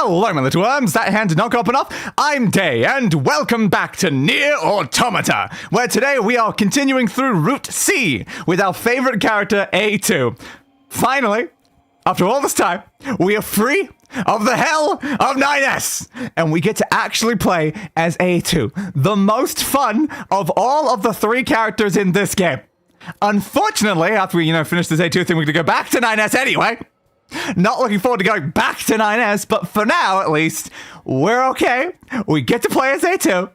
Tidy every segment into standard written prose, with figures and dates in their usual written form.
Hello, my little worms. That hand did not go up enough. I'm Day, and welcome back to NieR Automata, where today we are continuing through Route C with our favorite character, A2. Finally, after all this time, we are free of the hell of 9S, and we get to actually play as A2, the most fun of all of the 3 characters in this game. Unfortunately, after we, finish this A2 thing, we're gonna go back to 9S anyway. Not looking forward to going back to 9S, but for now, at least, we're okay. We get to play as A2.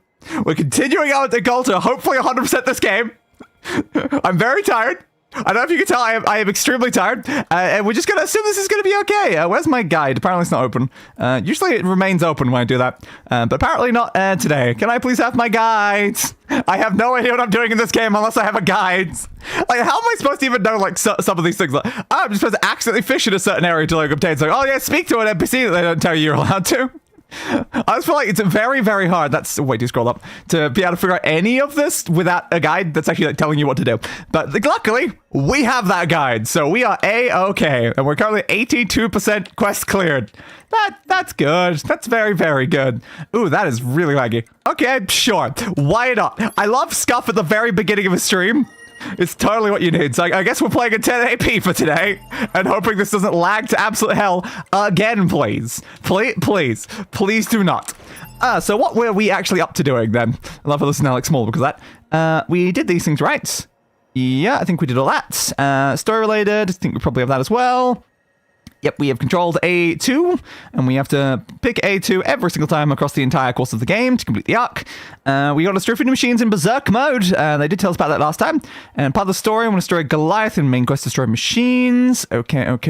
We're continuing on with the goal to hopefully 100% this game. I'm very tired. I don't know if you can tell, I am extremely tired. And we're just going to assume this is going to be okay. Where's my guide? Apparently it's not open. Usually it remains open when I do that. But apparently not today. Can I please have my guides? I have no idea what I'm doing in this game unless I have a guide. Like, how am I supposed to even know, like, some of these things? Like, I'm just supposed to accidentally fish in a certain area to, like, obtain something. Oh, yeah, speak to an NPC that they don't tell you you're allowed to. I just feel like it's very, very hard. That's way to scroll up to be able to figure out any of this without a guide that's actually like telling you what to do. But luckily, we have that guide, so we are A-okay, and we're currently 82% quest cleared. That's good. That's very, very good. Ooh, that is really laggy. Okay, sure. Why not? I love scuff at the very beginning of a stream. It's totally what you need. So I guess we're playing at 1080p for today and hoping this doesn't lag to absolute hell again, please. Please do not. So what were we actually up to doing then? I love how this is now like small because of that. We did these things, right? Yeah, I think we did all that. Story related, I think we probably have that as well. Yep, we have controlled A2, and we have to pick A2 every single time across the entire course of the game to complete the arc. We got to destroy machines in Berserk mode. They did tell us about that last time. And part of the story, I want to destroy Goliath in main quest, destroy machines. Okay. Yeah,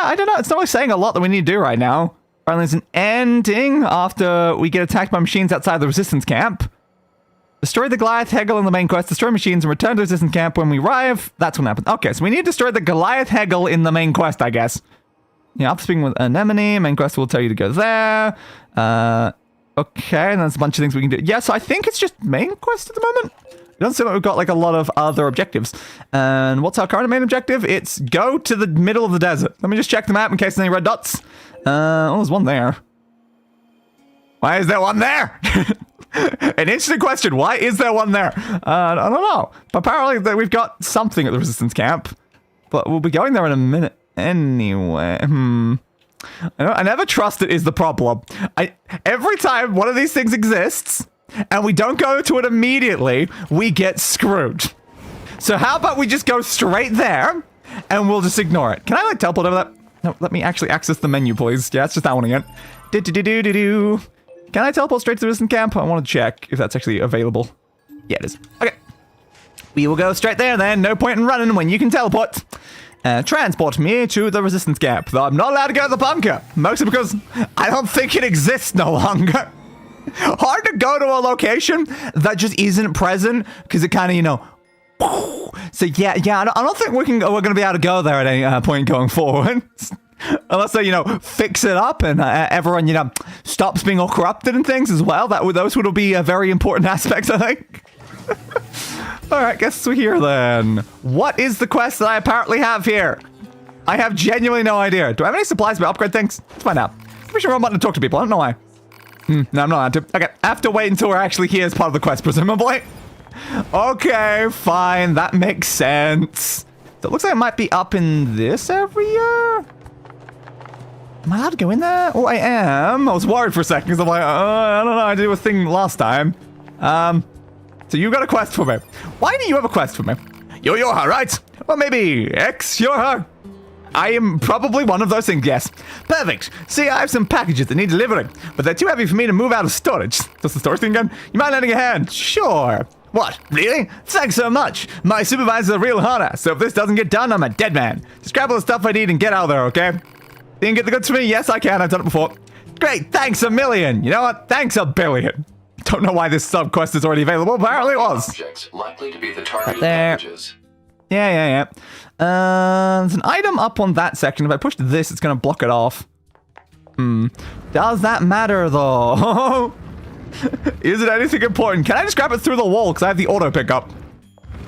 I don't know. It's not really saying a lot that we need to do right now. Apparently, there's an ending after we get attacked by machines outside the resistance camp. Destroy the Goliath Hegel in the main quest, destroy machines, and return to resistance camp when we arrive. That's what happens. Okay, so we need to destroy the Goliath Hegel in the main quest, I guess. Yeah, after speaking with Anemone, main quest will tell you to go there. Okay, and there's a bunch of things we can do. Yeah, so I think it's just main quest at the moment. It doesn't seem like we've got like a lot of other objectives. And what's our current main objective? It's go to the middle of the desert. Let me just check the map in case there's any red dots. Oh, there's one there. Why is there one there? An interesting question. Why is there one there? I don't know. But apparently we've got something at the resistance camp. But we'll be going there in a minute anyway. I never trust it is the problem. Every time one of these things exists, and we don't go to it immediately, we get screwed. So how about we just go straight there, and we'll just ignore it. Can I, like, teleport over that? No, let me actually access the menu, please. Yeah, it's just that one again. Do-do-do-do-do-do. Can I teleport straight to the resistance camp? I want to check if that's actually available. Yeah, it is. Okay. We will go straight there then. No point in running when you can teleport. Transport me to the resistance camp. Though I'm not allowed to go to the bunker. Mostly because I don't think it exists no longer. Hard to go to a location that just isn't present because it kind of, So yeah, I don't think we're going to be able to go there at any point going forward. Unless they, fix it up and everyone, stops being all corrupted and things as well. Those would be a very important aspect, I think. Alright, guess we're here then. What is the quest that I apparently have here? I have genuinely no idea. Do I have any supplies to upgrade things? Let's find out. I'm pretty sure I'm button to talk to people. I don't know why. No, I'm not allowed to. Okay, I have to wait until we're actually here as part of the quest, presumably. Okay, fine. That makes sense. So it looks like it might be up in this area. Am I allowed to go in there? Oh, I am. I was worried for a second because I'm like, I don't know. I did a thing last time. So you got a quest for me. Why do you have a quest for me? You're her, right? Well, maybe X, you're her. I am probably one of those things, yes. Perfect. See, I have some packages that need delivering, but they're too heavy for me to move out of storage. Does the storage thing again? You mind lending a hand? Sure. What? Really? Thanks so much. My supervisor's a real hunter, so if this doesn't get done, I'm a dead man. Just grab all the stuff I need and get out of there, okay? You can get the goods for me? Yes, I can. I've done it before. Great. Thanks a million. You know what? Thanks a billion. Don't know why this sub-quest is already available. Apparently it was. Objects likely to be the target there. packages. Yeah. There's an item up on that section. If I push this, it's going to block it off. Does that matter, though? Is it anything important? Can I just grab it through the wall? Because I have the auto pickup.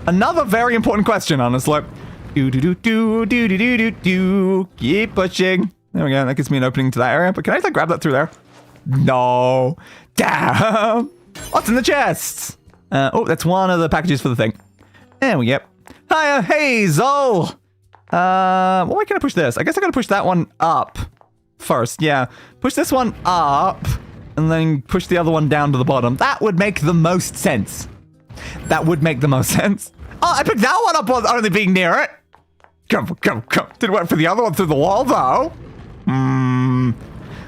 Another very important question, honestly. Do. Keep pushing. There we go. That gives me an opening to that area. But can I like grab that through there? No. Damn. What's in the chests? Oh, that's one of the packages for the thing. There we go. Hiya, Hazel. Why can't I push this? I guess I gotta push that one up first. Yeah. Push this one up and then push the other one down to the bottom. That would make the most sense. That would make the most sense. Oh, I picked that one up while only being near it. Come. Didn't work for the other one through the wall, though.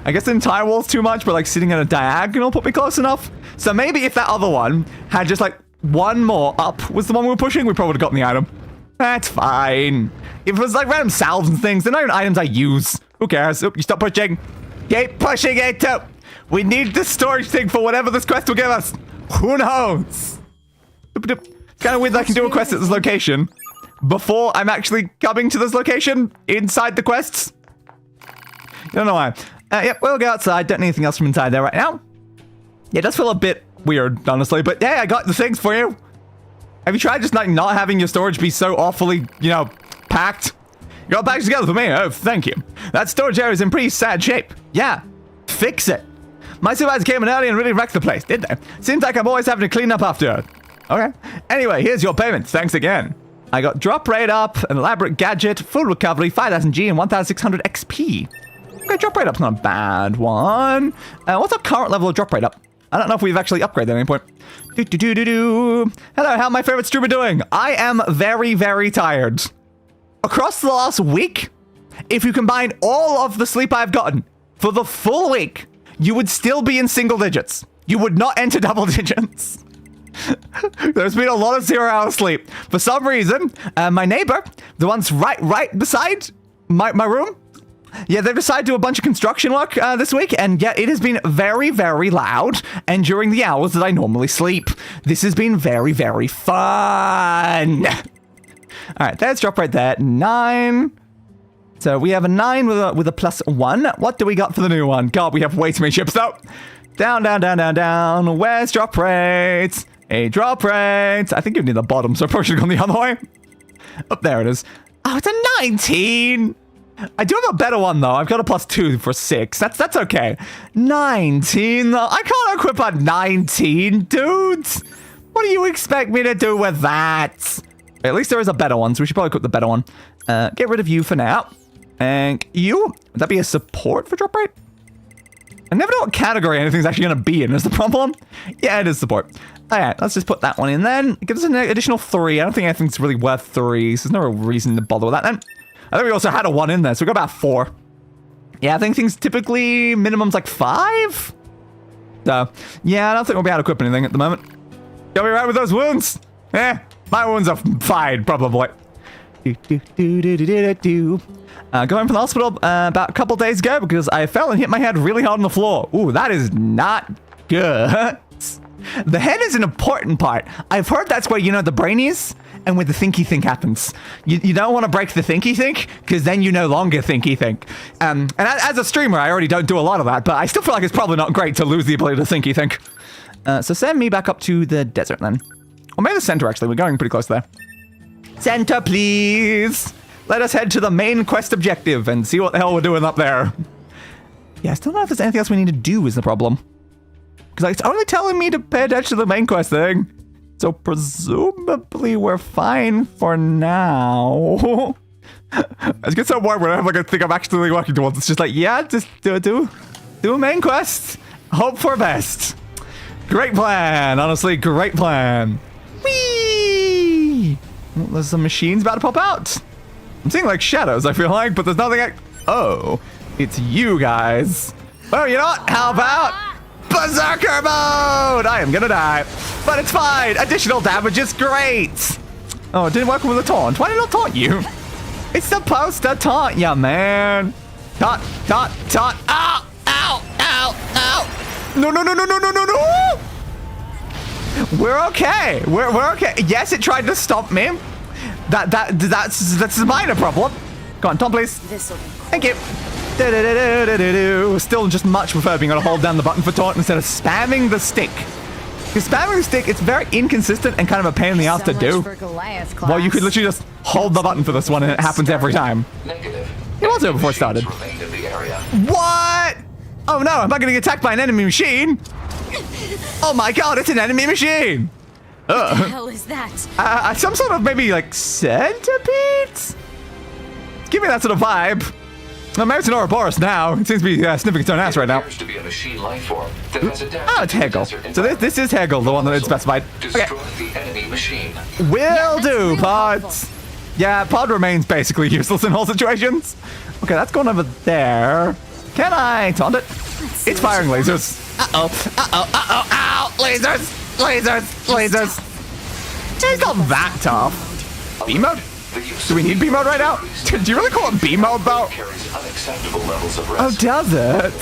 I guess the entire wall's too much, but like sitting at a diagonal put me close enough. So maybe if that other one had just like one more up was the one we were pushing, we probably would have gotten the item. That's fine. If it was like random salves and things, they're not even items I use. Who cares? Oh, you stop pushing. Keep pushing it up. We need this storage thing for whatever this quest will give us. Who knows? It's kind of weird that I can do a quest at this location before I'm actually coming to this location inside the quests. Don't know why. Yep, we'll go outside. Don't need anything else from inside there right now. Yeah, it does feel a bit weird, honestly, but hey, I got the things for you. Have you tried just like not having your storage be so awfully, packed? You got back together for me? Oh, thank you. That storage area is in pretty sad shape. Yeah, fix it. My supervisor came in early and really wrecked the place, didn't they? Seems like I'm always having to clean up after her. Okay. Anyway, here's your payment. Thanks again. I got drop rate up, an elaborate gadget, full recovery, 5000 G and 1600 XP. Okay, drop rate up's not a bad one. What's our current level of drop rate up? I don't know if we've actually upgraded at any point. Hello, how my favorite streamer doing? I am very, very tired. Across the last week, if you combine all of the sleep I've gotten for the full week, you would still be in single digits. You would not enter double digits. There's been a lot of 0 hour sleep. For some reason, my neighbor, the one's right beside my room, yeah, they've decided to do a bunch of construction work this week, and yeah, it has been very, very loud, and during the hours that I normally sleep. This has been very, very fun. All right, there's drop right there, 9. So we have a 9 with a +1. What do we got for the new one? God, we have way too many ships, though. Down. Where's drop rates? A drop rate. I think you're near the bottom, so I probably should have gone the other way. Oh, there it is. Oh, it's a 19. I do have a better one, though. I've got a +2 for 6. That's okay. 19, though. I can't equip a 19, dudes. What do you expect me to do with that? At least there is a better one, so we should probably equip the better one. Get rid of you for now. And you? Would that be a support for drop rate? I never know what category anything's actually going to be in, is the problem. Yeah, it is support. Alright, let's just put that one in then. It gives us an additional 3. I don't think anything's really worth 3, so there's no reason to bother with that then. I think we also had a 1 in there, so we got about 4. Yeah, I think things typically minimum's like 5. So, yeah, I don't think we'll be able to equip anything at the moment. Got me right with those wounds? Eh, my wounds are fine, probably. Going from the hospital about a couple days ago because I fell and hit my head really hard on the floor. Ooh, that is not good. The head is an important part. I've heard that's where, the brain is and where the thinky think happens. You don't want to break the thinky think because then you no longer thinky think. And as a streamer, I already don't do a lot of that, but I still feel like it's probably not great to lose the ability to thinky think. So send me back up to the desert then. Or maybe the center, actually. We're going pretty close there. Center, please. Let us head to the main quest objective and see what the hell we're doing up there. Yeah, I still don't know if there's anything else we need to do is the problem. Because it's only telling me to pay attention to the main quest thing. So presumably we're fine for now. I just get so worried when I have like a thing I'm actually working towards. It's just like, yeah, just do a main quest. Hope for best. Great plan. Honestly, great plan. Whee! Well, there's some machines about to pop out. I'm seeing like shadows, I feel like, but there's nothing oh, it's you guys. Well, you know what? How about Berserker mode? I am gonna die, but it's fine. Additional damage is great. Oh, it didn't work with the taunt. Why did it not taunt you? It's supposed to taunt you, man. Taunt. Ow, ow, ow, ow. No. We're okay. We're okay. Yes, it tried to stop me. That's a minor problem. Go on, taunt, please. Thank you. Still just much prefer being able to hold down the button for taunt instead of spamming the stick. Because spamming the stick, it's very inconsistent and kind of a pain in the ass to do. Well, you could literally just hold the button for this one and it happens every time. Negative. It was there before it started. Remain in the area. What? Oh no, am I getting attacked by an enemy machine? Oh my god, it's an enemy machine! What the hell is that? Some sort of maybe like centipedes? Give me that sort of vibe. No, maybe it's an Ouroboros now. It seems to be sniffing its own ass right now. Appears to be a machine life form that has adapted Oh, it's to the Hegel. desert So this is Hegel, the one that it's specified. Destroy Okay. the enemy machine. Will that's do, really pods. Yeah, pod remains basically useless in all situations. Okay, that's going over there. Can I taunt it? It's firing lasers. Uh-oh, uh-oh, uh-oh, ow! Lasers! Lasers! Lasers! It's not that tough. B mode? The use Do we need B mode right now? Do you really call it B mode, though? carries unacceptable levels of Oh, risk. does it?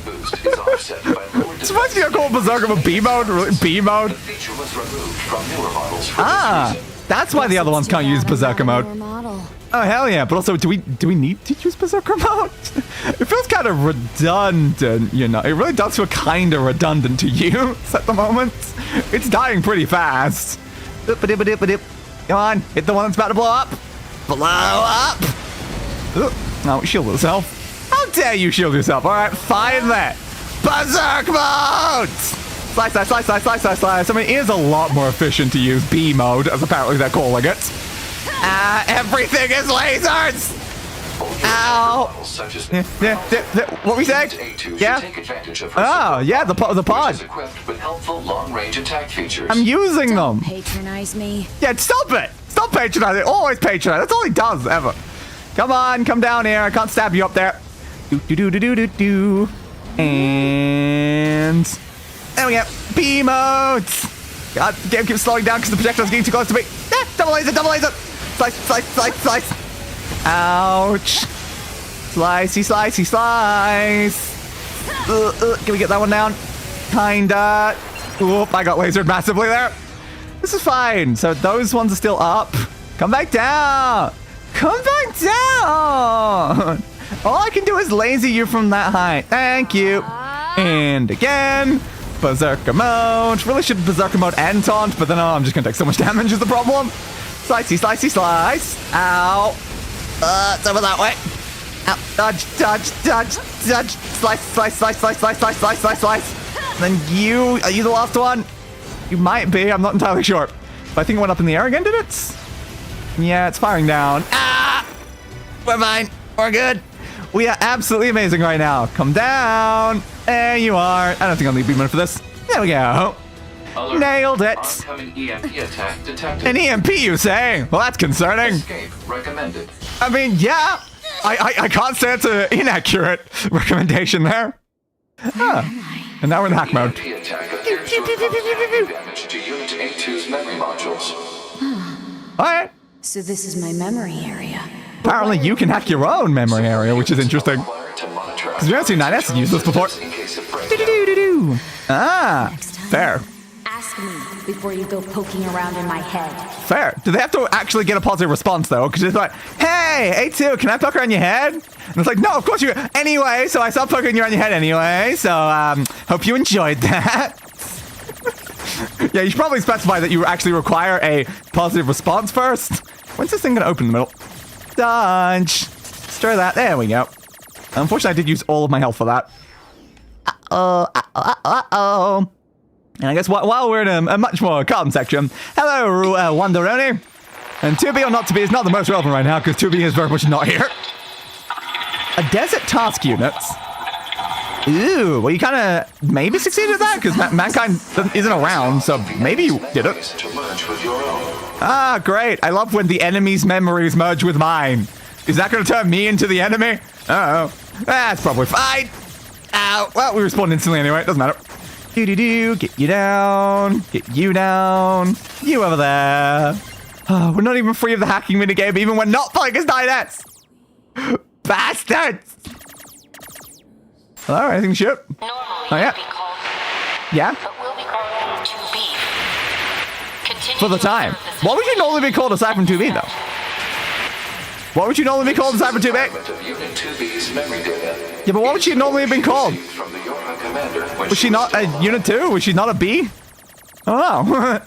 Boost is offset by lower Surprised you don't call it Berserker but B mode? Really? B mode? The feature was removed from newer models for Ah, this reason. that's why the other ones can't use Berserker mode. Oh, hell yeah. But also, do we need to use Berserker mode? It feels kind of redundant, you know. It really does feel kind of redundant to use at the moment. It's dying pretty fast. Come on, hit the one that's about to blow up. Blow up. No, shield yourself. How dare you shield yourself? All right, fine there. Berserk mode! Slice, slice, slice, slice, slice, slice, slice. I mean, it is a lot more efficient to use B mode, as apparently they're calling it. Everything is lasers! Ow! Models such as What we saying? A2 Yeah? should take advantage of Oh, yeah, the which pod. is equipped with helpful long-range attack features. I'm using them. Patronize me. Yeah, stop it! Stop patronizing. Always patronize. That's all he does, ever. Come on, come down here. I can't stab you up there. Do. And there we go. B modes. God, the game keeps slowing down because the projectile's getting too close to me. Ah, double laser, double laser. Slice, slice, slice, slice. Ouch. Slicey, slicey, slice. Can we get that one down? Kinda. Oop, I got lasered massively there. This is fine. So those ones are still up. Come back down. Come back down. All I can do is laser you from that height. Thank you. And again. Berserker mode. Really should Berserker mode and taunt, but then I'm just gonna take so much damage is the problem. Slicey, slicey, slice. Ow. It's over that way. Ow. Dodge, dodge, dodge, dodge. Slice, slice, slice, slice, slice, slice, slice, slice, slice. And then you, are you the last one? You might be, I'm not entirely sure. But I think it went up in the air again, did it? Yeah, it's firing down. Ah! We're fine. We're good. We are absolutely amazing right now. Come down. There you are. I don't think I'll need B mode for this. There we go. Alert. Nailed it. Oncoming EMP attack detected. An EMP, you say? Well, that's concerning. Escape recommended. I mean, yeah. I can't say it's an inaccurate recommendation there. Huh. And now we're in hack mode. EMP attack appears to have caused damage to Unit A2's memory modules. All right. So this is my memory area. Apparently, you can hack your own memory area, which is interesting. Required to monitor Because we haven't seen 9S use this before. in case of breakdown. Do-do-do-do-do. Ah, fair. Ask me before you go poking around in my head. Fair. Do they have to actually get a positive response, though? Because it's like, hey, A2, can I poke around your head? And it's like, no, of course you can. Anyway, so I stopped poking around your head anyway. So, hope you enjoyed that. Yeah, you should probably specify that you actually require a positive response first. When's this thing going to open in the middle? Dodge. Stir that. There we go. Unfortunately, I did use all of my health for that. Uh-oh. And I guess while we're in a much more calm section, hello, Wanderoni. And to be or not to be is not the most relevant right now, because to be is very much not here. A desert task unit. Ooh, well, you kind of maybe succeeded at that, because mankind isn't around, so maybe you did it. To merge with your own. Ah, great. I love when the enemy's memories merge with mine. Is that going to turn me into the enemy? Uh-oh. That's probably fine. Ow. Well, we respawned instantly anyway. It doesn't matter. Do-do-do. Get you down. Get you down. You over there. Oh, we're not even free of the hacking minigame, even when not playing as 9S. Bastards. Hello, anything to shoot? Normally Oh, yeah. it'd be called, Yeah? but we'll be called 2B. Continue For the to time. observe the What would you normally be called aside from 2B, though? What would you normally be called aside from 2B? Fragment of Unit 2B's memory data. Yeah, but what would she normally have been called? From the Yorha commander when Was she not a Unit 2? Was she not a B? Oh.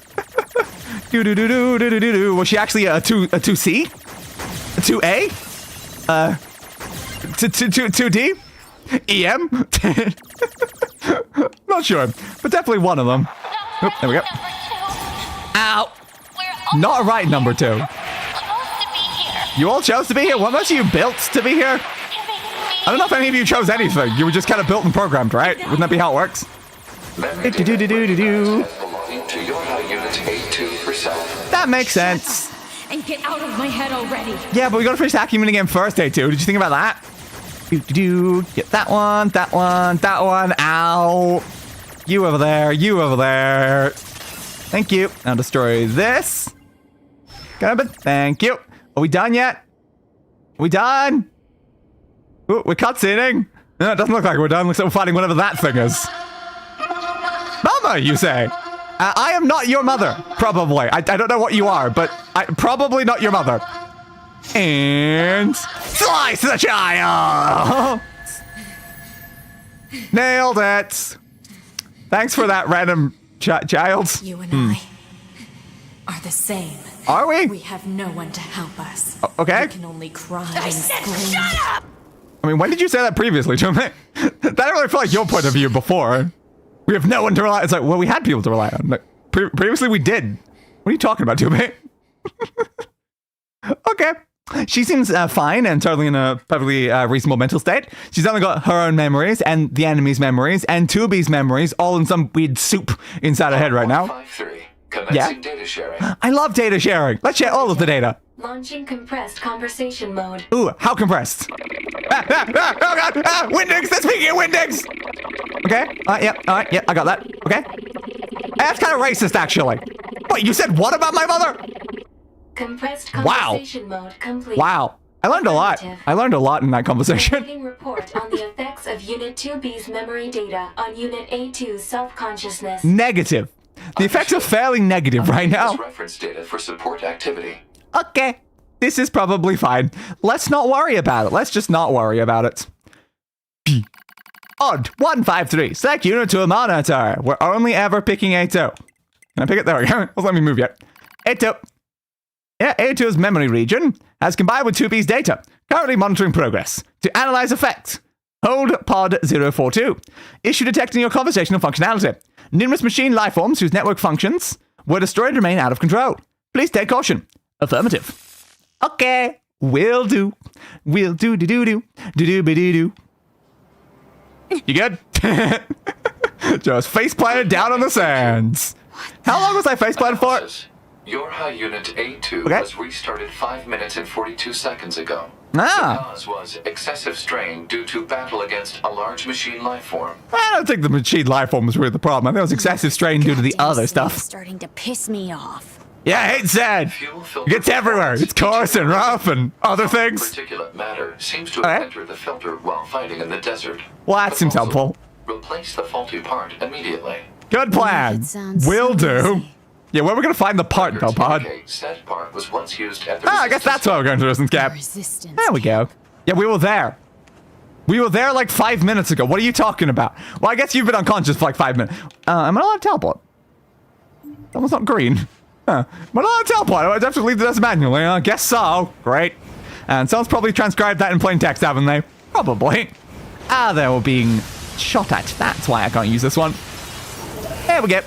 Do. Was she actually a 2C? A 2A? 2D? EM? Not sure, but definitely one of them. Oop, there we go. Ow! Not a right number 2. You all chose to be here? What most of you built to be here? I don't know if any of you chose anything. You were just kind of built and programmed, right? Wouldn't that be how it works? Memory data belonging to your unit A2 percent. That makes sense. And get out of my head already. Yeah, but we gotta finish the hacking minigame first, A2. Did you think about that? Get that one, that one, that one. Ow. You over there, you over there. Thank you. Now destroy this. Thank you. Are we done yet? Are we done? Ooh, we're cutscening. No, it doesn't look like we're done. Looks like we're fighting whatever that thing is. Mama, you say? I am not your mother. Probably. I don't know what you are, but probably not your mother. And slice the child. Nailed it. Thanks for that random child. You and I are the same. Are we? We have no one to help us. Okay. We can only cry and scream. Shut up! I mean, when did you say that previously, Jimmy? That didn't really feel like your point of view before. We have no one to rely on. It's like, well, we had people to rely on. Like, previously we did. What are you talking about, Jimmy? Okay. She seems fine and totally in a perfectly reasonable mental state. She's only got her own memories and the enemy's memories and Tubi's memories all in some weird soup inside her head right now. 153. Commencing data sharing. I love data sharing. Let's share all of the data. Launching compressed conversation mode. Ooh, how compressed? Oh god! Windix! That's speaking of Windix! Okay, alright, yeah, I got that. Okay. That's kind of racist, actually. Wait, you said what about my mother? Compressed conversation mode complete. Wow. I learned a lot. I learned a lot in that conversation. Providing report on the effects of Unit 2B's memory data on Unit A2's self-consciousness. Negative. The effects are fairly negative right now. Reference data for support activity. Okay. This is probably fine. Let's not worry about it. Let's just not worry about it. Odd 153. Select unit to a monitor. We're only ever picking A2. Can I pick it? There we go. Doesn't let me move yet. A2. Yeah, A2's memory region has combined with 2B's data. Currently monitoring progress. To analyze effects. Hold pod 042. Issue detecting your conversational functionality. Numerous machine lifeforms whose network functions were destroyed remain out of control. Please take caution. Affirmative. Okay. Will do. Will do do do do do do do do. You good? Just face planted down on the sands. How long was I face planted for? Your high unit A2 was restarted 5 minutes and 42 seconds ago. The cause was excessive strain due to battle against a large machine lifeform. I don't think the machine lifeform was really the problem. I think it was excessive strain due to the other stuff. It's starting to piss me off. Yeah, I hate sand. It gets everywhere. It's coarse and rough and other things. Particulate matter seems to have entered the filter while fighting in the desert. Well, that seems helpful. Replace the faulty part immediately. Good plan. Will do. Yeah, where are we going to find the part, though, Pod? Said part was once used at the I guess that's why we're going to Resistance Camp. There we go. Yeah, we were there. We were there like 5 minutes ago. What are you talking about? Well, I guess you've been unconscious for like 5 minutes. Am I allowed to teleport? That one's not green. Am I allowed to teleport? I have to leave this manually. I guess so. Great. And someone's probably transcribed that in plain text, haven't they? Probably. They were being shot at. That's why I can't use this one. There we go.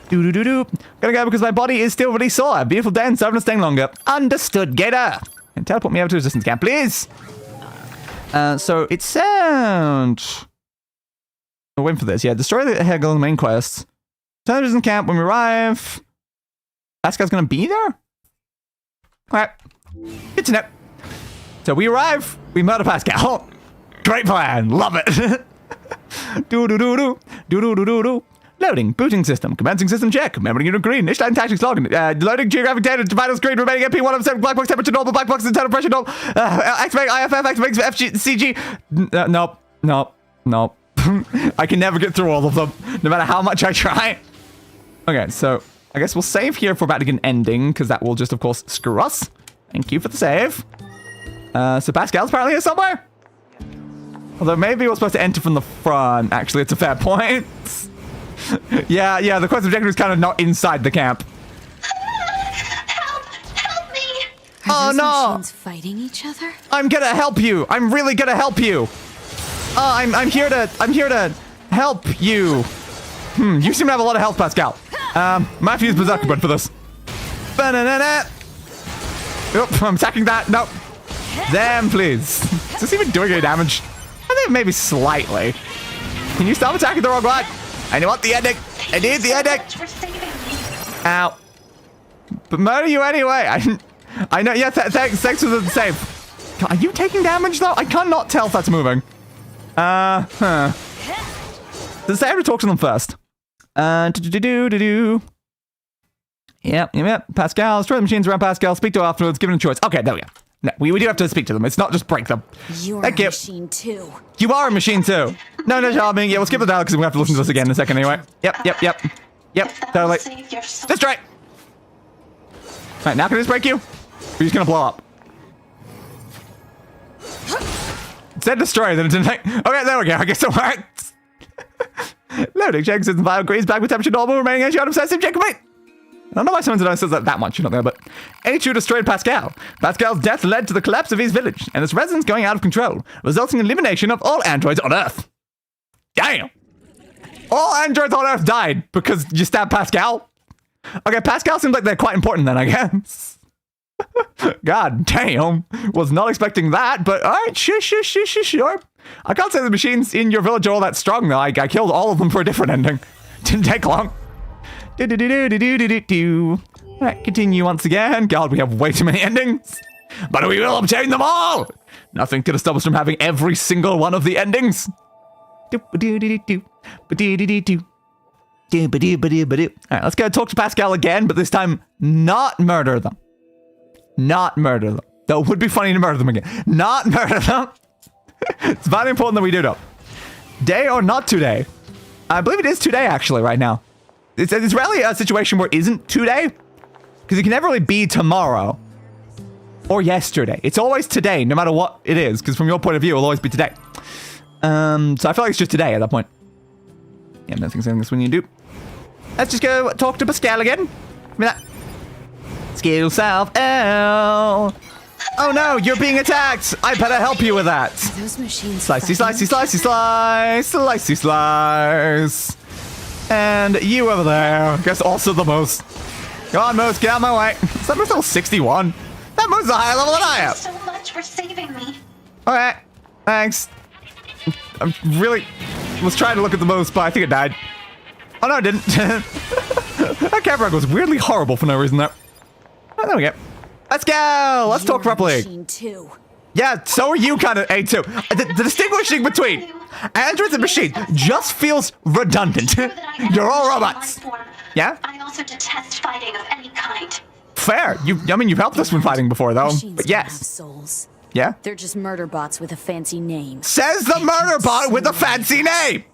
Do-do-do-do. Gotta go because my body is still really sore. Beautiful day and stubborn staying longer. Understood, Gator. And teleport me over to Resistance Camp, please. So it sounds... We're waiting for this. Yeah, destroy the Hegel in the main quest. Turn to Resistance Camp when we arrive. Pascal's gonna be there? Alright. Good to know. So we arrive. We murder Pascal. Great plan. Love it. Do-do-do-do. Do-do-do-do-do. Loading. Booting system. Commencing system check. Memory unit green. Initializing tactics login. Loading geographic data to vital screen. Remaining MP 1 of 7. Black box temperature normal. Black box internal pressure normal. Activate IFF. Activate FG, CG. Nope. Nope. Nope. I can never get through all of them. No matter how much I try. Okay, so I guess we'll save here if we're about to get an ending. Because that will just, of course, screw us. Thank you for the save. So Pascal's apparently here somewhere. Although maybe we're supposed to enter from the front. Actually, it's a fair point. Yeah, the quest objective is kind of not inside the camp. Help me! Are those no. machines fighting each other? I'm gonna help you. I'm really gonna help you. I'm here to help you. You seem to have a lot of health, Pascal. Might use Berserker Bud for this. Ba-na-na-na. Oop, I'm attacking that. No. Damn, please. Is this even doing any damage? I think maybe slightly. Can you stop attacking the wrong one? I want the ending. I need the ending. Ow. But murder you anyway. I know. Yeah, thanks for the save. Are you taking damage though? I cannot tell if that's moving. Does it say I have to talk to them first? Yep. Pascal, destroy the machines around Pascal. Speak to her afterwards. Give it a choice. Okay, there we go. No, we do have to speak to them. It's not just break them. You're Thank a you. machine too. You are a machine too. No charming. Yeah, we'll skip the dialogue because we're going to have to listen to this again in a second anyway. Yep. Totally. Destroy. Alright, now can I just break you? Or are you just going to blow up? It said destroy, then it didn't. Okay, there we go. I guess it worked. Loading checks and file agrees back with temperature normal, remaining edge out obsessive check complete. I don't know why someone says that much, there, but H2 destroyed Pascal. Pascal's death led to the collapse of his village and its residents going out of control, resulting in elimination of all androids on Earth. Damn! All androids on Earth died because you stabbed Pascal? Okay, Pascal seems like they're quite important then, I guess. God damn. Was not expecting that, but alright, sure. I can't say the machines in your village are all that strong, though. I killed all of them for a different ending. Didn't take long. Alright, continue once again. God, we have way too many endings. But we will obtain them all! Nothing could stop us from having every single one of the endings. Alright, let's go talk to Pascal again, but this time not murder them. Not murder them. Though it would be funny to murder them again. Not murder them. It's very important that we do that. Day or not today? I believe it is today, actually, right now. It's rarely a situation where it isn't today, because it can never really be tomorrow or yesterday. It's always today, no matter what it is, because from your point of view, it'll always be today. So I feel like it's just today at that point. Yeah, nothing's anything this we need to do. Let's just go talk to Pascal again. Give me that. Skill self L. Oh no, you're being attacked! I better help you with that! Those machines Slicey, slice! And you over there, I guess also the Moose. Come on, Moose, get out of my way. Is that Moose level 61? That Moose is a higher level than I am! Thank you so much for saving me. Okay, thanks. I'm really was trying to look at the Moose, but I think it died. Oh no, it didn't. That camera was weirdly horrible for no reason there. Oh, there we go. Let's go! Let's talk properly. Too. Yeah, so are you kind of A2. The distinguishing between androids and machines just feels redundant. You're all robots. Yeah? I also detest fighting of any kind. Fair. I mean, you've helped us when fighting before, though. Machines But don't have yes. souls. Yeah? They're just murder bots with a fancy name. Says the murder bot with a fancy name!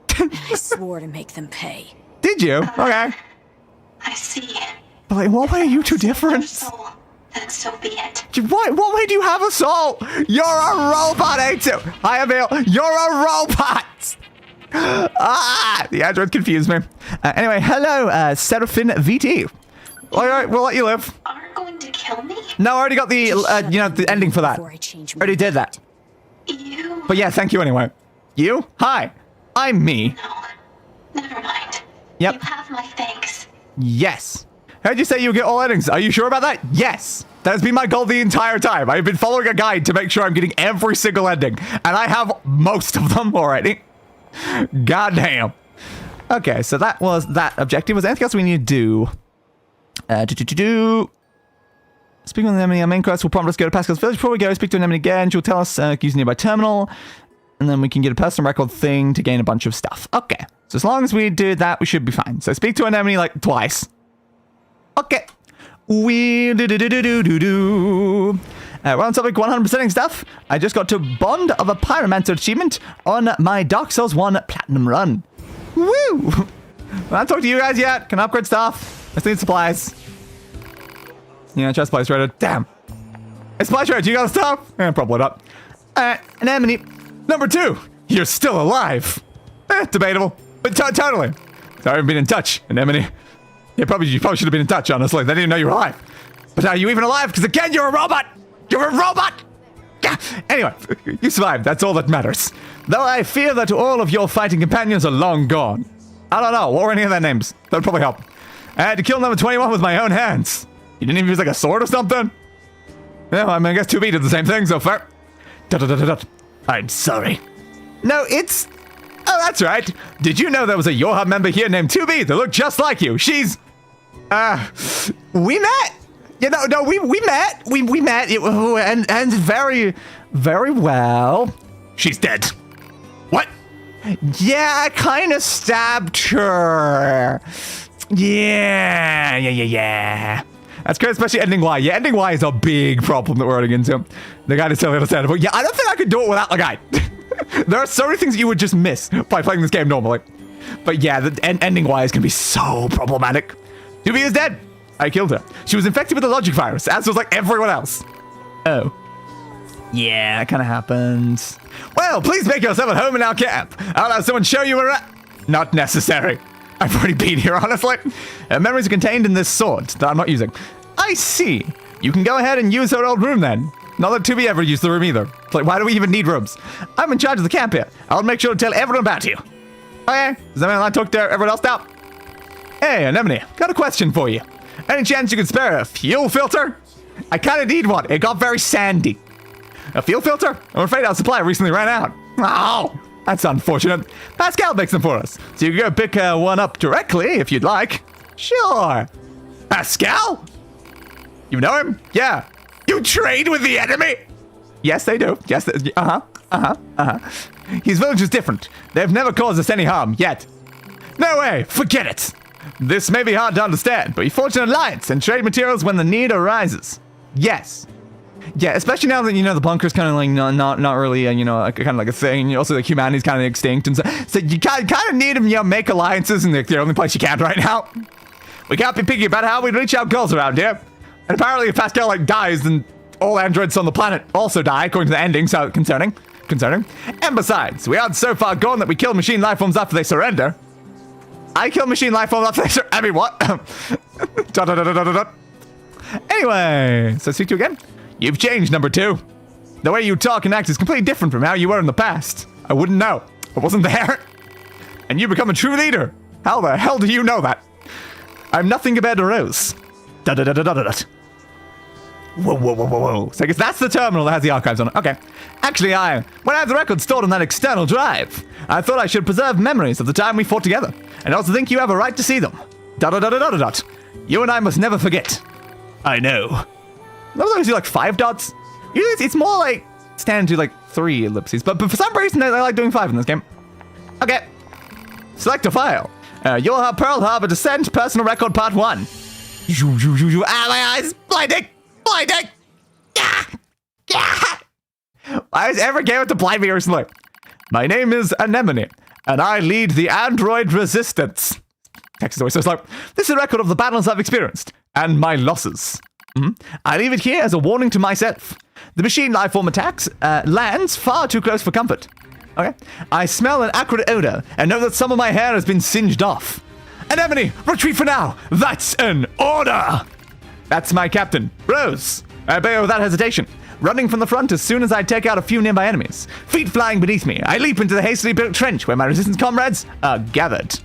I swore to make them pay. Did you? Okay. I see. But like, what way are you two different? Soul. Then so be it. What way do you have a soul? You're a robot, A2. Hi, Emil. You're a robot. The androids confuse me. Anyway, hello, Seraphim VT. All right, we'll let you live. Aren't going to kill me? No, I already got the, the ending for that. Already did that. You? But yeah, thank you anyway. You? Hi. I'm me. No. Never mind. Yep. You have my thanks. Yes. Heard you say you get all endings. Are you sure about that? Yes. That has been my goal the entire time. I've been following a guide to make sure I'm getting every single ending. And I have most of them already. God damn. Okay, so that was that objective. Was there anything else we need to do? Speaking of the enemy, our main quest will prompt us to go to Pascal's village. Before we go, speak to an enemy again. She'll tell us use nearby terminal. And then we can get a personal record thing to gain a bunch of stuff. Okay. So as long as we do that, we should be fine. So speak to an enemy like twice. Okay. We're on topic 100%ing stuff. I just got to Bond of a Pyromancer achievement on my Dark Souls 1 Platinum run. Woo! Well, I haven't talked to you guys yet. Can I upgrade stuff? I still need supplies. Yeah, chest supplies trader. Damn. Hey, supply trader, do you got stuff? Eh, probably not. Anemone. Number 2. You're still alive. Debatable. But totally. Sorry I haven't been in touch, Anemone. You probably should have been in touch, honestly. They didn't know you were alive. But are you even alive? Because again, you're a robot! You're a robot! Anyway, you survived. That's all that matters. Though I fear that all of your fighting companions are long gone. I don't know. What were any of their names? That would probably help. I had to kill number 21 with my own hands. You didn't even use like a sword or something? Well, I mean, I guess 2B did the same thing so far. I'm sorry. No, it's... Oh, that's right. Did you know there was a Your Hub member here named 2B that looked just like you? She's... we met. You know, no, we met. We met. And very, very well. She's dead. What? Yeah, I kind of stabbed her. Yeah. That's great, especially ending Y. Yeah, ending Y is a big problem that we're running into. The guy is totally understandable. Yeah, I don't think I could do it without the guy. There are so many things you would just miss by playing this game normally. But yeah, the ending Y is going to be so problematic. 2B is dead. I killed her. She was infected with a logic virus, as was like everyone else. Oh. Yeah, that kind of happens. Well, please make yourself at home in our camp. I'll have someone show you around. Not necessary. I've already been here, honestly. Memories are contained in this sword that I'm not using. I see. You can go ahead and use her old room then. Not that 2B ever used the room either. It's like, why do we even need rooms? I'm in charge of the camp here. I'll make sure to tell everyone about you. Okay, does anyone want to talk to everyone else now? Hey, Anemone, got a question for you. Any chance you could spare a fuel filter? I kind of need one. It got very sandy. A fuel filter? I'm afraid our supply recently ran out. Oh, that's unfortunate. Pascal makes them for us, so you can go pick one up directly if you'd like. Sure. Pascal? You know him? Yeah. You trade with the enemy? Yes, they do. Yes, His village is different. They've never caused us any harm, yet. No way, forget it. This may be hard to understand, but you forge an alliance and trade materials when the need arises. Yes. Yeah, especially now that, you know, the bunker's kind of like not really, kind of like a thing. Also, like, humanity's kind of extinct, and so you kind of need them, make alliances, and they're the only place you can right now. We can't be picky about how we reach our goals around here. And apparently, if Pascal, dies, then all androids on the planet also die, according to the ending, so concerning. And besides, we aren't so far gone that we kill machine life forms after they surrender. I kill machine life forms after they surrender. I mean, what? Anyway, so speak to you again. You've changed, number 2. The way you talk and act is completely different from how you were in the past. I wouldn't know. I wasn't there. And you become a true leader. How the hell do you know that? I'm nothing compared to Rose. Whoa. So I guess that's the terminal that has the archives on it. Okay. Actually, when I have the records stored on that external drive, I thought I should preserve memories of the time we fought together. And I also think you have a right to see them. You and I must never forget. I know. Those do 5 dots. Usually it's more like standard to 3 ellipses, but for some reason they like doing 5 in this game. Okay. Select a file. Your Pearl Harbor Descent, Personal Record Part 1. Ah, my eyes! Blinding! Why has every game to blind me recently? My name is Anemone, and I lead the android resistance. Text is always so slow. This is a record of the battles I've experienced, and my losses. I leave it here as a warning to myself. The machine lifeform attacks lands far too close for comfort. Okay. I smell an acrid odor and know that some of my hair has been singed off. Anemone, retreat for now. That's an order. That's my captain, Rose. I obey without hesitation, running from the front as soon as I take out a few nearby enemies. Feet flying beneath me, I leap into the hastily built trench where my resistance comrades are gathered.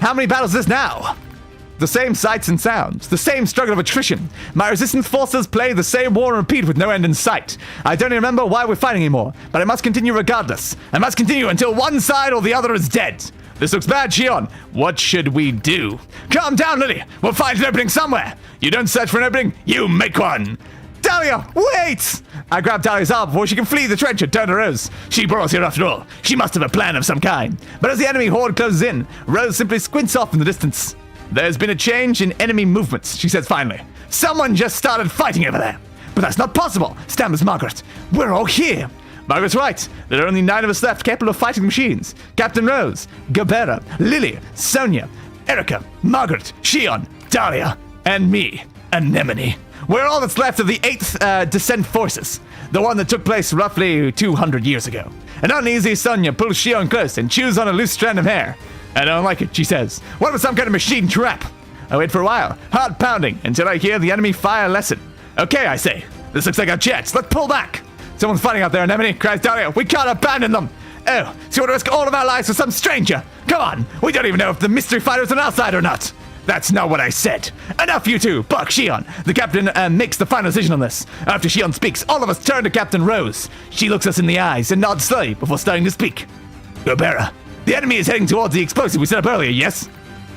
How many battles is this now? The same sights and sounds, the same struggle of attrition. My resistance forces play the same war and repeat with no end in sight. I don't even remember why we're fighting anymore, but I must continue regardless. I must continue until one side or the other is dead. This looks bad, Shion. What should we do? Calm down, Lily. We'll find an opening somewhere. You don't search for an opening, you make one. Dahlia, wait! I grab Dahlia's arm before she can flee the trench and turn to Rose. She brought us here after all. She must have a plan of some kind. But as the enemy horde closes in, Rose simply squints off in the distance. There's been a change in enemy movements, she says finally. Someone just started fighting over there. But that's not possible, stammers Margaret. We're all here. Margaret's right. There are only 9 of us left capable of fighting machines. Captain Rose, Gabera, Lily, Sonia, Erica, Margaret, Shion, Dahlia, and me, Anemone. We're all that's left of the 8th Descent Forces, the one that took place roughly 200 years ago. An uneasy Sonia pulls Shion close and chews on a loose strand of hair. I don't like it, she says. What was some kind of machine trap? I wait for a while, heart pounding, until I hear the enemy fire lessen. Okay, I say. This looks like our chance. Let's pull back. Someone's fighting out there, Anemone, cries Dahlia. We can't abandon them. Oh, so we want to risk all of our lives for some stranger? Come on, we don't even know if the mystery fighter's on our side or not. That's not what I said. Enough, you two. Bark Shion. The captain makes the final decision on this. After Shion speaks, all of us turn to Captain Rose. She looks us in the eyes and nods slowly before starting to speak. Gobera, the enemy is heading towards the explosive we set up earlier, yes?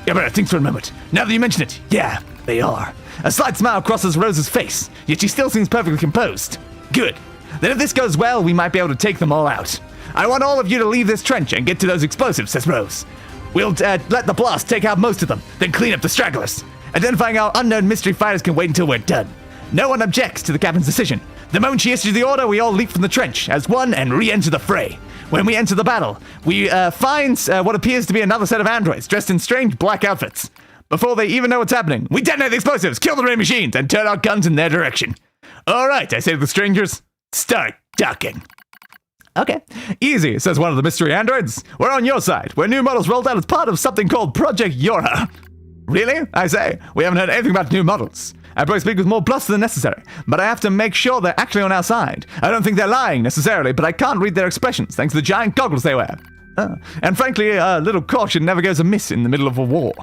Gobera thinks for a moment. Now that you mention it, yeah, they are. A slight smile crosses Rose's face, yet she still seems perfectly composed. Good. Then if this goes well, we might be able to take them all out. I want all of you to leave this trench and get to those explosives, says Rose. We'll let the blast take out most of them, then clean up the stragglers. Identifying our unknown mystery fighters can wait until we're done. No one objects to the captain's decision. The moment she issues the order, we all leap from the trench as one and re-enter the fray. When we enter the battle, we find what appears to be another set of androids dressed in strange black outfits. Before they even know what's happening, we detonate the explosives, kill the rain machines, and turn our guns in their direction. All right, I say to the strangers, start ducking. Okay. Easy, says one of the mystery androids. We're on your side. We're new models rolled out as part of something called Project Yora. Really? I say. We haven't heard anything about new models. I probably speak with more bluster than necessary, but I have to make sure they're actually on our side. I don't think they're lying necessarily, but I can't read their expressions thanks to the giant goggles they wear. And frankly, a little caution never goes amiss in the middle of a war.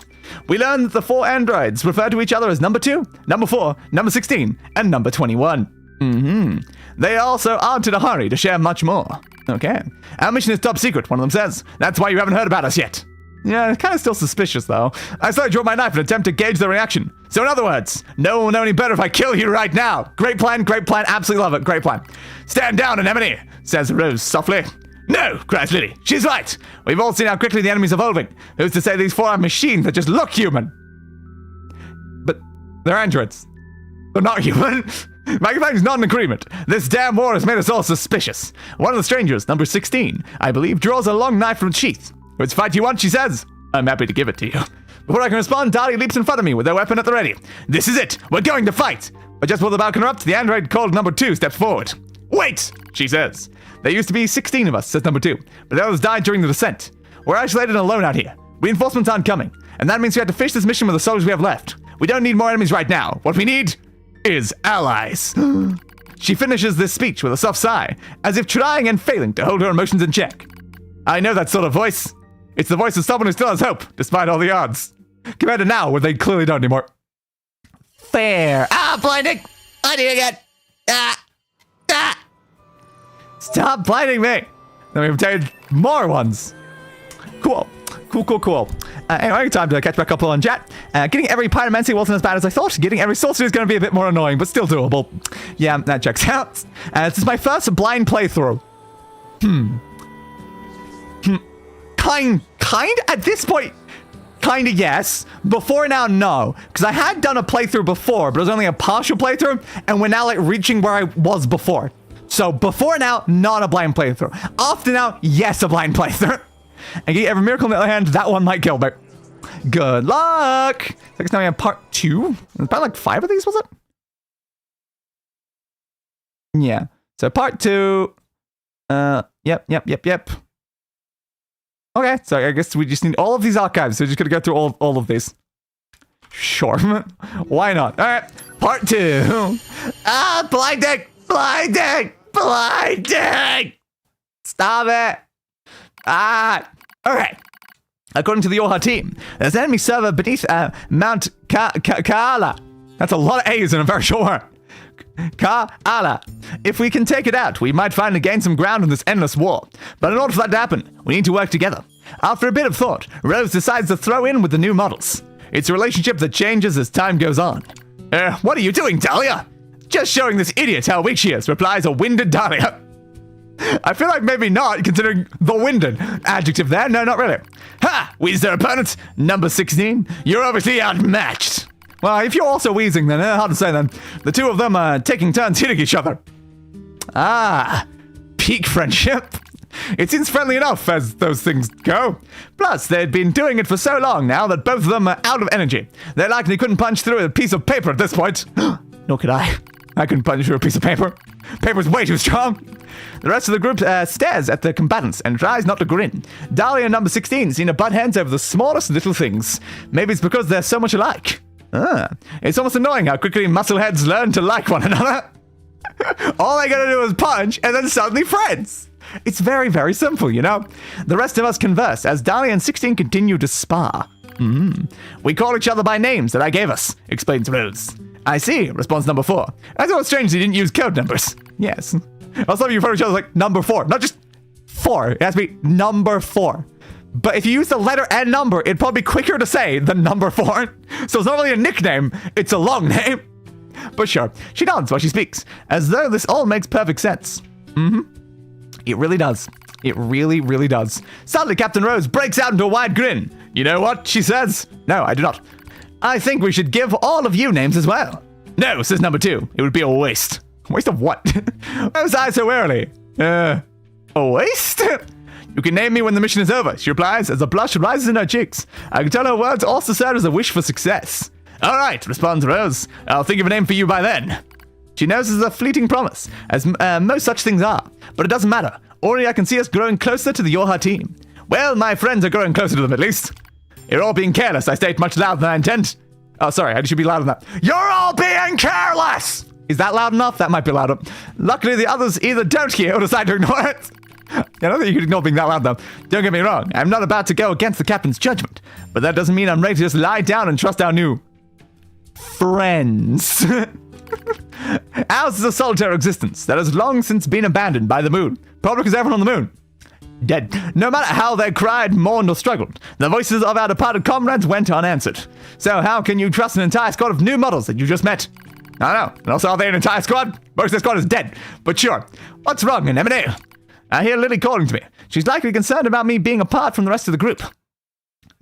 We learn that the 4 androids refer to each other as number 2, number 4, number 16, and number 21. They also aren't in a hurry to share much more. Okay. Our mission is top secret, one of them says. That's why you haven't heard about us yet. Yeah, kind of still suspicious, though. I slowly draw my knife and attempt to gauge their reaction. So in other words, no one will know any better if I kill you right now. Great plan, absolutely love it, great plan. Stand down, Anemone, says Rose softly. No, cries Lily. She's right. We've all seen how quickly the enemy's evolving. Who's to say these 4 are machines that just look human? But they're androids. They're not human. Magpie's not in agreement. This damn war has made us all suspicious. One of the strangers, number 16, I believe, draws a long knife from its sheath. Which fight you want, she says. I'm happy to give it to you. Before I can respond, Dahlia leaps in front of me with their weapon at the ready. This is it. We're going to fight. But just before the battle can erupt, the android called number 2 steps forward. Wait, she says. There used to be 16 of us, says number 2, but the others died during the descent. We're isolated and alone out here. Reinforcements aren't coming, and that means we have to finish this mission with the soldiers we have left. We don't need more enemies right now. What we need is allies. She finishes this speech with a soft sigh, as if trying and failing to hold her emotions in check. I know that sort of voice. It's the voice of someone who still has hope, despite all the odds. Compared to now, where they clearly don't anymore. Fair. Blinding! Blinding again! Stop blinding me! Then we've obtained more ones. Cool. Anyway, time to catch back up on chat. Getting every pyromancy wasn't as bad as I thought. Getting every sorcery is going to be a bit more annoying, but still doable. Yeah, that checks out. This is my first blind playthrough. Kind at this point, kinda yes. Before now, no. Because I had done a playthrough before, but it was only a partial playthrough, and we're now like reaching where I was before. So before now, not a blind playthrough. After now, yes, a blind playthrough. And get every miracle in the other hand, that one might kill me. Good luck. I guess now we have part 2. There's probably like 5 of these, was it? Yeah. So part 2. Yep. Okay, so I guess we just need all of these archives. So we're just gonna go through all of these. Sure. Why not? All right, part 2. Blinding! Stop it! Okay. According to the Yoha team, there's an enemy server beneath Mount Kaala. That's a lot of A's in a very short word. Kaala. If we can take it out, we might finally gain some ground in this endless war. But in order for that to happen, we need to work together. After a bit of thought, Rose decides to throw in with the new models. It's a relationship that changes as time goes on. What are you doing, Dahlia? Just showing this idiot how weak she is, replies a winded Dahlia. I feel like maybe not, considering the winded adjective there. No, not really. Ha! Wheeze their opponent, number 16. You're obviously outmatched. Well, if you're also wheezing, then hard to say then. The two of them are taking turns hitting each other. Peak friendship. It seems friendly enough as those things go. Plus, they'd been doing it for so long now that both of them are out of energy. They likely couldn't punch through a piece of paper at this point. Nor could I. I couldn't punch through a piece of paper. Paper's way too strong. The rest of the group stares at the combatants and tries not to grin. Dahlia and number 16 seem to butt heads over the smallest little things. Maybe it's because they're so much alike. It's almost annoying how quickly muscleheads learn to like one another. All they gotta do is punch and then suddenly friends. It's very, very simple, you know? The rest of us converse as Dahlia and 16 continue to spar. We call each other by names that I gave us, explains Rose. I see, responds number 4. I thought it was strange they didn't use code numbers. Yes. Also, you refer to each other like number 4, not just 4. It has to be number 4. But if you use the letter and number, it'd probably be quicker to say than number 4. So it's not really a nickname, it's a long name. But sure, she nods while she speaks, as though this all makes perfect sense. It really does. It really, really does. Suddenly, Captain Rose breaks out into a wide grin. You know what, she says? No, I do not. I think we should give all of you names as well. No, says number 2. It would be a waste. A waste of what? Rose eyes so wearily. A waste? You can name me when the mission is over, she replies, as a blush rises in her cheeks. I can tell her words also serve as a wish for success. All right, responds Rose. I'll think of a name for you by then. She knows this is a fleeting promise, as most such things are. But it doesn't matter. Already I can see us growing closer to the Yorha team. Well, my friends are growing closer to them at least. You're all being careless, I state much louder than I intend. Oh, sorry, I should be louder than that. You're all being careless! Is that loud enough? That might be louder. Luckily, the others either don't hear or decide to ignore it. I don't think you can ignore being that loud, though. Don't get me wrong, I'm not about to go against the captain's judgment. But that doesn't mean I'm ready to just lie down and trust our new friends. Ours is a solitary existence that has long since been abandoned by the moon. Probably because everyone on the moon dead. No matter how they cried, mourned, or struggled, the voices of our departed comrades went unanswered. So how can you trust an entire squad of new models that you just met? I don't know. And also, are they an entire squad? Most of the squad is dead. But sure. What's wrong, Anemone? I hear Lily calling to me. She's likely concerned about me being apart from the rest of the group.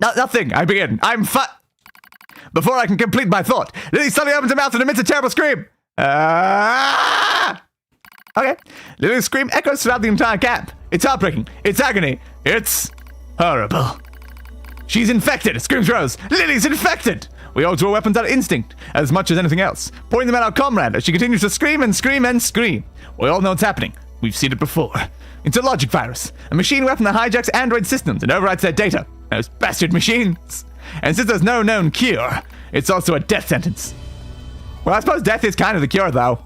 Nothing. I begin. Before I can complete my thought, Lily suddenly opens her mouth and emits a terrible scream. Okay. Lily's scream echoes throughout the entire camp. It's heartbreaking. It's agony. It's horrible. She's infected, screams Rose. Lily's infected. We all draw weapons out of instinct, as much as anything else, pointing them at our comrade as she continues to scream and scream and scream. We all know what's happening. We've seen it before. It's a logic virus, a machine weapon that hijacks Android systems and overwrites their data. Those bastard machines. And since there's no known cure, it's also a death sentence. Well, I suppose death is kind of the cure, though.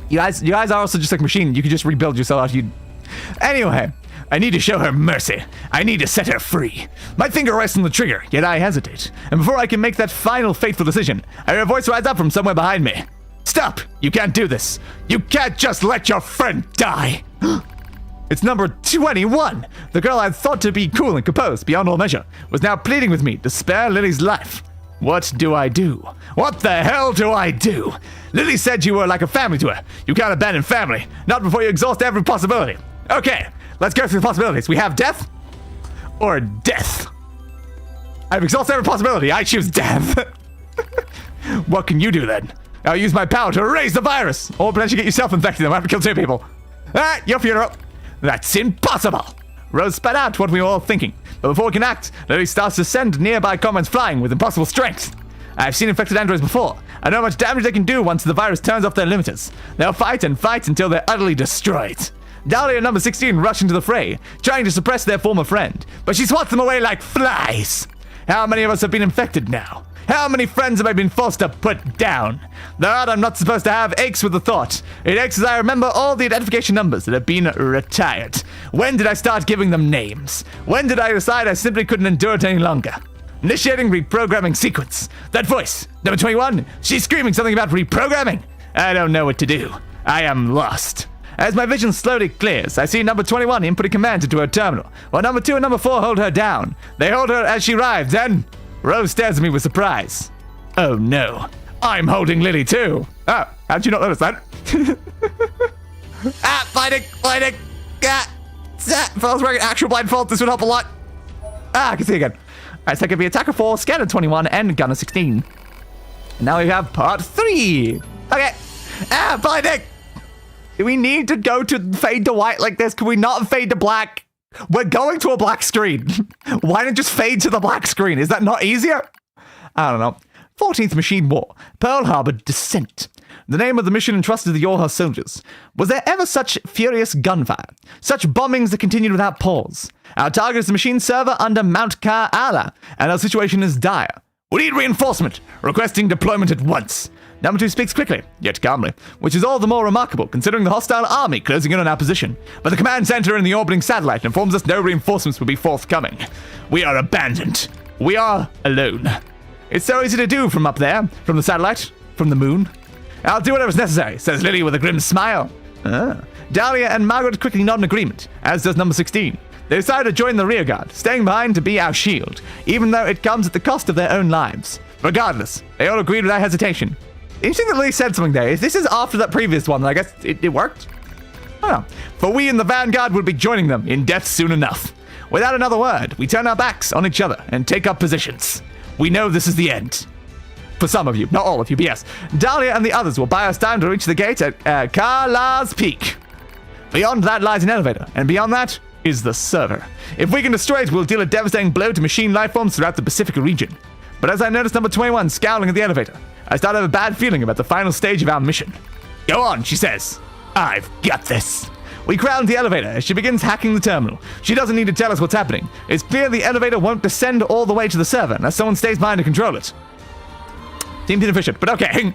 You guys are also just like a machine. You can just rebuild yourself after you... Anyway, I need to show her mercy. I need to set her free. My finger rests on the trigger, yet I hesitate. And before I can make that final fateful decision, I hear a voice rise up from somewhere behind me. Stop! You can't do this. You can't just let your friend die. It's number 21. The girl I thought to be cool and composed beyond all measure was now pleading with me to spare Lily's life. What do I do? What the hell do I do? Lily said you were like a family to her. You can't abandon family. Not before you exhaust every possibility. Okay, let's go through the possibilities. We have death or death. I've exhausted every possibility. I choose death. What can you do then? I'll use my power to erase the virus. Or potentially get yourself infected and we'll have to kill 2 people. Your funeral. That's impossible. Rose spat out what we were all thinking. But before we can act, Lily starts to send nearby comrades flying with impossible strength. I've seen infected androids before. I know how much damage they can do once the virus turns off their limiters. They'll fight and fight until they're utterly destroyed. Dahlia and number 16 rush into the fray, trying to suppress their former friend. But she swats them away like flies. How many of us have been infected now? How many friends have I been forced to put down? The heart I'm not supposed to have aches with the thought. It aches as I remember all the identification numbers that have been retired. When did I start giving them names? When did I decide I simply couldn't endure it any longer? Initiating reprogramming sequence. That voice, number 21, she's screaming something about reprogramming. I don't know what to do. I am lost. As my vision slowly clears, I see number 21 inputting commands into her terminal, while number 2 and number 4 hold her down. They hold her as she arrives, and Rose stares at me with surprise. Oh no, I'm holding Lily too. Oh, how'd you not notice that? Blinding. If I was wearing an actual blindfold, this would help a lot. I can see again. Alright, so it could be Attacker 4, Scanner 21, and Gunner 16. And now we have part 3. Okay. Blinding. Do we need to go to fade to white like this? Can we not fade to black? We're going to a black screen. Why not just fade to the black screen? Is that not easier? I don't know. 14th Machine War. Pearl Harbor Descent. the name of the mission entrusted to your soldiers. Was there ever such furious gunfire? Such bombings that continued without pause? Our target is the machine server under Mount Ka'ala, and our situation is dire. We need reinforcement, requesting deployment at once. Number 2 speaks quickly, yet calmly, which is all the more remarkable considering the hostile army closing in on our position. But the command center in the orbiting satellite informs us no reinforcements will be forthcoming. We are abandoned. We are alone. It's so easy to do from up there, from the satellite, from the moon. I'll do whatever's necessary, says Lily with a grim smile. Dahlia and Margaret quickly nod in agreement, as does number 16. They decide to join the rearguard, staying behind to be our shield, even though it comes at the cost of their own lives. Regardless, they all agreed without hesitation. Interesting that Lily said something there. If this is after that previous one, then I guess it worked? I don't know. For we in the vanguard will be joining them in death soon enough. Without another word, we turn our backs on each other and take up positions. We know this is the end. For some of you, not all of you, but yes. Dahlia and the others will buy us time to reach the gate at Ka'ala's Peak. Beyond that lies an elevator, and beyond that is the server. If we can destroy it, we'll deal a devastating blow to machine lifeforms throughout the Pacific region. But as I noticed number 21 scowling at the elevator, I start to have a bad feeling about the final stage of our mission. Go on, she says. I've got this. We crowd the elevator as she begins hacking the terminal. She doesn't need to tell us what's happening. It's clear the elevator won't descend all the way to the server unless someone stays behind to control it. Seems inefficient, but okay.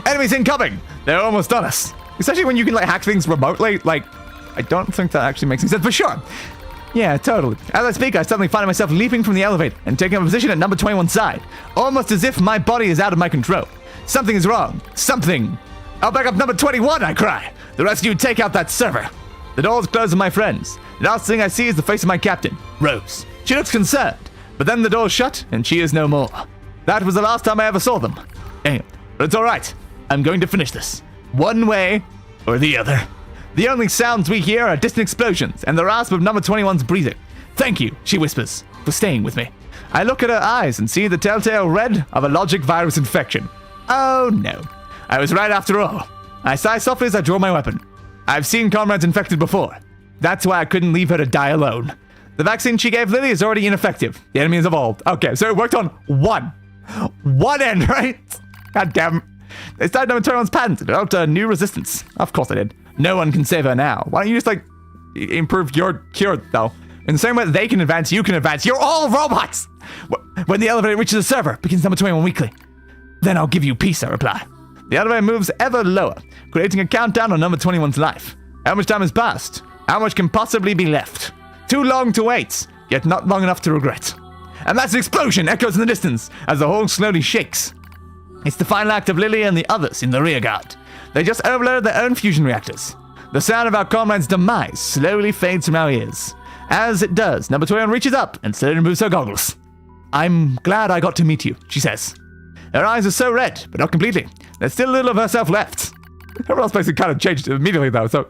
Enemies incoming! They're almost on us. Especially when you can hack things remotely. I don't think that actually makes any sense, but sure. Yeah, totally. As I speak, I suddenly find myself leaping from the elevator and taking up a position at number 21's side, almost as if my body is out of my control. Something is wrong. Something. I'll back up number 21, I cry. The rest of you take out that server. The doors close on my friends. The last thing I see is the face of my captain, Rose. She looks concerned, but then the doors shut and she is no more. That was the last time I ever saw them. Damn, but it's alright. I'm going to finish this. One way or the other. The only sounds we hear are distant explosions and the rasp of number 21's breathing. Thank you, she whispers, for staying with me. I look at her eyes and see the telltale red of a logic virus infection. Oh no. I was right after all. I sigh softly as I draw my weapon. I've seen comrades infected before. That's why I couldn't leave her to die alone. The vaccine she gave Lily is already ineffective. The enemy has evolved. Okay, so it worked on one end, right? God damn. They started number 21's patent and developed a new resistance. Of course they did. No one can save her now. Why don't you just, improve your cure, though? In the same way that they can advance, you can advance. You're all robots! When the elevator reaches the server, begins number 21 weekly. Then I'll give you peace, I reply. The elevator moves ever lower, creating a countdown on number 21's life. How much time has passed? How much can possibly be left? Too long to wait, yet not long enough to regret. A massive explosion echoes in the distance as the hall slowly shakes. It's the final act of Lily and the others in the rearguard. They just overloaded their own fusion reactors. The sound of our comrade's demise slowly fades from our ears. As it does, number 21 reaches up and slowly removes her goggles. I'm glad I got to meet you, she says. Her eyes are so red, but not completely. There's still a little of herself left. Everyone else basically kind of changed immediately, though, so,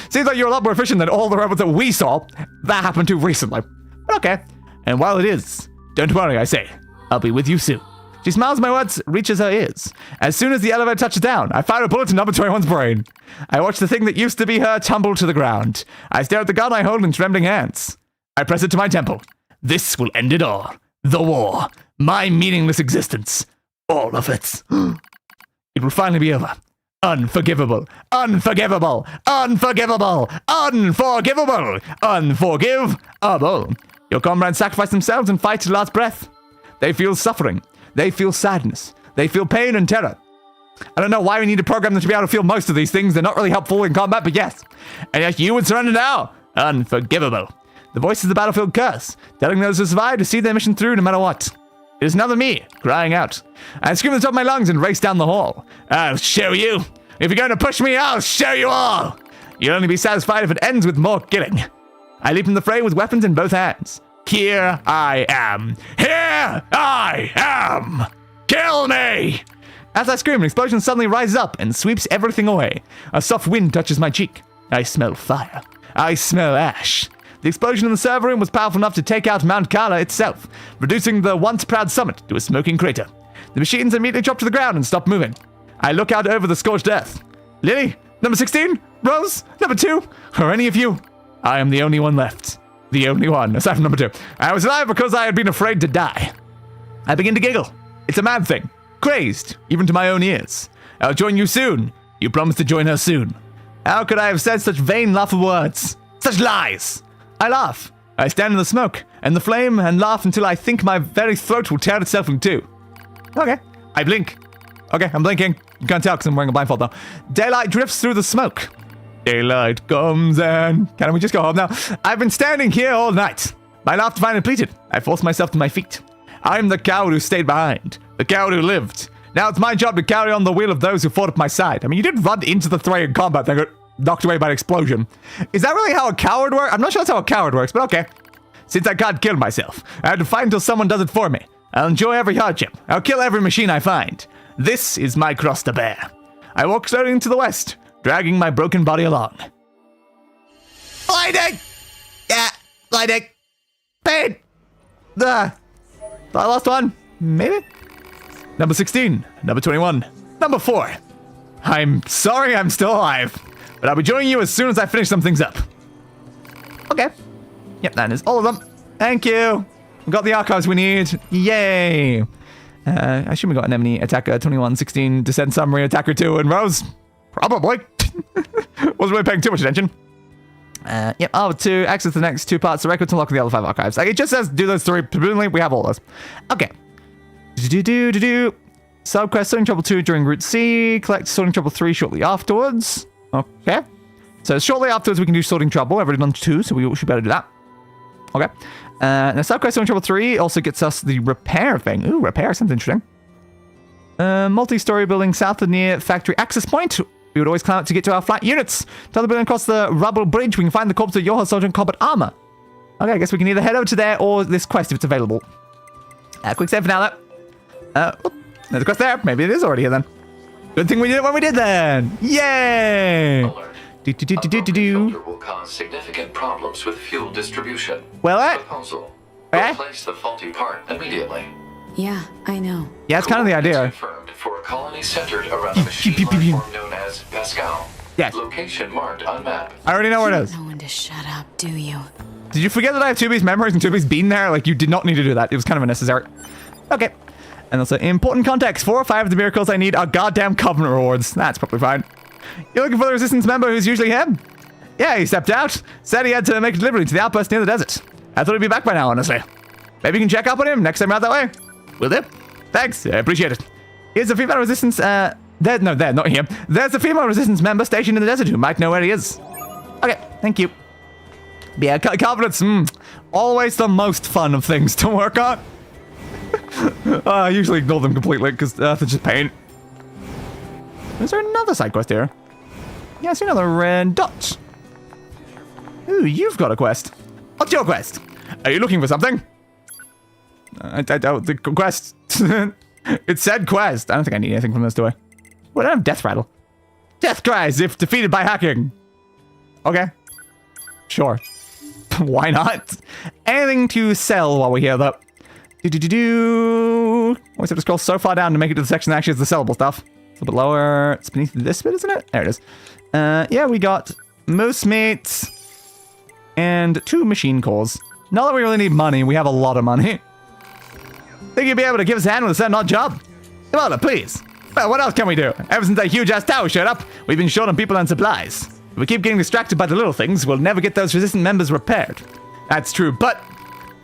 Seems like you're a lot more efficient than all the robots that we saw. That happened to recently. But okay. And while it is, don't worry, I say. I'll be with you soon. She smiles my words, reaches her ears. As soon as the elevator touches down, I fire a bullet to number 21's brain. I watch the thing that used to be her tumble to the ground. I stare at the gun I hold in trembling hands. I press it to my temple. This will end it all. The war. My meaningless existence. All of it. It will finally be over. Unforgivable. Unforgivable. Unforgivable. Unforgivable. Unforgivable. Your comrades sacrifice themselves and fight to the last breath. They feel suffering. They feel sadness. They feel pain and terror. I don't know why we need to program them to be able to feel most of these things. They're not really helpful in combat, but yes. And yet you would surrender now. Unforgivable. The voice of the battlefield curse, telling those who survive to see their mission through no matter what. It is another me, crying out. I scream at the top of my lungs and race down the hall. I'll show you. If you're going to push me, I'll show you all. You'll only be satisfied if it ends with more killing. I leap in the fray with weapons in both hands. Here I am. Here I am. Kill me. As I scream, an explosion suddenly rises up and sweeps everything away. A soft wind touches my cheek. I smell fire. I smell ash. The explosion in the server room was powerful enough to take out Mount Ka'ala itself, reducing the once proud summit to a smoking crater. The machines immediately drop to the ground and stop moving. I look out over the scorched earth. Lily, number 16, Rose, number 2, or any of you. I am the only one left. The only one, aside from number 2. I was alive because I had been afraid to die. I begin to giggle. It's a mad thing. Crazed, even to my own ears. I'll join you soon. You promised to join her soon. How could I have said such vain, laughable words? Such lies! I laugh. I stand in the smoke and the flame and laugh until I think my very throat will tear itself in two. Okay. I blink. Okay, I'm blinking. You can't tell because I'm wearing a blindfold though. Daylight drifts through the smoke. Daylight comes and... Can we just go home now? I've been standing here all night. My laughter finally depleted. I forced myself to my feet. I'm the coward who stayed behind. The coward who lived. Now it's my job to carry on the will of those who fought at my side. I mean, you did run into the three in combat that got knocked away by an explosion. Is that really how a coward works? I'm not sure that's how a coward works, but okay. Since I can't kill myself, I have to fight until someone does it for me. I'll enjoy every hardship. I'll kill every machine I find. This is my cross to bear. I walk slowly into the west, dragging my broken body along. Blinding! Yeah, blinding. Pain! I lost one. Maybe? Number 16. Number 21. Number 4. I'm sorry I'm still alive, but I'll be joining you as soon as I finish some things up. Okay. Yep, that is all of them. Thank you. We got the archives we need. Yay. I assume we got Anemone, Attacker 2116, Descent Summary, Attacker 2, and Rose. Probably. Wasn't really paying too much attention. Yep, to access the next 2 parts, the record to unlock the other 5 archives. Like, it just says do those 3. Presumably, we have all those. Okay. Subquest Sorting Trouble 2 during Route C. Collect Sorting Trouble 3 shortly afterwards. Okay. So shortly afterwards, we can do Sorting Trouble. I've already done 2, so we should be able to do that. Okay. Now, Subquest Sorting Trouble 3 also gets us the repair thing. Ooh, repair, sounds interesting. Multi-story building south of NieR Factory access point. We would always climb up to get to our flat units. To the building across the rubble bridge, we can find the corpse of Yoha Soldier in combat armor. Okay, I guess we can either head over to there or this quest if it's available. Quick save for now, though. There's a quest there. Maybe it is already here then. Good thing we did it when we did then. Yay! Alert. A broken filter will cause significant problems with fuel distribution. Well, Proposal. Okay. Replace the faulty part immediately. Yeah, I know. Yeah, it's kind of the idea. Confirmed for a colony centered around a machine platform known as Pascal. Yes. Location marked on map. I already know where it is. No one to shut up, do you? Did you forget that I have 2B's memories and 2B's been there? Like, you did not need to do that. It was kind of unnecessary. Okay. And also, important context. 4 or 5 of the miracles I need are goddamn Covenant rewards. That's probably fine. You're looking for the Resistance member who's usually him? Yeah, he stepped out. Said he had to make a delivery to the outpost near the desert. I thought he'd be back by now, honestly. Maybe you can check up on him next time out that way. Will do. Thanks. I appreciate it. Here's a female Resistance, not here. There's a female Resistance member stationed in the desert who might know where he is. Okay, thank you. Yeah, Covenants, always the most fun of things to work on. I usually ignore them completely because Earth is just pain. Is there another side quest here? Yeah, I see another red dot. Ooh, you've got a quest. What's your quest? Are you looking for something? The quest. It said quest. I don't think I need anything from this, do I? Well, I don't have death rattle. Death cries if defeated by hacking. Okay. Sure. Why not? Anything to sell while we're here, though. Always have to scroll so far down to make it to the section that actually has the sellable stuff. A little bit lower. It's beneath this bit, isn't it? There it is. Yeah, we got moose meat and 2 machine cores. Not that we really need money. We have a lot of money. Think you'd be able to give us a hand with a certain odd job? Come on, please. Well, what else can we do? Ever since that huge-ass tower showed up, we've been short on people and supplies. If we keep getting distracted by the little things, we'll never get those resistant members repaired. That's true, but...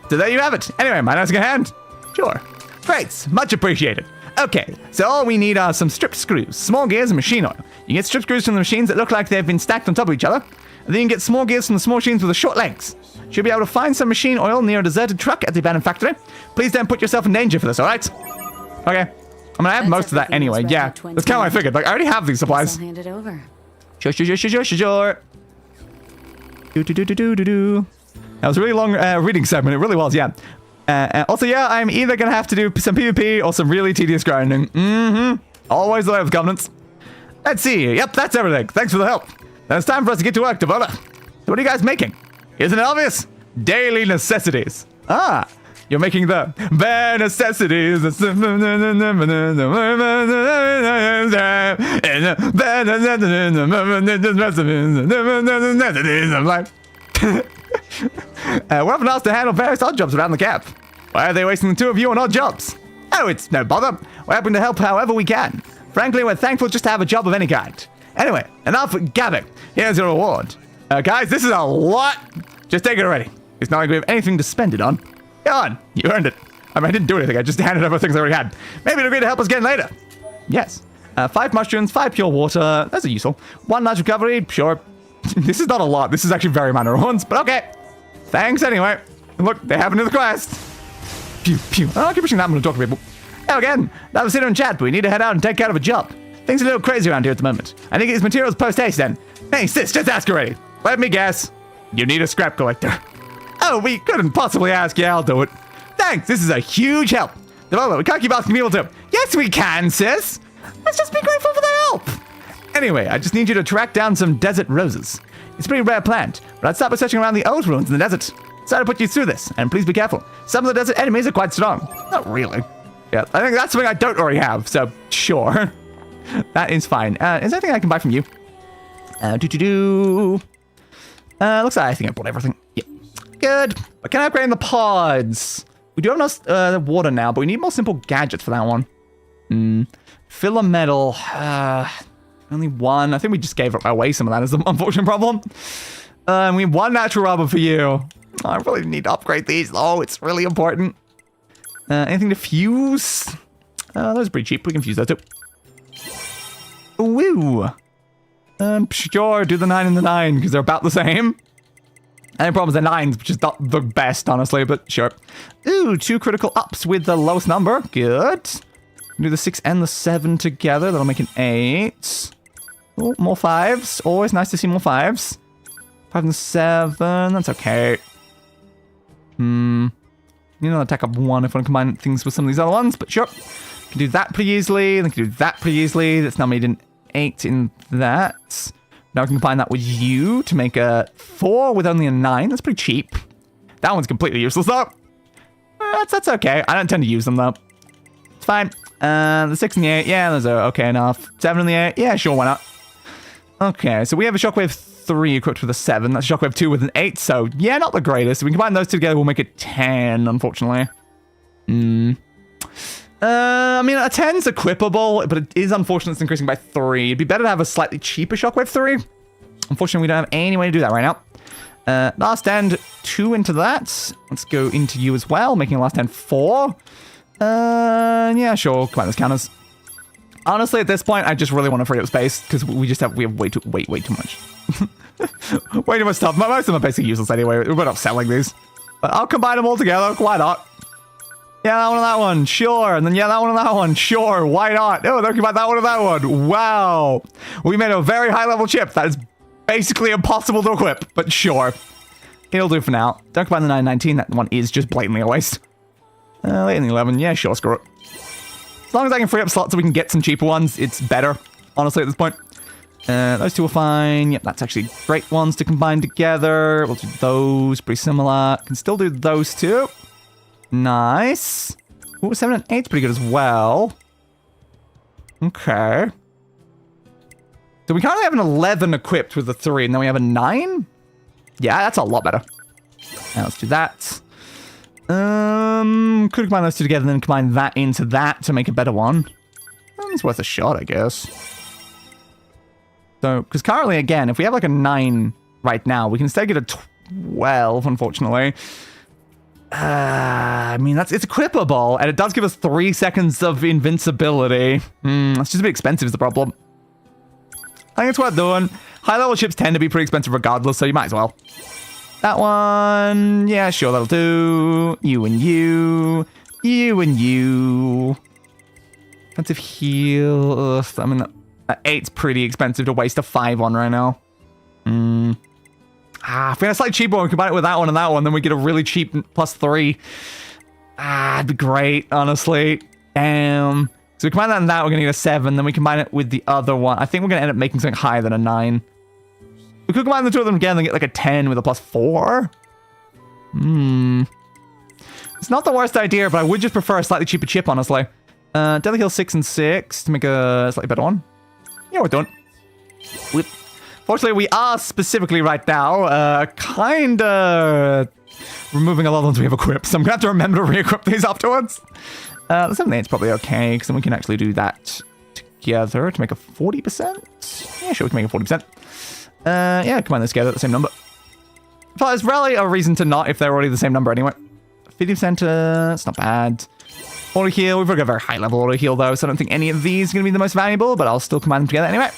So there you have it. Anyway, mind asking a hand? Sure. Great. Much appreciated. Okay, so all we need are some strip screws, small gears, and machine oil. You get strip screws from the machines that look like they've been stacked on top of each other, and then you can get small gears from the small machines with the short legs. Should be able to find some machine oil near a deserted truck at the abandoned factory. Please don't put yourself in danger for this, alright? Okay. I mean, I have most of that anyway, yeah. That's kind of what I figured. Like, I already have these supplies. I'll hand it over. Sure. That was a really long reading segment. It really was, yeah. Also, yeah, I'm either going to have to do some PvP or some really tedious grinding. Always the way with Covenants. Let's see. Yep, that's everything. Thanks for the help. Now it's time for us to get to work, Devola. So what are you guys making? Isn't it obvious? Daily necessities. Ah, you're making the bare necessities. We're often asked to handle various odd jobs around the camp. Why are they wasting the 2 of you on odd jobs? Oh, it's no bother. We're hoping to help however we can. Frankly, we're thankful just to have a job of any kind. Anyway, enough gabbing. Here's your reward. Guys, this is a lot. Just take it already. It's not like we have anything to spend it on. Go on, you earned it. I mean, I didn't do anything. I just handed over things I already had. Maybe you'll agree to help us again later. Yes. 5 mushrooms, 5 pure water. Those are useful. 1 large recovery, sure. This is not a lot. This is actually very minor ones, but okay. Thanks anyway. Look, they happen to the quest. Pew, pew. I'll keep pushing that one to talk to people. Hello again. Now we're sitting and chat, but we need to head out and take care of a job. Things are a little crazy around here at the moment. I need to get these materials post-haste then. Hey, sis, just ask already. Let me guess. You need a scrap collector. Oh, we couldn't possibly ask. Yeah, I'll do it. Thanks, this is a huge help. Developer, we can't keep asking people to. Yes, we can, sis. Let's just be grateful for the help. Anyway, I just need you to track down some desert roses. It's a pretty rare plant, but I'd start by searching around the old ruins in the desert. Sorry to put you through this, and please be careful. Some of the desert enemies are quite strong. Not really. Yeah, I think that's something I don't already have, so sure. That is fine. Is there anything I can buy from you? Looks like I think I bought everything. Yeah. Good. I can upgrade the pods. We do have enough water now, but we need more simple gadgets for that one. Filler metal. Only 1. I think we just gave away some of that as the unfortunate problem. We have 1 natural rubber for you. Oh, I really need to upgrade these. Oh, it's really important. Anything to fuse? Those are pretty cheap. We can fuse those too. Woo. Sure, do the 9 and the 9 because they're about the same. Any problem is the 9s, which is not the best, honestly, but sure. Ooh, 2 critical ups with the lowest number. Good. Do the 6 and the 7 together. That'll make an 8. Oh, more 5s. Always nice to see more 5s. 5 and 7. That's okay. You know, attack up 1 if I want to combine things with some of these other ones, but sure. Can do that pretty easily. And I can do that pretty easily. That's now made an 8 in that. Now I can combine that with you to make a 4 with only a 9. That's pretty cheap. That one's completely useless though. That's okay. I don't tend to use them though. It's fine. The 6 and the 8, yeah, those are okay enough. 7 and the 8, yeah, sure, why not? Okay, so we have a Shockwave 3 equipped with a 7. That's a Shockwave 2 with an 8, so yeah, not the greatest. If we combine those two together, we'll make it 10, unfortunately. I mean, a 10's equipable, but it is unfortunate it's increasing by 3. It'd be better to have a slightly cheaper Shockwave 3. Unfortunately, we don't have any way to do that right now. Last stand 2 into that. Let's go into you as well, making last stand 4. Yeah, sure, combine those counters. Honestly, at this point, I just really want to free up space because we have way too much. Way too much stuff. Most of them are basically useless anyway. We're not selling these. But I'll combine them all together. Why not? Yeah, that one and that one. Sure. And then yeah, that one and that one. Sure. Why not? Oh, don't combine that one and that one. Wow. We made a very high level chip that is basically impossible to equip. But sure. It'll do for now. Don't combine the 919. That one is just blatantly a waste. Late in the 11. Yeah, sure. Screw it. As long as I can free up slots so we can get some cheaper ones, it's better, honestly, at this point. Those two are fine. Yep, that's actually great ones to combine together. We'll do those, pretty similar. Can still do those two. Nice. Ooh, 7 and 8's pretty good as well. Okay. So we currently have an 11 equipped with the 3, and then we have a 9? Yeah, that's a lot better. Now let's do that. Could combine those two together and then combine that into that to make a better one. It's worth a shot, I guess. So, because currently, again, if we have like a 9 right now, we can instead get a 12, unfortunately. I mean, it's equipable, and it does give us 3 seconds of invincibility. It's just a bit expensive is the problem. I think it's worth doing. High-level ships tend to be pretty expensive regardless, so you might as well. That one, yeah, sure, that'll do. You and you. You and you. Expensive heal. Ugh, I mean, 8's pretty expensive to waste a 5 on right now. If we had a slightly cheaper one, we combine it with that one and that one, then we get a really cheap +3. It'd be great, honestly. Damn. So we combine that and that, we're gonna need a 7, then we combine it with the other one. I think we're gonna end up making something higher than a 9. We could combine the two of them together and get like a 10 with a +4. It's not the worst idea, but I would just prefer a slightly cheaper chip, honestly. Deadly Heal 6 and 6 to make a slightly better one. Yeah, we're done. Fortunately, we are specifically right now kinda removing a lot of ones we have equipped, so I'm gonna have to remember to re-equip these afterwards. The 7 and 8's probably okay, because then we can actually do that together to make a 40%. Yeah, sure, we can make a 40%. Yeah, combine those together at the same number. But there's rarely a reason to not if they're already the same number anyway. 50%, it's not bad. Auto heal, we've got a very high level auto heal though, so I don't think any of these are going to be the most valuable, but I'll still combine them together anyway.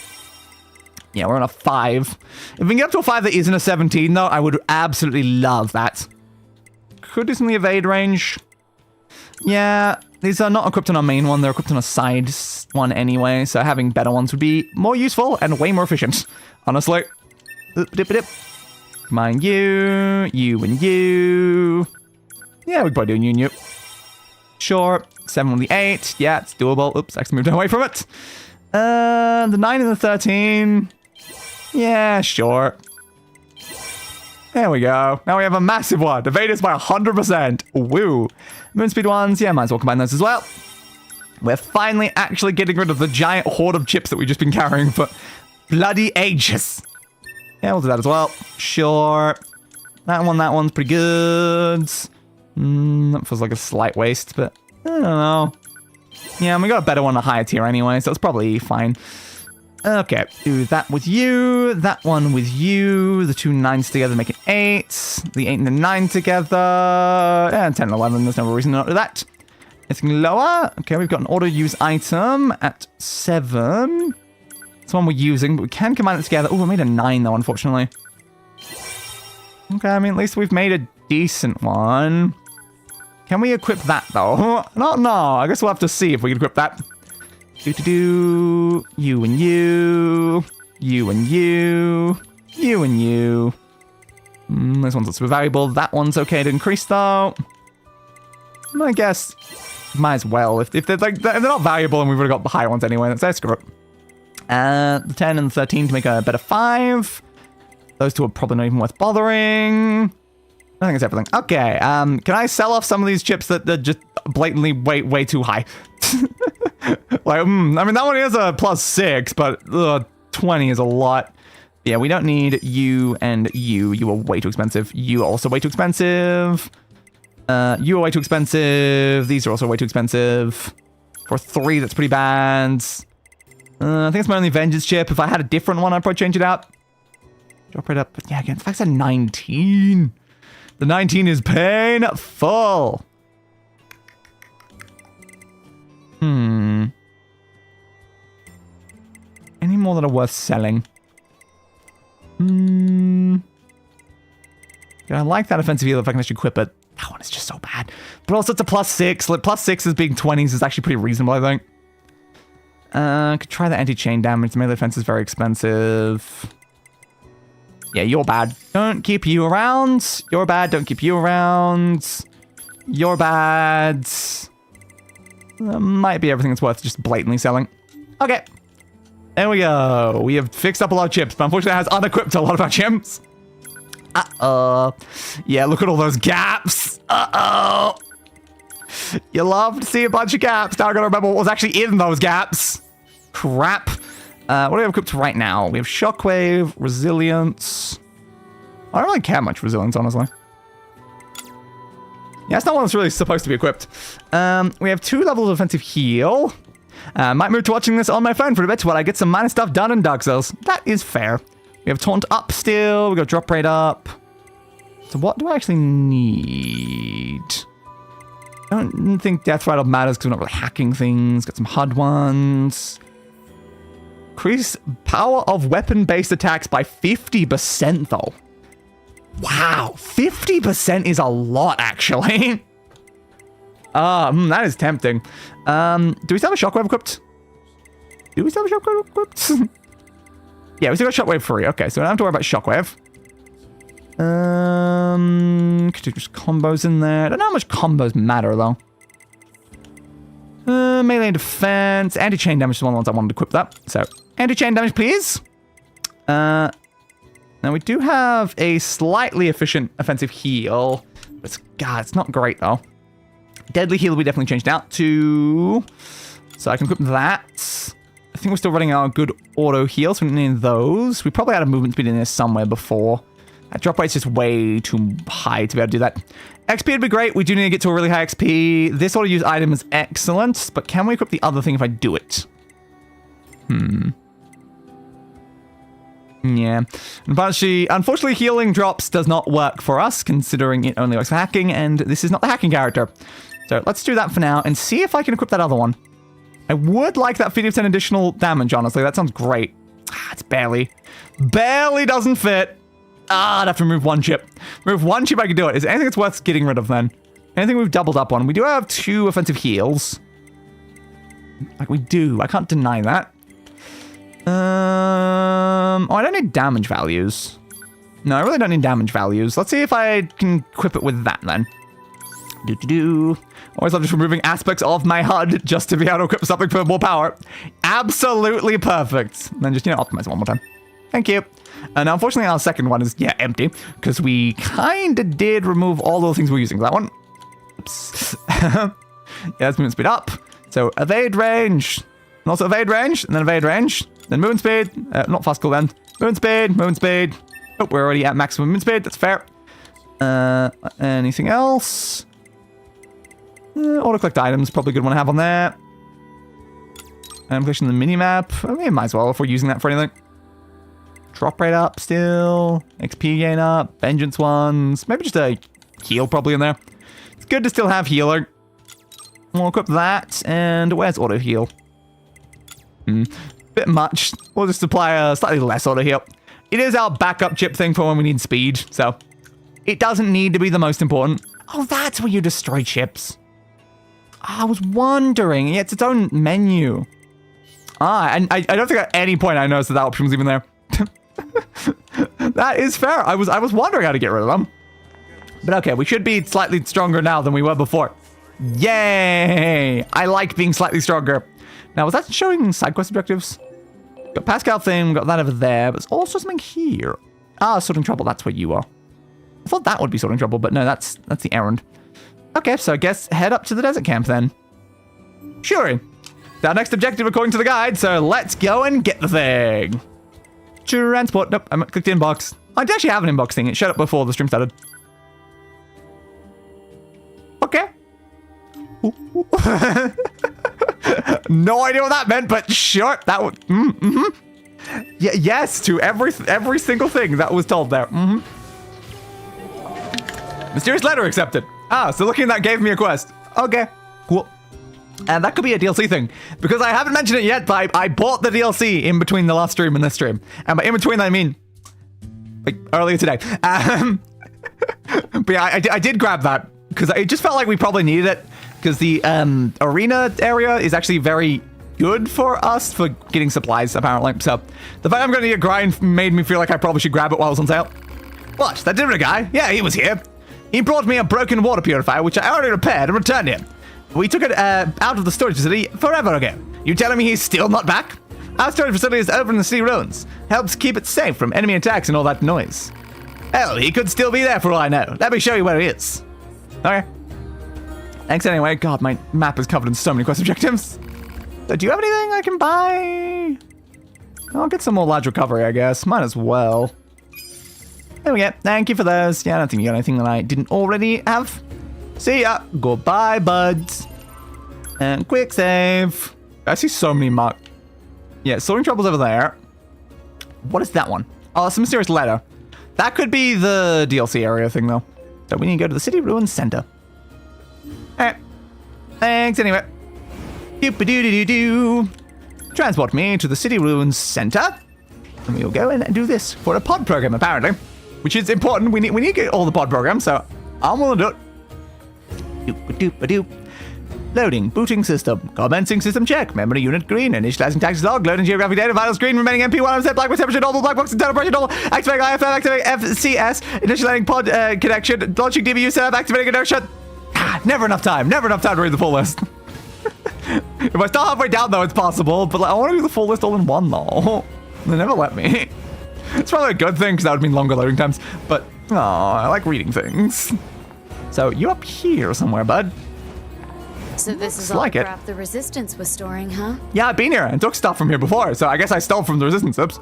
Yeah, we're on a 5. If we can get up to a 5 that isn't a 17 though, I would absolutely love that. Could do some of the evade range. Yeah, these are not equipped on our main one, they're equipped on a side one anyway, so having better ones would be more useful and way more efficient, honestly. Come on, you and you. Yeah, we could probably do you and you. Sure, 7 on the 8. Yeah, it's doable. Oops, actually moved away from it. The 9 and the 13. Yeah, sure. There we go. Now we have a massive one. Evade us by 100%. Woo. Moon speed ones. Yeah, might as well combine those as well. We're finally actually getting rid of the giant horde of chips that we've just been carrying for bloody ages. Yeah, we'll do that as well. Sure. That one's pretty good. That feels like a slight waste, but I don't know. Yeah, and we got a better one, a higher tier anyway, so it's probably fine. Okay, do that with you, that one with you, the 2 9s together make an 8, the 8 and the 9 together, and 10 and 11, there's no reason not to do that. Anything lower? Okay, we've got an auto-use item at 7. It's one we're using, but we can combine it together. Oh, we made a 9 though, unfortunately. Okay, I mean, at least we've made a decent one. Can we equip that though? No, I guess we'll have to see if we can equip that. You and you. You and you. You and you. This one's not super valuable. That one's okay to increase though. I guess might as well. If they're like they're not valuable and we've already got the higher ones anyway, let's screw it. The 10 and the 13 to make a better 5. Those two are probably not even worth bothering. I think it's everything. Okay, can I sell off some of these chips that are just blatantly way too high? Like, I mean, that one is a +6, but 20 is a lot. Yeah, we don't need you and you. You are way too expensive. You are also way too expensive. You are way too expensive. These are also way too expensive. For 3, that's pretty bad. I think it's my only Vengeance chip. If I had a different one, I'd probably change it out. Drop it up. But yeah, again, the fact it's a 19. The 19 is painful. Any more that are worth selling? Yeah, I like that offensive heal if I can actually equip it. That one is just so bad. But also it's a +6. Like, +6 as being 20s is actually pretty reasonable, I think. Could try the anti-chain damage. The melee defense is very expensive. Yeah, you're bad. Don't keep you around. You're bad. Don't keep you around. You're bad. That might be everything that's worth just blatantly selling. Okay. There we go. We have fixed up a lot of chips, but unfortunately it has unequipped a lot of our chips. Uh-oh. Yeah, look at all those gaps. Uh-oh. You love to see a bunch of gaps. Now I gotta remember what was actually in those gaps. Crap. What do we have equipped right now? We have Shockwave, Resilience. I don't really care much Resilience, honestly. Yeah, it's not one that's really supposed to be equipped. We have 2 levels of offensive heal. Might move to watching this on my phone for a bit while I get some minor stuff done in Dark Souls. That is fair. We have Taunt up still. We got Drop Rate up. So what do I actually need? I don't think Death Rattle matters because we're not really hacking things. Got some HUD ones. Increase power of weapon-based attacks by 50% though. Wow, 50% is a lot actually. That is tempting. Do we still have a Shockwave equipped? Do we still have a Shockwave equipped? Yeah, we still got Shockwave free. Okay, so we don't have to worry about Shockwave. Could do just combos in there. I don't know how much combos matter though. Melee defense. Anti-chain damage is one of the ones I wanted to equip that. So, anti-chain damage, please. Now we do have a slightly efficient offensive heal. But it's not great though. Deadly heal will be definitely changed out to... So I can equip that. I think we're still running our good auto heal, so we don't need those. We probably had a movement speed in there somewhere before. That drop rate's just way too high to be able to do that. XP would be great. We do need to get to a really high XP. This auto-use item is excellent, but can we equip the other thing if I do it? Yeah. Unfortunately, healing drops does not work for us, considering it only works for hacking, and this is not the hacking character. So let's do that for now, and see if I can equip that other one. I would like that 50% additional damage, honestly. That sounds great. It's barely doesn't fit. I'd have to remove one chip. Remove one chip, I can do it. Is there anything that's worth getting rid of, then? Anything we've doubled up on? We do have 2 offensive heals. Like, we do. I can't deny that. Oh, I don't need damage values. No, I really don't need damage values. Let's see if I can equip it with that, then. Always love just removing aspects of my HUD just to be able to equip something for more power. Absolutely perfect. And then just, optimize it one more time. Thank you. And unfortunately, our second one is, empty. Because we kind of did remove all the things we're using for that one. Oops. Let's movement speed up. So, evade range. And also evade range. And then evade range. Then movement speed. Not fast cool then. Movement speed. Oh, we're already at maximum movement speed. That's fair. Anything else? Auto-collect items. Probably a good one to have on there. Pushing the mini-map. I mean, might as well if we're using that for anything. Drop rate up still. XP gain up. Vengeance ones. Maybe just a heal probably in there. It's good to still have healer. We'll equip that. And where's auto heal? Bit much. We'll just apply a slightly less auto heal. It is our backup chip thing for when we need speed. So it doesn't need to be the most important. Oh, that's where you destroy chips. I was wondering. Yeah, it's its own menu. And I don't think at any point I noticed that option was even there. That is fair. I was wondering how to get rid of them. But okay, we should be slightly stronger now than we were before. Yay! I like being slightly stronger. Now, was that showing side quest objectives? Got Pascal thing, got that over there, but there's also something here. Sorting trouble, that's where you are. I thought that would be sorting trouble, but no, that's the errand. Okay, so I guess head up to the desert camp then. Sure. It's our next objective according to the guide, so let's go and get the thing. Transport. Nope, I clicked inbox. I did actually have an inbox thing. It showed up before the stream started. Okay. No idea what that meant, but sure, that would. Yeah, yes to every single thing that was told there. Mysterious letter accepted. So looking at that gave me a quest. Okay, cool. And that could be a DLC thing, because I haven't mentioned it yet, but I bought the DLC in between the last stream and this stream. And by in between, I mean, like, earlier today. But yeah, I did grab that, because it just felt like we probably needed it, because the arena area is actually very good for us for getting supplies, apparently. So the fact I'm going to need a grind made me feel like I probably should grab it while it was on sale. What? That different guy? Yeah, he was here. He brought me a broken water purifier, which I already repaired and returned him. We took it out of the storage facility forever ago. You telling me he's still not back? Our storage facility is over in the city ruins. Helps keep it safe from enemy attacks and all that noise. Hell, he could still be there for all I know. Let me show you where he is. Okay. Thanks anyway. God, my map is covered in so many quest objectives. So do you have anything I can buy? I'll get some more large recovery, I guess. Might as well. There we go. Thank you for those. Yeah, I don't think you got anything that I didn't already have. See ya. Goodbye, buds. And quick save. I see so many mark. Yeah, sorting trouble's over there. What is that one? Oh, it's a mysterious letter. That could be the DLC area thing, though. So we need to go to the City Ruins Center. Alright. Thanks, anyway. Doop-a-doo-doo-doo-doo. Transport me to the City Ruins Center. And we'll go and do this for a pod program, apparently. Which is important. We need to get all the pod programs, so I'm willing to do it. Doop-a-doop-a-doop. Loading. Booting system. Commencing system check. Memory unit green. Initializing taxes log. Loading geographic data. Vitals green. Remaining MP 100%. Black box temperature double. Black box internal pressure double. Activating IFM. Activating FCS. Initializing pod connection. Launching DBU setup. Activating inertia. Never enough time. Never enough time to read the full list. If I start halfway down, though, it's possible. But like, I want to do the full list all in one, though. They never let me. It's probably a good thing, because that would mean longer loading times. But, I like reading things. So, you up here somewhere, bud. So this is all the crap the Resistance was storing, huh? Yeah, I've been here and took stuff from here before, so I guess I stole from the Resistance. Oops.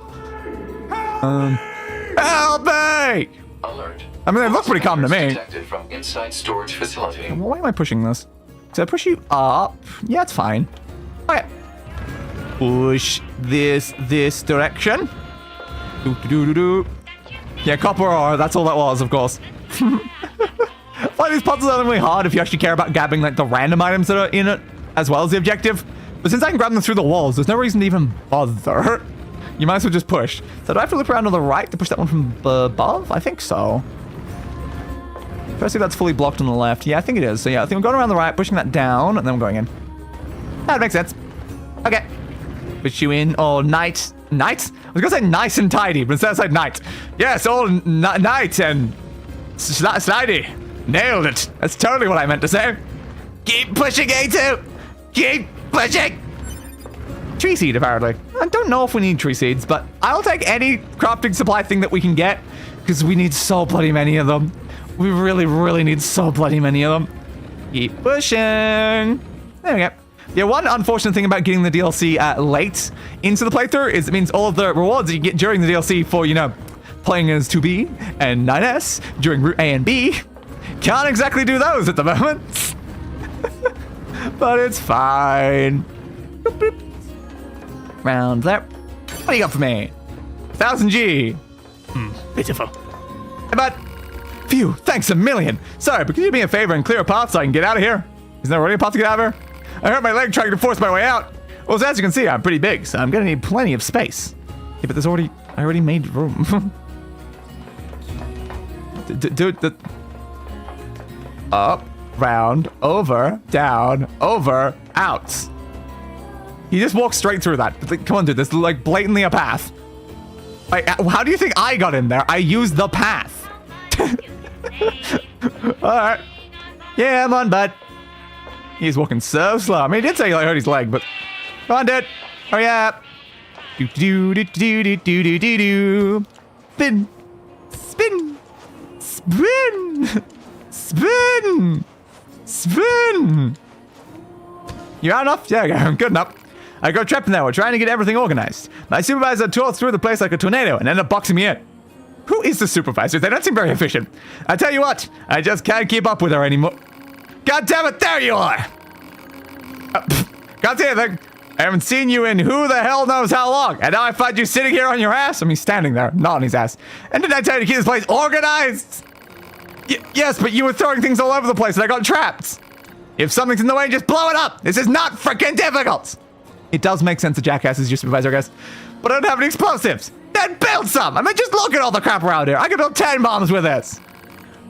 Help me! Alert. I mean, they look pretty calm to me. Detected from inside storage facility. Why am I pushing this? Did I push you up? Yeah, it's fine. Okay. Push this direction. Yeah, copper ore, that's all that was, of course. Find these puzzles are really hard if you actually care about grabbing like the random items that are in it, as well as the objective. But since I can grab them through the walls, there's no reason to even bother. You might as well just push. So do I have to loop around to the right to push that one from above? I think so. Firstly, that's fully blocked on the left. Yeah, I think it is. So yeah, I think we're going around the right, pushing that down, and then we're going in. That makes sense. Okay. Push you in. Oh, night. Night? I was going to say nice and tidy, but instead I said night. Yes, all night and slidey. Nailed it. That's totally what I meant to say. Keep pushing, A2. Keep pushing. Tree seed, apparently. I don't know if we need tree seeds, but I'll take any crafting supply thing that we can get, because we need so bloody many of them. We really, really need so bloody many of them. Keep pushing. There we go. Yeah, one unfortunate thing about getting the DLC late into the playthrough is it means all of the rewards that you get during the DLC for, you know, playing as 2B and 9S during Route A and B, can't exactly do those at the moment. But it's fine. Boop, boop. Round there. What do you got for me? 1000G. Pitiful. But, phew, thanks a million. Sorry, but can you do me a favor and clear a path so I can get out of here? Isn't there already a path to get out of here? I hurt my leg trying to force my way out. Well, so as you can see, I'm pretty big, so I'm gonna need plenty of space. Yeah, but I already made room. Up, round, over, down, over, out. You just walk straight through that. Come on, dude, this is like blatantly a path. Like, how do you think I got in there? I used the path. Alright. Yeah, I'm on, bud. He's walking so slow. I mean, he did say he hurt his leg, but... Come on, dude. Hurry up. Do-do-do-do-do-do-do-do. Spin. Spin. Spin. Spin. Spin. You out enough? Yeah, good enough. I got trapped in there. We're trying to get everything organized. My supervisor tore through the place like a tornado and ended up boxing me in. Who is the supervisor? They don't seem very efficient. I tell you what, I just can't keep up with her anymore. God damn it, there you are! Can't see anything. I haven't seen you in who the hell knows how long, and now I find you sitting here on your ass? I mean, standing there, not on his ass. And did I tell you to keep this place organized? Yes, but you were throwing things all over the place and I got trapped. If something's in the way, just blow it up. This is not freaking difficult. It does make sense that Jackass is your supervisor, I guess. But I don't have any explosives. Then build some. I mean, just look at all the crap around here. I can build 10 bombs with this.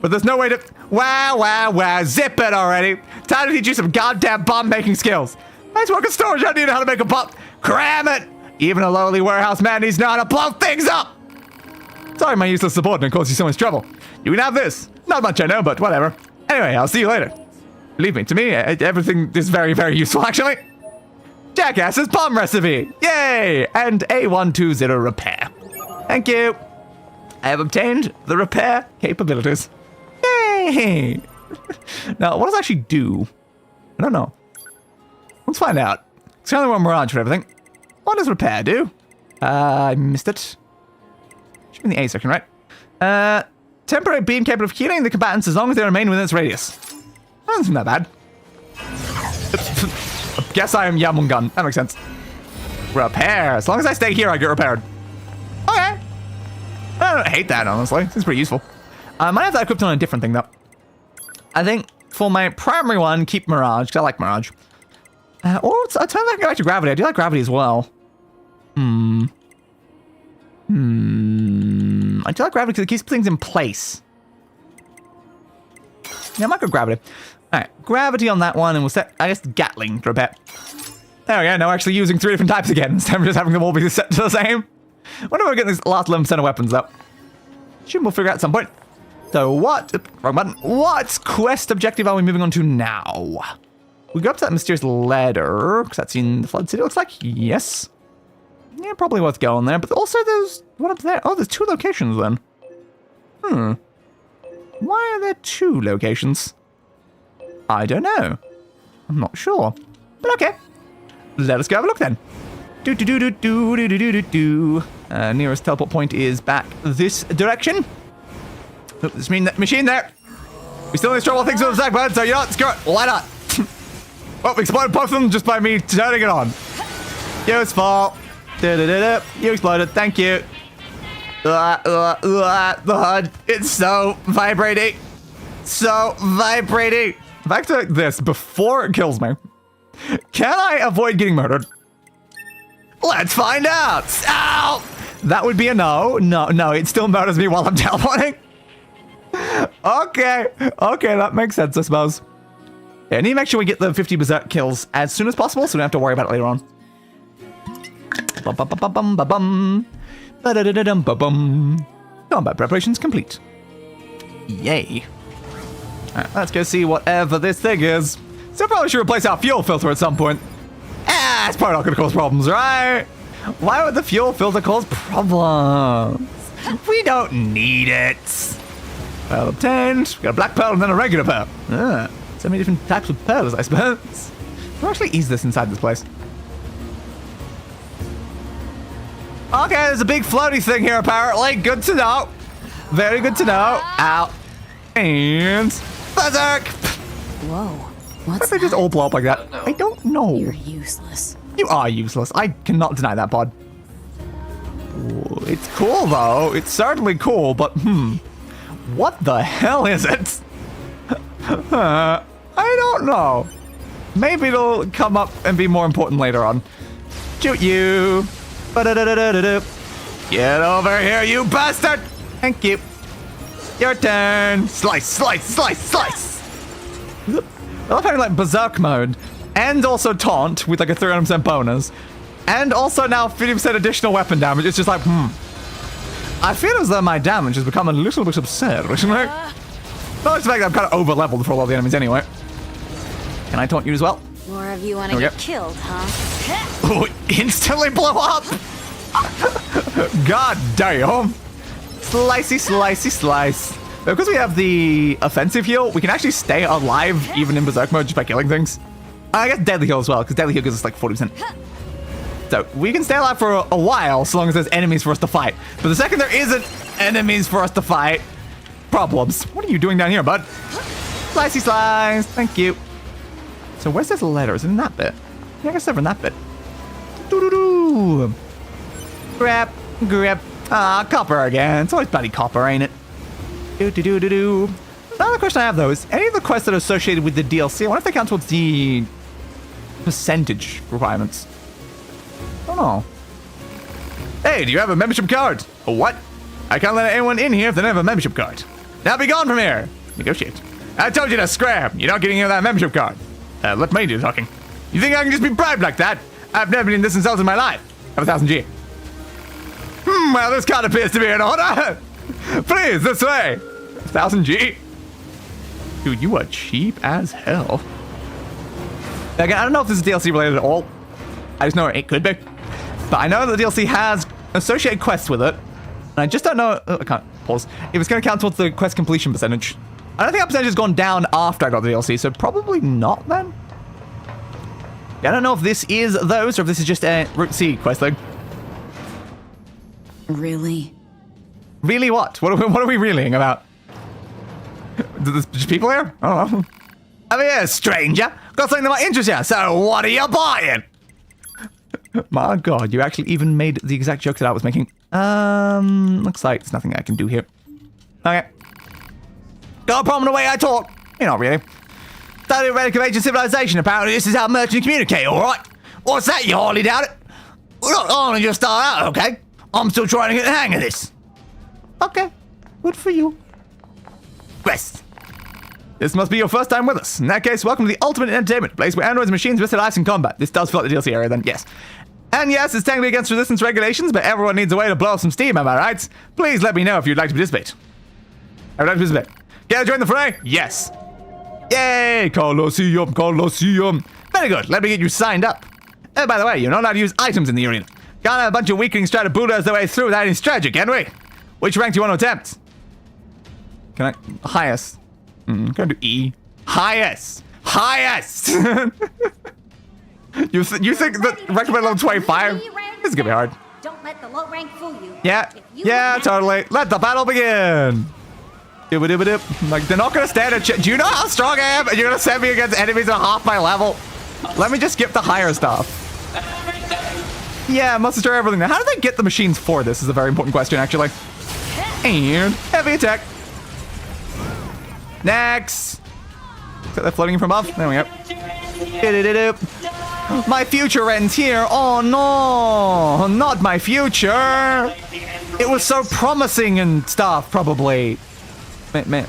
But there's no way to... Wow. Zip it already. Time to teach you some goddamn bomb-making skills. Nice work in storage. I need how to make a bomb. Cram it. Even a lowly warehouse man needs to know how to blow things up. Sorry, my useless subordinate caused you so much trouble. You can have this. Not much, I know, but whatever. Anyway, I'll see you later. Believe me, to me, everything is very, very useful, actually. Jackass's bomb recipe. Yay! And A120 repair. Thank you. I have obtained the repair capabilities. Yay! Now, what does it actually do? I don't know. Let's find out. It's the only one mirage for everything. What does repair do? I missed it. Should be in the A section, right? Temporary beam capable of healing the combatants as long as they remain within its radius. That doesn't seem that bad. Guess I am Yamungun. That makes sense. Repair. As long as I stay here, I get repaired. Okay. I don't hate that, honestly. Seems pretty useful. I might have that equipped on a different thing, though. I think for my primary one, keep Mirage, because I like Mirage. Or I'll turn that back to Gravity. I do like Gravity as well. I do like Gravity because it keeps things in place. Yeah, I might go Gravity. Alright, Gravity on that one, and we'll set, I guess, Gatling to repair. There we go, now we're actually using 3 different types again, instead of just having them all be set to the same. I wonder if we're getting this last 11% of weapons, though. We'll figure out at some point. So what, wrong button, what quest objective are we moving on to now? We go up to that mysterious ladder, because that's in the Flood City, it looks like. Yes. Yeah, probably worth going there, but also there's, what up there? Oh, there's 2 locations then. Why are there 2 locations? I don't know. I'm not sure. But okay. Let us go have a look then. Nearest teleport point is back this direction. Oh, this machine there. We still need to trouble things with the sack bird, so you know what? Screw it. Why not? Well, we exploded both of them just by me turning it on. Useful. You exploded. Thank you. The HUD. It's so vibrating. So vibrating. Back to this before it kills me. Can I avoid getting murdered? Let's find out. Ow! That would be a no. No, it still murders me while I'm teleporting. Okay, that makes sense, I suppose. Yeah, I need to make sure we get the 50 berserk kills as soon as possible so we don't have to worry about it later on. Combat preparations complete. Yay. Alright, let's go see whatever this thing is. So probably should replace our fuel filter at some point. It's probably not going to cause problems, right? Why would the fuel filter cause problems? We don't need it. Pearl obtained. We got a black pearl and then a regular pearl. So many different types of pearls, I suppose. We'll actually ease this inside this place. Okay, there's a big floaty thing here apparently. Good to know. Very good to know. Ow. And berserk. Whoa. Why did they just all blow up like that? I don't know. You're useless. You are useless. I cannot deny that, pod. Ooh, it's cool though. It's certainly cool, but what the hell is it? I don't know. Maybe it'll come up and be more important later on. Shoot you. Get over here, you bastard. Thank you. Your turn. Slice, slice, slice, slice. I love having like berserk mode and also taunt with like a 300% bonus and also now 50% additional weapon damage. It's just like, I feel as though my damage has become a little bit absurd recently. Not the fact that I'm kind of over leveled for a lot of the enemies anyway. Can I taunt you as well? More of you want to get killed, huh? Oh, instantly blow up. God damn. Slicey, slicey, slice. Because we have the offensive heal, we can actually stay alive even in berserk mode just by killing things. I guess deadly heal as well, because deadly heal gives us like 40%. So we can stay alive for a while so long as there's enemies for us to fight. But the second there isn't enemies for us to fight, problems. What are you doing down here, bud? Slicey slice. Thank you. So where's this letter? Is it in that bit? Yeah, I guess it's over in that bit. Doo-doo-doo. Grab. Ah, copper again. It's always bloody copper, ain't it? Do-do-do-do-do. Another question I have, though, is any of the quests that are associated with the DLC, I wonder if they count towards the percentage requirements. I don't know. Hey, do you have a membership card? A what? I can't let anyone in here if they don't have a membership card. Now be gone from here. Negotiate. I told you to scram. You're not getting in that membership card. Let me do the talking. You think I can just be bribed like that? I've never been this insulted in my life. Have 1,000 G. Well, this card appears to be in order. Please, this way. 1,000 G. Dude, you are cheap as hell. Again, I don't know if this is DLC related at all. I just know it could be. But I know that the DLC has associated quests with it. And I just don't know. I can't pause. If it's going to count towards the quest completion percentage. I don't think that percentage has gone down after I got the DLC, so probably not then. Yeah, I don't know if this is those or if this is just a Route C quest thing. Really? Really what? What are we reeling about? There's just people here? I don't know. I'm here, stranger. Got something that might interest you, so what are you buying? My god, you actually even made the exact joke that I was making. Looks like there's nothing I can do here. Okay. Got a problem the way I talk. You're not really. Study a relic of ancient civilization. Apparently this is how merchants communicate, alright? What's that, you hardly doubt it? Look, I only just start out, okay? I'm still trying to get the hang of this. Okay. Good for you. Quest. This must be your first time with us. In that case, welcome to the ultimate entertainment, place where androids and machines risk their lives in combat. This does feel like the DLC area then, yes. And yes, it's technically against resistance regulations, but everyone needs a way to blow off some steam, am I right? Please let me know if you'd like to participate. I would like to participate. Can I join the fray? Yes. Yay! Colosseum, Colosseum. Very good. Let me get you signed up. Oh, by the way, you're not allowed to use items in the arena. Can't have a bunch of weaklings try to bulldoze their way through without any strategy, can we? Which rank do you want to attempt? Can I? Highest. Can I do E? Highest! Highest! you think that recommend level 25? This is gonna be hard. Don't let the low rank fool you. Yeah, totally. Let the battle begin! Like, they're not gonna stand a chance. Do you know how strong I am? And you're gonna send me against enemies at half my level? Let me just skip the higher stuff. Yeah, must destroy everything. Now, how do they get the machines for this is a very important question, actually. And heavy attack. Next. Is that floating from above? There we go. My future ends here. Oh no, not my future. It was so promising and stuff, probably. Maybe.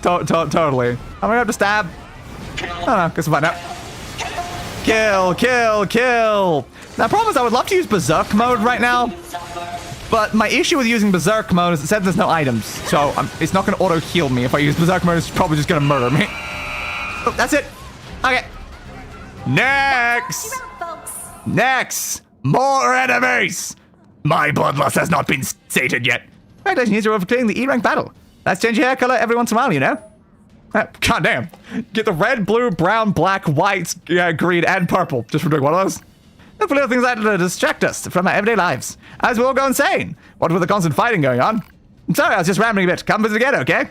Totally. I'm gonna have to stab. I don't know, guess we'll find out. Kill, kill, kill. Now, problem is I would love to use Berserk mode right now, but my issue with using Berserk mode is it said there's no items, so it's not gonna auto-heal me. If I use Berserk mode, it's probably just gonna murder me. Oh, that's it. Okay. Next. Next. More enemies. My bloodlust has not been sated yet. Congratulations, you're overclearing the E-rank battle. Let's change your hair color every once in a while, you know? God damn. Get the red, blue, brown, black, white, green, and purple. Just for doing one of those. Look for little things that distract us from our everyday lives. As we all go insane. What with the constant fighting going on? I'm sorry, I was just rambling a bit. Come visit again, okay?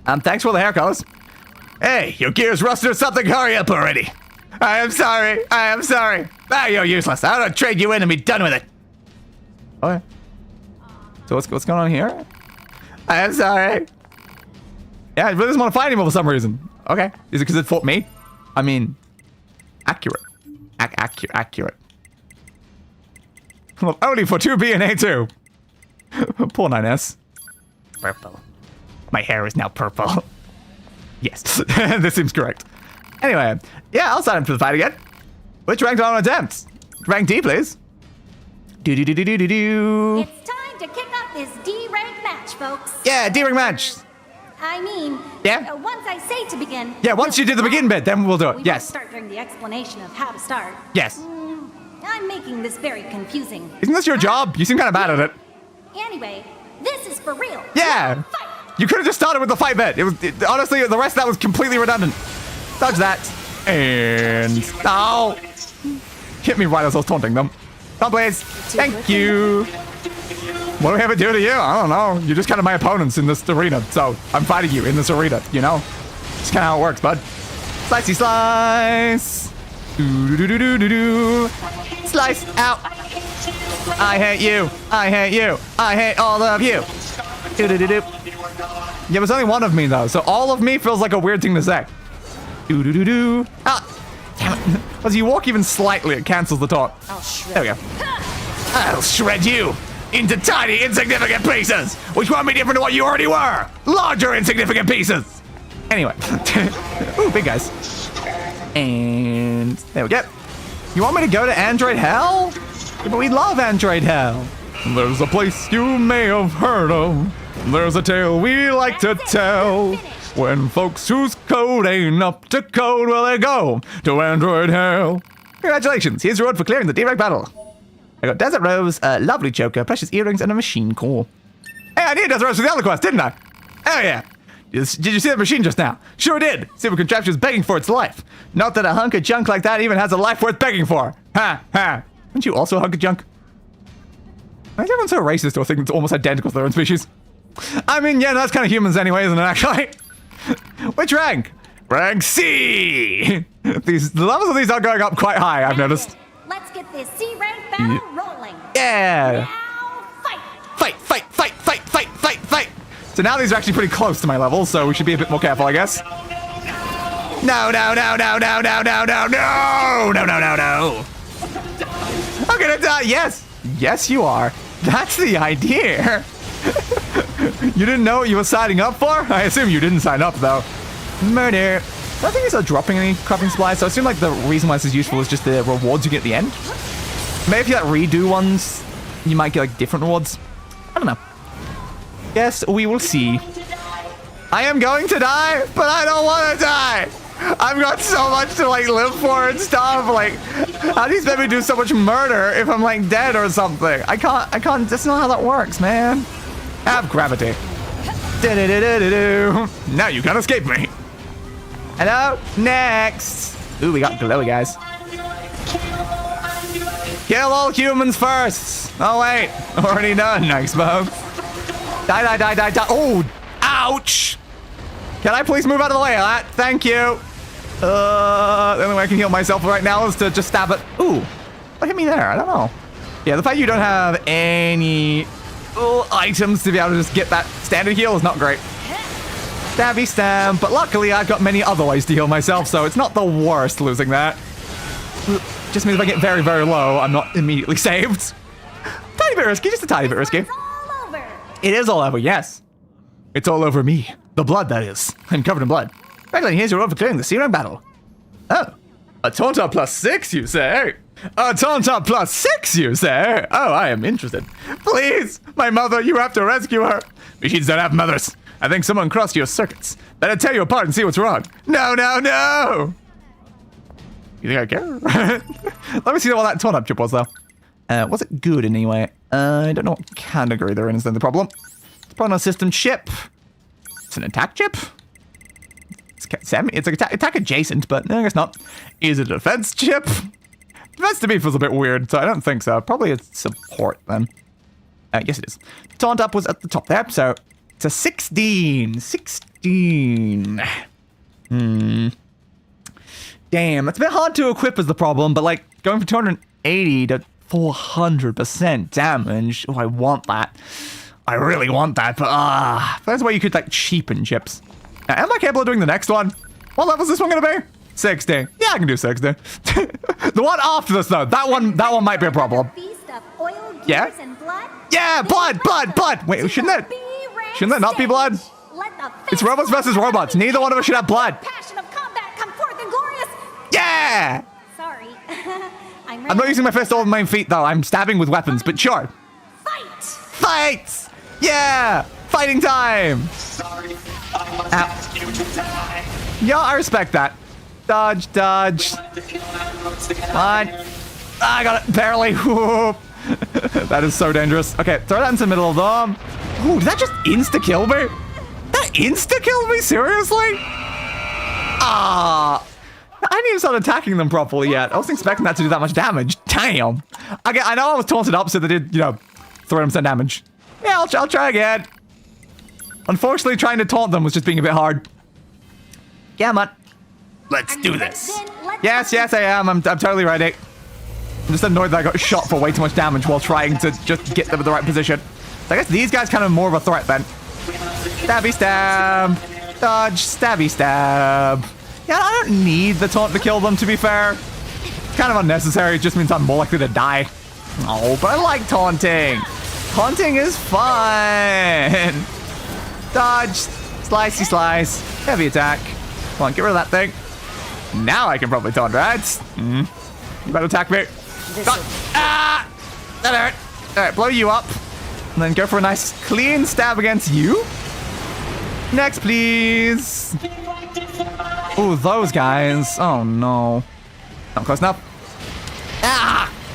Thanks for all the hair colors. Hey, your gear's rusted or something. Hurry up already. I am sorry. I am sorry. Ah, you're useless. I'm gonna trade you in and be done with it. Okay. So what's going on here? I am sorry. Yeah, I really just want to fight anymore for some reason. Okay. Is it because it fought me? I mean, accurate. Accurate. Well, only for 2B and A2. Poor 9S. Purple. My hair is now purple. Yes, this seems correct. Anyway, yeah, I'll sign up for the fight again. Which rank do I want to attempt? Rank D, please. It's time to kick off this D-rank match, folks. Yeah, D-rank match. I mean, yeah. Once I say to begin. Yeah, once you do the begin bit, then we'll do it. We yes. Start during the explanation of how to start. Yes. I'm making this very confusing. Isn't this your job? You seem kind of bad at it. Anyway, this is for real. Yeah. You could have just started with the fight bit. Honestly, the rest of that was completely redundant. Dodge that. And oh, hit me right as I was taunting them. Come, please. Thank you. What do we have to do to you? I don't know. You're just kind of my opponents in this arena, so I'm fighting you in this arena, you know? It's kind of how it works, bud. Slicey slice. Do-do-do-do-do-do. Slice out. I hate you. I hate you. I hate all of you. Do-do-do-do. Yeah, there's only one of me, though, so all of me feels like a weird thing to say. Do-do-do-do. Ah, damn it. As you walk even slightly, it cancels the taunt. There we go. I'll shred you into tiny, insignificant pieces, which won't be different to what you already were. Larger, insignificant pieces. Anyway. Ooh, big guys. And there we go. You want me to go to Android Hell? Yeah, but we love Android Hell. There's a place you may have heard of. There's a tale we like to tell. When folks whose code ain't up to code, well, they go to Android Hell. Congratulations, here's your reward for clearing the D-rank battle. I got Desert Rose, a lovely choker, precious earrings, and a machine core. Hey, I needed Desert Rose for the other quest, didn't I? Oh yeah. Did you see that machine just now? Sure did. Super Contraption is begging for its life. Not that a hunk of junk like that even has a life worth begging for. Ha, ha. Aren't you also a hunk of junk? Why is everyone so racist or think it's almost identical to their own species? I mean, yeah, that's kind of humans anyway, isn't it, actually? Which rank? Rank C! The levels of these are going up quite high, I've noticed. Let's get this C-rank battle rolling. Yeah! Now, fight! Fight, fight, fight, fight, fight, fight, fight! So now these are actually pretty close to my level, so we should be a bit more careful, I guess. No, no, no, no, no, no, no, no, no! No, no, no, no! I'm gonna die, yes! Yes, you are. That's the idea. You didn't know what you were signing up for? I assume you didn't sign up, though. Murder. I don't think it's not dropping any crafting supplies, so I assume like the reason why this is useful is just the rewards you get at the end. Maybe if you like redo ones, you might get like different rewards. I don't know. Yes, we will see. I am going to die, but I don't want to die. I've got so much to like live for and stuff. Like, how do you expect me to do so much murder if I'm like dead or something? I can't, that's not how that works, man. Have gravity. Now you can't escape me. Hello? Next. Ooh, we got glowy guys. Kill all humans first. Oh, wait. Already done, nice folks. Die, die, die, die, die. Oh, ouch. Can I please move out of the way of that? Thank you. The only way I can heal myself right now is to just stab it. Ooh, what hit me there? I don't know. Yeah, the fact you don't have any items to be able to just get that standard heal is not great. Stabby stab, but luckily I've got many other ways to heal myself, so it's not the worst losing that. Just means if I get very, very low, I'm not immediately saved. Tiny bit risky, just a tiny bit risky. All over. It is all over, yes. It's all over me. The blood, that is. I'm covered in blood. Franklin, here's your reward for clearing the C-rank battle. Oh. A Tauntaun +6, you say? A Tauntaun +6, you say? Oh, I am interested. Please, my mother, you have to rescue her. Machines don't have mothers. I think someone crossed your circuits. Better tear you apart and see what's wrong. No, no, no! You think I care? Let me see what that Tauntaun chip was, though. Was it good in any way? I don't know what category they're in is then the problem. It's probably not a system chip. It's an attack chip? It's like attack adjacent, but no, I guess not. Is it a defense chip? Defense to me feels a bit weird, so I don't think so. Probably it's support then. Yes, it is. Taunt up was at the top there, so it's a 16. 16. Damn, it's a bit hard to equip is the problem, but like going from 280 to 400% damage. Oh, I want that. I really want that, but that's why you could like cheapen chips. Am I capable of doing the next one? What level is this one gonna be? 60. Yeah, I can do 60. The one after this though, that one might be a problem. Yeah? Yeah, blood. Wait, shouldn't there not be blood? It's robots versus robots. Neither one of us should have blood. Passion of combat come forth and glorious. Yeah! Sorry. I'm not using my fist or my feet though. I'm stabbing with weapons, but sure. Fight! Yeah! Fighting time! Sorry, I must ask you to die. Yeah, I respect that. Dodge. Come on. I got it. Barely. Whoop. That is so dangerous. Okay, throw that into the middle of them. Ooh, did that just insta-kill me? That insta-killed me? Seriously? I didn't even start attacking them properly yet. I wasn't expecting that to do that much damage. Damn. Okay, I know I was taunted up, so they did, 300% damage. Yeah, I'll try again. Unfortunately, trying to taunt them was just being a bit hard. Yeah, man. Let's do this. Yes, I am. I'm totally ready. I'm just annoyed that I got shot for way too much damage while trying to just get them in the right position. So I guess these guys kind of more of a threat then. Stabby stab. Dodge, stabby stab. Yeah, I don't need the taunt to kill them, to be fair. It's kind of unnecessary. It just means I'm more likely to die. Oh, but I like taunting. Taunting is fun. Dodge, slicey slice, heavy attack. Come on, get rid of that thing. Now I can probably taunt, right? You better attack me. That hurt. All right, blow you up. And then go for a nice clean stab against you. Next, please. Ooh, those guys. Oh, no. Not close enough.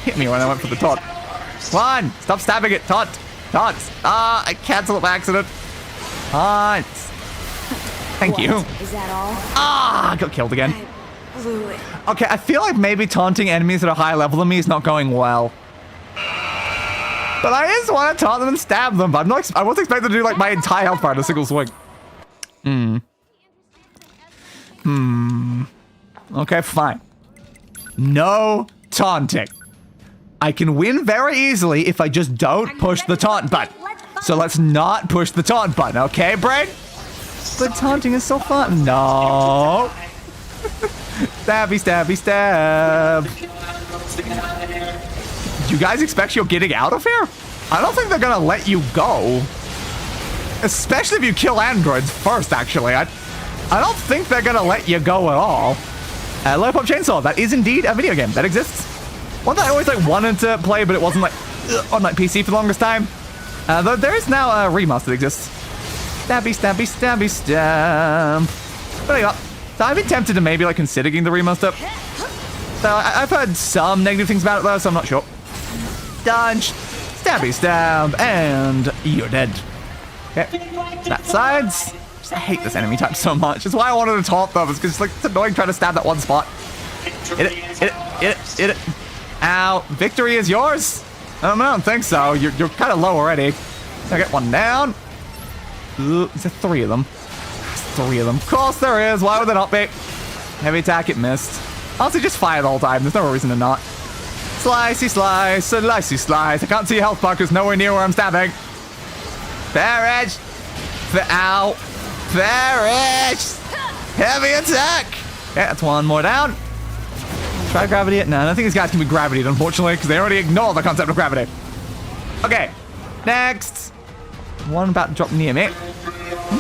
Hit me when I went for the taunt. Come on, stop stabbing it. Taunt. I canceled it by accident. Taunt. Thank you. Is that all? I got killed again. I blew it. Okay, I feel like maybe taunting enemies that are higher level than me is not going well. But I just want to taunt them and stab them. But I wasn't expecting to do like my entire health bar in a single swing. Okay, fine. No taunting. I can win very easily if I just don't push the taunt button. So let's not push the taunt button, okay, brain? But taunting is so fun. No. Stabby, stabby, stab. Do you guys expect you're getting out of here? I don't think they're gonna let you go. Especially if you kill androids first, actually. I don't think they're gonna let you go at all. Low Pop Chainsaw, that is indeed a video game that exists. One that I always wanted to play, but it wasn't on PC for the longest time. Though there is now a remaster that exists. Stabby, stabby, stabby, stab. There you go. So I've been tempted to maybe consider getting the remaster. So I've heard some negative things about it though, so I'm not sure. Dodge, stabby, stab, and you're dead. Okay, that sides. I hate this enemy type so much. That's why I wanted to taunt them. It's because it's annoying trying to stab that one spot. Hit it. Ow. Victory is yours? I don't think so. You're kind of low already. I get one down. Is there 3 of them? There's 3 of them. Of course there is. Why would there not be? Heavy attack, it missed. Honestly, just fire the whole time. There's no reason to not. Slicey slice, slicey slice. I can't see your health bar because nowhere near where I'm stabbing. Fair edge. Ow. Fair edge. Heavy attack. Yeah, that's one more down. Try gravity it. No, I don't think these guys can be gravitied, unfortunately, because they already ignore the concept of gravity. Okay. Next. One about to drop near me.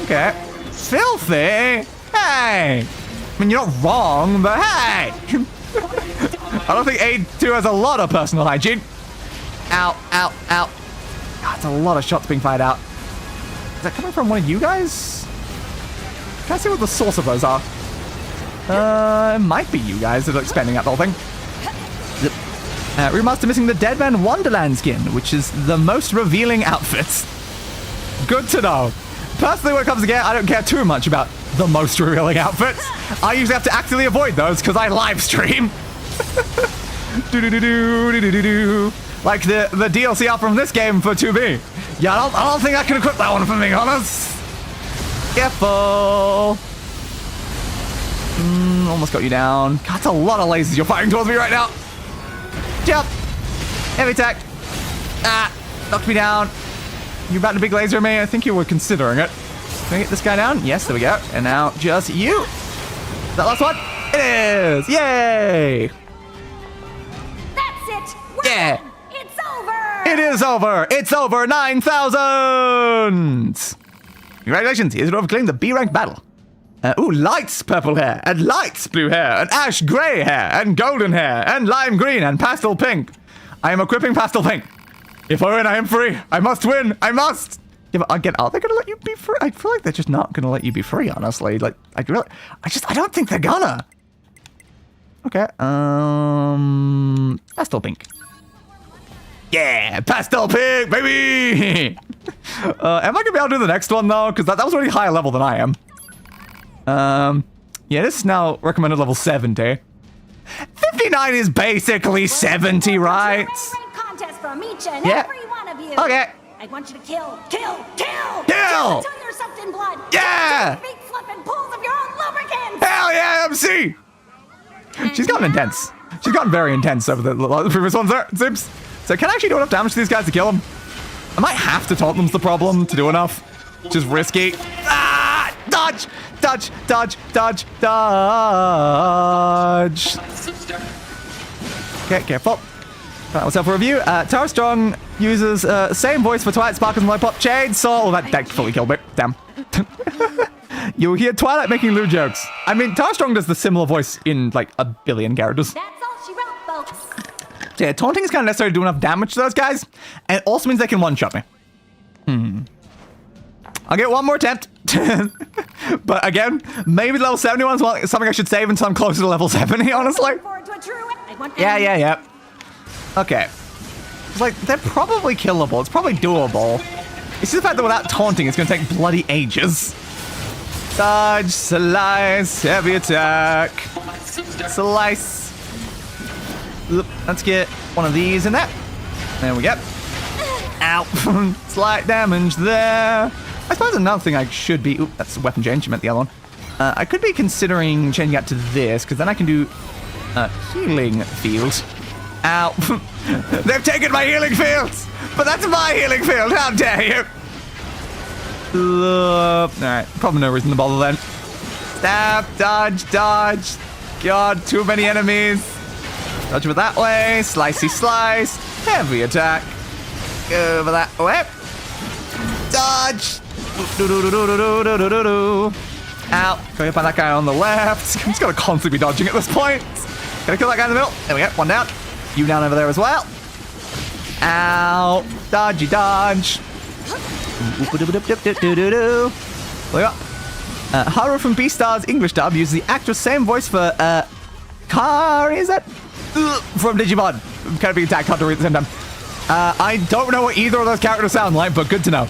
Okay. Filthy. Hey. I mean, you're not wrong, but hey. I don't think A2 has a lot of personal hygiene. Ow, ow, ow. God, that's a lot of shots being fired out. Is that coming from one of you guys? Can I see what the source of those are? It might be you guys that are expanding out the whole thing. Remaster missing the Dead Man Wonderland skin, which is the most revealing outfit. Good to know. Personally, when it comes to game, I don't care too much about the most revealing outfits. I usually have to actively avoid those because I live stream. Like the DLC out from this game for 2B. Yeah, I don't think I can equip that one, if I'm being honest. Careful. Almost got you down. God, that's a lot of lasers you're firing towards me right now. Jump. Heavy attack. Ah, knocked me down. You about to big laser me? I think you were considering it. Can I get this guy down? Yes, there we go. And now just you. Is that last one? It is. Yay. That's it. Yeah. It's over. It is over. It's over. 9,000. Congratulations. Here's what overclaiming the B rank battle. Ooh, lights purple hair, and lights blue hair, and ash gray hair, and golden hair, and lime green, and pastel pink. I am equipping pastel pink. If I win, I am free. I must win. I must. Yeah, but again, are they going to let you be free? I feel like they're just not going to let you be free, honestly. Like, I don't think they're gonna. Okay, pastel pink. Yeah, pastel pink, baby! Am I going to be able to do the next one, though? Because that was already higher level than I am. Yeah, this is now recommended level 70. 59 is basically 70, right? Contest from each and Yeah. every one of you. Okay. I want you to kill, kill, kill! Kill! Until you're soaked in blood! Yeah! Big flipping pools of your own lubricants! Hell yeah, MC! She's gotten intense. She's gotten very intense over the previous ones there, it seems. So can I actually do enough damage to these guys to kill them? I might have to taunt them's the problem to do enough. Just risky. Ah! Dodge! Dodge! Dodge! Dodge! Dodge! Okay, careful. That was up for review. Tara Strong uses same voice for Twilight Sparkles and Lollipop Chainsaw. Oh, that fully killed me. Damn. You'll hear Twilight making lewd jokes. I mean, Tara Strong does the similar voice in like a billion characters. That's all she wrote, folks. So yeah, taunting is kind of necessary to do enough damage to those guys, and it also means they can one-shot me. I'll get one more attempt. But again, maybe level 71 is something I should save until I'm closer to level 70, honestly. Yeah. Okay. It's like, they're probably killable. It's probably doable. It's just the fact that without taunting, it's going to take bloody ages. Dodge, slice, heavy attack. Slice. Let's get one of these in there. There we go. Ow. Slight damage there. I suppose another thing I should be... Oop, that's a weapon change. You meant the other one. I could be considering changing out to this, because then I can do healing field. Ow. They've taken my healing fields! But that's my healing field! How dare you! Alright, probably no reason to bother then. Stab, dodge, dodge. God, too many enemies. Dodge over that way. Slicey slice. Heavy attack. Go over that way. Dodge. Ow. Going up on that guy on the left. I'm just gonna constantly be dodging at this point. Gonna kill that guy in the middle. There we go. One down. You down over there as well. Ow. Dodgy dodge. Haru from Beastar's English dub uses the actor's same voice for is that? From Digimon. Kind of being attacked hunter at the same time. I don't know what either of those characters sound like, but good to know.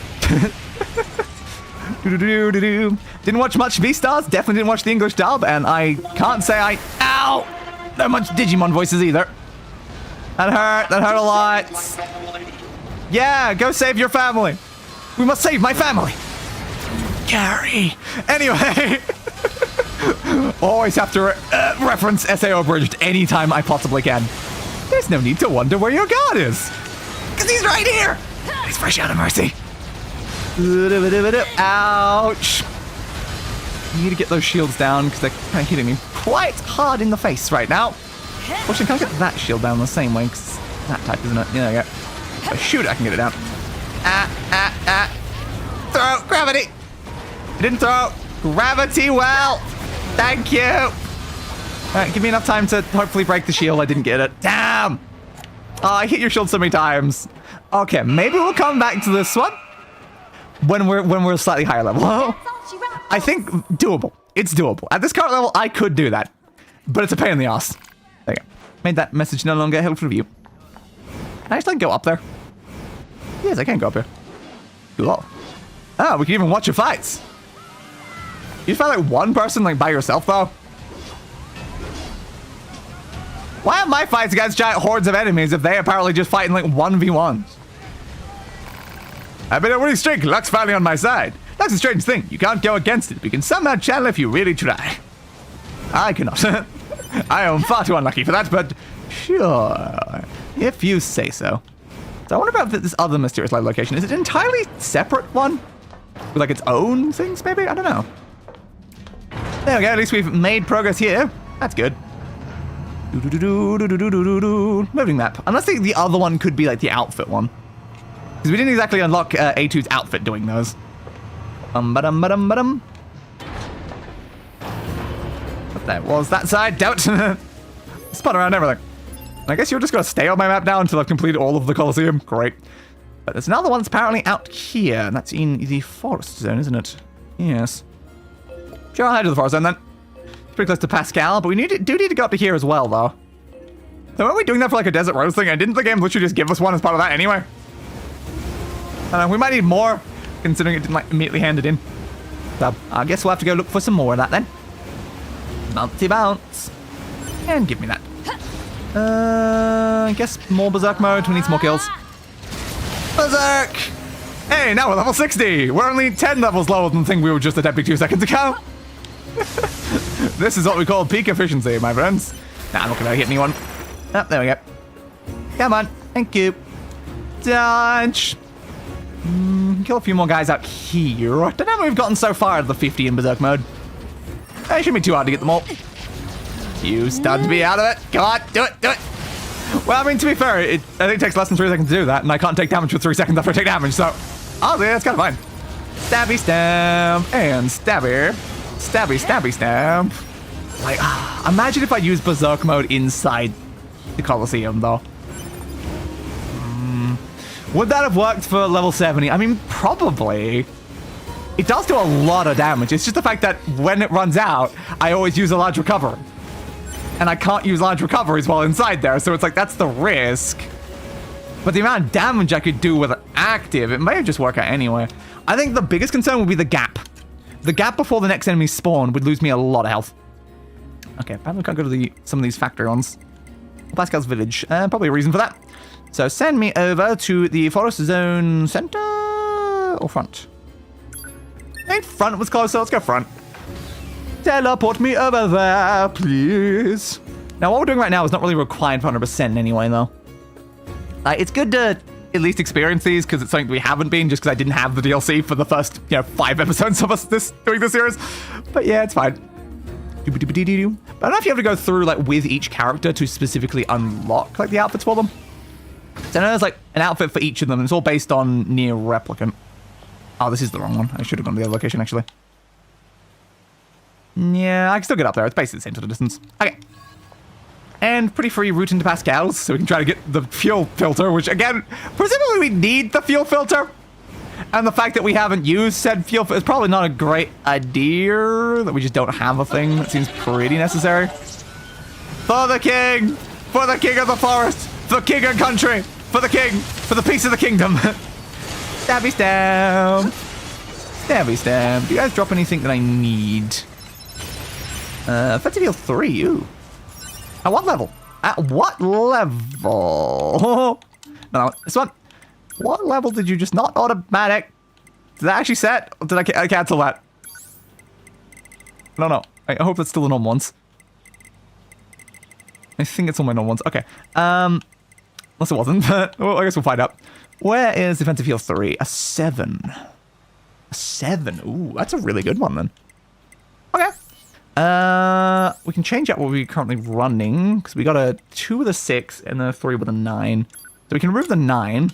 Didn't watch much Beastars, definitely didn't watch the English dub, and I can't say ow! Not much Digimon voices either. That hurt a lot. Yeah, go save your family. We must save my family. Carrie. Anyway. Always have to reference SAO Abridged anytime I possibly can. There's no need to wonder where your god is. Because he's right here. He's fresh out of mercy. Ouch. You need to get those shields down because they're kind of hitting me quite hard in the face right now. Fortunately, can't get that shield down the same way because it's that type, isn't it? Yeah, there you go. If I shoot it, I can get it down. Throw, gravity. I didn't throw. Gravity well. Thank you. All right, give me enough time to hopefully break the shield. I didn't get it. Damn. Oh, I hit your shield so many times. Okay, maybe we'll come back to this one when we're a slightly higher level. I think doable. It's doable. At this current level, I could do that, but it's a pain in the ass. There you go. Made that message no longer helpful for you. Can I actually go up there? Yes, I can go up here. Cool. Oh, we can even watch your fights. You fight like one person like by yourself though? Why are my fights against giant hordes of enemies if they apparently just fight in like 1v1s? I've been a winning streak. Luck's finally on my side. Luck's a strange thing. You can't go against it, but you can somehow channel if you really try. I cannot. I am far too unlucky for that, but sure. If you say so. So I wonder about this other mysterious live location. Is it an entirely separate one? With like its own things, maybe? I don't know. There we go. At least we've made progress here. That's good. Moving map. Unless the other one could be like the outfit one. Because we didn't exactly unlock A2's outfit doing those. Ba-dum. What that was that side? Doubt. Spun around everything. I guess you're just going to stay on my map now until I've completed all of the Colosseum. Great. But there's another one that's apparently out here, and that's in the forest zone, isn't it? Yes. Sure, I'll head to the forest zone then. It's pretty close to Pascal, but we do need to go up to here as well, though. So weren't we doing that for like a Desert Rose thing? And didn't the game literally just give us one as part of that anyway? I don't know, we might need more, considering it didn't like immediately hand it in. So I guess we'll have to go look for some more of that then. Bouncy bounce. And give me that. I guess more Berserk mode. We need some more kills. Berserk! Hey, now we're level 60! We're only 10 levels lower than the thing we were just attempting 2 seconds ago. This is what we call peak efficiency, my friends. Nah, I'm not gonna hit anyone. Oh, there we go. Come on. Thank you. Dodge. Kill a few more guys out here. I don't know how we've gotten so far out of the 50 in Berserk mode. It shouldn't be too hard to get them all. You stunned me out of it. Come on, do it. Well, I mean, to be fair, I think it takes less than 3 seconds to do that, and I can't take damage for 3 seconds after I take damage, so... Oh, yeah, that's kind of fine. Stabby stamp, and stabby. Stabby stamp. Like, imagine if I used Berserk mode inside the Colosseum, though. Would that have worked for level 70? I mean, probably. It does do a lot of damage. It's just the fact that when it runs out, I always use a large recovery. And I can't use large recoveries while inside there, so it's like, that's the risk. But the amount of damage I could do with it active, it may just work out anyway. I think the biggest concern would be the gap. The gap before the next enemy spawn would lose me a lot of health. Okay, apparently we can't go to some of these factory ones. Pascal's village, probably a reason for that. So send me over to the forest zone center or front? I think front was closer, let's go front. Teleport me over there, please. Now, what we're doing right now is not really required for 100% anyway, though. It's good to at least experience these, because it's something we haven't been, just because I didn't have the DLC for the first, 5 episodes of us doing this series. But yeah, it's fine. But I don't know if you have to go through, with each character to specifically unlock, the outfits for them. So I know there's, an outfit for each of them, and it's all based on NieR Replicant. Oh, this is the wrong one. I should have gone to the other location, actually. Yeah, I can still get up there. It's basically the same sort of distance. Okay. And pretty free route into Pascal's, so we can try to get the fuel filter, which, again, presumably we need the fuel filter. And the fact that we haven't used said fuel filter is probably not a great idea, that we just don't have a thing. That seems pretty necessary. For the king! For the king of the forest! For king and country! For the king! For the peace of the kingdom! Stabby stamp! Stabby stamp. Do you guys drop anything that I need? Effective heal 3, ooh. At what level? At what level? No, this one. What level did you just not automatic? Did that actually set? Or did I cancel that? I don't know. I hope that's still a normal ones. I think it's all my normal ones. Okay. Unless it wasn't. Well, I guess we'll find out. Where is defensive heal 3? A 7. A 7. Ooh, that's a really good one then. Okay. We can change out what we're currently running, because we got a 2 with a 6 and a 3 with a 9. So we can remove the 9.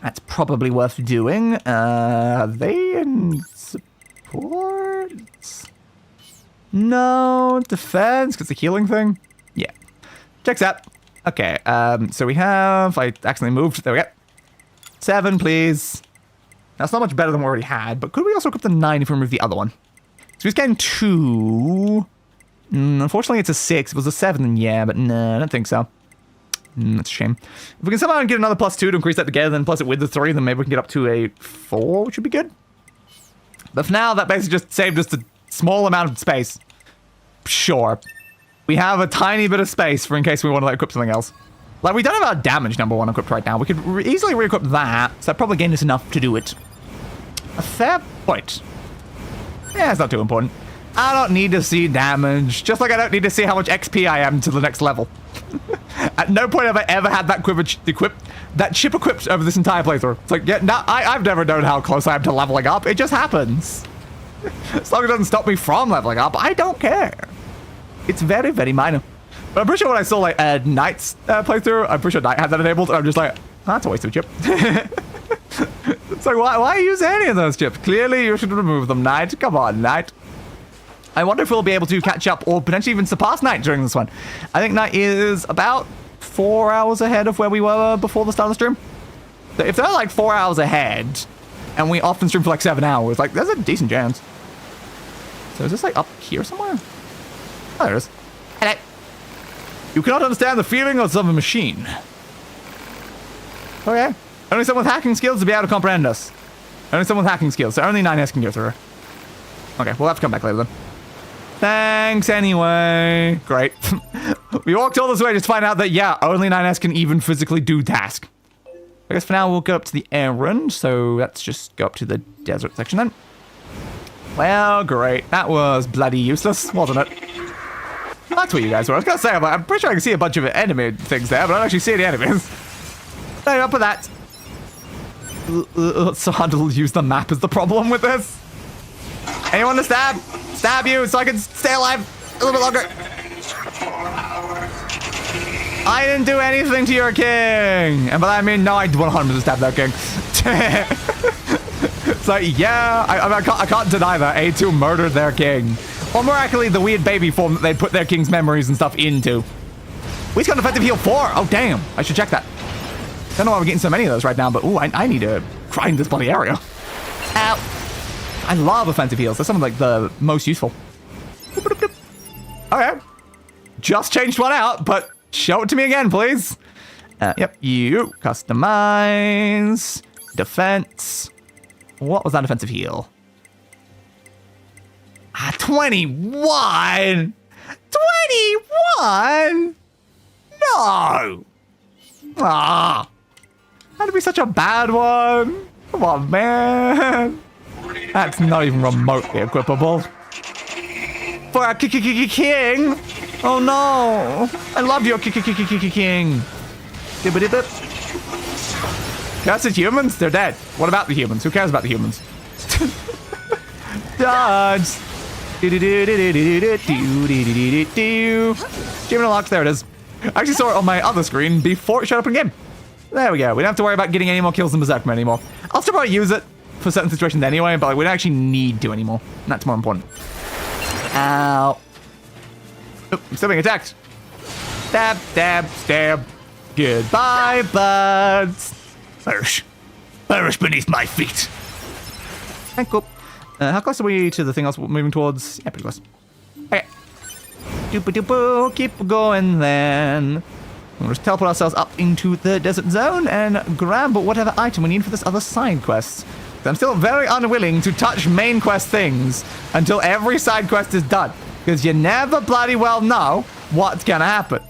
That's probably worth doing. Are they in support? No, defense, because the healing thing. Yeah. Checks out. Okay, so we have... I accidentally moved. There we go. 7, please. That's not much better than we already had, but could we also equip the 9 if we remove the other one? So he's getting 2. Unfortunately, it's a 6. If it was a 7, then yeah, but no, I don't think so. That's a shame. If we can somehow get another +2 to increase that together, then plus it with the 3, then maybe we can get up to a 4, which would be good. But for now, that basically just saved us a small amount of space. Sure. We have a tiny bit of space for in case we want to equip something else. Like, we don't have our damage number 1 equipped right now. We could easily re-equip that, so that probably gained us enough to do it. A fair point. Yeah, it's not too important. I don't need to see damage, just like I don't need to see how much XP I am to the next level. At no point have I ever had that chip equipped over this entire playthrough. It's like, yeah, no, I've never known how close I am to leveling up. It just happens. As long as it doesn't stop me from leveling up, I don't care. It's very, very minor. But I'm pretty sure when I saw, like, Knight's playthrough, I'm pretty sure Knight had that enabled, and I'm just like, oh, that's a waste of a chip. It's like, why use any of those chips? Clearly, you should remove them, Knight. Come on, Knight. I wonder if we'll be able to catch up or potentially even surpass Knight during this one. I think Knight is about 4 hours ahead of where we were before the start of the stream. So if they're like 4 hours ahead, and we often stream for like 7 hours, like, there's a decent chance. So is this like up here somewhere? Oh, there it is. Hello. You cannot understand the feeling of a machine. Okay. Only someone with hacking skills to be able to comprehend us. Only someone with hacking skills, so only 9S can go through. Okay, we'll have to come back later then. Thanks anyway. Great. We walked all this way just to find out that, yeah, only 9S can even physically do task. I guess for now we'll go up to the errand, so let's just go up to the desert section then. Well, great. That was bloody useless, wasn't it? That's what you guys were. I was going to say, I'm pretty sure I can see a bunch of enemy things there, but I don't actually see any enemies. Hey, up with that. It's so hard to use the map is the problem with this. Anyone to stab? Stab you so I can stay alive a little bit longer. I didn't do anything to your king. And by that I mean, no, I 100% stabbed that king. So, yeah, I can't deny that A2 murdered their king. Or more accurately, the weird baby form that they put their king's memories and stuff into. We've got an effective heal 4. Oh, damn. I should check that. Don't know why we're getting so many of those right now, but ooh, I need to grind this bloody area. Ow. I love offensive heals. They're some of like the most useful. Okay. Just changed one out, but show it to me again, please. Yep, you. Customize. Defense. What was that defensive heal? 21! 21? No! Ah! That'd be such a bad one. Come on, man. That's not even remotely equipable. For a king? Oh no! I love your king. That's the humans? They're dead. What about the humans? Who cares about the humans? Dodge! Achievement unlocked. There it is. I actually saw it on my other screen before it showed up in game. There we go. We don't have to worry about getting any more kills than Berserkman anymore. I'll still probably use it for certain situations anyway, but we don't actually need to anymore. And that's more important. Ow. Oh, I'm still being attacked. Stab, stab, stab. Goodbye, buds. Perish. Perish beneath my feet. And cool. How close are we to the thing else we're moving towards? Yeah, pretty close. Okay. Doop-a-doop-oo. Keep going then. We'll just teleport ourselves up into the desert zone and grab whatever item we need for this other side quest. I'm still very unwilling to touch main quest things until every side quest is done. Because you never bloody well know what's gonna happen.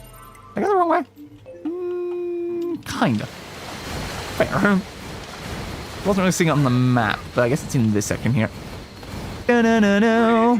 I got the wrong way? Kinda. Fair. Wasn't really seeing it on the map, but I guess it's in this section here. No.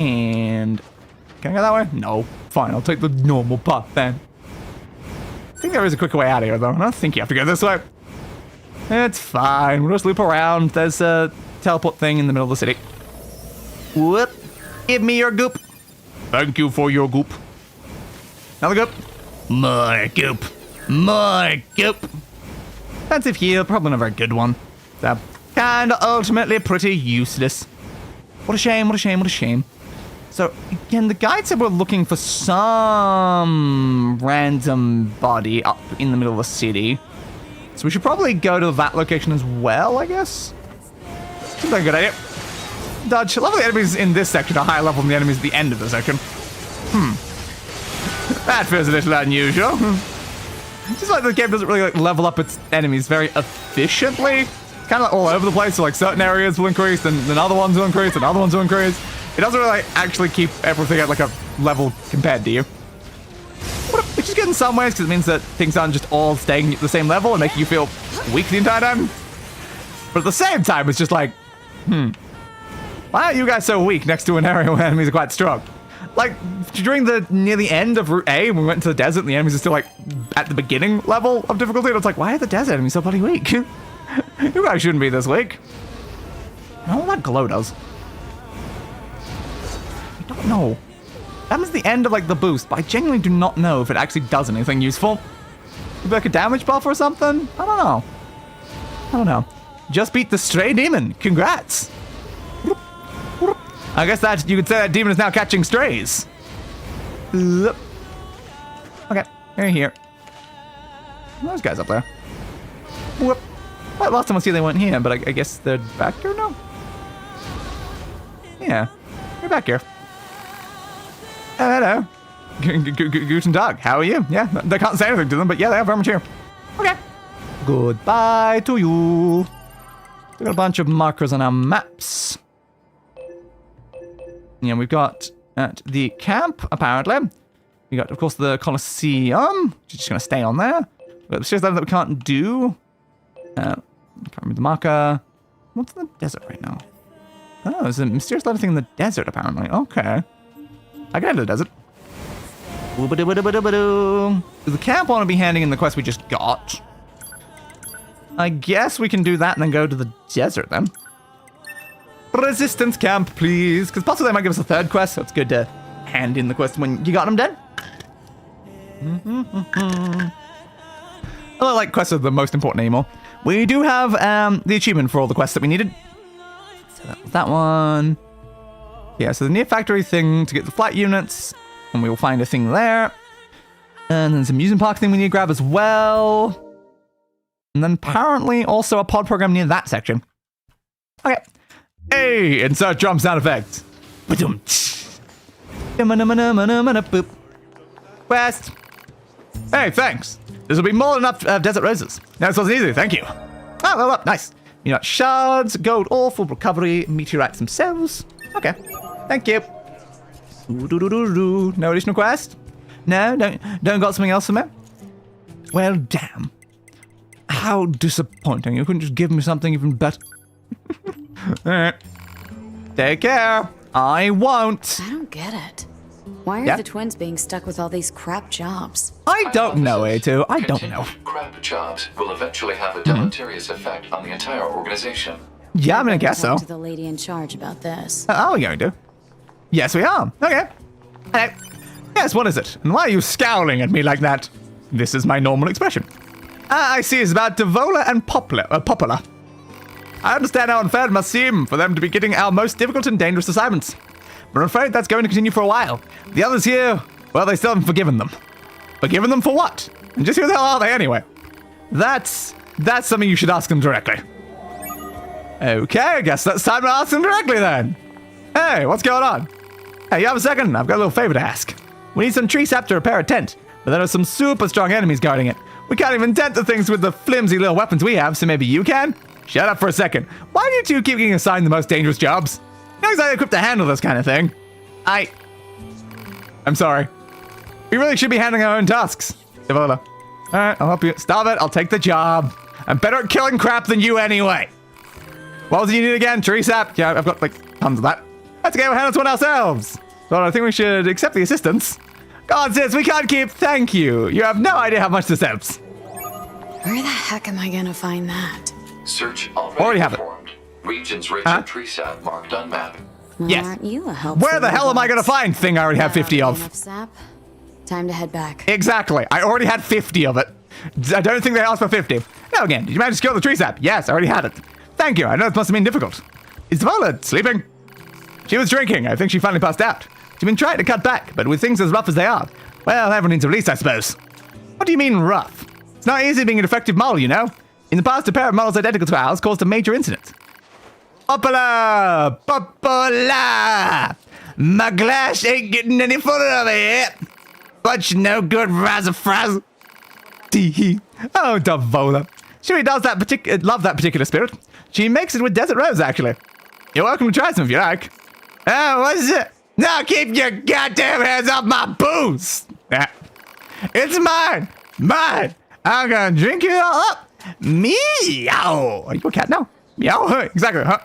And can I go that way? No. Fine, I'll take the normal path then. I think there is a quicker way out of here, though. I don't think you have to go this way. It's fine. We'll just loop around. There's a teleport thing in the middle of the city. Whoop. Give me your goop. Thank you for your goop. Another goop. More goop. More goop. Expensive heal. Probably not a very good one. So, kind of ultimately pretty useless. What a shame, what a shame, what a shame. So, again, the guide said we're looking for some random body up in the middle of the city. So we should probably go to that location as well, I guess. Seems like a good idea. Dodge. A lot of the enemies in this section are higher level than the enemies at the end of the section. That feels a little unusual. Just like the game doesn't really like level up its enemies very efficiently. It's kind of like all over the place. So like certain areas will increase, then other ones will increase, and other ones will increase. It doesn't really like actually keep everything at like a level compared to you. Which is good in some ways because it means that things aren't just all staying at the same level and making you feel weak the entire time. But at the same time, it's just like, why are you guys so weak next to an area where enemies are quite strong? Like, during near the end of Route A, when we went into the desert and the enemies are still like at the beginning level of difficulty, and it's like, why are the desert enemies so bloody weak? You guys shouldn't be this weak. I don't know what that glow does. I don't know. That was the end of like the boost, but I genuinely do not know if it actually does anything useful. Maybe like a damage buff or something? I don't know. I don't know. Just beat the stray demon. Congrats. I guess that you could say that demon is now catching strays. Okay, they're here. Those guys up there. Whoop. Well, last time I see they went here, but I guess they're back here now? Yeah, they're back here. Oh, hello. Guten Tag. How are you? Yeah, they can't say anything to them, but yeah, they are very much here. Okay. Goodbye to you. We've got a bunch of markers on our maps. Yeah, we've got at the camp, apparently. We got, of course, the Colosseum, which is just going to stay on there. We've got the stairs that we can't do. Can't remember the marker. What's in the desert right now? Oh, there's a mysterious little thing in the desert, apparently. Okay. I can enter the desert. Does the camp want to be handing in the quest we just got? I guess we can do that and then go to the desert, then. Resistance camp, please. Because possibly they might give us a third quest, so it's good to hand in the quest when you got them done. I don't like quests are the most important anymore. We do have the achievement for all the quests that we needed. So that one. Yeah, so the NieR factory thing to get the flight units, and we will find a thing there. And then some amusement park thing we need to grab as well. And then apparently also a pod program near that section. Okay. Hey, insert drum sound effects. Quest. Hey, thanks. This will be more than enough desert roses. No, this wasn't easy, thank you. Oh, well, nice. You got shards, gold ore for recovery, meteorites themselves. Okay, thank you. No additional quest? No, don't got something else for me? Well, damn. How disappointing. You couldn't just give me something even better. Alright. Take care. I won't. I don't get it. Why are the twins being stuck with all these crap jobs? I don't know, A2. I don't know. Crap jobs will eventually have a deleterious effect on the entire organization. Yeah, I mean, I guess so. Talk to the lady in charge about this. Are we going to? Yes, we are. Okay. Hello. Yes, what is it? And why are you scowling at me like that? This is my normal expression. I see it's about Devola and Poplar. I understand how unfair it must seem for them to be getting our most difficult and dangerous assignments. But I'm afraid that's going to continue for a while. The others here, well, they still haven't forgiven them. Forgiven them for what? And just who the hell are they anyway? That's something you should ask them directly. Okay, I guess that's time to ask them directly then. Hey, what's going on? Hey, you have a second? I've got a little favor to ask. We need some tree sap to repair a tent, but there are some super strong enemies guarding it. We can't even tent the things with the flimsy little weapons we have, so maybe you can? Shut up for a second. Why do you two keep getting assigned the most dangerous jobs? You're not exactly equipped to handle this kind of thing. I'm sorry. We really should be handling our own tasks. Devola. Alright, I'll help you. Stop it, I'll take the job. I'm better at killing crap than you anyway. What was it you need again? Tree sap? Yeah, I've got like tons of that. Let's get our hands on ourselves. Well, I think we should accept the assistance. God, sis, we can't keep. Thank you. You have no idea how much this helps. Where the heck am I gonna find that? Search Already have it. performed. Regions rich in tree sap marked on map. Yes. Aren't you a helpful Where the hell am I going to find thing I already have 50 of? Enough sap? Time to head back. Exactly. I already had 50 of it. I don't think they asked for 50. Now again, did you manage to kill the tree sap? Yes, I already had it. Thank you. I know it must have been difficult. Is Violet sleeping? She was drinking. I think she finally passed out. She's been trying to cut back, but with things as rough as they are, well, everyone needs a release, I suppose. What do you mean rough? It's not easy being an effective model, you know? In the past, a pair of models identical to ours caused a major incident. Hoppala! Popola! My glass ain't getting any fuller over here. But you no good, Razzafrazz. Tee-hee. Oh, Davola. She really does love that particular spirit. She makes it with desert rose, actually. You're welcome to try some if you like. Oh, what is it? Now keep your goddamn hands off my booze. It's mine. Mine. I'm gonna drink it all up. Meow. Are you a cat now? Meow. Exactly, huh?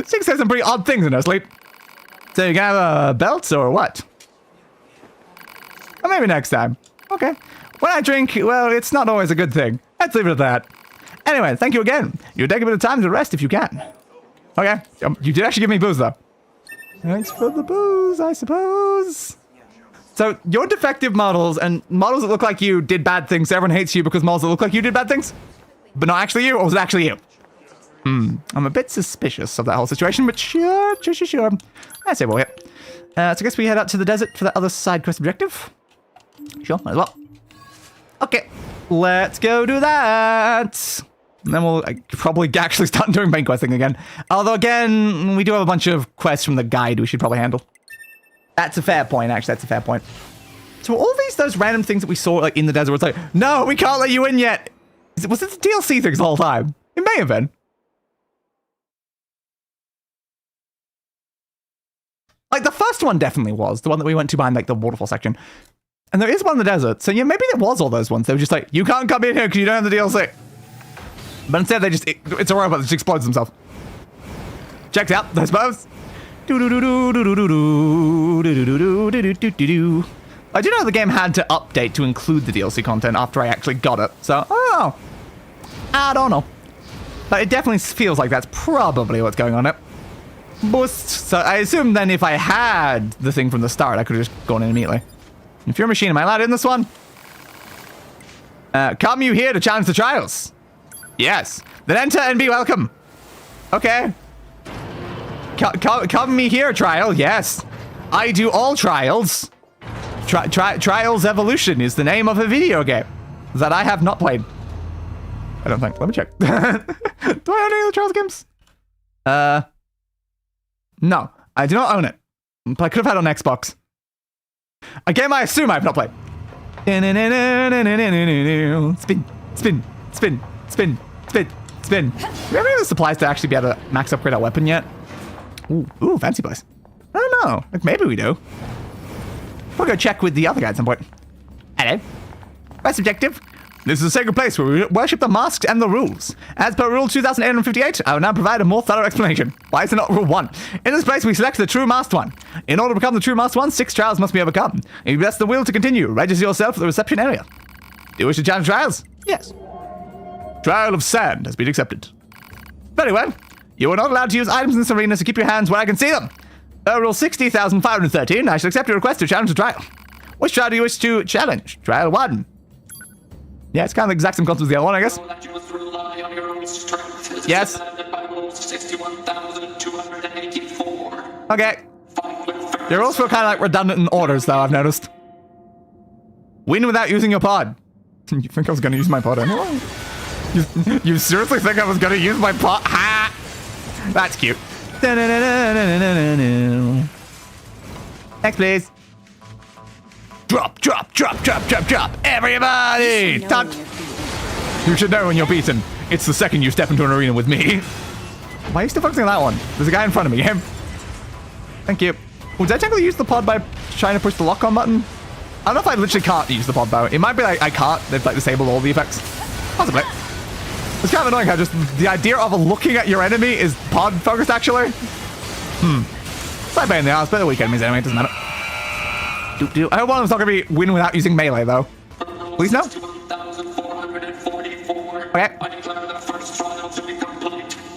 Six says some pretty odd things in her sleep. So you can have a belt or what? Or maybe next time. Okay. When I drink, well, it's not always a good thing. Let's leave it at that. Anyway, thank you again. You take a bit of time to rest if you can. Okay. You did actually give me booze, though. Thanks for the booze, I suppose. So, you're defective models, and models that look like you did bad things. So everyone hates you because models that look like you did bad things? But not actually you, or was it actually you? I'm a bit suspicious of that whole situation, but sure. I say, well, yeah. So I guess we head out to the desert for that other side quest objective. Sure, might as well. Okay, let's go do that. And then we'll probably actually start doing main questing again. Although, again, we do have a bunch of quests from the guide we should probably handle. That's a fair point, actually. That's a fair point. So all those random things that we saw like in the desert, where it's like, no, we can't let you in yet. Was it the DLC things the whole time? It may have been. Like, the first one definitely was. The one that we went to behind, like, the waterfall section. And there is one in the desert. So, yeah, maybe it was all those ones. They were just like, you can't come in here because you don't have the DLC. But instead, they just... It's a robot that just explodes himself. Checks out, I suppose. I do know the game had to update to include the DLC content after I actually got it. So, I don't know. But it definitely feels like that's probably what's going on. Boost. So I assume then if I had the thing from the start, I could have just gone in immediately. If you're a machine, am I allowed in this one? Come you here to challenge the trials? Yes. Then enter and be welcome. Okay. Come me here, trial. Yes. I do all trials. Trials Evolution is the name of a video game that I have not played. I don't think. Let me check. Do I own any of the Trials games? No, I do not own it. But I could have had on Xbox. A game I assume I have not played. Spin, spin, spin, spin, spin, spin. Do we have any of the supplies to actually be able to max upgrade our weapon yet? Ooh, fancy place. I don't know. Like, maybe we do. We'll go check with the other guy at some point. Hello. Quest objective. This is a sacred place where we worship the masks and the rules. As per Rule 2858, I will now provide a more thorough explanation. Why is it not Rule 1? In this place, we select the true masked one. In order to become the true masked one, 6 trials must be overcome. If you bless the will to continue, register yourself for the reception area. Do you wish to challenge trials? Yes. Trial of Sand has been accepted. Very well. You are not allowed to use items in this arena, so keep your hands where I can see them. Rule 60,513, I shall accept your request to challenge the trial. Which trial do you wish to challenge? Trial 1. Yeah, it's kind of the exact same concept as the other one, I guess. Yes. Okay. Your rules feel kind of like redundant in orders, though, I've noticed. Win without using your pod. You think I was going to use my pod anyway? You seriously think I was going to use my pod? Ha! That's cute. Next, please. Drop, drop, drop, drop, drop, drop. Everybody! You should know when you're beaten. It's the second you step into an arena with me. Why are you still focusing on that one? There's a guy in front of me. Him. Thank you. Well, did I technically use the pod by trying to push the lock-on button? I don't know if I literally can't use the pod though. It might be like I can't. They've like disabled all the effects. Possibly. It's kind of annoying how just the idea of looking at your enemy is pod focused actually. Slight pain in the ass, but they're weak enemies anyway, it doesn't matter. I hope one of them's not going to be win without using melee, though. Please no? Okay.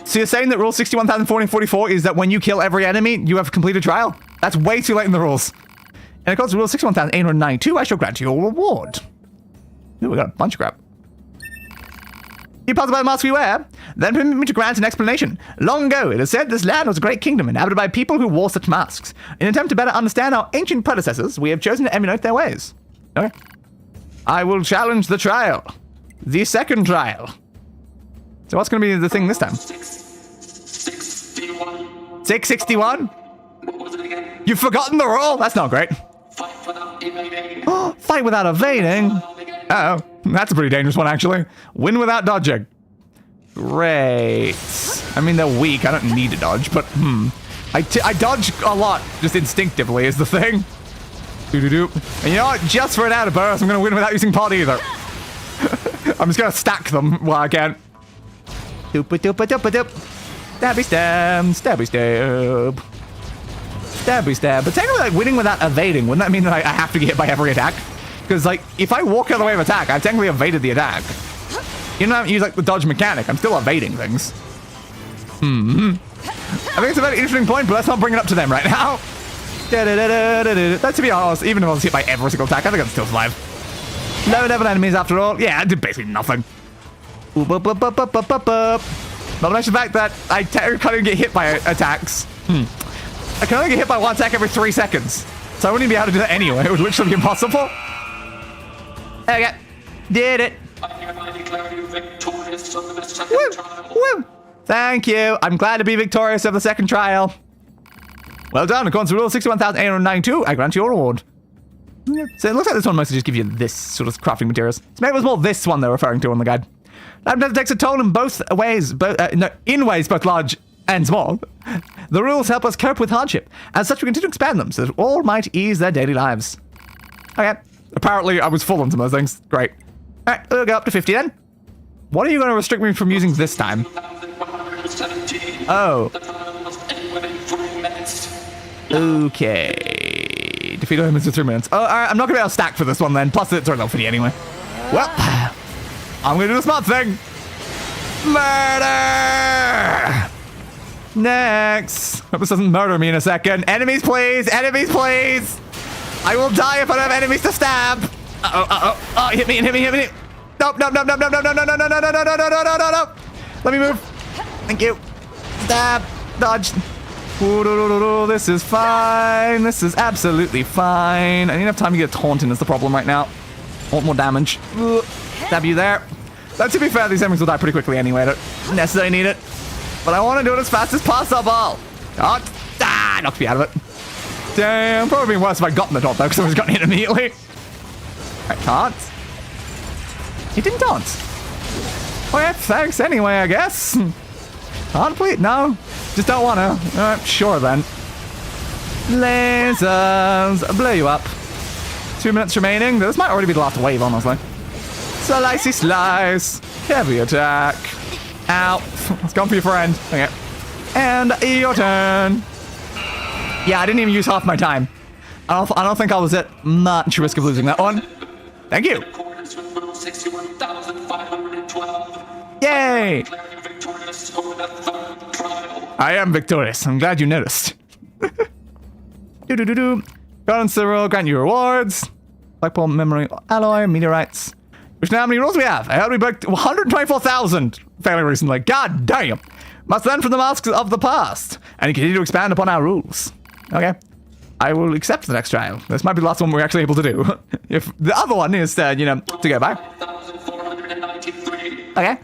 So you're saying that rule 61,444 is that when you kill every enemy, you have completed trial? That's way too late in the rules. And of course, rule 61,892, I shall grant you a reward. Ooh, we got a bunch of crap. You puzzled by the mask we wear? Then permit me to grant an explanation. Long ago, it is said this land was a great kingdom inhabited by people who wore such masks. In an attempt to better understand our ancient predecessors, we have chosen to emulate their ways. Okay. I will challenge the trial. The second trial. So what's going to be the thing this time? 661. 661? What was it again? You've forgotten the rule? That's not great. Fight without evading. Fight without evading? Uh-oh. That's a pretty dangerous one, actually. Win without dodging. Great. I mean, they're weak. I don't need to dodge, but I dodge a lot, just instinctively is the thing. Doo-doo-doo. And you know what? Just for an outburst, I'm going to win without using pod either. I'm just going to stack them while I can. Doop-a-doop-a-doop-a-doop. Stabby stab, stabby stab. Stabby stab. But technically, like, winning without evading, wouldn't that mean that I have to get hit by every attack? Because, like, if I walk out of the way of attack, I've technically evaded the attack. You don't use, like, the dodge mechanic. I'm still evading things. I think it's a very interesting point, but let's not bring it up to them right now. That's, to be honest, even if I was hit by every single attack, I think I'd still survive. Low level enemies, after all. Yeah, I did basically nothing. Not to mention the fact that I can't even get hit by attacks. I can only get hit by one attack every 3 seconds. So I wouldn't even be able to do that anyway. It would literally be impossible. Okay. Did it. I hereby declare you victorious of the second trial. Woo. Thank you. I'm glad to be victorious of the second trial. Well done. According to rule 61,892, I grant you a reward. So it looks like this one mostly just give you this sort of crafting materials. So maybe it was more this one they're referring to on the guide. That takes a toll in both ways, in ways both large and small. The rules help us cope with hardship. As such, we continue to expand them so that all might ease their daily lives. Okay. Apparently, I was full on some of those things. Great. All right, we'll go up to 50 then. What are you going to restrict me from using this time? Oh. Okay. Defeat him in 3 minutes. Oh, all right, I'm not going to be able to stack for this one then. Plus, it's level 50 anyway. Well, I'm going to do the smart thing. Murder! Next. Hope this doesn't murder me in a second. Enemies, please! Enemies, please! I will die if I don't have enemies to stab! Oh, hit me. Nope. Let me move. Thank you. Stab. Dodge. This is fine. This is absolutely fine. I need enough time to get taunting is the problem right now. I want more damage. Stab you there. Though, to be fair, these enemies will die pretty quickly anyway. I don't necessarily need it. But I want to do it as fast as possible. Knocked me out of it. Damn, probably been worse if I'd gotten the taunt though, because I was gotten hit immediately. Alright, taunt. He didn't taunt. Oh yeah, thanks anyway, I guess. Taunt, please? No. Just don't want to. Alright, sure then. Lasers. Blow you up. 2 minutes remaining. This might already be the last wave, honestly. Slicey slice. Heavy attack. Ow. Let's go for your friend. Okay. And your turn. Yeah, I didn't even use half my time. I don't think I was at much risk of losing that one. Thank you. Yay! I am victorious. I'm glad you noticed. Do. Balance the roll, grant you rewards. Blackball memory alloy, meteorites. Which now how many rules we have? I heard we broke 124,000 fairly recently. God damn. Must learn from the masks of the past and continue to expand upon our rules. Okay. I will accept the next trial. This might be the last one we're actually able to do. If the other one is, to go by. Okay.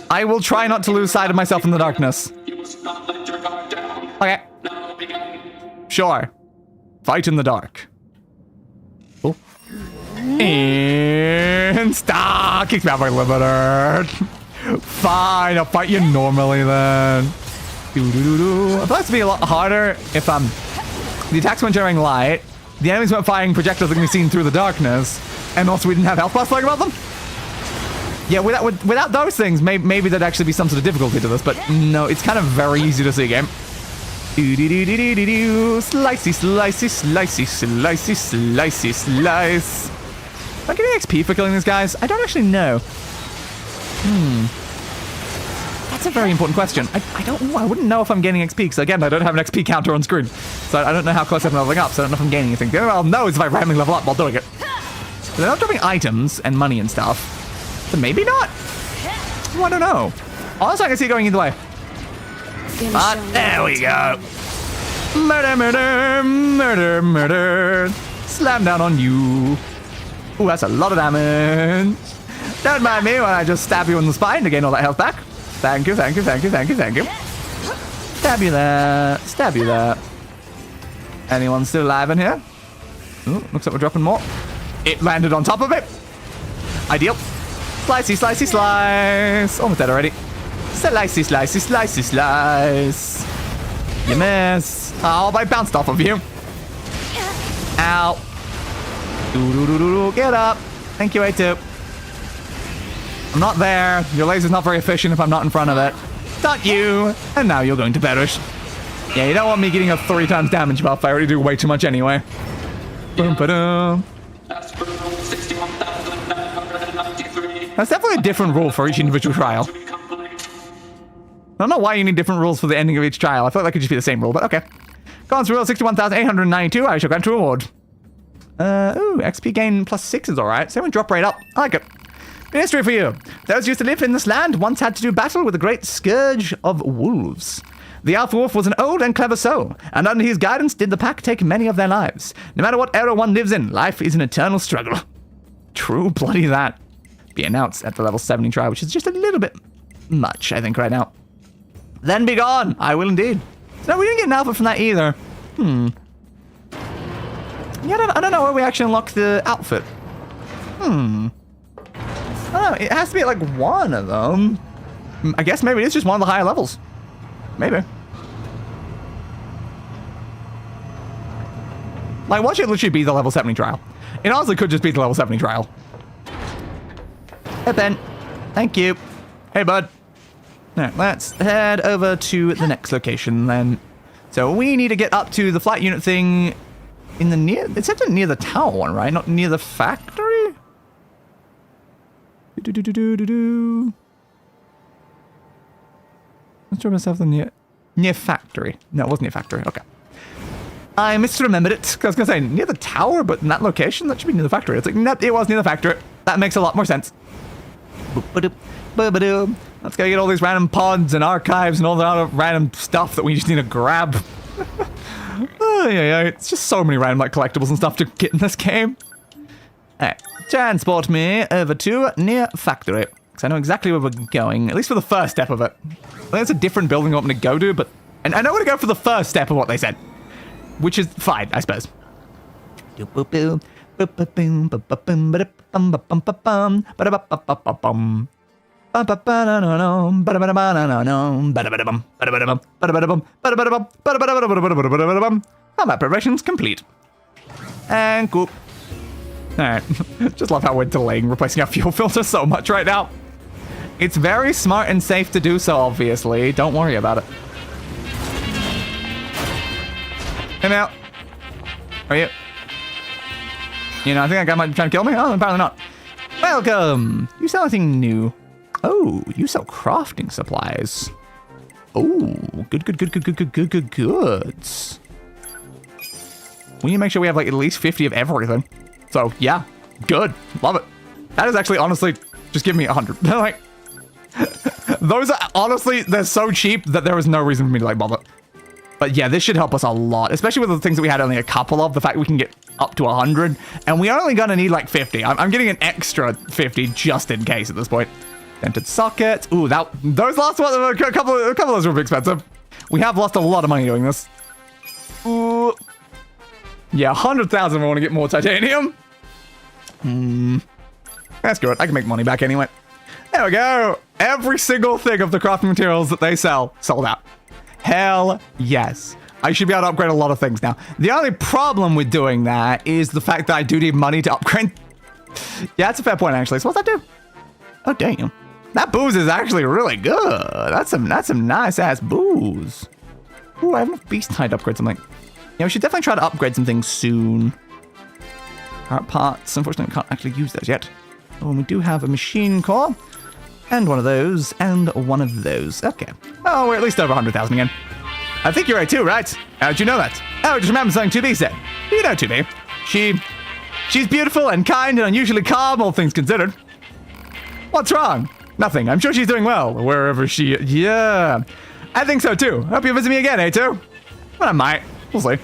I will try not to lose sight of myself in the darkness. Okay. Sure. Fight in the dark. Oh. And stop! Kicks me out my limiter. Fine, I'll fight you normally then. I thought this would be a lot harder if the attacks weren't generating light, the enemies weren't firing projectiles that can be seen through the darkness, and also we didn't have health bars flying about them. Yeah, without those things, maybe there'd actually be some sort of difficulty to this, but no, it's kind of very easy to see a game. Slicey, slicey, slicey, slicey, slicey, slice. Am I getting XP for killing these guys? I don't actually know. That's a very important question. I wouldn't know if I'm gaining XP, because again, I don't have an XP counter on screen. So I don't know how close I'm leveling up, so I don't know if I'm gaining anything. The only way I'll know is if I randomly level up while doing it. So they're not dropping items and money and stuff. So maybe not. Oh, I don't know. Honestly, I can see it going either way. But there we go. Murder, murder, murder, murder. Slam down on you. Ooh, that's a lot of damage. Don't mind me when I just stab you in the spine to gain all that health back. Thank you, thank you, thank you, thank you, thank you. Stab you there. Stab you there. Anyone still alive in here? Ooh, looks like we're dropping more. It landed on top of it. Ideal. Slicey, slicey, slice. Almost dead already. Slicey, slicey, slicey, slice. You miss. Oh, I bounced off of you. Ow. Get up. Thank you, A2. I'm not there. Your laser's not very efficient if I'm not in front of it. Not you. And now you're going to perish. Yeah, you don't want me getting a 3 times damage buff. I already do way too much anyway. Boom, ba-dum. As per rule 61,993. That's definitely a different rule for each individual trial. I don't know why you need different rules for the ending of each trial. I feel like that could just be the same rule, but okay. Cons rule 61,892. I shall grant a reward. Ooh, XP gain +6 is alright. Same with drop rate up. I like it. History for you. Those used to live in this land once had to do battle with the great scourge of wolves. The Alpha Wolf was an old and clever soul, and under his guidance did the pack take many of their lives. No matter what era one lives in, life is an eternal struggle. True bloody that. Be announced at the level 70 trial, which is just a little bit much, I think, right now. Then be gone. I will indeed. No, we didn't get an alpha from that either. Yeah, I don't know where we actually unlock the outfit. I don't know. It has to be at, like, one of them. I guess maybe it's just one of the higher levels. Maybe. Like, watch it literally be the level 70 trial. It honestly could just be the level 70 trial. Hey, Ben. Thank you. Hey, bud. Alright, let's head over to the next location then. So we need to get up to the flight unit thing in the it said near the tower one, right? Not near the factory? Let's try myself the near factory. No, it wasn't near factory. Okay. I misremembered it. I was going to say near the tower, but in that location, that should be near the factory. It's like, nope, it was near the factory. That makes a lot more sense. Let's go get all these random pods and archives and all the other random stuff that we just need to grab. Oh, yeah. It's just so many random like collectibles and stuff to get in this game. Alright, transport me over to NieR Factory. Because I know exactly where we're going, at least for the first step of it. I think it's a different building I want me to go to, but... And I know where to go for the first step of what they said. Which is fine, I suppose. Combat preparations complete. And cool. Alright. Just love how we're delaying replacing our fuel filter so much right now. It's very smart and safe to do so, obviously. Don't worry about it. Him out. Are you? You know, I think that guy might be trying to kill me. Oh, apparently not. Welcome. You sell anything new? Oh, you sell crafting supplies. Oh, goods. We need to make sure we have like at least 50 of everything. So yeah, good. Love it. That is actually honestly just give me 100. Like, those are honestly, they're so cheap that there is no reason for me to like bother. But yeah, this should help us a lot, especially with the things that we had only a couple of. The fact we can get up to 100, and we're only gonna need like 50. I'm getting an extra 50 just in case at this point. Dented sockets. Ooh, those last ones, a couple of those were expensive. We have lost a lot of money doing this. Ooh. Yeah, 100,000 we want to get more titanium. That's good. I can make money back anyway. There we go. Every single thing of the crafting materials that they sell, sold out. Hell yes. I should be able to upgrade a lot of things now. The only problem with doing that is the fact that I do need money to upgrade. Yeah, that's a fair point, actually. So what's that do? Oh, damn. That booze is actually really good. That's some nice-ass booze. Ooh, I have enough beast hide upgrades, I'm like. Yeah, we should definitely try to upgrade some things soon. Our parts, unfortunately, we can't actually use those yet. Oh, and we do have a machine core. And one of those, and one of those. Okay. Oh, we're at least over 100,000 again. I think you're right too, right? How'd you know that? Oh, just remember something 2B said. You know 2B. She's beautiful and kind and unusually calm, all things considered. What's wrong? Nothing. I'm sure she's doing well, wherever she... Yeah. I think so too. Hope you visit me again, A2. Well, I might. We'll see.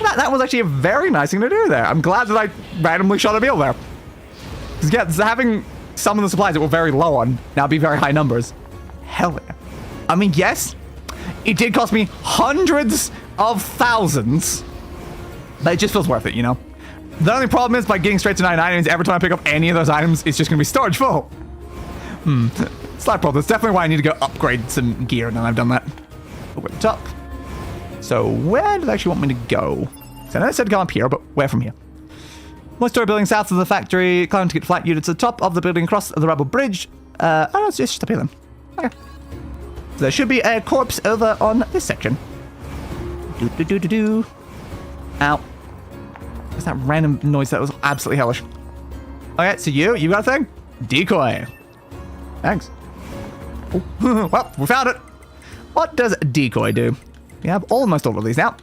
That was actually a very nice thing to do there. I'm glad that I randomly shot a meal there. Because yeah, having some of the supplies that were very low on now be very high numbers. Hell yeah. I mean, yes, it did cost me hundreds of thousands, but it just feels worth it, you know? The only problem is by getting straight to 99 means every time I pick up any of those items, it's just going to be storage full. Slight problem. That's definitely why I need to go upgrade some gear now I've done that. Over the top. So where do they actually want me to go? So I know I said to go up here, but where from here? One-story building south of the factory. Climb to get flat units to the top of the building across the rubble bridge. Oh, no, it's just up here then. Okay. So there should be a corpse over on this section. Do. Ow. What's that random noise? That was absolutely hellish. Okay, so you got a thing? Decoy. Thanks. Oh, well, we found it. What does decoy do? We have almost all of these now.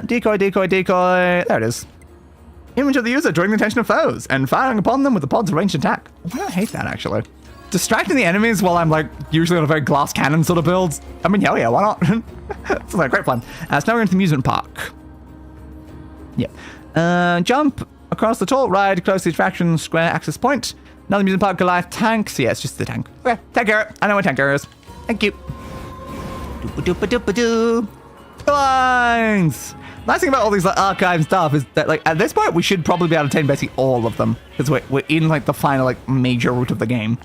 Decoy. There it is. Image of the user drawing the attention of foes and firing upon them with the pod's ranged attack. I hate that, actually. Distracting the enemies while I'm, like, usually on a very glass cannon sort of build. I mean, hell yeah, why not? It's like a great plan. So now we're going to the amusement park. Yeah. Jump across the tall ride close to the attraction square access point. Another amusement park Goliath tank. So yeah, it's just the tank. Okay, tank carrier. I know what tank carrier is. Thank you. Doop-a-doop-a-doop-a-doo. Lines! Nice thing about all these like archive stuff is that like at this point we should probably be able to attain basically all of them because we're in like the final like major route of the game.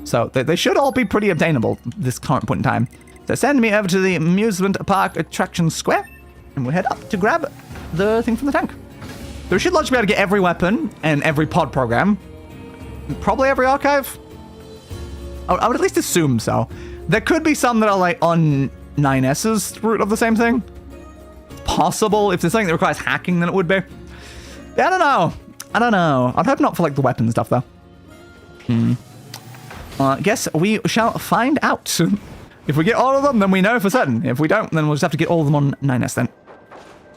So they should all be pretty obtainable at this current point in time. So send me over to the amusement park attraction square and we'll head up to grab the thing from the tank. So we should logically be able to get every weapon and every pod program. Probably every archive. I would at least assume so. There could be some that are like on 9S's route of the same thing. Possible. If there's something that requires hacking, then it would be. Yeah, I don't know. I'd hope not for like the weapon stuff though. Guess we shall find out. If we get all of them, then we know for certain. If we don't, then we'll just have to get all of them on 9S then.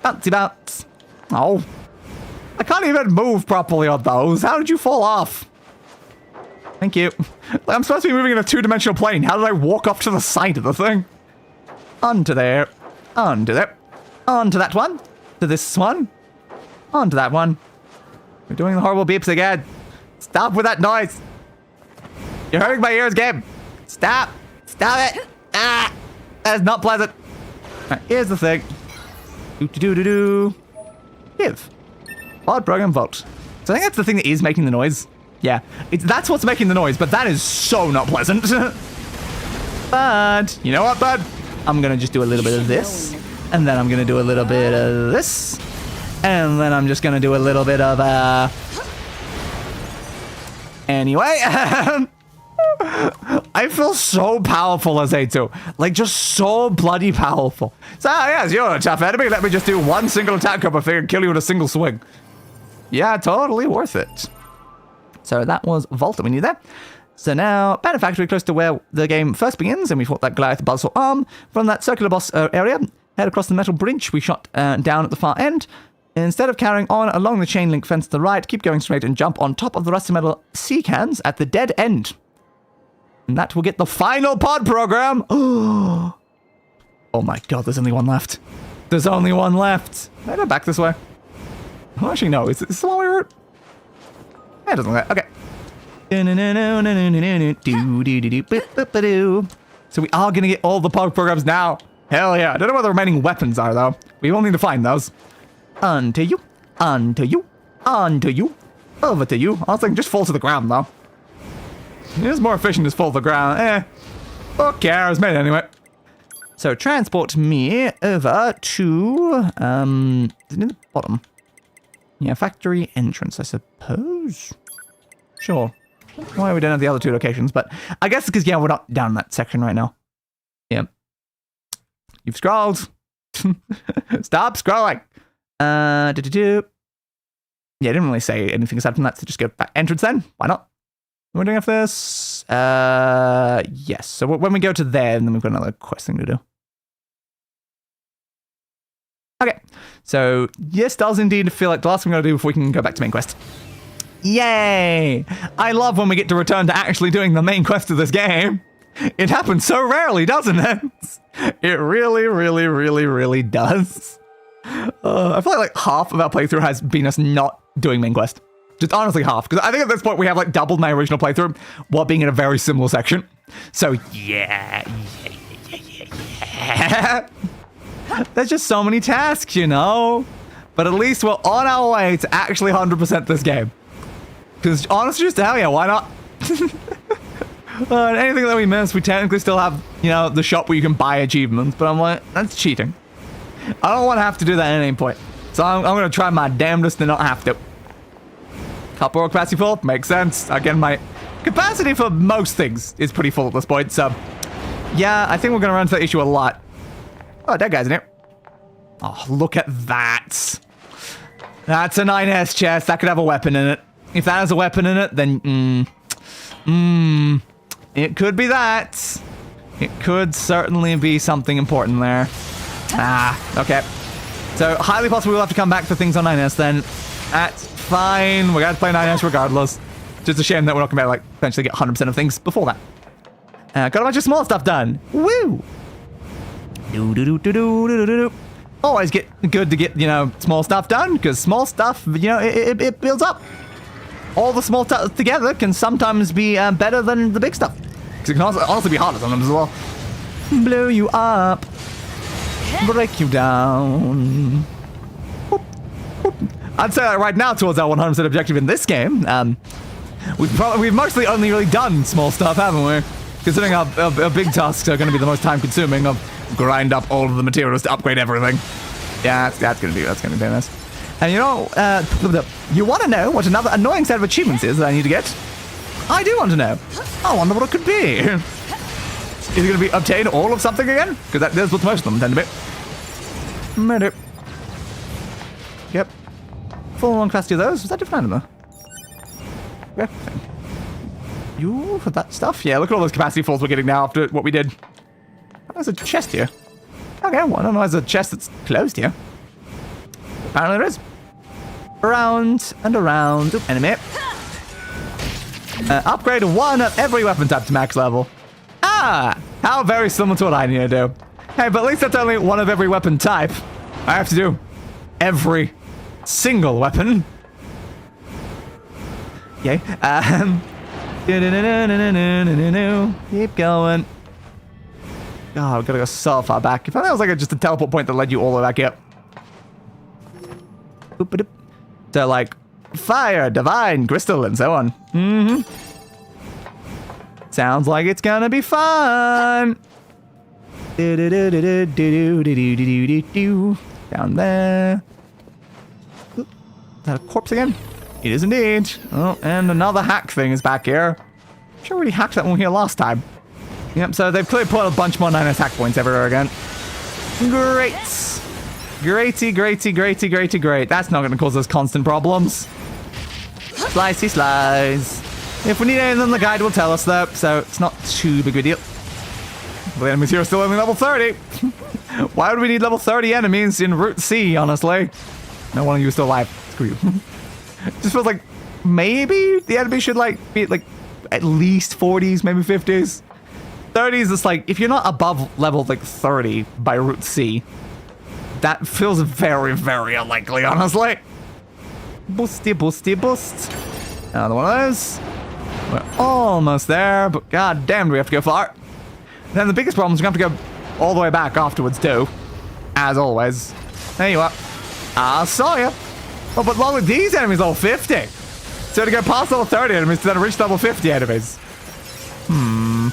Bouncy bounce. Oh. I can't even move properly on those. How did you fall off? Thank you. I'm supposed to be moving in a two-dimensional plane. How did I walk off to the side of the thing? Onto there. Onto there. Onto that one. To this one. Onto that one. We're doing the horrible beeps again. Stop with that noise. You're hurting my ears, Gabe. Stop. Stop it. Ah. That is not pleasant. Alright, here's the thing. Do. Give. Pod program vault. So I think that's the thing that is making the noise. Yeah. That's what's making the noise, but that is so not pleasant. But, you know what, bud? I'm gonna just do a little bit of this. And then I'm gonna do a little bit of this. And then I'm just gonna do a little bit of, Anyway. I feel so powerful as A2. Like, just so bloody powerful. So, yes, you're a tough enemy. Let me just do one single attack up a thing and kill you with a single swing. Yeah, totally worth it. So that was Vault that we need there. So now, Banner Factory, close to where the game first begins, and we fought that Goliath Buzzsaw arm. From that circular boss area, head across the metal bridge we shot down at the far end. Instead of carrying on along the chain link fence to the right, keep going straight and jump on top of the rusty metal sea cans at the dead end. And that will get the final pod program. Oh my god, there's only one left. There's only one left. Can I go back this way? Oh, actually, no. Is this the one we were... Yeah, it doesn't look like... Okay. So we are going to get all the pod programs now. Hell yeah. I don't know what the remaining weapons are, though. We will need to find those. Onto you. Onto you. Onto you. Over to you. I was thinking just fall to the ground, though. It is more efficient to fall to the ground. Who cares? Made it anyway. So transport me over to... near the bottom. Yeah, factory entrance, I suppose. Sure. Why we don't have the other two locations, but I guess it's because, yeah, we're not down in that section right now. Yeah. You've scrolled. Stop scrolling. Yeah, I didn't really say anything aside from that, so just go back entrance then. Why not? We're doing after this? Yes. So when we go to there, then we've got another quest thing to do. Okay. So, yes, does indeed feel like the last thing we're going to do before we can go back to main quest. Yay! I love when we get to return to actually doing the main quest of this game. It happens so rarely, doesn't it? It really, really, really, really does. I feel like half of our playthrough has been us not doing main quest. Just honestly half. Because I think at this point we have like doubled my original playthrough while being in a very similar section. So yeah. There's just so many tasks, you know? But at least we're on our way to actually 100% this game. Because honestly, just hell yeah, why not? Anything that we miss, we technically still have, you know, the shop where you can buy achievements. But I'm like, that's cheating. I don't want to have to do that at any point. So I'm going to try my damnedest to not have to. Couple of capacity full, makes sense. Again, my capacity for most things is pretty full at this point. So yeah, I think we're going to run into that issue a lot. Oh, that guy's in here. Oh, look at that. That's a 9S chest. That could have a weapon in it. If that has a weapon in it, then it could be that. It could certainly be something important there. Okay. So, highly possible we'll have to come back for things on 9S then. That's fine. We're going to play 9S regardless. Just a shame that we're not going to be able to, like, eventually get 100% of things before that. Got a bunch of small stuff done. Woo! Always good to get, you know, small stuff done, because small stuff, you know, it builds up. All the small stuff together can sometimes be better than the big stuff. Because it can also be harder sometimes as well. Blow you up. Break you down. I'd say that right now towards our 100% objective in this game. We've mostly only really done small stuff, haven't we? Considering our big tasks are going to be the most time consuming of grind up all of the materials to upgrade everything. Yeah, that's going to be nice. And you know, you want to know what another annoying set of achievements is that I need to get? I do want to know. I wonder what it could be. Is it going to be obtain all of something again? Because that's what most of them tend to be. Maybe. Yep. Full on capacity of those. Was that different item though? Yeah. You for that stuff? Yeah, look at all those capacity falls we're getting now after what we did. There's a chest here. Okay, well, I don't know, there's a chest that's closed here. Apparently there is. Around and around. Oop, enemy. Upgrade one of every weapon type to max level. Ah! How very similar to what I need to do. Hey, but at least that's only one of every weapon type. I have to do every single weapon. Yay. Keep going. Oh, I've got to go so far back. If that was like just a teleport point that led you all the way back up. So like fire, divine, crystal, and so on. Sounds like it's gonna be fun. Down there. Is that a corpse again? It is indeed. Oh, and another hack thing is back here. I'm sure we already hacked that one here last time. Yep, so they've clearly put a bunch more 9S hack points everywhere again. Great. Great. That's not going to cause us constant problems. Slicey slice. If we need anything, the guide will tell us though, so it's not too big of a deal. The enemies here are still only level 30. Why would we need level 30 enemies in Route C, honestly? No one of you is still alive. Screw you. Just feels like maybe the enemy should like be like at least 40s, maybe 50s. 30s is like, if you're not above level like 30 by Route C, that feels very, very unlikely, honestly. Boosty. Another one of those. We're almost there, but god damn, do we have to go far. And then the biggest problem is we're going to have to go all the way back afterwards too. As always. There you are. I saw you. Oh, but along with these enemies, level 50. So to go past level 30 enemies to then reach level 50 enemies. Oh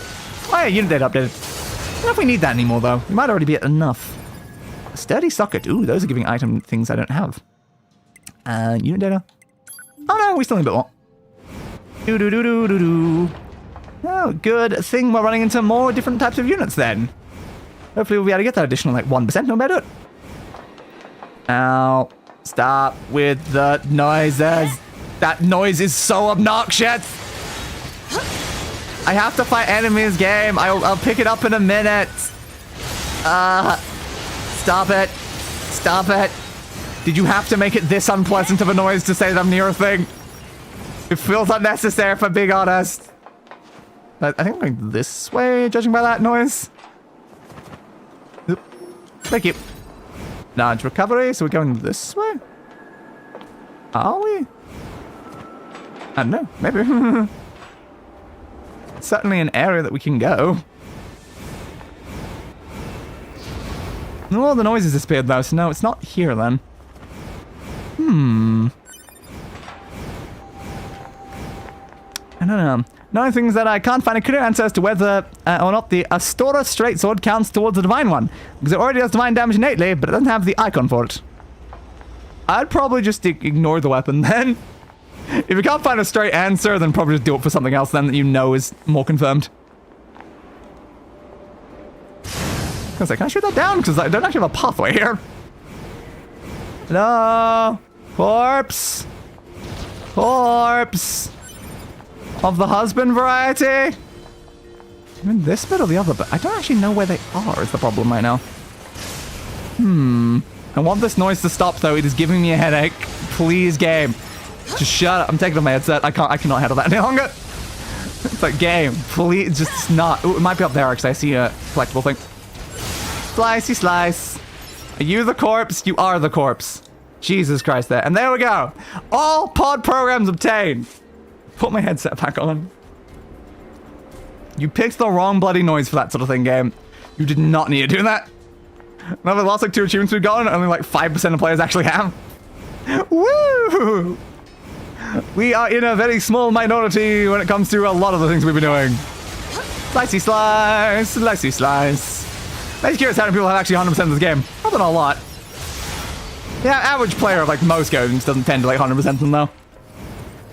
yeah, unit data updated. I don't know if we need that anymore though. We might already be at enough. A sturdy socket. Ooh, those are giving item things I don't have. Unit data. Oh no, we still need a bit more. Oh, good thing we're running into more different types of units then. Hopefully we'll be able to get that additional, like, 1%. No matter it. Now, stop with the noises. That noise is so obnoxious. I have to fight enemies, game. I'll pick it up in a minute. Stop it. Stop it. Did you have to make it this unpleasant of a noise to say that I'm near a thing? It feels unnecessary, if I'm being honest. I think I'm going this way, judging by that noise. Oop. Thank you. Large recovery, so we're going this way? Are we? I don't know, maybe. It's certainly an area that we can go. Oh, the noise has disappeared though, so no, it's not here then. I don't know. Knowing things that I can't find a clear answer as to whether or not the Astora Straight Sword counts towards the Divine One. Because it already does Divine damage innately, but it doesn't have the icon for it. I'd probably just ignore the weapon then. If you can't find a straight answer, then probably just do it for something else then that you know is more confirmed. I was like, can I shoot that down? Because I don't actually have a pathway here. Hello? Corpse? Corpse? Of the husband variety? In this bit or the other bit? I don't actually know where they are is the problem right now. I want this noise to stop though. It is giving me a headache. Please, game. Just shut up. I'm taking off my headset. I cannot handle that any longer. It's like, game, please, just not. Ooh, it might be up there because I see a collectible thing. Slicey slice. Are you the corpse? You are the corpse. Jesus Christ there. And there we go. All pod programs obtained. Put my headset back on. You picked the wrong bloody noise for that sort of thing, game. You did not need to do that. Now the last like 2 achievements we've gotten, only like 5% of players actually have. Woo! We are in a very small minority when it comes to a lot of the things we've been doing. Slicey slice, slicey slice. I'm curious how many people have actually 100% of this game. Probably not a lot. Yeah, average player of like most games doesn't tend to like 100% them though.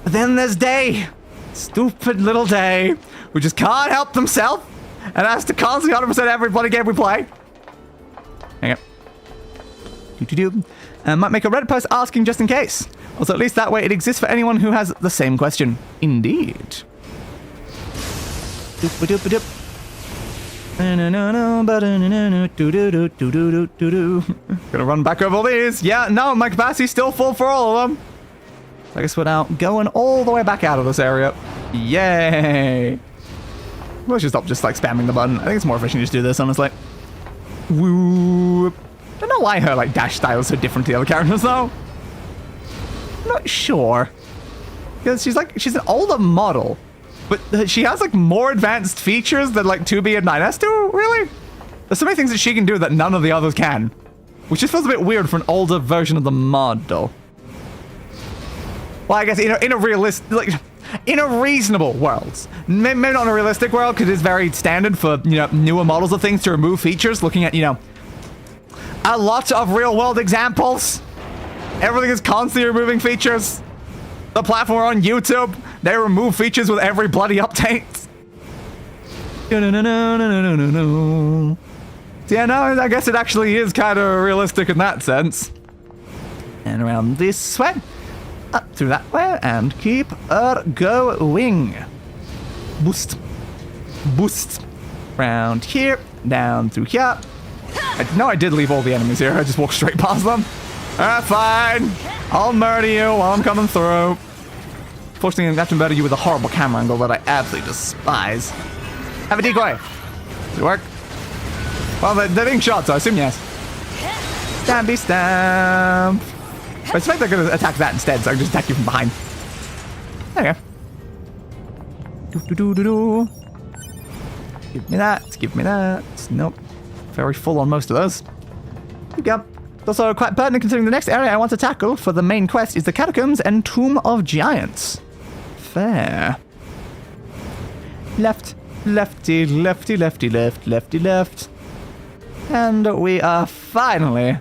But then there's Day. Stupid little Day, who just can't help themselves and has to constantly 100% every bloody game we play. Hang on. Might make a Reddit post asking just in case. Also, at least that way it exists for anyone who has the same question. Indeed. Gonna run back over all these. Yeah, no, my capacity's still full for all of them. So I guess we're now going all the way back out of this area. Yay. We'll just stop just like spamming the button. I think it's more efficient to just do this, honestly. Whoop. I don't know why her like dash style is so different to the other characters though. I'm not sure. Because she's an older model. But she has like more advanced features than like 2B and 9S do, really? There's so many things that she can do that none of the others can. Which just feels a bit weird for an older version of the model. Well, I guess in a realistic, like, in a reasonable world. Maybe not in a realistic world, because it's very standard for, you know, newer models of things to remove features, looking at, you know, a lot of real-world examples. Everything is constantly removing features. The platform on YouTube, they remove features with every bloody update. Yeah, no, I guess it actually is kind of realistic in that sense. And around this way, up through that way, and keep going. Boost. Boost. Round here, down through here. I did leave all the enemies here. I just walked straight past them. Fine. I'll murder you while I'm coming through. Fortunately, I have to murder you with a horrible camera angle that I absolutely despise. Have a decoy. Did it work? Well, they're being shot, so I assume yes. Stampy stamp. I expect they're going to attack that instead, so I can just attack you from behind. There you go. Give me that. Give me that. Nope. Very full on most of those. There you go. It's also quite pertinent considering the next area I want to tackle for the main quest is the Catacombs and Tomb of Giants. Fair. Left, lefty, lefty, lefty, left, lefty, left. And we are finally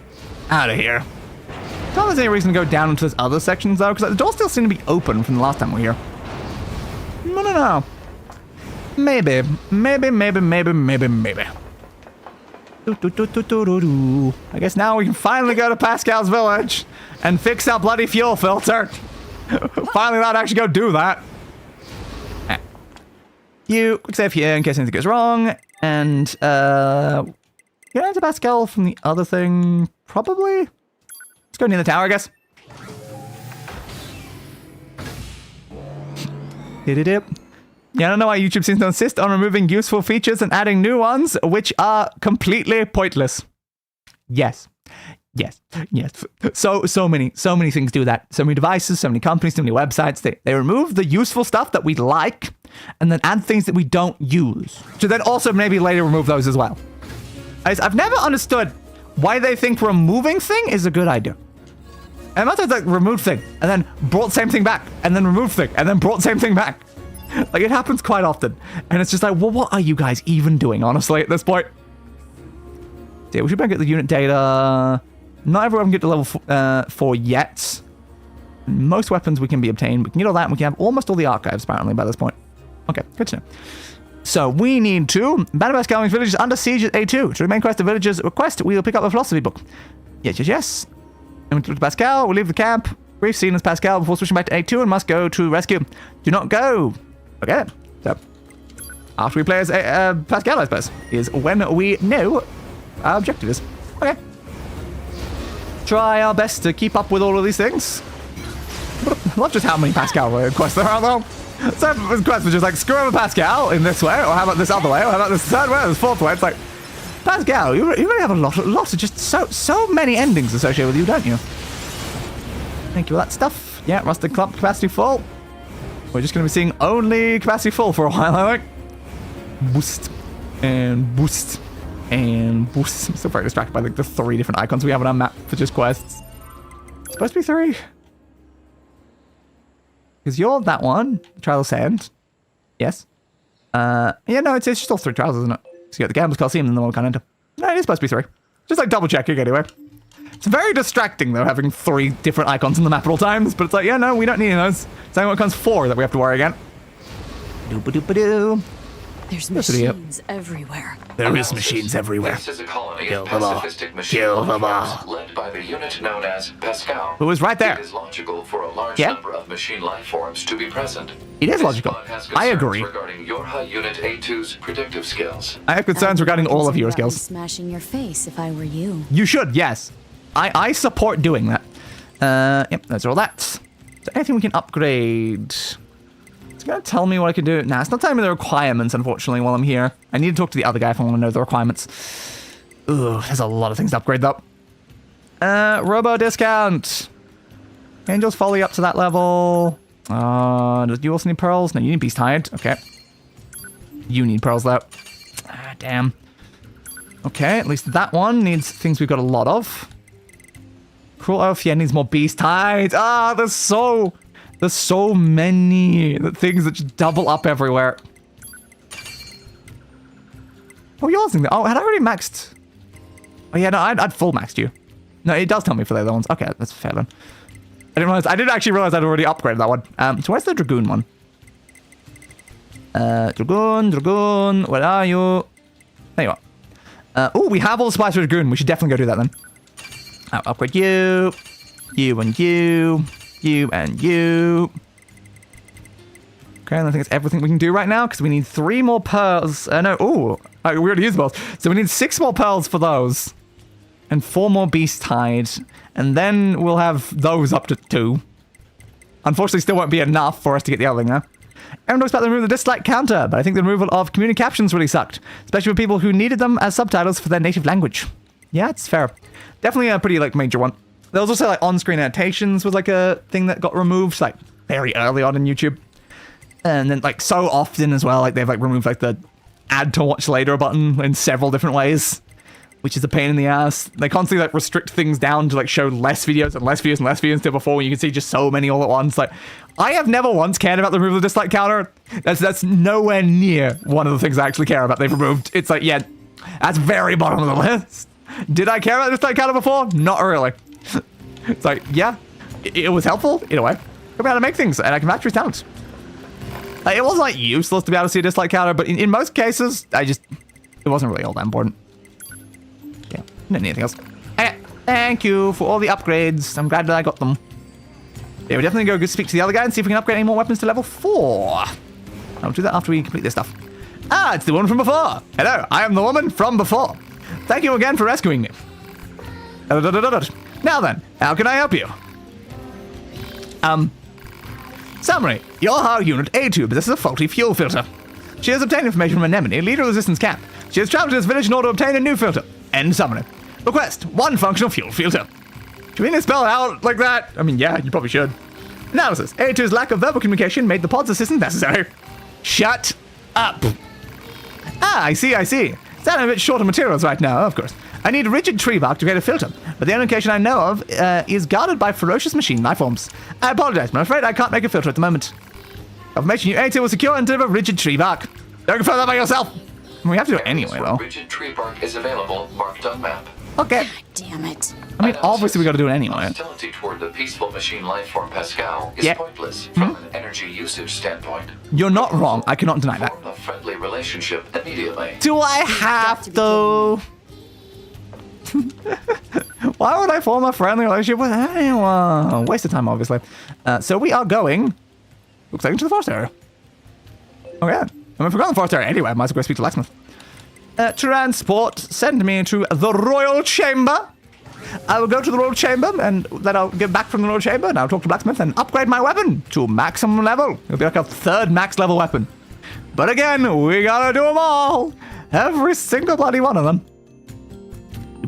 out of here. I don't think there's any reason to go down into those other sections though, because the doors still seem to be open from the last time we were here. No. Maybe. I guess now we can finally go to Pascal's village and fix our bloody fuel filter. Finally allowed to actually go do that. You quick save here in case anything goes wrong. And get into Pascal from the other thing, probably. Let's go near the tower, I guess. Yeah, I don't know why YouTube seems to insist on removing useful features and adding new ones, which are completely pointless. Yes. So many things do that. So many devices, so many companies, so many websites. They remove the useful stuff that we like and then add things that we don't use. To then also maybe later remove those as well. I've never understood why they think removing thing is a good idea. And that's like remove thing and then brought same thing back and then remove thing and then brought same thing back. Like it happens quite often. And it's just like, well, what are you guys even doing, honestly, at this point? Yeah, we should back at the unit data. Not everyone can get to level 4 yet. Most weapons we can be obtained. We can get all that and we can have almost all the archives apparently by this point. Okay, good to know. So we need to battle Pascal's village is under siege at A2. To remain quest the villagers request, we will pick up a philosophy book. Yes. And we talk to Pascal, we'll leave the camp. Brief scene as Pascal before switching back to A2 and must go to rescue. Do not go. Okay. So after we play as Pascal, I suppose, is when we know our objective is. Okay. Try our best to keep up with all of these things. I love just how many Pascal quests there are, though. Some quests were just like, screw over Pascal in this way, or how about this other way, or how about this third way, or this fourth way. It's like, Pascal, you really have a lot of just so many endings associated with you, don't you? Thank you for that stuff. Yeah, rusted clump capacity full. We're just going to be seeing only capacity full for a while, I think. Boost. And boost. And boost. I'm still very distracted by like the 3 different icons we have on our map for just quests. It's supposed to be 3. Because you're that one. Trial of Sand. Yes. Yeah, no, it's just all 3 trials, isn't it? So you got the Gambler's Coliseum and the Volcanento. No, it is supposed to be 3. Just like double checking anyway. It's very distracting though, having 3 different icons on the map at all times, but it's like, yeah, no, we don't need those. It's only when it comes 4 that we have to worry again. Doop-a-doop-a-doo. There's machines everywhere. There is machines everywhere. This is a colony of pacifistic machine life forms led by the unit known as Pascal. Who is right there? It is logical for a large number of machine life forms to be present. It is logical. I agree. Regarding your high unit A2's predictive skills. I have concerns regarding all of your skills. Smashing your face if I were you. You should, yes. I support doing that. Yep, that's all that. So anything we can upgrade? It's gonna tell me what I can do. Nah, it's not telling me the requirements, unfortunately, while I'm here. I need to talk to the other guy if I want to know the requirements. Ugh, there's a lot of things to upgrade, though. Robo discount. Angel's Folly up to that level. Do you also need pearls? No, you need Beast Hide. Okay. You need pearls, though. Ah, damn. Okay, at least that one needs things we've got a lot of. Cruel Oath, yeah, needs more Beast Hide. Ah, there's so many things that just double up everywhere. Oh, you're listening. Oh, had I already maxed? Oh, yeah, no, I'd full maxed you. No, it does tell me for the other ones. Okay, that's fair then. I didn't actually realize I'd already upgraded that one. So where's the Dragoon one? Dragoon, where are you? There you are. Oh, we have all the supplies for Dragoon. We should definitely go do that then. I'll upgrade you. You and you. You and you. Okay, and I think that's everything we can do right now because we need 3 more pearls. No, oh, we already used pearls. So we need 6 more pearls for those. And 4 more Beast Hide. And then we'll have those up to 2. Unfortunately, still won't be enough for us to get the other thing now. Everyone talks about the removal of the dislike counter, but I think the removal of community captions really sucked. Especially for people who needed them as subtitles for their native language. Yeah, it's fair. Definitely a pretty, like, major one. There was also, like, on-screen annotations was, like, a thing that got removed, like, very early on in YouTube. And then, like, so often as well, like, they've, like, removed, like, the add to watch later button in several different ways. Which is a pain in the ass. They constantly, like, restrict things down to, like, show less videos and less videos and less videos until before when you can see just so many all at once. Like, I have never once cared about the removal of the dislike counter. That's nowhere near one of the things I actually care about they've removed. It's like, yeah, that's very bottom of the list. Did I care about the dislike counter before? Not really. It's like, yeah, it was helpful in a way. I be able to make things, and I can match his talents. It wasn't, like, useless to be able to see a dislike counter, but in most cases, it wasn't really all that important. Don't need anything else. Thank you for all the upgrades. I'm glad that I got them. Yeah, we definitely go speak to the other guy and see if we can upgrade any more weapons to level 4. I'll do that after we complete this stuff. Ah, it's the woman from before. Hello, I am the woman from before. Thank you again for rescuing me. Now then, how can I help you? Summary. Your Har Unit A2 possesses a faulty fuel filter. She has obtained information from an enemy, leader of the resistance camp. She has traveled to this village in order to obtain a new filter. End summary. Request. 1 functional fuel filter. Do we need to spell it out like that? I mean, yeah, you probably should. Analysis. A2's lack of verbal communication made the pod's assistance necessary. Shut up. Ah, I see. Sounding a bit short of materials right now, of course. I need rigid tree bark to create a filter, but the only location I know of is guarded by ferocious machine life forms. I apologize, but I'm afraid I can't make a filter at the moment. Confirmation you A2 will secure and deliver rigid tree bark. Don't confirm that by yourself. We have to do it anyway, though. Rigid tree bark is available, marked on map. Okay. God damn it. I mean, obviously we got to do it anyway. Hostility toward the peaceful machine life form Pascal is pointless from an energy usage standpoint. You're not wrong. I cannot deny that. Form a friendly relationship immediately. Do I have to? Why would I form a friendly relationship with anyone? Waste of time, obviously. So we are going. Looks like into the forest area. Oh yeah. I mean, if we're going to the forest area anyway, I might as well go speak to Blacksmith. Transport, send me to the Royal Chamber. I will go to the Royal Chamber, and then I'll get back from the Royal Chamber, and I'll talk to Blacksmith and upgrade my weapon to maximum level. It'll be like a 3rd max level weapon. But again, we gotta do them all. Every single bloody one of them.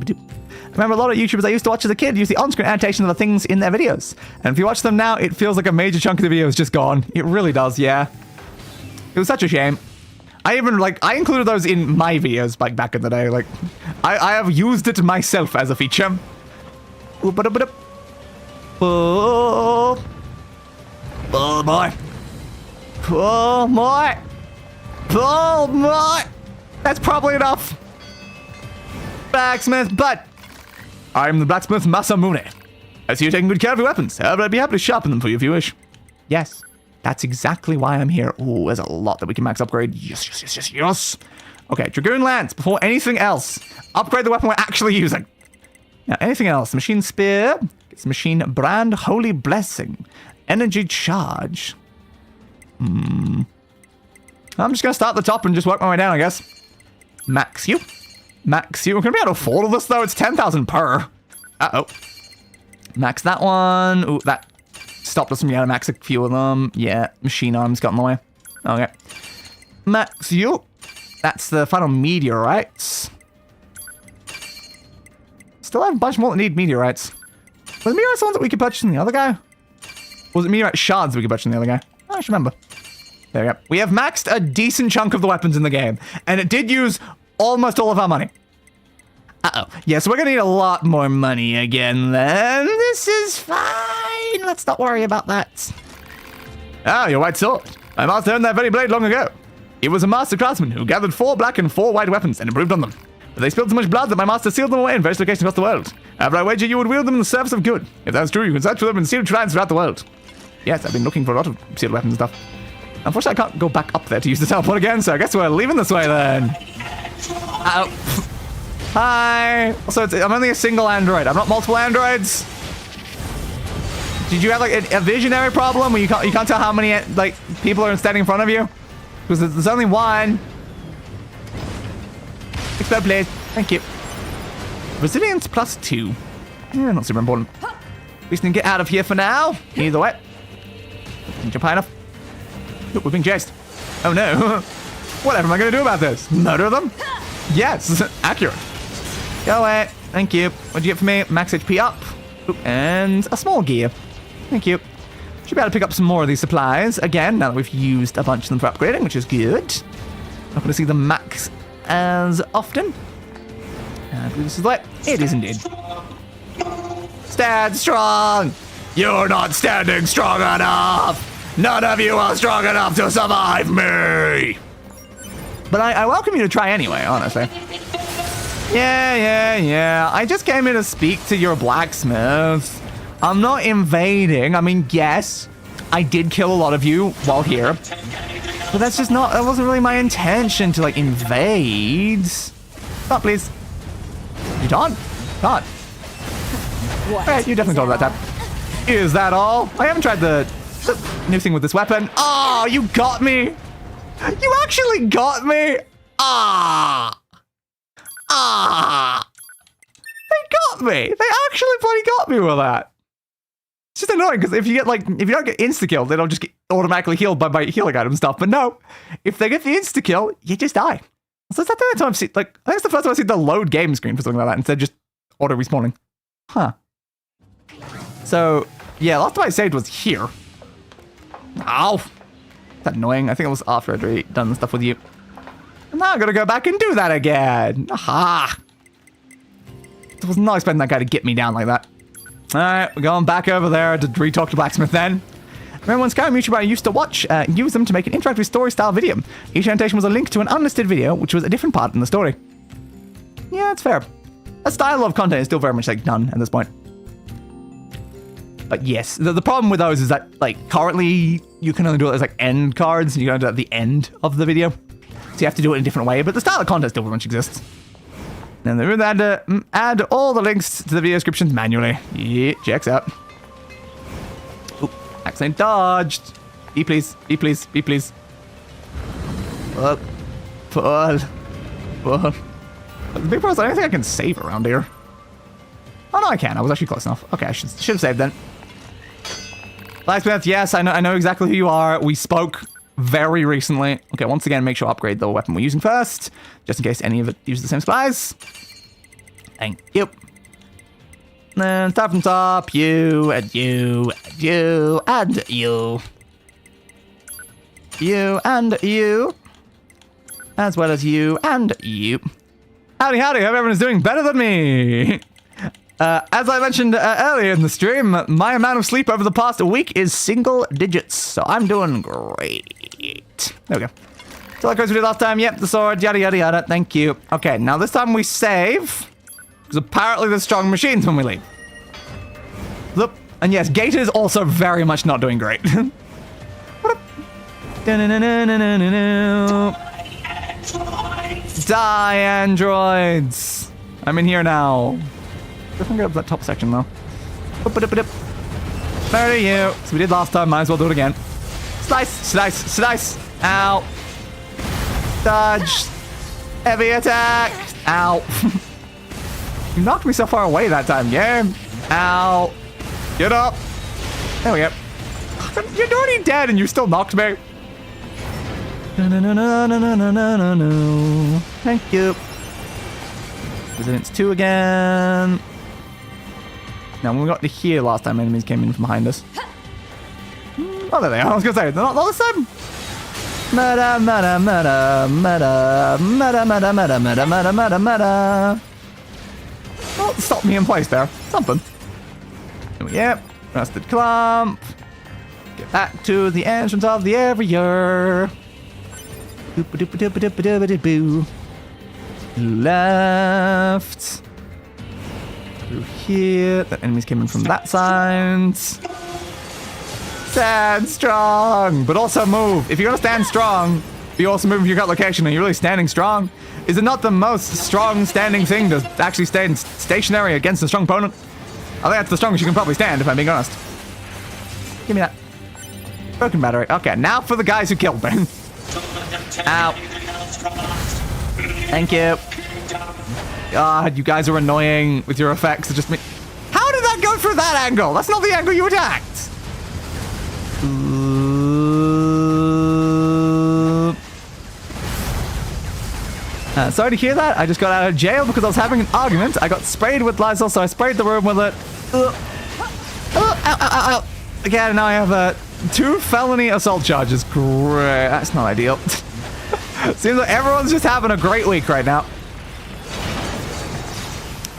I remember a lot of YouTubers I used to watch as a kid use the on-screen annotation of the things in their videos. And if you watch them now, it feels like a major chunk of the video is just gone. It really does, yeah. It was such a shame. I included those in my videos back in the day. Like, I have used it myself as a feature. Oh boy. Oh boy. That's probably enough. Blacksmith, but I'm the blacksmith Masamune. I see you're taking good care of your weapons. However, I'd be happy to sharpen them for you if you wish. Yes. That's exactly why I'm here. Ooh, there's a lot that we can max upgrade. Yes. Okay, Dragoon Lance, before anything else. Upgrade the weapon we're actually using. Now, anything else? Machine Spear. It's Machine Brand Holy Blessing. Energy Charge. I'm just going to start at the top and just work my way down, I guess. Max you. We're going to be able to afford all this, though. It's 10,000 per. Uh-oh. Max that one. Ooh, that stopped us from being able to max a few of them. Yeah, machine arms got in the way. Okay. Max you. That's the final meteorites. Still have a bunch more that need meteorites. Was meteorites the ones that we could purchase from the other guy? Or was it meteorite shards we could purchase from the other guy? Oh, I should remember. There we go. We have maxed a decent chunk of the weapons in the game. And it did use almost all of our money. Uh-oh. Yes, we're gonna need a lot more money again then. This is fine. Let's not worry about that. Ah, your white sword. My master earned that very blade long ago. He was a master craftsman who gathered 4 black and 4 white weapons and improved on them. But they spilled so much blood that my master sealed them away in various locations across the world. However, I wager you would wield them in the service of good. If that's true, you can search for them in sealed shrines throughout the world. Yes, I've been looking for a lot of sealed weapons and stuff. Unfortunately, I can't go back up there to use the teleport again, so I guess we're leaving this way then. Ow. Hi. Also, I'm only a single android. I'm not multiple androids. Did you have like a visionary problem where you can't tell how many like people are standing in front of you? Because there's only one. Explode, please. Thank you. Resilience +2. Yeah, not super important. We can get out of here for now. Either way. Jump high enough. Look, we're being chased. Oh no. Whatever am I going to do about this? Murder them? Yes. Accurate. Go away. Thank you. What'd you get for me? Max HP up. Oop, and a small gear. Thank you. Should be able to pick up some more of these supplies. Again, now that we've used a bunch of them for upgrading, which is good. Not going to see them max as often. And this is the way. It is indeed. Stand strong. You're not standing strong enough. None of you are strong enough to survive me. But I welcome you to try anyway, honestly. Yeah. I just came here to speak to your blacksmiths. I'm not invading. I mean, yes, I did kill a lot of you while here. But that's just not, that wasn't really my intention to, like, invade. Stop, please. You taunt? Taunt. What? Hey, you definitely told that time. Is that all? I haven't tried the new thing with this weapon. Oh, you got me. You actually got me. Ah. Ah. They got me. They actually bloody got me with that. It's just annoying because if you don't get insta-killed, they don't just get automatically healed by healing item stuff. But no, if they get the insta-kill, you just die. So is that the only time I've seen, like, I think it's the first time I've seen the load game screen for something like that instead of just auto-respawning. Huh. So, yeah, last time I saved was here. Ow. That's annoying. I think it was after I'd already done the stuff with you. And now I'm gonna go back and do that again. Aha. It was not expecting that guy to get me down like that. Alright, we're going back over there to re-talk to Blacksmith then. Remember when Skyrim YouTuber I used to watch use them to make an interactive story-style video. Each annotation was a link to an unlisted video, which was a different part in the story. Yeah, that's fair. That style of content is still very much, like, done at this point. But yes, the problem with those is that, like, currently, you can only do it as, like, end cards. You can only do it at the end of the video. So you have to do it in a different way, but the style of content still very much exists. And then had to add all the links to the video descriptions manually. Yeah, checks out. Oop, accident dodged. Be please, be please, be please. Pull. Pull. Pull. The big problem is I don't think I can save around here. Oh, no, I can. I was actually close enough. Okay, I should have saved then. Blacksmith, yes, I know exactly who you are. We spoke very recently. Okay, once again, make sure to upgrade the weapon we're using first, just in case any of it uses the same supplies. Thank you. Then start from top, you, and you, and you, and you. You, and you. As well as you, and you. Howdy, howdy, hope everyone is doing better than me. As I mentioned earlier in the stream, my amount of sleep over the past week is single digits, so I'm doing great. There we go. So like we did last time, yep, the sword, yada yada yada, thank you. Okay, now this time we save, because apparently there's strong machines when we leave. Look, and yes, Gate is also very much not doing great. Die, androids! I'm in here now. Definitely get up that top section though. Murder you. So we did last time, might as well do it again. Slice, slice, slice. Ow. Dodge. Heavy attack. Ow. You knocked me so far away that time, yeah? Ow. Get up. There we go. You're already dead and you still knocked me. No. Thank you. Resilience 2 again. Now, when we got to here last time, enemies came in from behind us. Oh, there they are. I was going to say, they're not this time. Oh, stop me in place there. Something. There we go. Rusted clump. Get back to the entrance of the area. Left. Through here. The enemies came in from that side. Stand strong, but also move. If you're gonna stand strong, but you also move if you got location and you're really standing strong, is it not the most strong standing thing to actually stay stationary against a strong opponent? I think that's the strongest you can probably stand, if I'm being honest. Give me that. Broken battery. Okay, now for the guys who killed me. Ow. Thank you. God, you guys are annoying with your effects. It just me. How did that go through that angle? That's not the angle you attacked. Sorry to hear that. I just got out of jail because I was having an argument. I got sprayed with Lysol, so I sprayed the room with it. Ow, ow, ow, ow. Again, now I have 2 felony assault charges. Great. That's not ideal. Seems like everyone's just having a great week right now.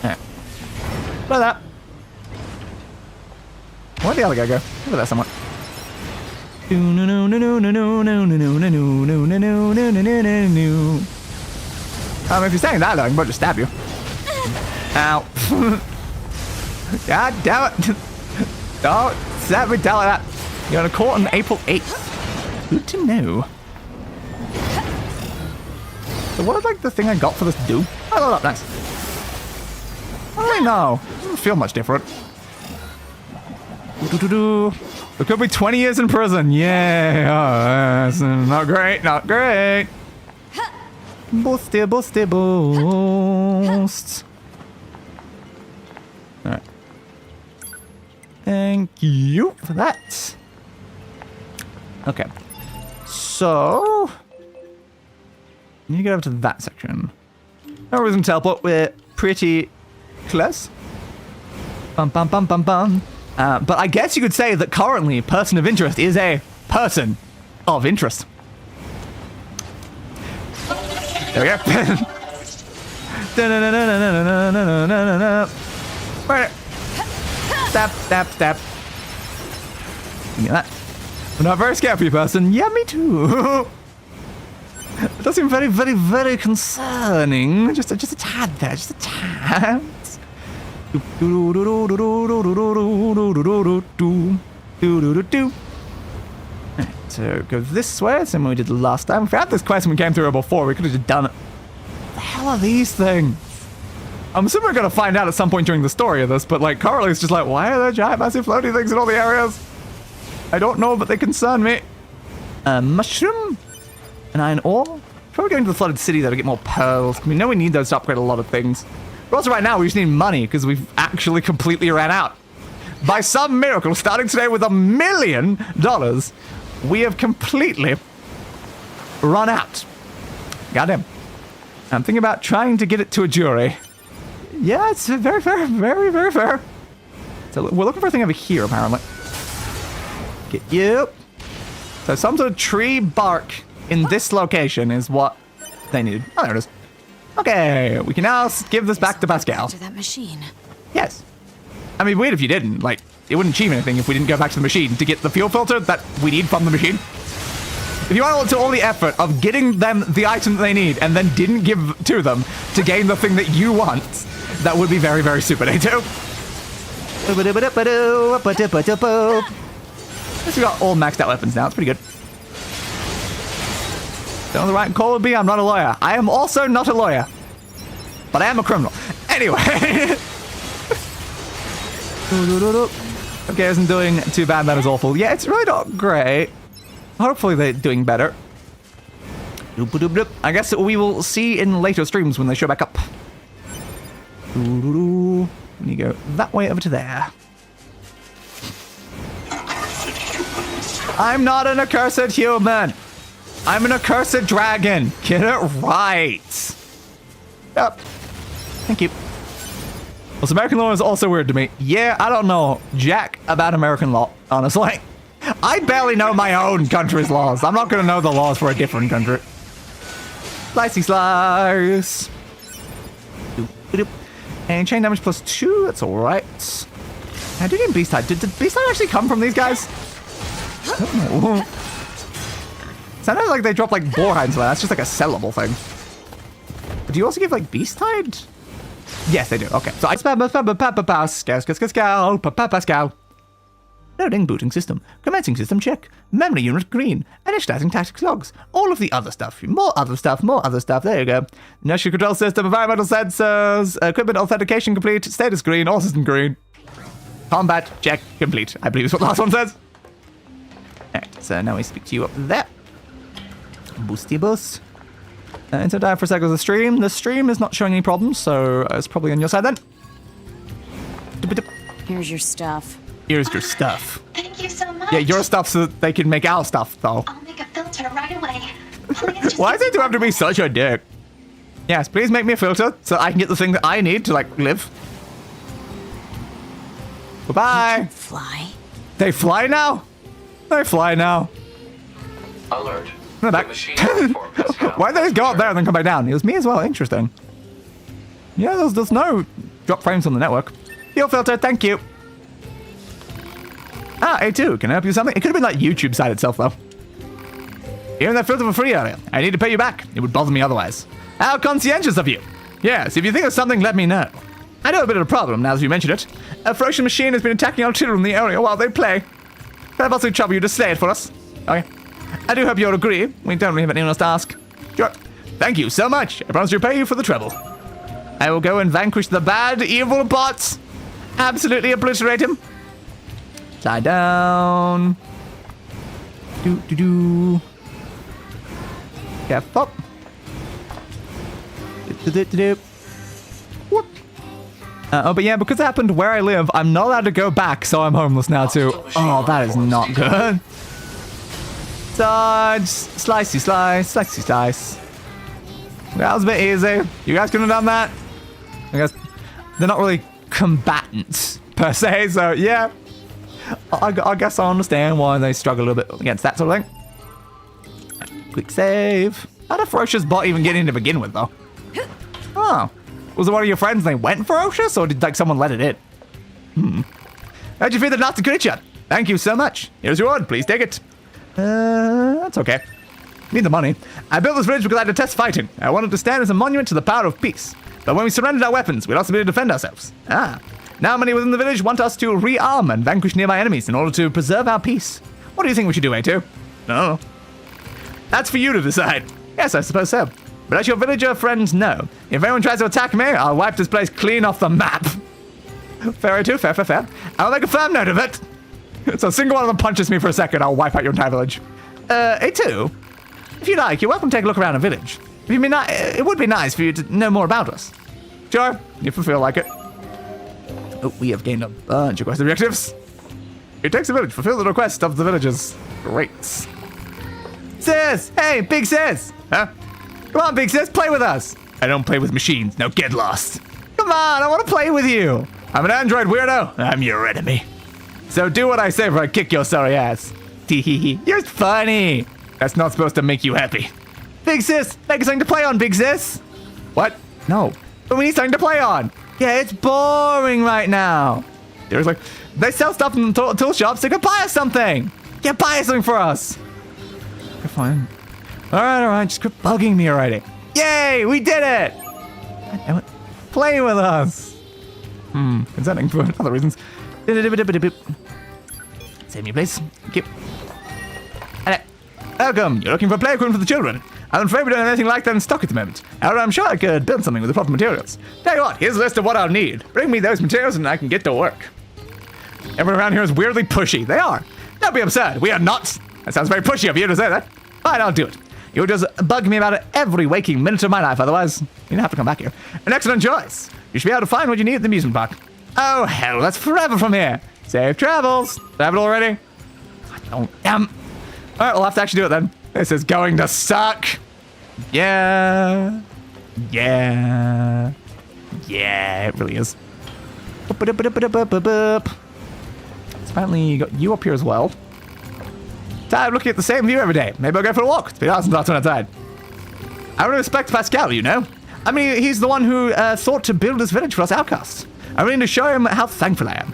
Alright. Look at that. Where'd the other guy go? Look at that somewhat. If you're standing that long, I can probably just stab you. Ow. God damn it. Don't stab me down like that. You're in a court on April 8th. Good to know. So what did, like, the thing I got for this do? I leveled up, nice. I don't really know. It doesn't feel much different. It could be 20 years in prison. Yeah. Oh, that's not great. Not great. Boosty, boosty, boost. Alright. Thank you for that. Okay. So... you need to get over to that section. No reason to teleport. We're pretty close. Bum, bum, bum, bum, bum. But I guess you could say that currently, person of interest is a person of interest. There we go. Step, step, step. Give me that. I'm not very scared for you, person. Yeah, me too. It does seem very, very, very concerning. Just a tad there, just a tad. So go this way, same way we did last time. If we had this quest when we came through it before, we could have just done it. What the hell are these things? I'm assuming we're gonna find out at some point during the story of this, but like Carly's just like, why are there giant massive floaty things in all the areas? I don't know, but they concern me. Mushroom? An iron ore? Probably going to the flooded city though to get more pearls. We know we need those to upgrade a lot of things. But also right now we just need money because we've actually completely ran out. By some miracle, starting today with $1 million, we have completely run out. Goddamn. I'm thinking about trying to get it to a jury. Yeah, it's very fair, very, very fair. So we're looking for a thing over here apparently. Get you. So some sort of tree bark in this location is what they need. Oh, there it is. Okay, we can now give this back to Pascal. To that machine. Yes. I mean, weird if you didn't. Like, it wouldn't achieve anything if we didn't go back to the machine to get the fuel filter that we need from the machine. If you want to all the effort of getting them the item that they need and then didn't give to them to gain the thing that you want, that would be very, very super NATO. We got all maxed out weapons now. It's pretty good. Don't know the right call would be. I'm not a lawyer. I am also not a lawyer. But I am a criminal. Anyway. Okay, isn't doing too bad. That is awful. Yeah, it's really not great. Hopefully they're doing better. I guess we will see in later streams when they show back up. When you go that way over to there. I'm not an accursed human. I'm an accursed dragon. Get it right. Yep. Thank you. Well, American law is also weird to me. Yeah, I don't know jack about American law, honestly. I barely know my own country's laws. I'm not going to know the laws for a different country. Slicey slice. And chain damage +2. That's all right. I do get beast type. Did beast type actually come from these guys? Oh. Sounded like they drop like boar hides. That's just like a sellable thing. But do you also give like beast hide? Yes, they do. Okay. So I Pascal. Loading booting system. Commencing system check. Memory unit green. Initializing tactics logs. All of the other stuff. More other stuff. More other stuff. There you go. Nursery control system. Environmental sensors. Equipment authentication complete. Status green. All system green. Combat check complete. I believe is what the last one says. Alright. So now we speak to you up there. Boosty boost. Insert dive for a second of the stream. The stream is not showing any problems, so it's probably on your side then. Here's your stuff. Here's your stuff. Thank you so much. Yeah, your stuff so that they can make our stuff, though. I'll make a filter right away. Please just Why does it have to be such a dick? Yes, please make me a filter so I can get the thing that I need to, like, live. Bye-bye. Fly. They fly now? They fly now. Alert. They're back. The machine platform has now Why did they just go up there and then come back down? It was me as well. Interesting. Yeah, there's no drop frames on the network. Fuel filter, thank you. Ah, A2, can I help you with something? It could have been like YouTube side itself, though. You're in that filter for free earlier. I need to pay you back. It would bother me otherwise. How conscientious of you. Yes, if you think of something, let me know. I know a bit of a problem now that you mention it. A ferocious machine has been attacking our children in the area while they play. Can I possibly trouble you to slay it for us? Okay. I do hope you'll agree. We don't really have anyone else to ask. Sure. Thank you so much. I promise to pay you for the trouble. I will go and vanquish the bad, evil bots. Absolutely obliterate him. Slide down. Do. Careful. Whoop. Oh, but yeah, because it happened where I live, I'm not allowed to go back, so I'm homeless now too. Oh, that is not good. Dodge, slicey slice, slicey slice. That was a bit easy. You guys couldn't have done that? I guess they're not really combatants, per se, so yeah. I guess I understand why they struggle a little bit against that sort of thing. Quick save. How'd a ferocious bot even get in to begin with, though? Oh. Was it one of your friends and they went ferocious, or did like someone let it in? How'd you feel the Nazi creature? Thank you so much. Here's your reward. Please take it. That's okay. Need the money. I built this village because I detest fighting. I wanted to stand as a monument to the power of peace. But when we surrendered our weapons, we lost the ability to defend ourselves. Now many within the village want us to rearm and vanquish nearby enemies in order to preserve our peace. What do you think we should do, A2? No. That's for you to decide. Yes, I suppose so. But as your villager friends know, if anyone tries to attack me, I'll wipe this place clean off the map. Fair, A2, fair. I'll make a firm note of it. So a single one of them punches me for a second, I'll wipe out your entire village. A2, if you like, you're welcome to take a look around a village. It would be nice for you to know more about us. Sure, if you feel like it. Oh, we have gained a bunch of quest objectives. It takes a village. Fulfill the request of the villagers. Great. Sis! Hey, big sis! Huh? Come on, big sis, play with us! I don't play with machines. Now get lost. Come on, I want to play with you. I'm an android weirdo. I'm your enemy. So do what I say before I kick your sorry ass. Tee-hee-hee. You're funny. That's not supposed to make you happy. Big sis, make us something to play on, big sis. What? No. But we need something to play on. Yeah, it's boring right now. There's like, they sell stuff in the tool shops. They could buy us something. Yeah, buy us something for us. Okay, fine. All right. Just quit bugging me already. Yay, we did it. God damn it. Play with us. Consenting for other reasons. Save me, please. Thank you. Hello. Welcome. You're looking for a play equipment for the children. I'm afraid we don't have anything like that in stock at the moment. However, I'm sure I could build something with the proper materials. Tell you what, here's a list of what I'll need. Bring me those materials and I can get to work. Everyone around here is weirdly pushy. They are. Don't be absurd. We are not. That sounds very pushy of you to say that. Fine, I'll do it. You'll just bug me about it every waking minute of my life, otherwise you don't have to come back here. An excellent choice. You should be able to find what you need at the amusement park. Oh, hell, that's forever from here. Safe travels. Have it already? Oh, damn. All right, we'll have to actually do it then. This is going to suck. Yeah, it really is. Finally got you up here as well. Tired of looking at the same view every day. Maybe I'll go for a walk. It's been awesome last one outside. I really respect Pascal, you know. I mean, he's the one who thought to build this village for us outcasts. I really need to show him how thankful I am.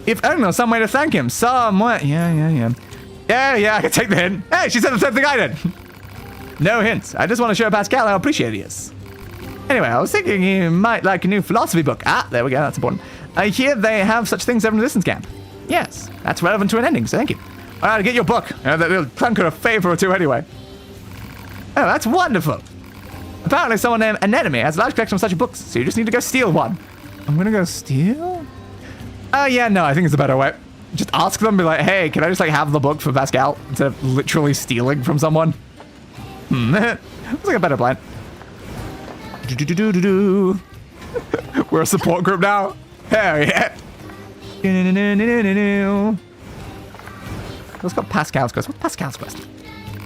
If only there was some way to thank him. Somewhere. Yeah, I can take the hint. Hey, she said the same thing I did. No hints. I just want to show Pascal how appreciated he is. Anyway, I was thinking he might like a new philosophy book. There we go. That's important. I hear they have such things over in the resistance camp. Yes, that's relevant to an ending, so thank you. All right, get your book. They'll clunker a favor or two anyway. Oh, that's wonderful. Apparently someone named Anatomy has a large collection of such books, so you just need to go steal one. I'm gonna go steal? Oh, yeah, no, I think it's a better way. Just ask them, be like, hey, can I just like have the book for Pascal instead of literally stealing from someone? Looks like a better plan. We're a support group now. Hell yeah. Let's go Pascal's quest. What's Pascal's quest?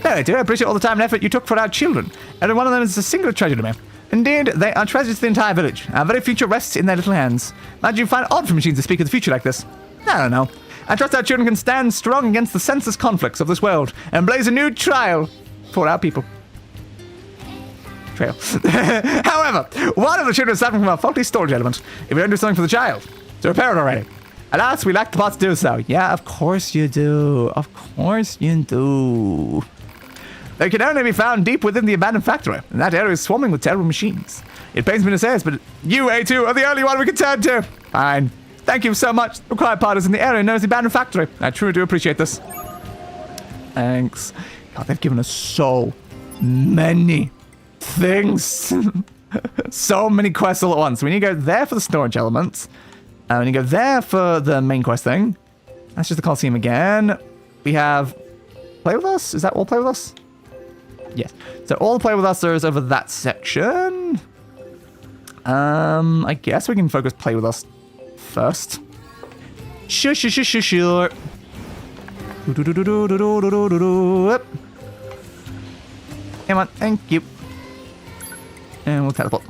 No, dear, I appreciate all the time and effort you took for our children. Every one of them is a singular treasure to me. Indeed, they are treasures to the entire village. Our very future rests in their little hands. Imagine you find it odd for machines to speak of the future like this. I don't know. I trust our children can stand strong against the senseless conflicts of this world and blaze a new trail for our people. However, one of the children is suffering from a faulty storage element. If we don't do something for the child, to repair it already. Alas, we lack the parts to do so. Yeah, of course you do. Of course you do. They can only be found deep within the abandoned factory, and that area is swarming with terrible machines. It pains me to say this, but you, A2, are the only one we can turn to. Fine. Thank you so much. The required part is in the area known as the abandoned factory. I truly do appreciate this. Thanks. God, they've given us so many things. So many quests all at once. We need to go there for the storage elements. We need to go there for the main quest thing. That's just the Coliseum again. We have Play With Us? Is that all Play With Us? Yes. So all Play With Us is over that section. I guess we can focus Play With Us first. Sure. Come on, thank you. And we'll teleport.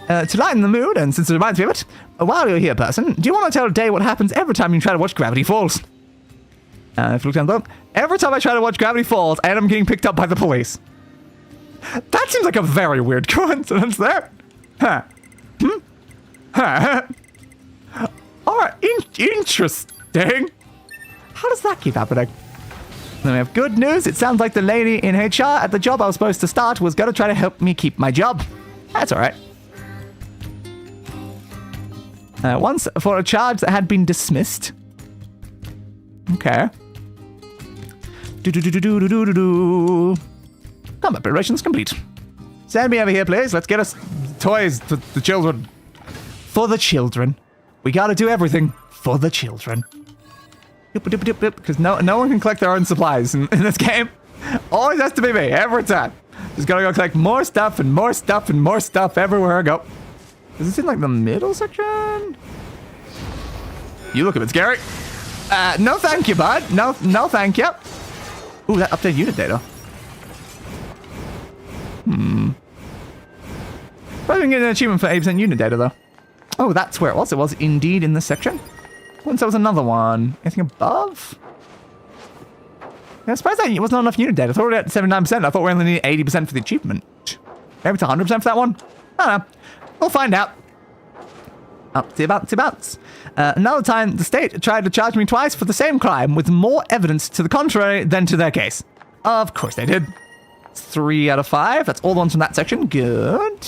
To lighten the mood, and since it reminds me of it, while you're here, person, do you want to tell Day what happens every time you try to watch Gravity Falls? If you look down below, every time I try to watch Gravity Falls, I end up getting picked up by the police. That seems like a very weird coincidence there. Huh. Alright, interesting. How does that keep happening? Then we have good news. It sounds like the lady in HR at the job I was supposed to start was going to try to help me keep my job. That's alright. Once for a charge that had been dismissed. Okay. Combat preparations complete. Send me over here, please. Let's get us toys to the children. For the children. We gotta do everything for the children. Because no one can collect their own supplies in this game. Always has to be me, every time. Just gotta go collect more stuff and more stuff and more stuff everywhere I go. Is this in like the middle section? You look a bit scary. No thank you, bud. No thank you. Ooh, that updated unit data. Probably can get an achievement for 80% unit data though. Oh, that's where it was. It was indeed in this section. Once there was another one. Anything above? Yeah, I'm surprised that it wasn't enough unit data. I thought we were at 79%. I thought we only needed 80% for the achievement. Maybe it's 100% for that one? I don't know. We'll find out. Bouncy. Another time, the state tried to charge me twice for the same crime with more evidence to the contrary than to their case. Of course they did. 3 out of 5. That's all the ones from that section. Good.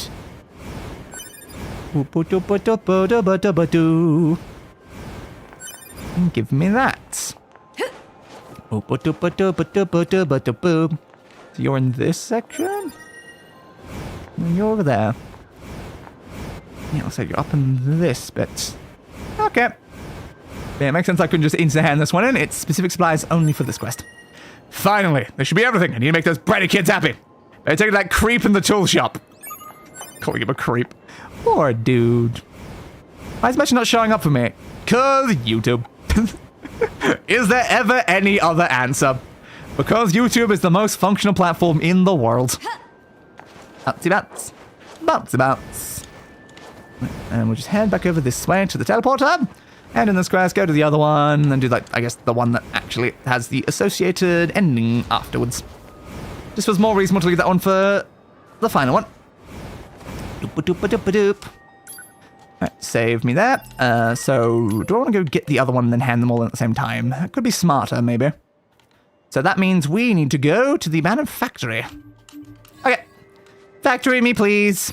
Give me that. So you're in this section? And you're over there. Yeah, looks like you're up in this bit. Okay. Yeah, it makes sense I couldn't just instant-hand this one in. It's specific supplies only for this quest. Finally, there should be everything. I need to make those bratty kids happy. Better take that creep in the tool shop. Calling him a creep. Poor dude. Why is Mesh not showing up for me? 'Cause YouTube. Is there ever any other answer? Because YouTube is the most functional platform in the world. Bouncy bounce. And we'll just head back over this way to the teleporter. And in this quest, go to the other one, and then do, like, I guess, the one that actually has the associated ending afterwards. Just was more reasonable to leave that one for the final one. Doop. Right, save me that. So, do I want to go get the other one and then hand them all in at the same time? That could be smarter, maybe. So that means we need to go to the abandoned factory. Okay. Factory me, please.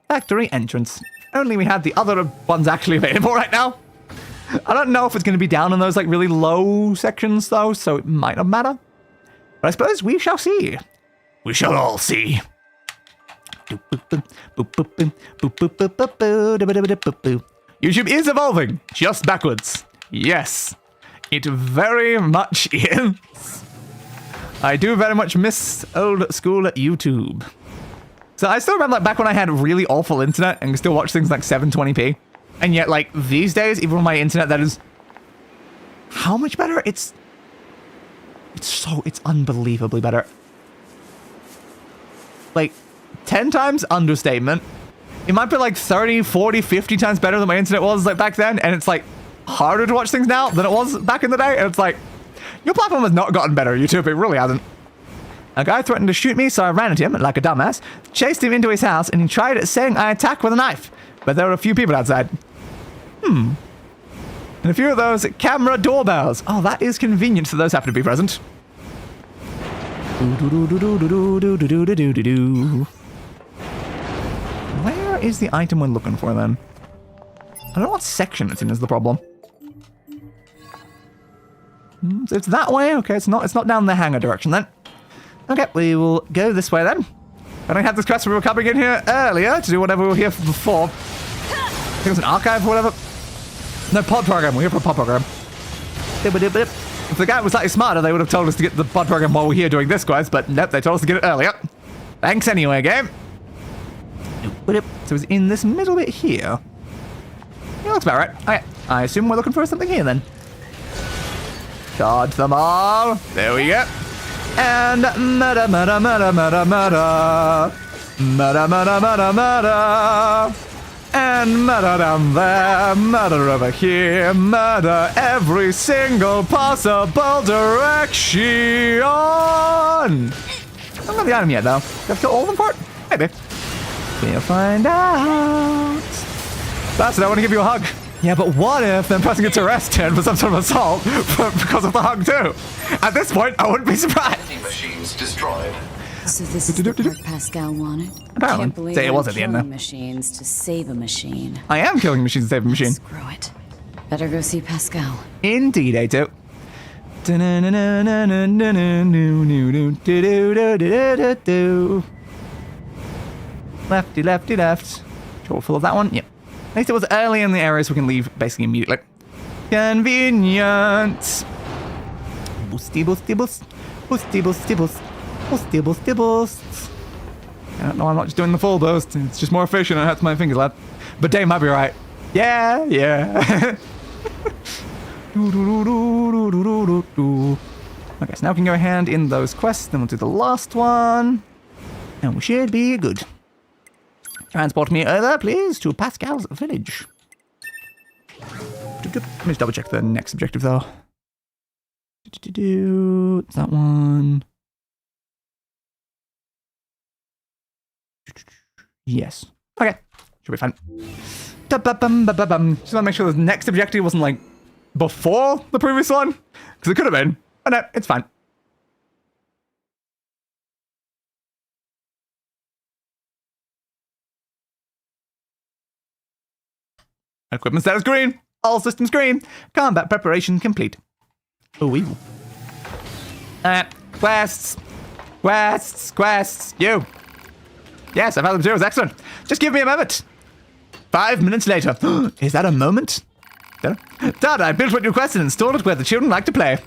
Factory entrance. Only we had the other ones actually available right now. I don't know if it's going to be down in those like really low sections though, so it might not matter. But I suppose we shall see. We shall all see. YouTube is evolving, just backwards. Yes, it very much is. I do very much miss old school YouTube. So I still remember like back when I had really awful internet and could still watch things like 720p. And yet like these days, even on my internet, that is how much better? It's unbelievably better. Like 10 times understatement. It might be like 30, 40, 50 times better than my internet was like back then. And it's like harder to watch things now than it was back in the day. And it's like, your platform has not gotten better, YouTube. It really hasn't. A guy threatened to shoot me, so I ran at him like a dumbass, chased him into his house, and he tried saying I attacked with a knife. But there were a few people outside. And a few of those camera doorbells. Oh, that is convenient, so those happen to be present. Where is the item we're looking for, then? I don't know what section it's in is the problem. So it's that way? Okay, it's not down the hangar direction, then. Okay, we will go this way then. I don't have this quest we were coming in here earlier to do whatever we were here for before. I think it was an archive or whatever. No, pod program. We're here for a pod program. If the guy was slightly smarter, they would have told us to get the pod program while we're here doing this quest, but nope, they told us to get it earlier. Thanks anyway, game. So it's in this middle bit here. Yeah, looks about right. Okay, I assume we're looking for something here then. Charge them all. There we go. And murder, murder, murder, murder, murder. Murder, murder, murder, murder. And murder down there, murder over here, murder every single possible direction. I don't have the item yet, though. Got to kill all of them for it? Maybe. We'll find out. Bastard, I want to give you a hug. Yeah, but what if then pressing it to rest turn for some sort of assault because of the hug, too? At this point, I wouldn't be surprised. Machines destroyed. So this is the part Pascal wanted? Apparently. Can't believe Say it was at the end, though. killing machines to save a machine. I am killing machines to save a machine. Screw it. Better go see Pascal. Indeed, I do. Lefty, lefty, left. Sure, full of that one? Yep. At least it was early in the area, so we can leave basically immediately. Convenient. Boosty, boosty, boost. Boosty, boosty, boost. Boosty, boosty, boost. I don't know, I'm not just doing the full boost. It's just more efficient and it hurts my fingers, lad. But Dave might be right. Yeah, yeah. Okay, so now we can go hand in those quests, then we'll do the last one. And we should be good. Transport me over, please, to Pascal's village. Let me just double check the next objective, though. It's that one. Yes. Okay. Should be fine. Just want to make sure the next objective wasn't, like, before the previous one. Because it could have been. But no, it's fine. Equipment status green. All systems green. Combat preparation complete. Oh, evil. Quests. Quests. Quests. You. Yes, I've had the materials. Excellent. Just give me a moment. 5 minutes later. Is that a moment? Dad, I built what you requested and installed it where the children like to play.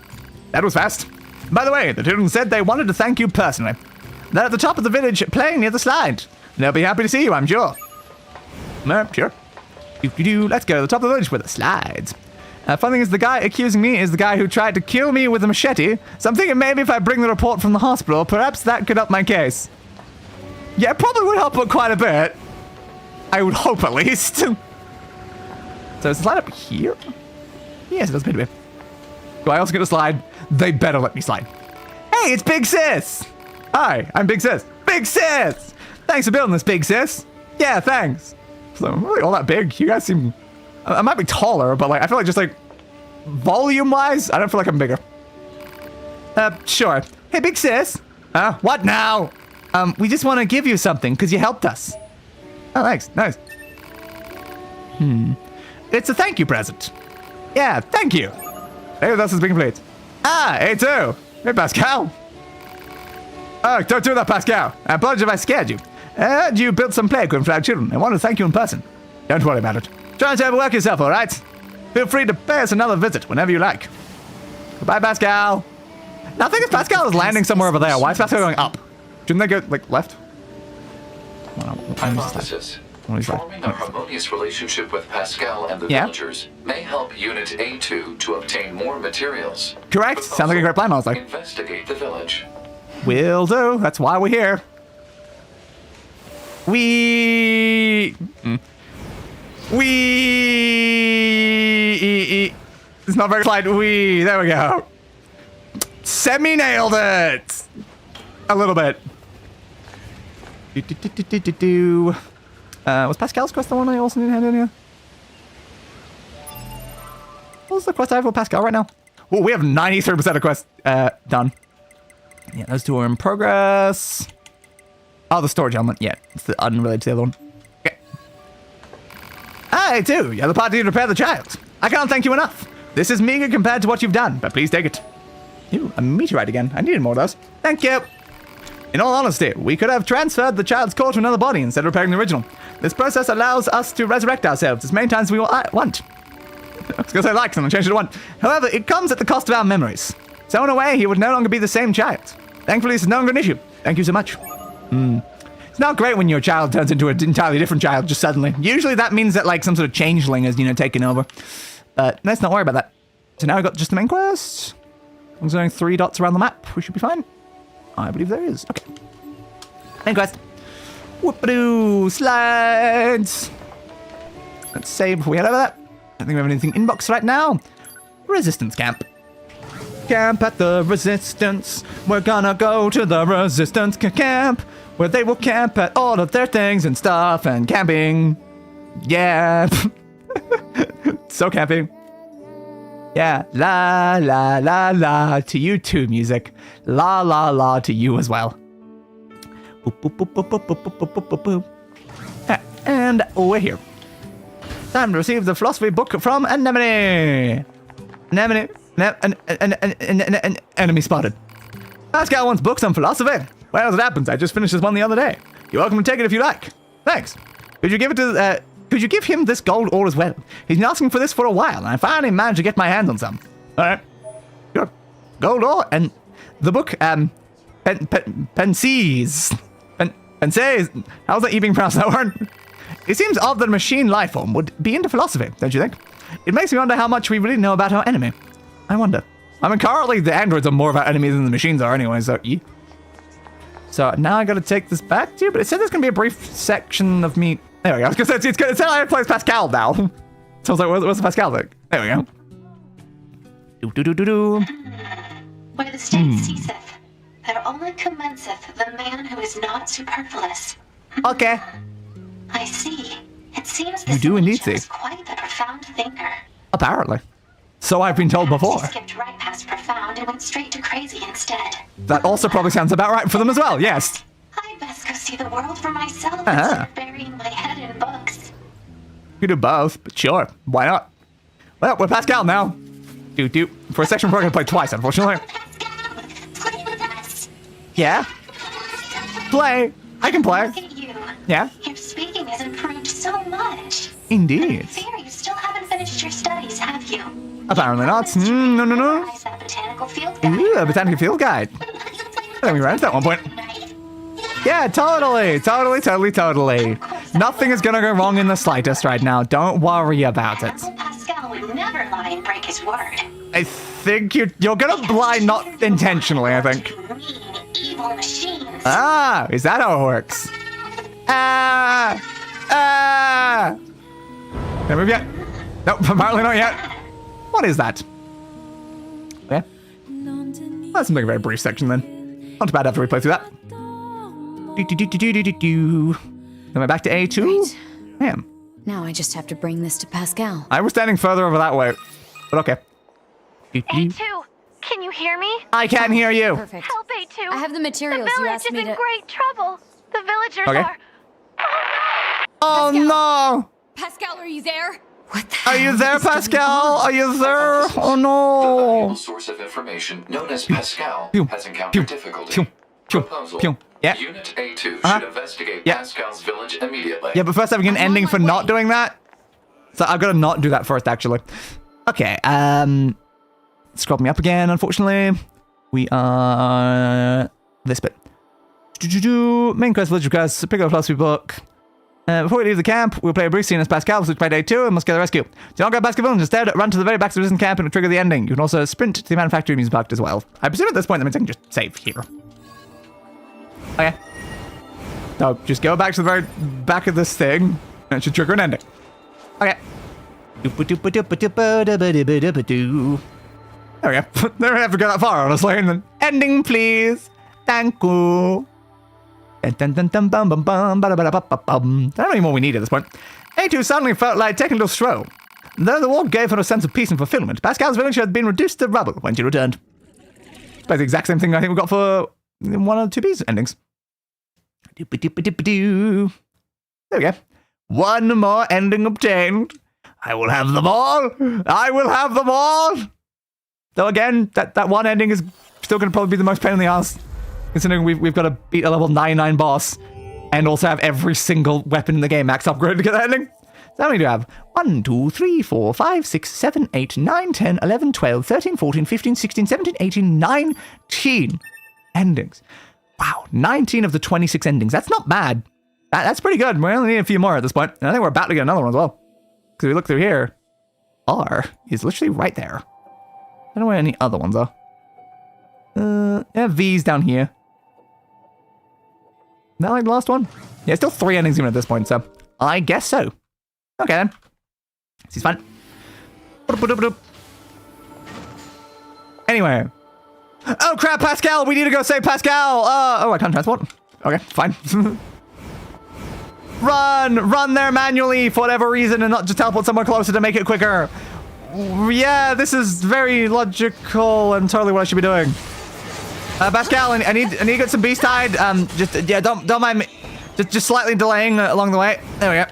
That was fast. By the way, the children said they wanted to thank you personally. They're at the top of the village playing near the slide. They'll be happy to see you, I'm sure. Sure. Let's go to the top of the village with the slides. Funny thing is, the guy accusing me is the guy who tried to kill me with a machete, so I'm thinking maybe if I bring the report from the hospital, perhaps that could help my case. Yeah, it probably would help quite a bit. I would hope, at least. So is the slide up here? Yes, it does appear to be. Do I also get a slide? They better let me slide. Hey, it's Big Sis! Hi, I'm Big Sis. Big Sis! Thanks for building this, Big Sis. Yeah, thanks. So, I'm really all that big. You guys seem... I might be taller, but like I feel like just like... volume-wise, I don't feel like I'm bigger. Sure. Hey, Big Sis. What now? We just want to give you something, because you helped us. Oh, thanks. Nice. It's a thank you present. Yeah, thank you. Hey, this has been complete. Hey, too. Hey, Pascal. Oh, don't do that, Pascal. I apologize if I scared you. You built some play equipment for our children. I want to thank you in person. Don't worry about it. Try to overwork yourself, all right? Feel free to pay us another visit whenever you like. Goodbye, Pascal. Now, I think if Pascal is landing somewhere over there, why is Pascal going up? Shouldn't they go, like, left? Hypothesis. Forming a harmonious relationship with Pascal and the villagers may help Unit A2 to obtain more materials. Correct. Sounds like a great plan, I was like. Investigate the village. Will do. That's why we're here. It's not very slide. There we go. Semi-nailed it. A little bit. Was Pascal's quest the one I also need to hand in here? What's the quest I have with Pascal right now? Oh, we have 93% of quests done. Yeah, those two are in progress. Oh, the storage element. Yeah, it's the unrelated to the other one. Okay. Hey, too. You're the party to repair the child. I can't thank you enough. This is meager compared to what you've done, but please take it. Ooh, a meteorite again. I needed more of those. Thank you. In all honesty, we could have transferred the child's core to another body instead of repairing the original. This process allows us to resurrect ourselves as many times as we want. I was going to say like, and I changed it to want. However, it comes at the cost of our memories. So in a way, he would no longer be the same child. Thankfully, this is no longer an issue. Thank you so much. It's not great when your child turns into an entirely different child just suddenly. Usually that means that like some sort of changeling is, taken over. But let's not worry about that. So now I've got just the main quest. I'm going 3 dots around the map. We should be fine. I believe there is. Okay. Main quest. Whoop-a-doo. Slides. Let's save before we head over that. I don't think we have anything inbox right now. Resistance camp. Camp at the Resistance. We're gonna go to the Resistance camp, where they will camp at all of their things and stuff and camping. Yeah. So camping. Yeah. La, la, la, la to you too, music. La, la, la to you as well. Boop, boop, boop, boop, boop, boop, boop, boop, boop, boop. And we're here. Time to receive the philosophy book from Anemone. Anemone. Enemy spotted. Pascal wants books on philosophy. Well, as it happens, I just finished this one the other day. You're welcome to take it if you like. Thanks. Could you give him this gold ore as well? He's been asking for this for a while, and I finally managed to get my hands on some. All right. Sure. Gold ore and the book, Pensees. Pensees. How's that even pronounced that word? It seems odd that a machine life form would be into philosophy, don't you think? It makes me wonder how much we really know about our enemy. I wonder. I mean, currently the androids are more of our enemy than the machines are anyway, so yeah. So now I gotta take this back to you, but it said there's gonna be a brief section of me. There we go. I was gonna say, it said I play Pascal now. So I was like, what's the Pascal thing? There we go. Where the state ceaseth, there only commenceth the man who is not superfluous. Okay. I see. It seems this you do indeed see. is quite the profound thinker. Apparently. So I've been told before. He skipped right past profound and went straight to crazy instead. That also probably sounds about right for them as well, yes. I'd best go see the world for myself instead of burying my head in books. You do both, but sure, why not? Well, we're Pascal now. Do. For a section we're gonna play twice, unfortunately. Pascal, play with us. Yeah? Play. I can play. Look at you. Yeah? Your speaking has improved so much. Indeed. I fear you still haven't finished your studies, have you? Apparently not. No. That botanical field guide. Ooh, a botanical field guide. I think we ran into that one point. Yeah, totally. Nothing is gonna go wrong in the slightest right now. Don't worry about it. Pascal would never lie and break his word. I think you're gonna lie not intentionally, I think. Mean, evil machines. Ah, is that how it works? Can I move yet? Nope, apparently not yet. What is that? Okay. That's something a very brief section then. Not too bad after we play through that. Am I back to A2? Great. I am. Now I just have to bring this to Pascal. I was standing further over that way, but okay. A2, can you hear me? I can hear you. Perfect. Help A2. I have the materials The you village asked is me in to... great trouble. The villagers Okay. are... Oh Pascal. no! Pascal, are you there? What the Are you hell there, is going Pascal? on? Are you there? Oh The no! valuable source of information known as Pascal has encountered difficulty. Proposal. Yeah. Unit A2 should Uh-huh. investigate Yeah. Pascal's village immediately. Yeah, but first having an I'm on ending my for not way. doing that. So I've got to not do that first, actually. Okay, scroll me up again, unfortunately. We are... this bit. Main quest, village requests, pick up a philosophy book. Before we leave the camp, we'll play a brief scene as Pascal, which by day 2, and must get the rescue. Do not go to Pascal Village, instead run to the very back of the resistance camp and trigger the ending. You can also sprint to the manufacturing music park as well. I presume at this point that means I can just save here. Okay. So, just go back to the very back of this thing, and it should trigger an ending. Okay. There we go. Never have to go that far, honestly. And then, ending, please. Thank you. Don't know any more we need at this point. A2 suddenly felt like taking a little stroll. Though the war gave her a sense of peace and fulfillment, Pascal's village had been reduced to rubble when she returned. It's the exact same thing I think we got for one of the 2B's endings. There we go. One more ending obtained. I will have them all. I will have them all. Though again, that one ending is still going to probably be the most pain in the ass. considering we've got to beat a level 99 boss and also have every single weapon in the game max upgrade to get that ending. So how many do we have? 1, 2, 3, 4, 5, 6, 7, 8, 9, 10, 11, 12, 13, 14, 15, 16, 17, 18, 19 endings. Wow, 19 of the 26 endings. That's not bad. That's pretty good. We only need a few more at this point. And I think we're about to get another one as well. Because we look through here, R is literally right there. I don't know where any other ones are. Yeah, V's down here. Is that like the last one? Yeah, still 3 endings even at this point, so I guess so. Okay then. This is fun. Anyway. Oh crap, Pascal! We need to go save Pascal! Oh, I can't transport. Okay, fine. Run there manually for whatever reason and not just teleport somewhere closer to make it quicker. Yeah, this is very logical and totally what I should be doing. Pascal, I need to get some beast hide. Don't mind me. Just slightly delaying along the way. There we go.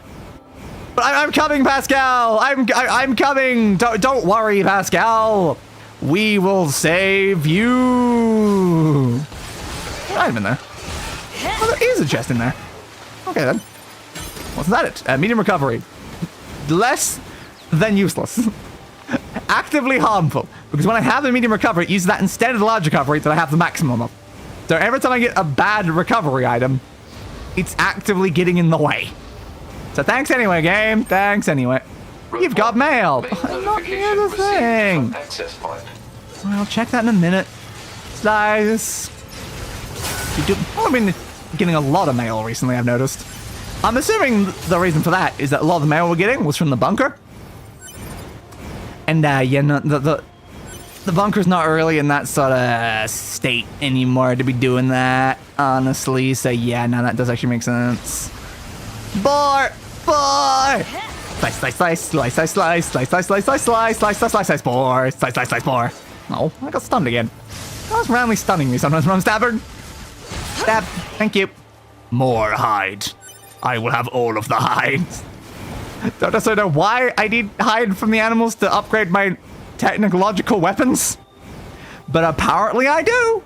But I'm coming, Pascal. I'm coming. Don't worry, Pascal. We will save you. What item in there? Oh, there is a chest in there. Okay then. What's that? Medium recovery. Less than useless. Actively harmful. Because when I have the medium recovery, it uses that instead of the large recovery that I have the maximum of. So every time I get a bad recovery item, it's actively getting in the way. So thanks anyway, game. Thanks anyway. You've got mail. I'm not near the thing. I'll check that in a minute. Slice. I've been getting a lot of mail recently, I've noticed. I'm assuming the reason for that is that a lot of the mail we're getting was from the bunker. And yeah, no, the bunker's not really in that sort of state anymore to be doing that, honestly. So yeah, no, that does actually make sense. Boar! Slice, slice, slice, slice, slice, slice, slice, slice, slice, slice, slice, slice, slice, slice, slice, boar, slice, slice, slice, boar. Oh, I got stunned again. That was randomly stunning me sometimes when I'm stabbed. Stab. Thank you. More hide. I will have all of the hides. Don't necessarily know why I need hide from the animals to upgrade my technological weapons, but apparently I do.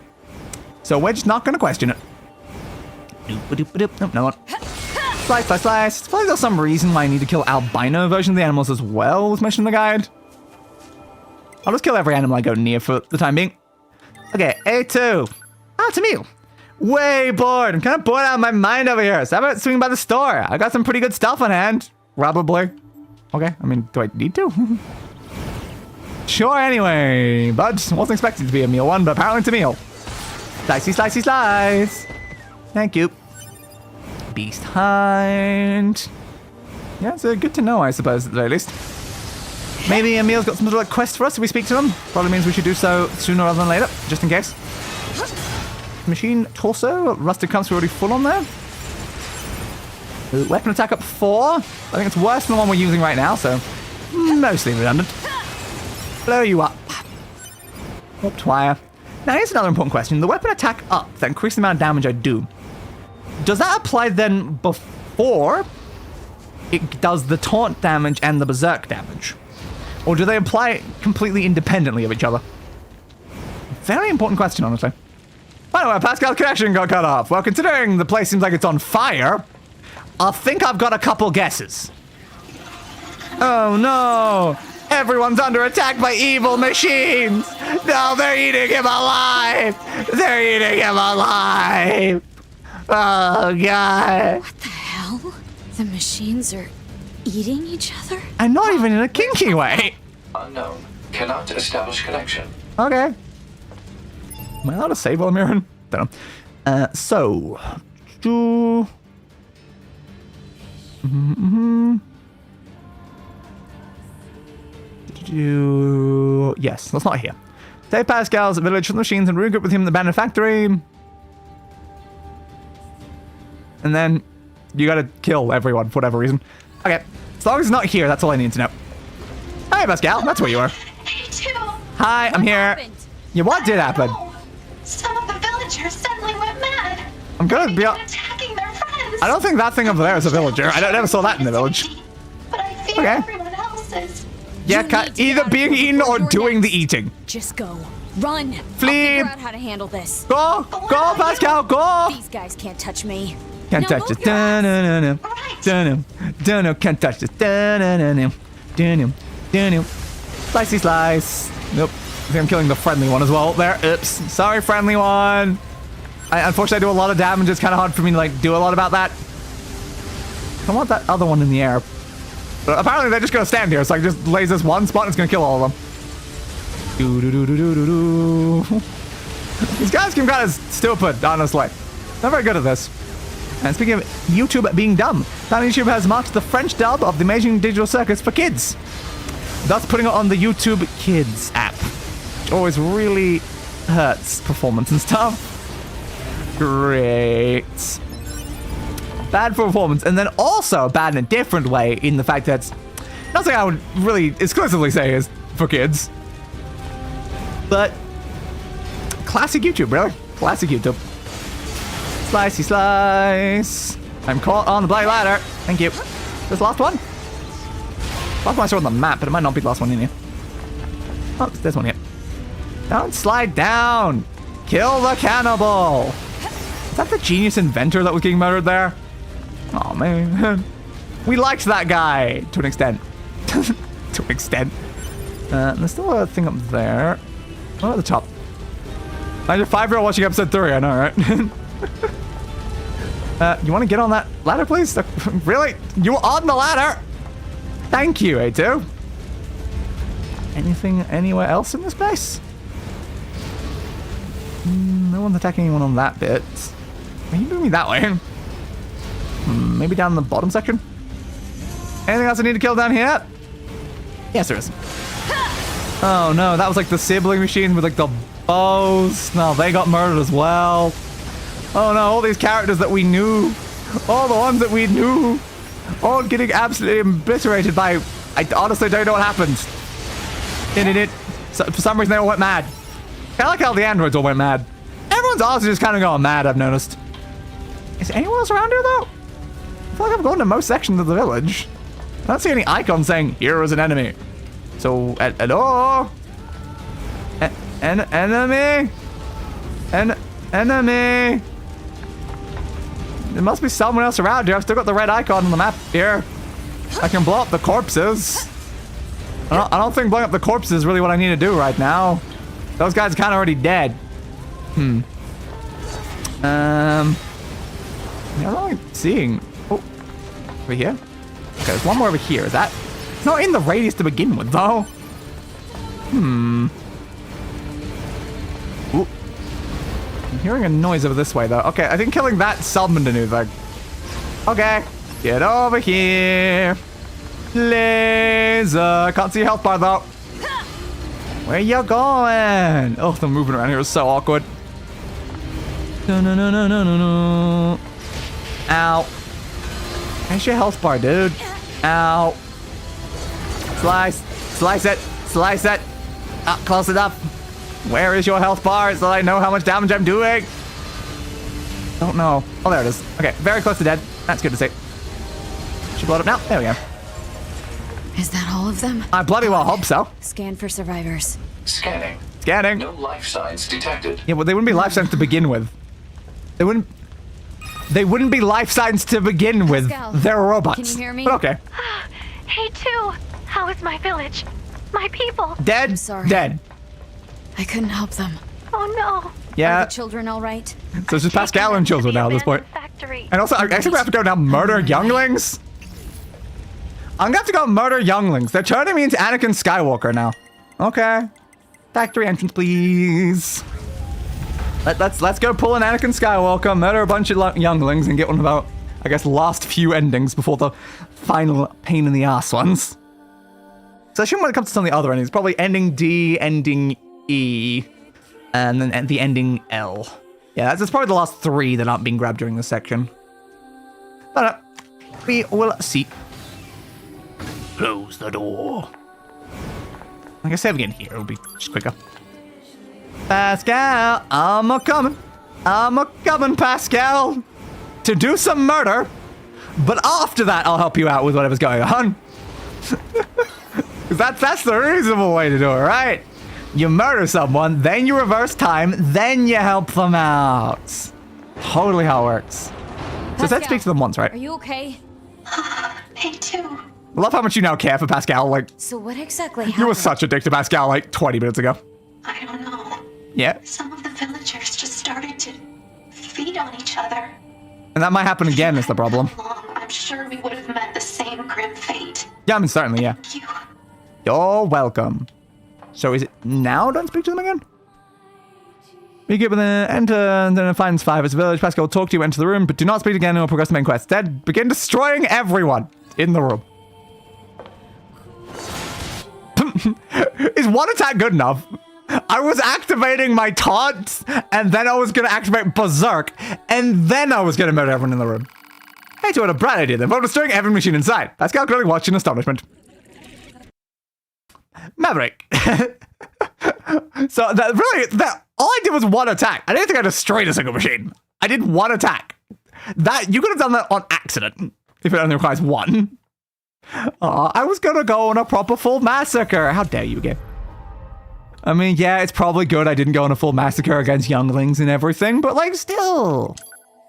So we're just not going to question it. Nope, no one. Slice, slice, slice. It's probably there's some reason why I need to kill albino versions of the animals as well, was mentioned in the guide. I'll just kill every animal I go near for the time being. Okay, A2. Ah, it's a meal. Way bored. I'm kind of bored out of my mind over here. So how about swinging by the store? I got some pretty good stuff on hand. Probably. Okay, I mean, do I need to? Sure, anyway. But wasn't expecting it to be a meal one, but apparently it's a meal. Slicey, slicey, slice. Thank you. Beast hide. Yeah, it's good to know, I suppose, at the very least. Maybe Emil's got some sort of like quest for us if we speak to them. Probably means we should do so sooner rather than later, just in case. Machine torso. Rusted Compass, we're already full on there. Weapon attack up 4. I think it's worse than the one we're using right now, so mostly redundant. Blow you up. Warped wire. Now here's another important question. The weapon attack up, that increases the amount of damage I do. Does that apply then before it does the taunt damage and the berserk damage? Or do they apply completely independently of each other? Very important question, honestly. By the way, Pascal's connection got cut off. Well, considering the place seems like it's on fire, I think I've got a couple guesses. Oh no! Everyone's under attack by evil machines! No, they're eating him alive! They're eating him alive! Oh god! What the hell? The machines are eating each other? And not even in a kinky way! Unknown. Cannot establish connection. Okay. Am I allowed to save while I'm here? Don't know. So... Yes, that's not here. Save Pascal's village from the machines and regroup with him in the abandoned factory. And then you gotta kill everyone for whatever reason. Okay, as long as it's not here, that's all I need to know. Hi, Pascal, that's where you are. Hi, I'm here. Yeah, what did happen? Some of the villagers suddenly went mad. I'm gonna be attacking their friends. I don't think that thing over there is a villager. I never saw that in the village. But I fear everyone else is. Yeah, either being eaten or doing the eating. Just go. Run. Flee. I'll figure out how to handle this. Go, Pascal, go. These guys can't touch me. Can't touch this. Dun-dun-dun-dun. Dun-dun. Dun-dun. Can't touch this. Dun-dun-dun-dun. Dun-dun. Dun-dun. Slicey slice. Nope. I think I'm killing the friendly one as well. There. Oops. Sorry, friendly one. Unfortunately, I do a lot of damage. It's kind of hard for me to like do a lot about that. I want that other one in the air. But apparently, they're just gonna stand here. So I just lays this one spot and it's gonna kill all of them. Do-do-do-do-do-do-do. These guys can kind of stupid, honestly. Not very good at this. And speaking of YouTube being dumb, YouTube has marked the French dub of the Amazing Digital Circus for kids, thus putting it on the YouTube Kids app, which always really hurts performance and stuff. Great. Bad for performance, and then also bad in a different way in the fact that nothing I would really exclusively say is for kids. But classic YouTube, really. Classic YouTube. Slicey slice. I'm caught on the bloody ladder. Thank you. This last one? Last one I saw on the map, but it might not be the last one in here. Oh, it's this one here. Don't slide down. Kill the cannibal. Is that the genius inventor that was getting murdered there? Oh, man. We liked that guy to an extent. To an extent. There's still a thing up there. Oh, at the top. I'm a 5-year-old watching episode 3, I know, right? You want to get on that ladder, please? Really? You were on the ladder? Thank you, A2. Anything anywhere else in this base? No one's attacking anyone on that bit. Are you moving that way? Maybe down the bottom section? Anything else I need to kill down here? Yes, there is. Oh no, that was like the sibling machine with like the bows. No, they got murdered as well. Oh no, all these characters that we knew. All the ones that we knew. All getting absolutely obliterated by... I honestly don't know what happened. So, for some reason they all went mad. I like how the androids all went mad. Everyone's also just kind of going mad, I've noticed. Is anyone else around here though? I feel like I've gone to most sections of the village. I don't see any icon saying, here is an enemy. So, hello? An enemy? An enemy? There must be someone else around here. I've still got the red icon on the map here. I can blow up the corpses. I don't think blowing up the corpses is really what I need to do right now. Those guys are kind of already dead. I'm not really seeing... Oh, over here? Okay, there's one more over here. Is that... It's not in the radius to begin with, though. Ooh. I'm hearing a noise over this way, though. Okay, I think killing that summoned a new thing. Okay, get over here. Laser. Can't see your health bar, though. Where you going? Oh, the movement around here is so awkward. No. Ow. Where's your health bar, dude? Ow. Slice. Slice it. Slice it. Ah, close enough. Where is your health bar so that I know how much damage I'm doing? Don't know. Oh, there it is. Okay, very close to dead. That's good to see. Should blow it up now. There we go. Is that all of them? I bloody well hope so. Scan for survivors. Scanning. Scanning. No life signs detected. Yeah, well, they wouldn't be life signs to begin with. They wouldn't be life signs to begin with. Pascal, they're robots. can you hear me? But okay. Hey, too. How is my village? My people? Dead. I'm sorry. Dead. I couldn't help them. Oh, no. Yeah. Are the children all right? So it's just Pascal and children now at this point. Factory. And also, I actually have to go now murder younglings. I'm gonna have to go murder younglings. They're turning me into Anakin Skywalker now. Okay. Factory entrance, please. Let's go pull an Anakin Skywalker, murder a bunch of younglings, and get one of our, I guess, last few endings before the final pain in the ass ones. So I assume when it comes to some of the other endings, probably ending D, ending E, and then the ending L. Yeah, that's probably the last 3 that aren't being grabbed during this section. But we will see. Close the door. I guess save again here. It'll be just quicker. Pascal, I'm a-coming, Pascal, to do some murder. But after that, I'll help you out with whatever's going on. That's the reasonable way to do it, right? You murder someone, then you reverse time, then you help them out. Totally how it works. So let's speak to them once, right? Are you okay? Me too. I love how much you now care for Pascal. Like, So what exactly happened? you were such a dick to Pascal like 20 minutes ago. I don't know. Yeah. Some of the villagers just started to feed on each other. And that might happen again is the problem. I'm sure we would have met the same grim fate. Yeah, I mean, certainly, yeah. Thank you. You're welcome. So is it now don't speak to them again? We get with the enter and then it finds 5 as a village. Pascal will talk to you, enter the room, but do not speak again or progress the main quest. Instead, begin destroying everyone in the room. Is one attack good enough? I was activating my taunt, and then I was going to activate Berserk, and then I was going to murder everyone in the room. Hey, what a bright idea then. But destroying every machine inside. Pascal clearly watched in astonishment. Maverick. So all I did was one attack. I didn't think I destroyed a single machine. I did one attack. That you could have done that on accident if it only requires one. I was gonna go on a proper full massacre. How dare you again? I mean, yeah, it's probably good I didn't go on a full massacre against younglings and everything, but like, still.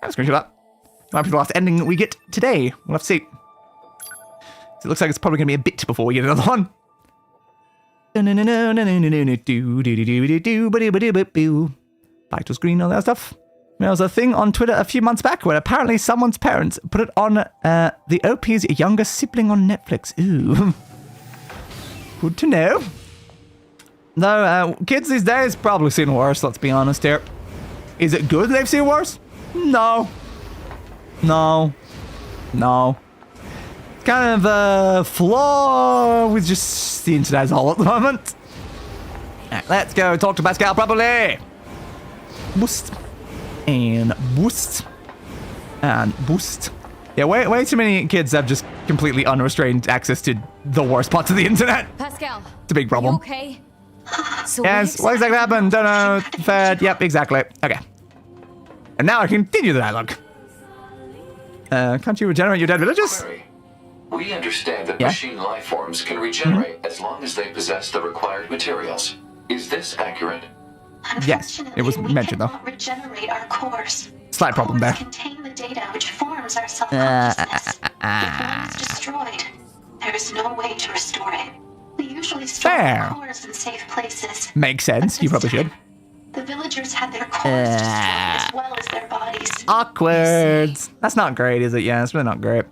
Let's screenshot that. Might be the last ending we get today. We'll have to see. It looks like it's probably gonna be a bit before we get another one. Vital screen, all that stuff. There was a thing on Twitter a few months back where apparently someone's parents put it on the OP's younger sibling on Netflix. Ooh. Good to know. Though, kids these days probably seen worse, let's be honest here. Is it good they've seen worse? No. No. No. It's kind of a flaw with just the internet as a whole at the moment. Alright, let's go talk to Pascal properly. Boost. And boost. And boost. Yeah, way too many kids have just completely unrestrained access to the worst parts of the internet. Pascal. It's a big problem. Are you okay? So yes, what exactly happened? Don't know. Fed. Yep, exactly. Okay. And now I continue the dialogue. Can't you regenerate your dead villagers? Query. We understand that machine life forms can regenerate as long as they possess the required materials. Is this accurate? Yes, it was mentioned though. We cannot regenerate our cores. Slight problem there. Cores contain the data which forms our self-consciousness. If one is destroyed, there is no way to restore it. We usually store our cores in safe places. Makes sense. You probably should. The villagers had their cores destroyed as well as their bodies. Awkward. That's not great, is it? Yeah, it's really not great.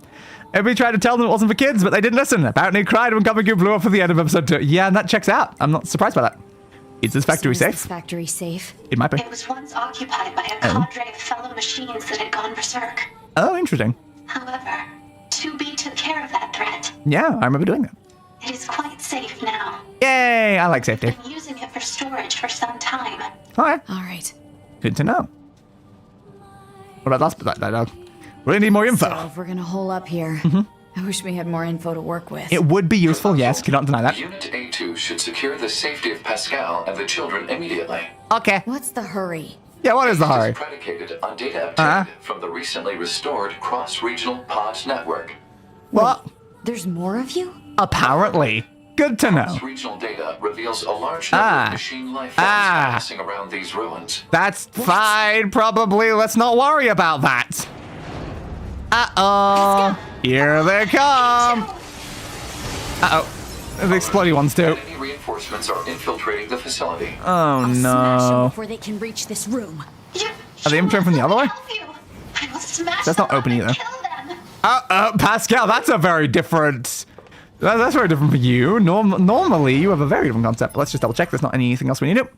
Everybody tried to tell them it wasn't for kids, but they didn't listen. Apparently cried when Comic blew up for the end of episode 2. Yeah, and that checks out. I'm not surprised by that. Is this factory safe? Is this factory safe? It might be. It was once occupied by a cadre of fellow machines that had gone berserk. Oh, interesting. However, 2B took care of that threat. Yeah, I remember doing that. It is quite safe now. Yay, I like safety. I've been using it for storage for some time. Alright. Alright. Good to know. What about that dialogue? Really need more info. So if we're gonna hole up here, I wish we had more info to work with. It would be useful, yes. Cannot deny that. Unit A2 should secure the safety of Pascal and the children immediately. Okay. What's the hurry? Yeah, what is the hurry? It is predicated on data obtained from the recently restored cross-regional pod network. What? There's more of you? Apparently. Good to know. Cross-regional data reveals a large number of machine life forms passing around these ruins. That's fine, probably. Let's not worry about that. Uh-oh. Here they come. Uh-oh. The exploding ones, too. Enemy reinforcements are infiltrating the facility. Oh, I'll no. smash them before they can reach this room. Are they infiltrating from the other way? That's not open either. Pascal, that's a very different... That's very different for you. Normally, you have a very different concept. Let's just double check. There's not anything else we need to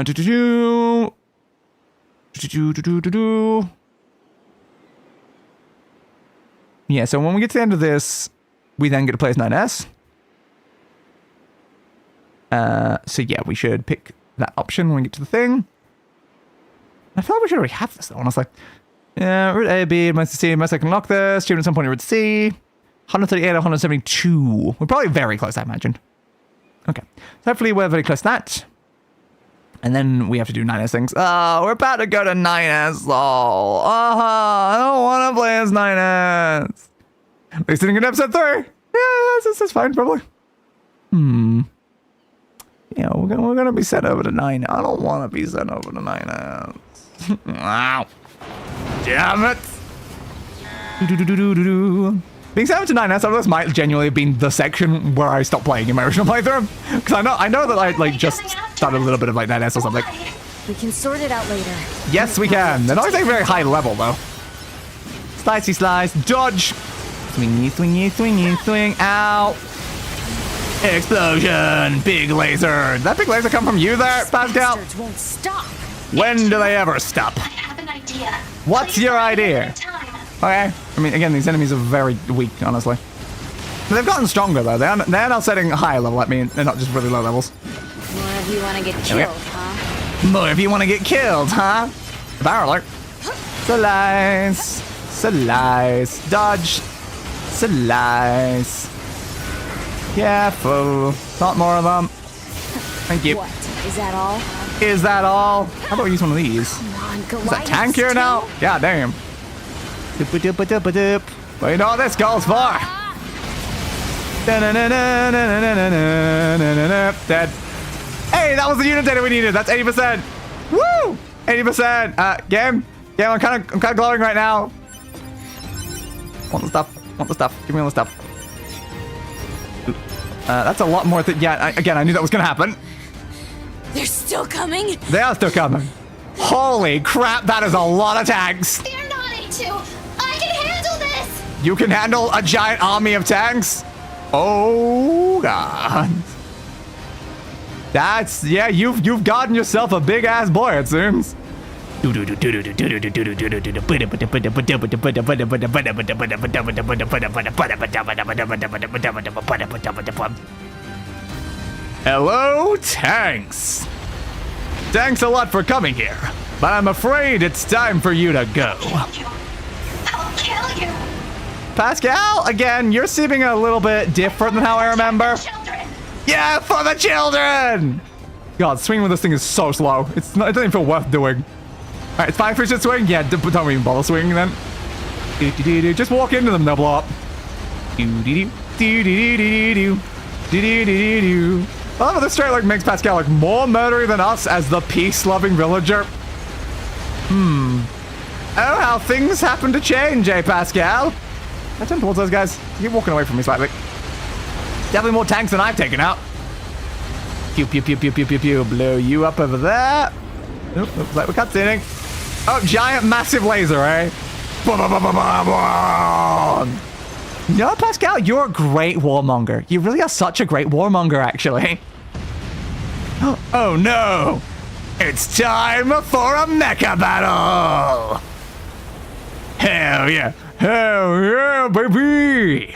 do. Yeah, so when we get to the end of this, we then get to play as 9S. So yeah, we should pick that option when we get to the thing. I feel like we should already have this though, honestly. Yeah, route A, B, most C, most I can lock this. Student at some point in route C. 138 or 172. We're probably very close, I imagine. Okay. So hopefully we're very close to that. And then we have to do 9S things. Oh, we're about to go to 9S. Oh, I don't want to play as 9S. At least in episode 3. Yeah, that's fine, probably. Yeah, we're gonna be sent over to 9. I don't want to be sent over to 9. Wow. Damn it. Being 7 to 9 after this might genuinely have been the section where I stopped playing in my original playthrough. Because I know that I like just started a little bit of like 9S or something. We can sort it out later. Yes, we can. They're not like very high level though. Slicey slice, dodge. Swingy, swingy, swingy, swing. Ow. Explosion. Big laser. Did that big laser come from you there, Pascal? Won't stop. When do they ever stop? I have an idea. What's your idea? Okay. I mean, again, these enemies are very weak, honestly. But they've gotten stronger, though. They're now setting a higher level at me. They're not just really low levels. More if you want to get killed, huh? More if you want to get killed, huh? Barrel alert. Slice. Slice. Dodge. Slice. Careful. Not more of them. Thank you. What? Is that all? Is that all? How about we use one of these? Come on, Is that tank here now? Yeah, damn. Doop-a-doop-a-doop-a-doop. Well, you know what this goes for? Dead. Hey, that was the unit data we needed. That's 80%. Woo! 80%. Game, I'm kind of glowing right now. Want the stuff. Want the stuff. Give me all the stuff. That's a lot more. Yeah, again, I knew that was gonna happen. They're still coming? They are still coming. Holy crap, that is a lot of tanks. Fear not, A2. I can handle this. You can handle a giant army of tanks? Oh god. That's, yeah, you've gotten yourself a big ass boy, it seems. Hello, tanks. Thanks a lot for coming here, but I'm afraid it's time for you to go. I'll kill you. Pascal, again, you're seeming a little bit different than how I remember. Children. Yeah, for the children! God, swinging with this thing is so slow. It doesn't even feel worth doing. Alright, it's fine for you to swing? Yeah, don't even bother swinging then. Just walk into them, they'll blow up. I love how this straight look makes Pascal look more murdery than us as the peace-loving villager. Oh, how things happen to change, eh, Pascal? I turn towards those guys. Keep walking away from me slightly. Definitely more tanks than I've taken out. Pew, pew, pew, pew, pew, pew, pew. Blow you up over there. Nope, looks like we're cutscening. Oh, giant, massive laser, eh? No, Pascal, you're a great warmonger. You really are such a great warmonger, actually. Oh, no. It's time for a mecha battle. Hell yeah. Hell yeah, baby.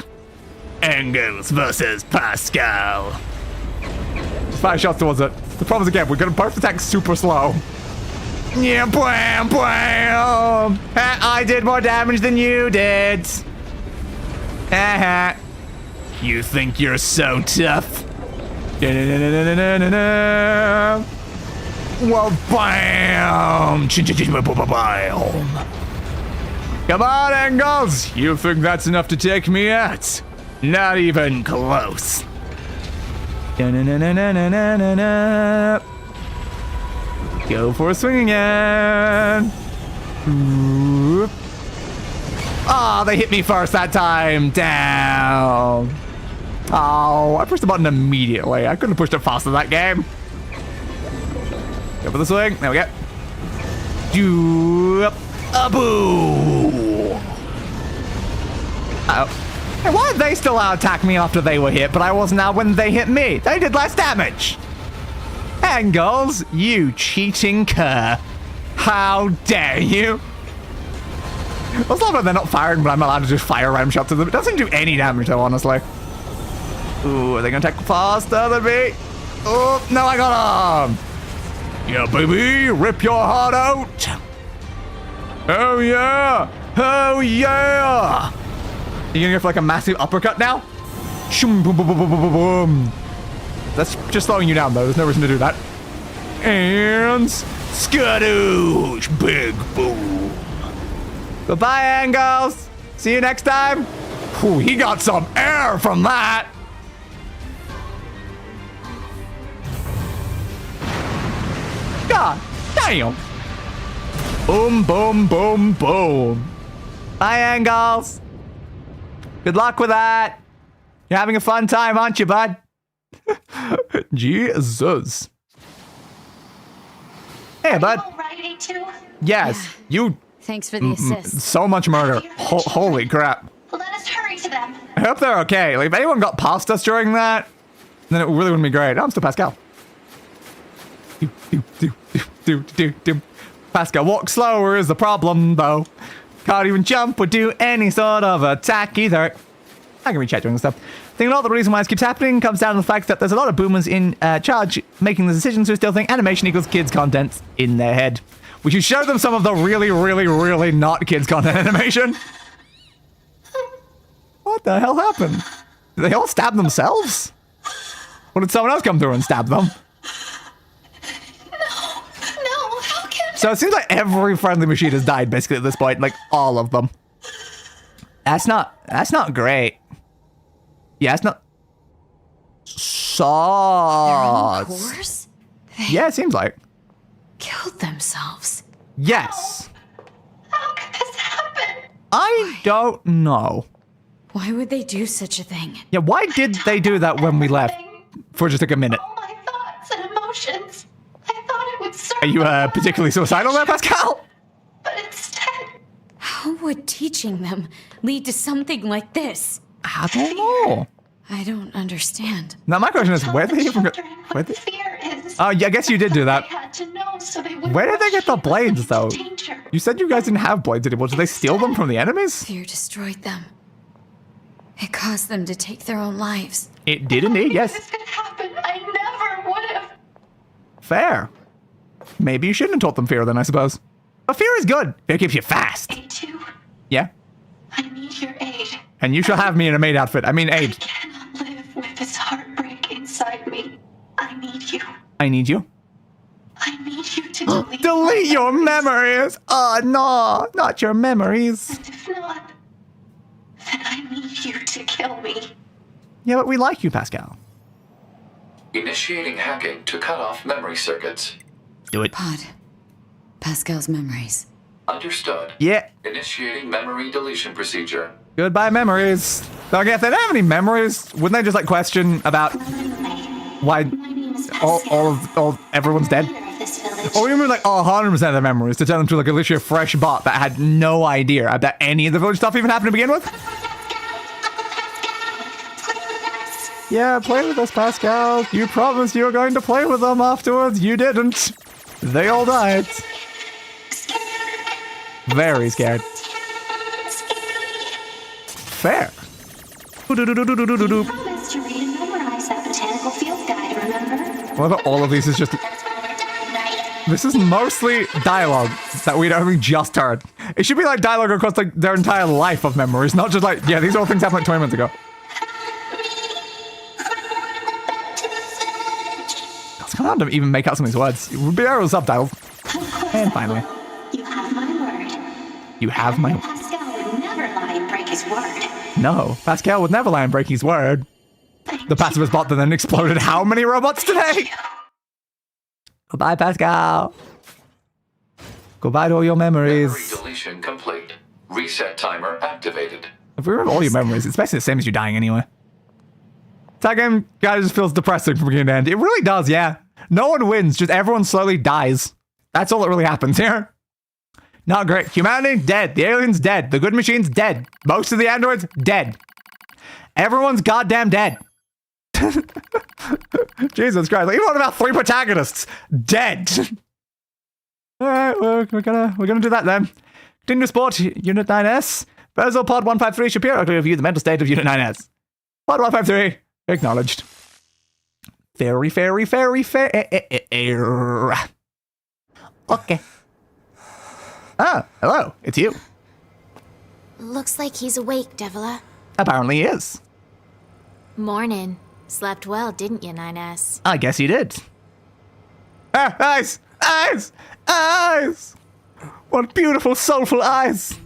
Engels versus Pascal. 5 shots towards it. The problem is, again, we're going to both attack super slow. Yeah, bam, bam. I did more damage than you did. You think you're so tough? Well, bam! Come on, Engels! You think that's enough to take me out? Not even close. Go for a swing again. Oh, they hit me first that time. Down. Oh, I pushed the button immediately. I couldn't have pushed it faster that game. Go for the swing. There we go. Boo. Uh-oh. Hey, why did they still attack me after they were hit, but I wasn't out when they hit me? They did less damage. Engels, you cheating cur. How dare you? It's not that they're not firing, but I'm allowed to just fire random shots at them. It doesn't do any damage, though, honestly. Ooh, are they going to attack faster than me? Oh, no, I got him. Yeah, baby, rip your heart out. Oh, yeah. Oh, yeah. You gonna go for like a massive uppercut now? Shoom, boom, boom, boom, boom, boom, boom. That's just slowing you down, though. There's no reason to do that. And skadoosh, big boom. Goodbye, Engels. See you next time. Ooh, he got some air from that. God damn. Boom, boom, boom, boom. Bye, Angles. Good luck with that. You're having a fun time, aren't you, bud? Jesus. Hey, bud. All right, A2? Yes, you. Thanks for the assist. So much murder. Holy crap. Let us hurry to them. I hope they're okay. Like, if anyone got past us during that, then it really wouldn't be great. Oh, I'm still Pascal. Pascal walks slower is the problem, though. Can't even jump or do any sort of attack either. I can reach out doing this stuff. I think a lot of the reason why this keeps happening comes down to the fact that there's a lot of boomers in charge making the decisions who still think animation equals kids content in their head. We should show them some of the really, really, really not kids content animation. What the hell happened? Did they all stab themselves? Or did someone else come through and stab them? No, how can... So it seems like every friendly machine has died basically at this point, like all of them. That's not great. Yeah, it's not. They're on course? Yeah, it seems like. Killed themselves. Yes. How could this happen? I don't know. Why would they do such a thing? Yeah, why did they do that when we left? For just like a minute. All my thoughts and emotions. I thought it would serve. Are you particularly suicidal there, Pascal? But instead... How would teaching them lead to something like this? I don't know. I don't understand. Now my question is, where did they even go? Where did... Oh, yeah, I guess you did do that. Where did they get the blades, though? You said you guys didn't have blades anymore. Did they steal them from the enemies? Fear destroyed them. It caused them to take their own lives. It did indeed, yes. This could happen. I never would have. Fair. Maybe you shouldn't have taught them fear then, I suppose. But fear is good. Fear keeps you fast. A2, Yeah? I need your aid. And you shall have me in a maid outfit. I mean aid. I cannot live with this heartbreak inside me. I need you. I need you. I need you to delete... Delete your memories! Oh, no, not your memories. And if not, then I need you to kill me. Yeah, but we like you, Pascal. Initiating hacking to cut off memory circuits. Do it. Pod. Pascal's memories. Understood. Yeah. Initiating memory deletion procedure. Goodbye, memories. Okay, if they don't have any memories, wouldn't they just, like, question about why all everyone's dead? Or even, like, 100% of their memories to tell them to, like, literally a fresh bot that had no idea about any of the village stuff even happened to begin with? Yeah, play with us, Pascal. You promised you were going to play with them afterwards. You didn't. They all died. Very scared. Fair. You promised to read and memorize that botanical field guide, remember? What about all of these is just... This is mostly dialogue that we'd only just heard. It should be like dialogue across like their entire life of memories, not just like, yeah, these all things happened like 20 minutes ago. It's kind of hard to even make out some of these words. It would be able to subtitles. And finally. You have my word. You have my... Pascal would never lie and break his word. No, Pascal would never lie and break his word. The pacifist bot that then exploded how many robots today? Goodbye, Pascal. Goodbye to all your memories. Memory deletion complete. Reset timer activated. If we remember all your memories, it's basically the same as you dying anyway. That game kind of just feels depressing from beginning to end. It really does, yeah. No one wins, just everyone slowly dies. That's all that really happens here. Not great. Humanity, dead. The aliens, dead. The good machines, dead. Most of the androids, dead. Everyone's goddamn dead. Jesus Christ. Like, even one of our 3 protagonists, dead. Alright, we're gonna do that then. Continue to support Unit 9S. Bezel Pod 153 should periodically review the mental state of Unit 9S. Pod 153, acknowledged. Very fair. Okay. Ah, hello, it's you. Looks like he's awake, Devila. Apparently he is. Morning. Slept well, didn't you, 9S? I guess he did. Ah, eyes! What beautiful, soulful eyes!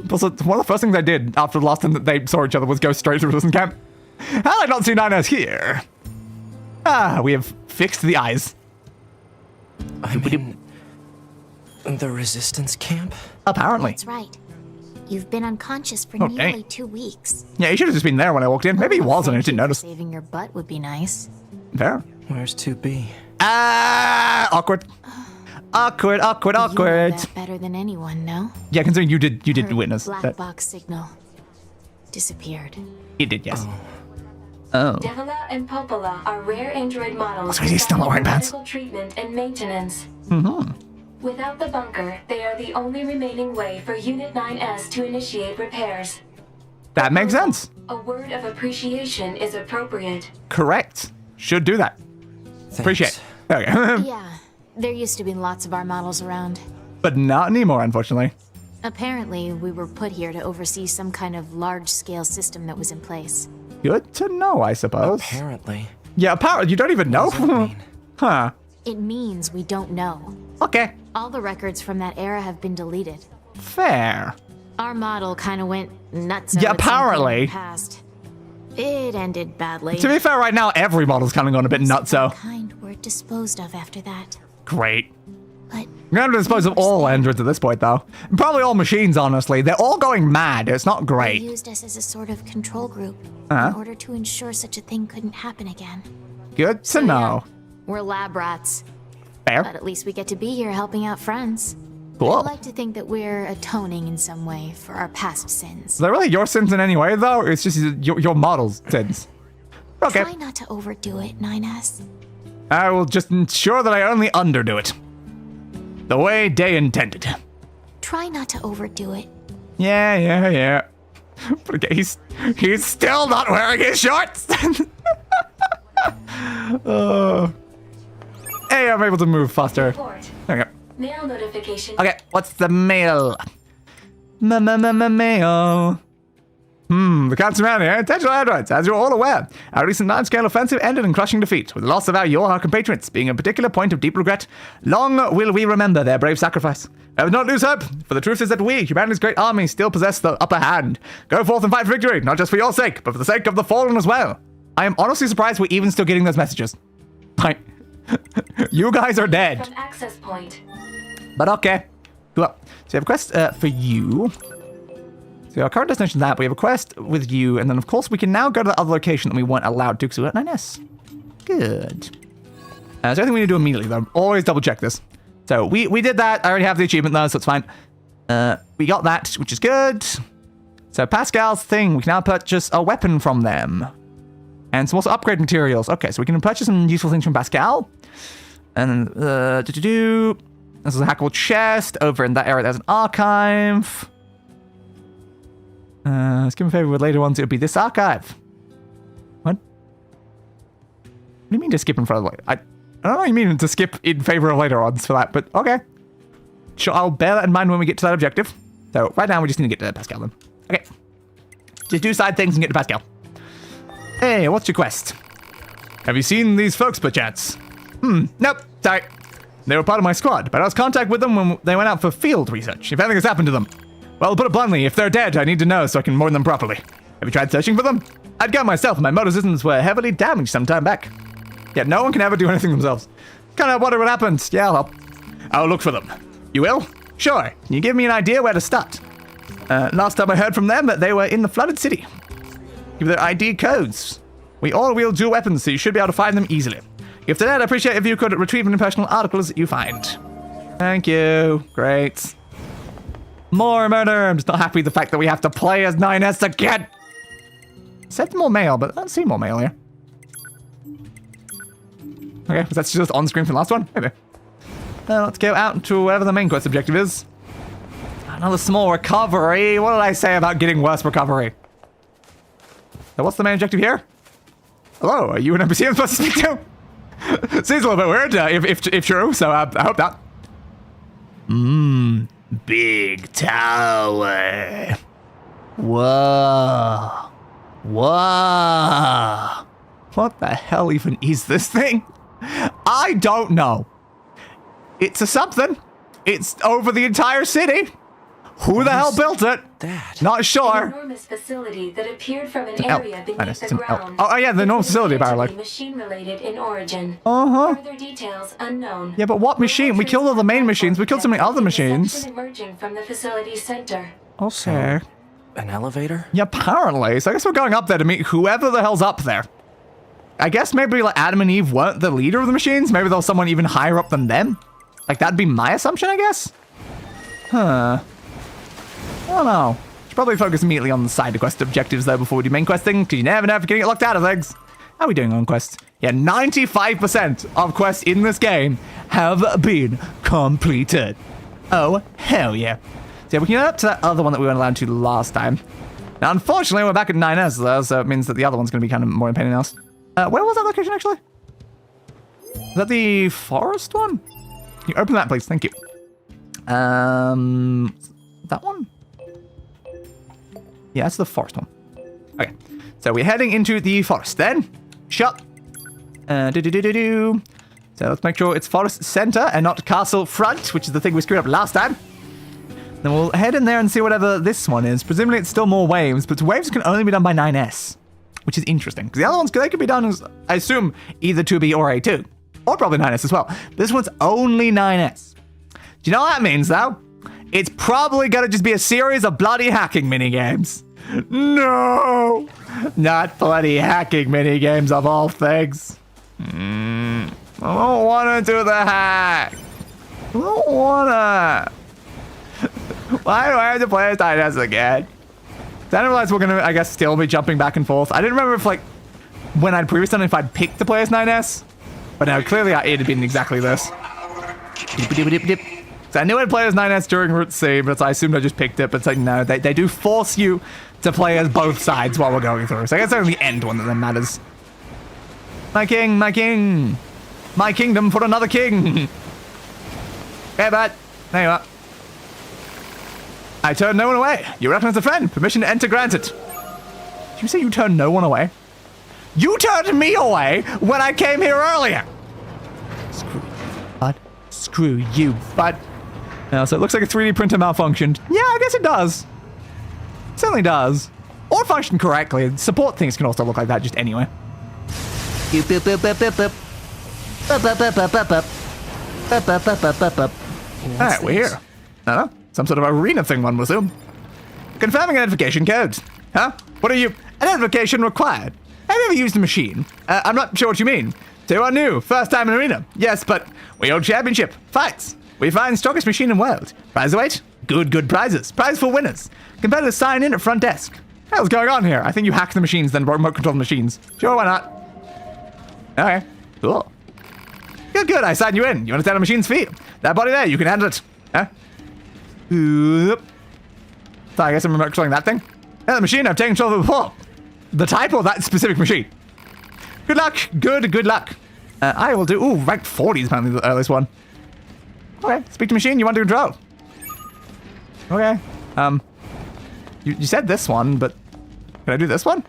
Also, one of the first things I did after the last time that they saw each other was go straight to Resistance Camp. How did I not see 9S here? Ah, we have fixed the eyes. I'm in the resistance camp? Apparently. That's right. You've been unconscious for nearly 2 weeks. Yeah, he should have just been there when I walked in. Maybe he wasn't, I didn't notice. Saving your butt would be nice. Fair. Where's 2B? Awkward. Awkward. You know that better than anyone, no? Yeah, considering you did witness black that. box signal disappeared. He did, yes. Oh. Devila and Popola are rare android models. So he's still not wearing pants. Medical treatment and maintenance. Mm-hmm. Without the bunker, they are the only remaining way for Unit 9S to initiate repairs. That makes sense. A word of appreciation is appropriate. Correct. Should do that. Thanks. Appreciate. Okay. Yeah, there used to be lots of our models around. But not anymore, unfortunately. Apparently, we were put here to oversee some kind of large-scale system that was in place. Good to know, I suppose. Apparently. Yeah, apparently. You don't even know? What does that mean? Huh. It means we don't know. Okay. All the records from that era have been deleted. Fair. Our model kind of went nuts. Yeah, apparently. Past. It ended badly. To be fair, right now, every model's kind of gone a bit nutso. Kind were disposed of after that. Great. But We're going to dispose of all androids at this point, though. Probably all machines, honestly. They're all going mad. It's not they great. used us as a sort of control group Uh-huh. in order to ensure such a thing couldn't happen again. Good to know. We're lab rats, Fair. but at least we get to be here helping out friends. Cool. I like to think that we're atoning in some way for our past sins. Is that really your sins in any way, though? Or it's just your model's sins? Okay. Try not to overdo it, 9S. I will just ensure that I only underdo it. The way they intended. Try not to overdo it. Yeah. But okay, he's still not wearing his shorts. Hey, I'm able to move faster. Report. Okay. Mail notification. Okay, what's the mail? Mail. The Consummania, intentional androids, as you're all aware. Our recent large-scale offensive ended in crushing defeat, with the loss of our compatriots being a particular point of deep regret. Long will we remember their brave sacrifice. I would not lose hope, for the truth is that we, humanity's great army, still possess the upper hand. Go forth and fight for victory, not just for your sake, but for the sake of the fallen as well. I am honestly surprised we're even still getting those messages. Like, you guys are dead. From access point. But okay. Cool. So we have a quest for you. So our current destination is that. We have a quest with you. And then, of course, we can now go to the other location that we weren't allowed to because we were at 9S. Good. So I think we need to do immediately, though. Always double check this. So we did that. I already have the achievement, though, so it's fine. We got that, which is good. So Pascal's thing. We can now purchase a weapon from them. And some also upgrade materials. Okay, so we can purchase some useful things from Pascal. And this is a hackable chest. Over in that area, there's an archive. Let's give him a favor with later ones. It would be this archive. What? What do you mean to skip in front of I don't know what you mean to skip in favor of later ones for that, but okay. Sure, I'll bear that in mind when we get to that objective. So right now we just need to get to Pascal then. Okay. Just do side things and get to Pascal. Hey, what's your quest? Have you seen these folks perchance? Nope, sorry. They were part of my squad, but I lost contact with them when they went out for field research. If anything has happened to them. Well, to put it bluntly, if they're dead, I need to know so I can mourn them properly. Have you tried searching for them? I'd go myself, my motor systems were heavily damaged some time back. Yet no one can ever do anything themselves. Kind of wonder what happened. Yeah, I'll look for them. You will? Sure. Can you give me an idea where to start? Last time I heard from them, they were in the flooded city. Give their ID codes. We all wield dual weapons, so you should be able to find them easily. If they're dead, I'd appreciate if you could retrieve any personal articles that you find. Thank you. Great. More murder. I'm just not happy with the fact that we have to play as 9S again. Said more mail, but I don't see more mail here. Okay, was that just on screen from the last one? Maybe. Let's go out to whatever the main quest objective is. Another small recovery. What did I say about getting worse recovery? So what's the main objective here? Hello, are you an NPC I'm supposed to speak to? Seems a little bit weird, if true, so I hope not. Big tower. Whoa. What the hell even is this thing? I don't know. It's a something. It's over the entire city. Who the hell built it? That? Not An sure. enormous facility that appeared from an L. area beneath Minus, the it's an L. ground. Oh, yeah, the It normal was facility, appeared to apparently. be machine-related in origin. Uh-huh. Further details unknown. Yeah, but what machine? We killed all the main machines. We killed so many other machines. Emerging from the facility's center. Okay. An elevator? Yeah, apparently. So I guess we're going up there to meet whoever the hell's up there. I guess maybe like Adam and Eve weren't the leader of the machines. Maybe there was someone even higher up than them. Like, that'd be my assumption, I guess? Huh. I don't know. Should probably focus immediately on the side quest objectives, though, before we do main questing, because you never know if you're going to get locked out of things. How are we doing on quests? Yeah, 95% of quests in this game have been completed. Oh, hell yeah. So yeah, we can get up to that other one that we weren't allowed to last time. Now, unfortunately, we're back at 9S, though, so it means that the other one's going to be kind of more in pain than else. Where was that location, actually? Is that the forest one? Can you open that, please? Thank you. That one? Yeah, that's the forest one. Okay, so we're heading into the forest then. Shut. So let's make sure it's forest center and not castle front, which is the thing we screwed up last time. Then we'll head in there and see whatever this one is. Presumably it's still more waves, but waves can only be done by 9S, which is interesting. Because the other ones, they could be done as, I assume, either 2B or A2. Or probably 9S as well. This one's only 9S. Do you know what that means, though? It's probably gonna just be a series of bloody hacking minigames. No! Not bloody hacking minigames of all things. I don't wanna do the hack. I don't wanna. Why do I have to play as 9S again? I didn't realize we're gonna, I guess, still be jumping back and forth. I didn't remember if, like, when I'd previously done if I'd picked to play as 9S. But no, clearly it had been exactly this. So I knew I'd play as 9S during Route C, but I assumed I just picked it. But it's like, no, they do force you to play as both sides while we're going through. So I guess it's only the end one that then matters. My king, my king. My kingdom for another king. Okay, bud. There you are. I turn no one away. You recognize a friend. Permission to enter granted. Did you say you turned no one away? You turned me away when I came here earlier. Screw you, bud. Screw you, bud. So it looks like a 3D printer malfunctioned. Yeah, I guess it does. It certainly does. Or function correctly. Support things can also look like that just anyway. Alright, we're here. I don't know. Some sort of arena thing, one will assume. Confirming identification code. Huh? What are you? Identification required. Have you ever used a machine? I'm not sure what you mean. Two are new. First time in arena. Yes, but we hold championship. Fights. We find strongest machine in world. Prize weight? Good prizes. Prize for winners. Competitors sign in at front desk. What the hell's going on here? I think you hacked the machines, then remote control the machines. Sure, why not? Okay, cool. Good, I signed you in. You understand the machine's feet? That body there, you can handle it. Huh? Oop. So I guess I'm remote controlling that thing. Yeah, the machine I've taken control of before. The type or that specific machine? Good luck. Good luck. I will do... Ooh, rank 40 is apparently the earliest one. Okay, speak to machine. You want to control? Okay. You said this one, but... Can I do this one?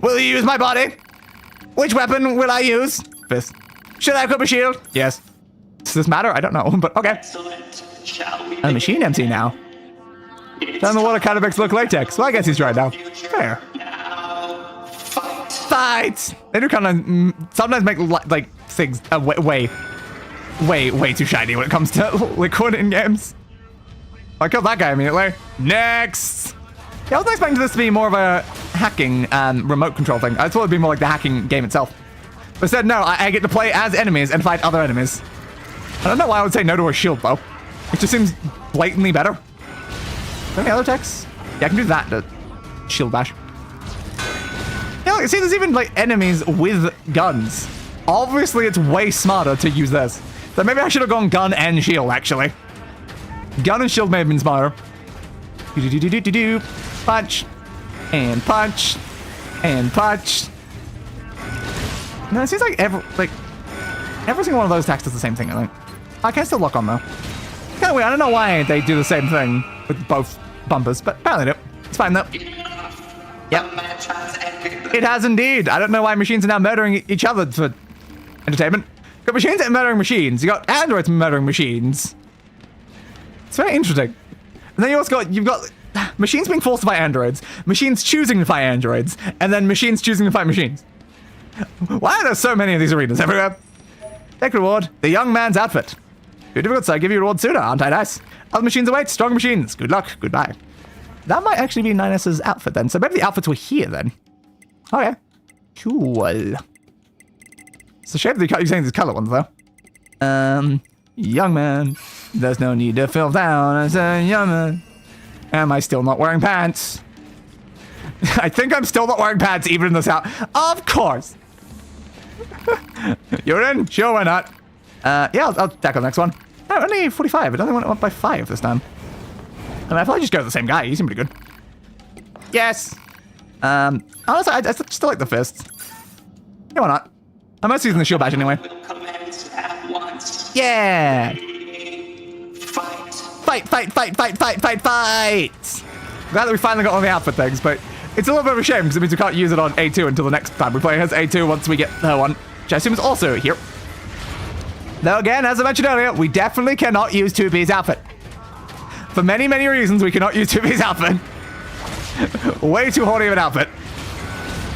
Will you use my body? Which weapon will I use? Fist. Should I equip a shield? Yes. Does this matter? I don't know, but okay. A machine empty now. Down the water kind of makes look latex. Well, I guess he's right now. Fair. Fight! They do kind of sometimes make like things way too shiny when it comes to liquid in games. I killed that guy immediately. Next! Yeah, I was expecting this to be more of a hacking remote control thing. I thought it'd be more like the hacking game itself. But instead, no, I get to play as enemies and fight other enemies. I don't know why I would say no to a shield, though. It just seems blatantly better. Any other attacks? Yeah, I can do that to shield bash. Yeah, like, see, there's even, like, enemies with guns. Obviously, it's way smarter to use this. So maybe I should have gone gun and shield, actually. Gun and shield may have been smarter. Punch. And punch. And punch. No, it seems like every single one of those attacks does the same thing, I think. I can still lock on, though. Kind of weird. I don't know why they do the same thing with both bumpers, but apparently they do. It's fine, though. Yep. It has indeed. I don't know why machines are now murdering each other for entertainment. You got machines that are murdering machines. You got androids murdering machines. It's very interesting. And then you've got machines being forced to fight androids, machines choosing to fight androids, and then machines choosing to fight machines. Why are there so many of these arenas everywhere? Take reward, the young man's outfit. Too difficult, so I give you a reward sooner, aren't I nice? Other machines await, strong machines. Good luck, goodbye. That might actually be 9S's outfit then, so maybe the outfits were here then. Okay. Cool. It's a shame that you're using these color ones though. Young man, there's no need to feel down as a young man. Am I still not wearing pants? I think I'm still not wearing pants even in this house. Of course. You're in? Sure, why not? Yeah, I'll tackle the next one. Oh, only 45. It only went up by 5 this time. I mean, I thought I'd just go with the same guy. He seemed pretty good. Yes. Honestly, I still like the fists. Yeah, why not? I'm mostly using the shield badge anyway. Yeah. Fight. Glad that we finally got all the outfit things, but it's a little bit of a shame because it means we can't use it on A2 until the next time we play as A2 once we get her one, which I assume is also here. Though again, as I mentioned earlier, we definitely cannot use 2B's outfit. For many, many reasons, we cannot use 2B's outfit. Way too horny of an outfit.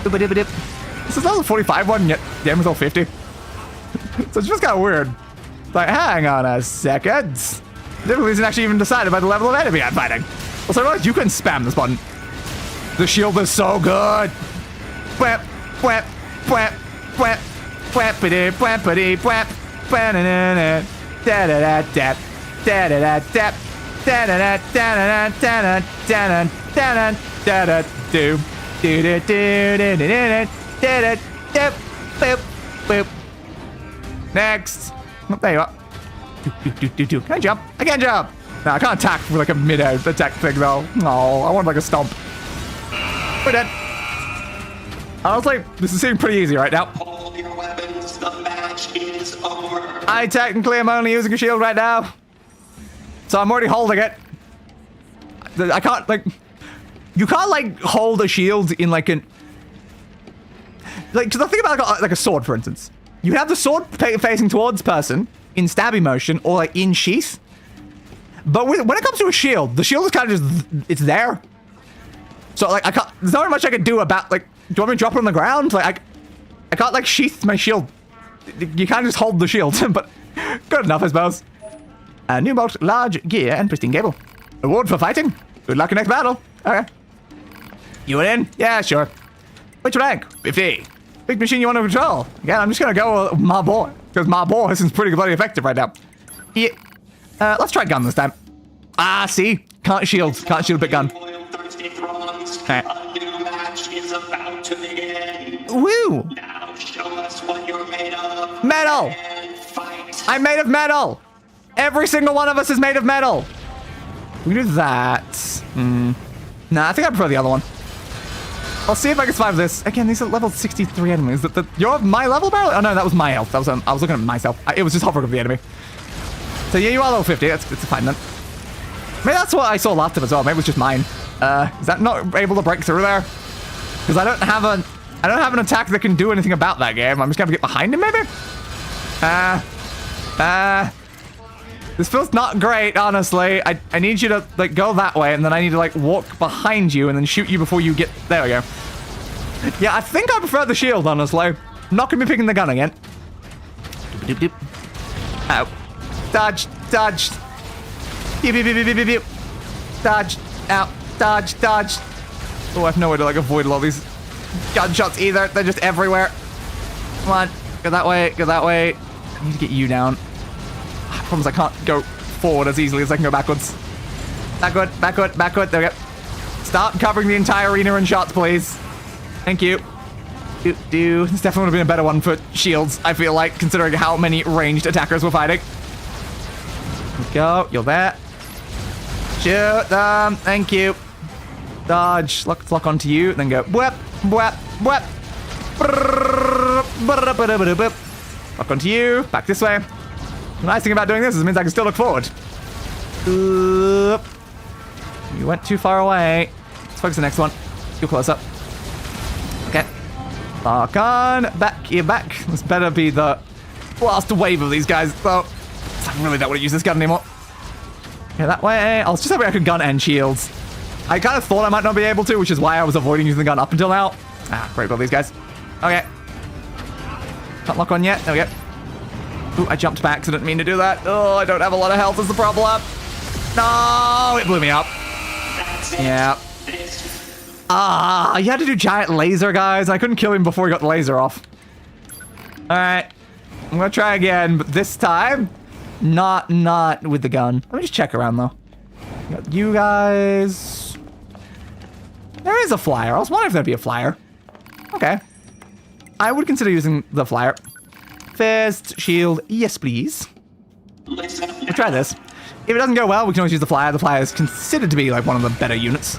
This is not the 45 one, yet the end was all 50. So it's just kind of weird. Like, hang on a second. Difficulty isn't actually even decided by the level of enemy I'm fighting. Also, I realized you can spam this button. The shield is so good. Bwap, bwap, bwap, bwap, bwappity, bwappity, bwap, banana, da da da da, da da da da, da da da da da da da da do do do do do do do do boop boop. Next. Oh, there you are. Do. Can I jump? I can't jump. No, I can't attack with like a mid-air attack thing though. No, I want like a stomp. We're dead. Honestly, this is seeming pretty easy right now. Hold your weapons, the match is over. I technically am only using a shield right now. So I'm already holding it. I can't like... You can't like hold a shield in like an... Like, just think about like a sword, for instance. You have the sword facing towards person in stabby motion or like in sheath. But when it comes to a shield, the shield is kind of just... It's there. So like, there's not very much I can do about like... Do you want me to drop it on the ground? Like, I can't like sheath my shield. You can't just hold the shield, but good enough, I suppose. A new box, large gear, and pristine cable. Reward for fighting. Good luck in next battle. Okay. You in? Yeah, sure. Which rank? 50. Big machine you want to control. Again, I'm just gonna go with my boy, because my boy is pretty bloody effective right now. Yeah. Let's try gun this time. Ah, see? Can't shield a big gun. Okay. Woo! Now show us what you're made of. Metal! I'm made of metal! Every single one of us is made of metal! We can do that. Nah, I think I prefer the other one. I'll see if I can survive this. Again, these are level 63 enemies. You're my level, barely? Oh no, that was my health. That was I was looking at myself. It was just hovering over the enemy. So yeah, you are level 50. That's fine then. Maybe that's what I saw last of as well. Maybe it was just mine. Is that not able to break through there? Because I don't have an attack that can do anything about that game. I'm just gonna get behind him, maybe? This feels not great, honestly. I need you to, like, go that way, and then I need to, like, walk behind you and then shoot you before you get... There we go. Yeah, I think I prefer the shield, honestly. I'm not gonna be picking the gun again. Ow. Dodge. Pew, pew, pew, pew, pew, pew. Dodge. Ow. Dodge. Oh, I have no way to, like, avoid all these gunshots either. They're just everywhere. Come on. Go that way. I need to get you down. Problem is I can't go forward as easily as I can go backwards. Backward. There we go. Stop covering the entire arena in shots, please. Thank you. This definitely would have been a better one for shields, I feel like, considering how many ranged attackers we're fighting. Go. You're there. Shoot them. Thank you. Dodge. Lock onto you. Then go. Bwap. Lock onto you. Back this way. The nice thing about doing this is it means I can still look forward. You went too far away. Let's focus the next one. You're close up. Okay. Lock on. Back. You're back. This better be the last wave of these guys, though. I really don't want to use this gun anymore. Okay, that way. I was just hoping I could gun and shields. I kind of thought I might not be able to, which is why I was avoiding using the gun up until now. Ah, great about these guys. Okay. Can't lock on yet. There we go. Ooh, I jumped back, so I didn't mean to do that. Oh, I don't have a lot of health is the problem. No, it blew me up. Yeah. Ah, you had to do giant laser, guys. I couldn't kill him before he got the laser off. All right. I'm going to try again, but this time, not with the gun. Let me just check around, though. Got you guys. There is a flyer. I was wondering if there'd be a flyer. Okay. I would consider using the flyer. Fist, shield, yes, please. We'll try this. If it doesn't go well, we can always use the flyer. The flyer is considered to be like one of the better units.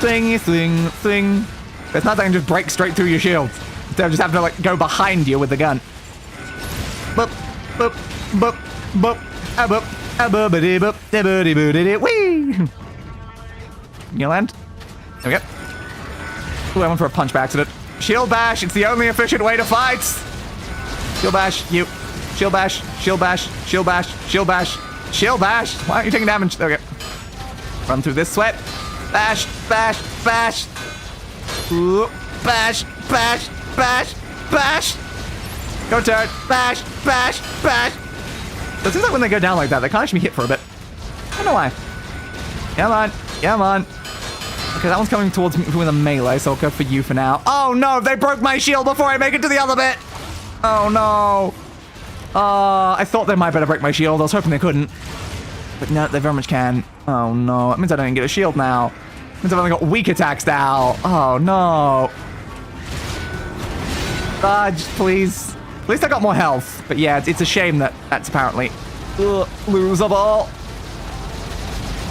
Thing, thing, thing. It's not that I can just break straight through your shield. Instead of just having to like go behind you with the gun. Boop, boop, boop, boop, a boop, a boop, boop, boop, boop, wee. You land? There we go. Ooh, I went for a punch by accident. Shield bash, it's the only efficient way to fight. Shield bash, you. Shield bash, shield bash, shield bash, shield bash, shield bash. Why aren't you taking damage? There we go. Run through this sweat. Bash, bash, bash. Ooh, bash, bash, bash, bash. Go turn. Bash, bash, bash. So it seems like when they go down like that, they can't actually be hit for a bit. I don't know why. Come on, come on. Okay, that one's coming towards me with a melee, so I'll go for you for now. Oh no, they broke my shield before I make it to the other bit. Oh no. I thought they might better break my shield. I was hoping they couldn't. But no, they very much can. Oh no, that means I don't even get a shield now. That means I've only got weak attacks now. Oh no. Dodge, please. At least I got more health. But yeah, it's a shame that that's apparently losable.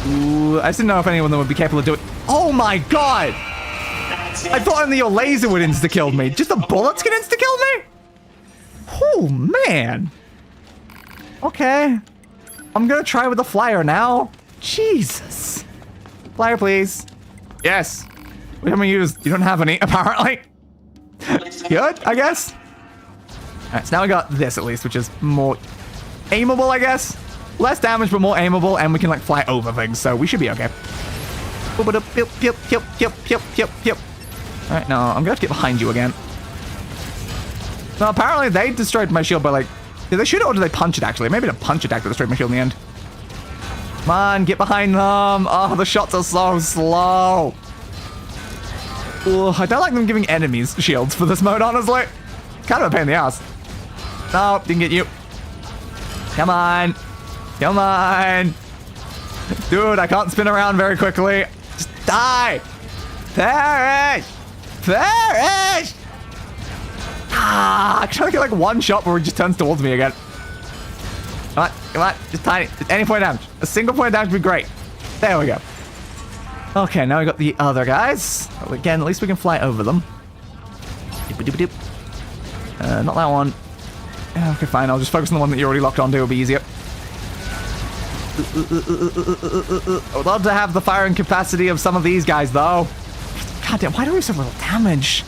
Ooh, I just didn't know if anyone would be capable of doing it. Oh my god! I thought only your laser would insta-kill me. Just the bullets can insta-kill me? Oh, man. Okay. I'm gonna try with the flyer now. Jesus. Flyer, please. Yes. We haven't used. You don't have any, apparently. Good, I guess. Alright, so now we got this at least, which is more aimable, I guess. Less damage, but more aimable, and we can like fly over things, so we should be okay. Alright, no, I'm gonna have to get behind you again. So apparently they destroyed my shield by like... Did they shoot it or did they punch it actually? Maybe a punch attack that destroyed my shield in the end. Come on, get behind them. Oh, the shots are so slow. Ooh, I don't like them giving enemies shields for this mode, honestly. It's kind of a pain in the ass. No, didn't get you. Come on. Come on. Dude, I can't spin around very quickly. Just die. Perish. Perish. Ah, I'm trying to get like one shot where he just turns towards me again. Come on, come on. Just tiny. Just any point of damage. A single point of damage would be great. There we go. Okay, now we got the other guys. Again, at least we can fly over them. Not that one. Okay, fine. I'll just focus on the one that you're already locked onto. It'll be easier. I would love to have the firing capacity of some of these guys, though. God damn, why do we have so little damage?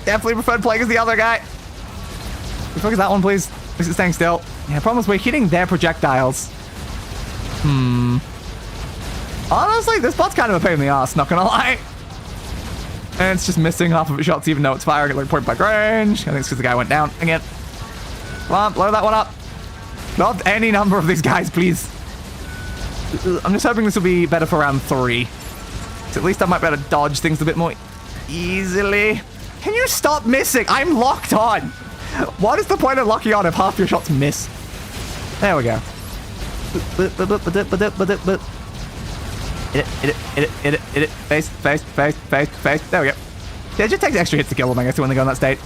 Definitely preferred playing as the other guy. Let's focus that one, please. At least it's staying still. Yeah, problem is we're hitting their projectiles. Honestly, this bot's kind of a pain in the ass, not gonna lie. And it's just missing half of its shots even though it's firing at like point blank range. I think it's because the guy went down again. Come on, blow that one up. Not any number of these guys, please. I'm just hoping this will be better for round 3. So at least I might be able to dodge things a bit more easily. Can you stop missing? I'm locked on. What is the point of locking on if half your shots miss? There we go. Hit it. Face. There we go. Yeah, it just takes extra hits to kill them, I guess, when they go in that state.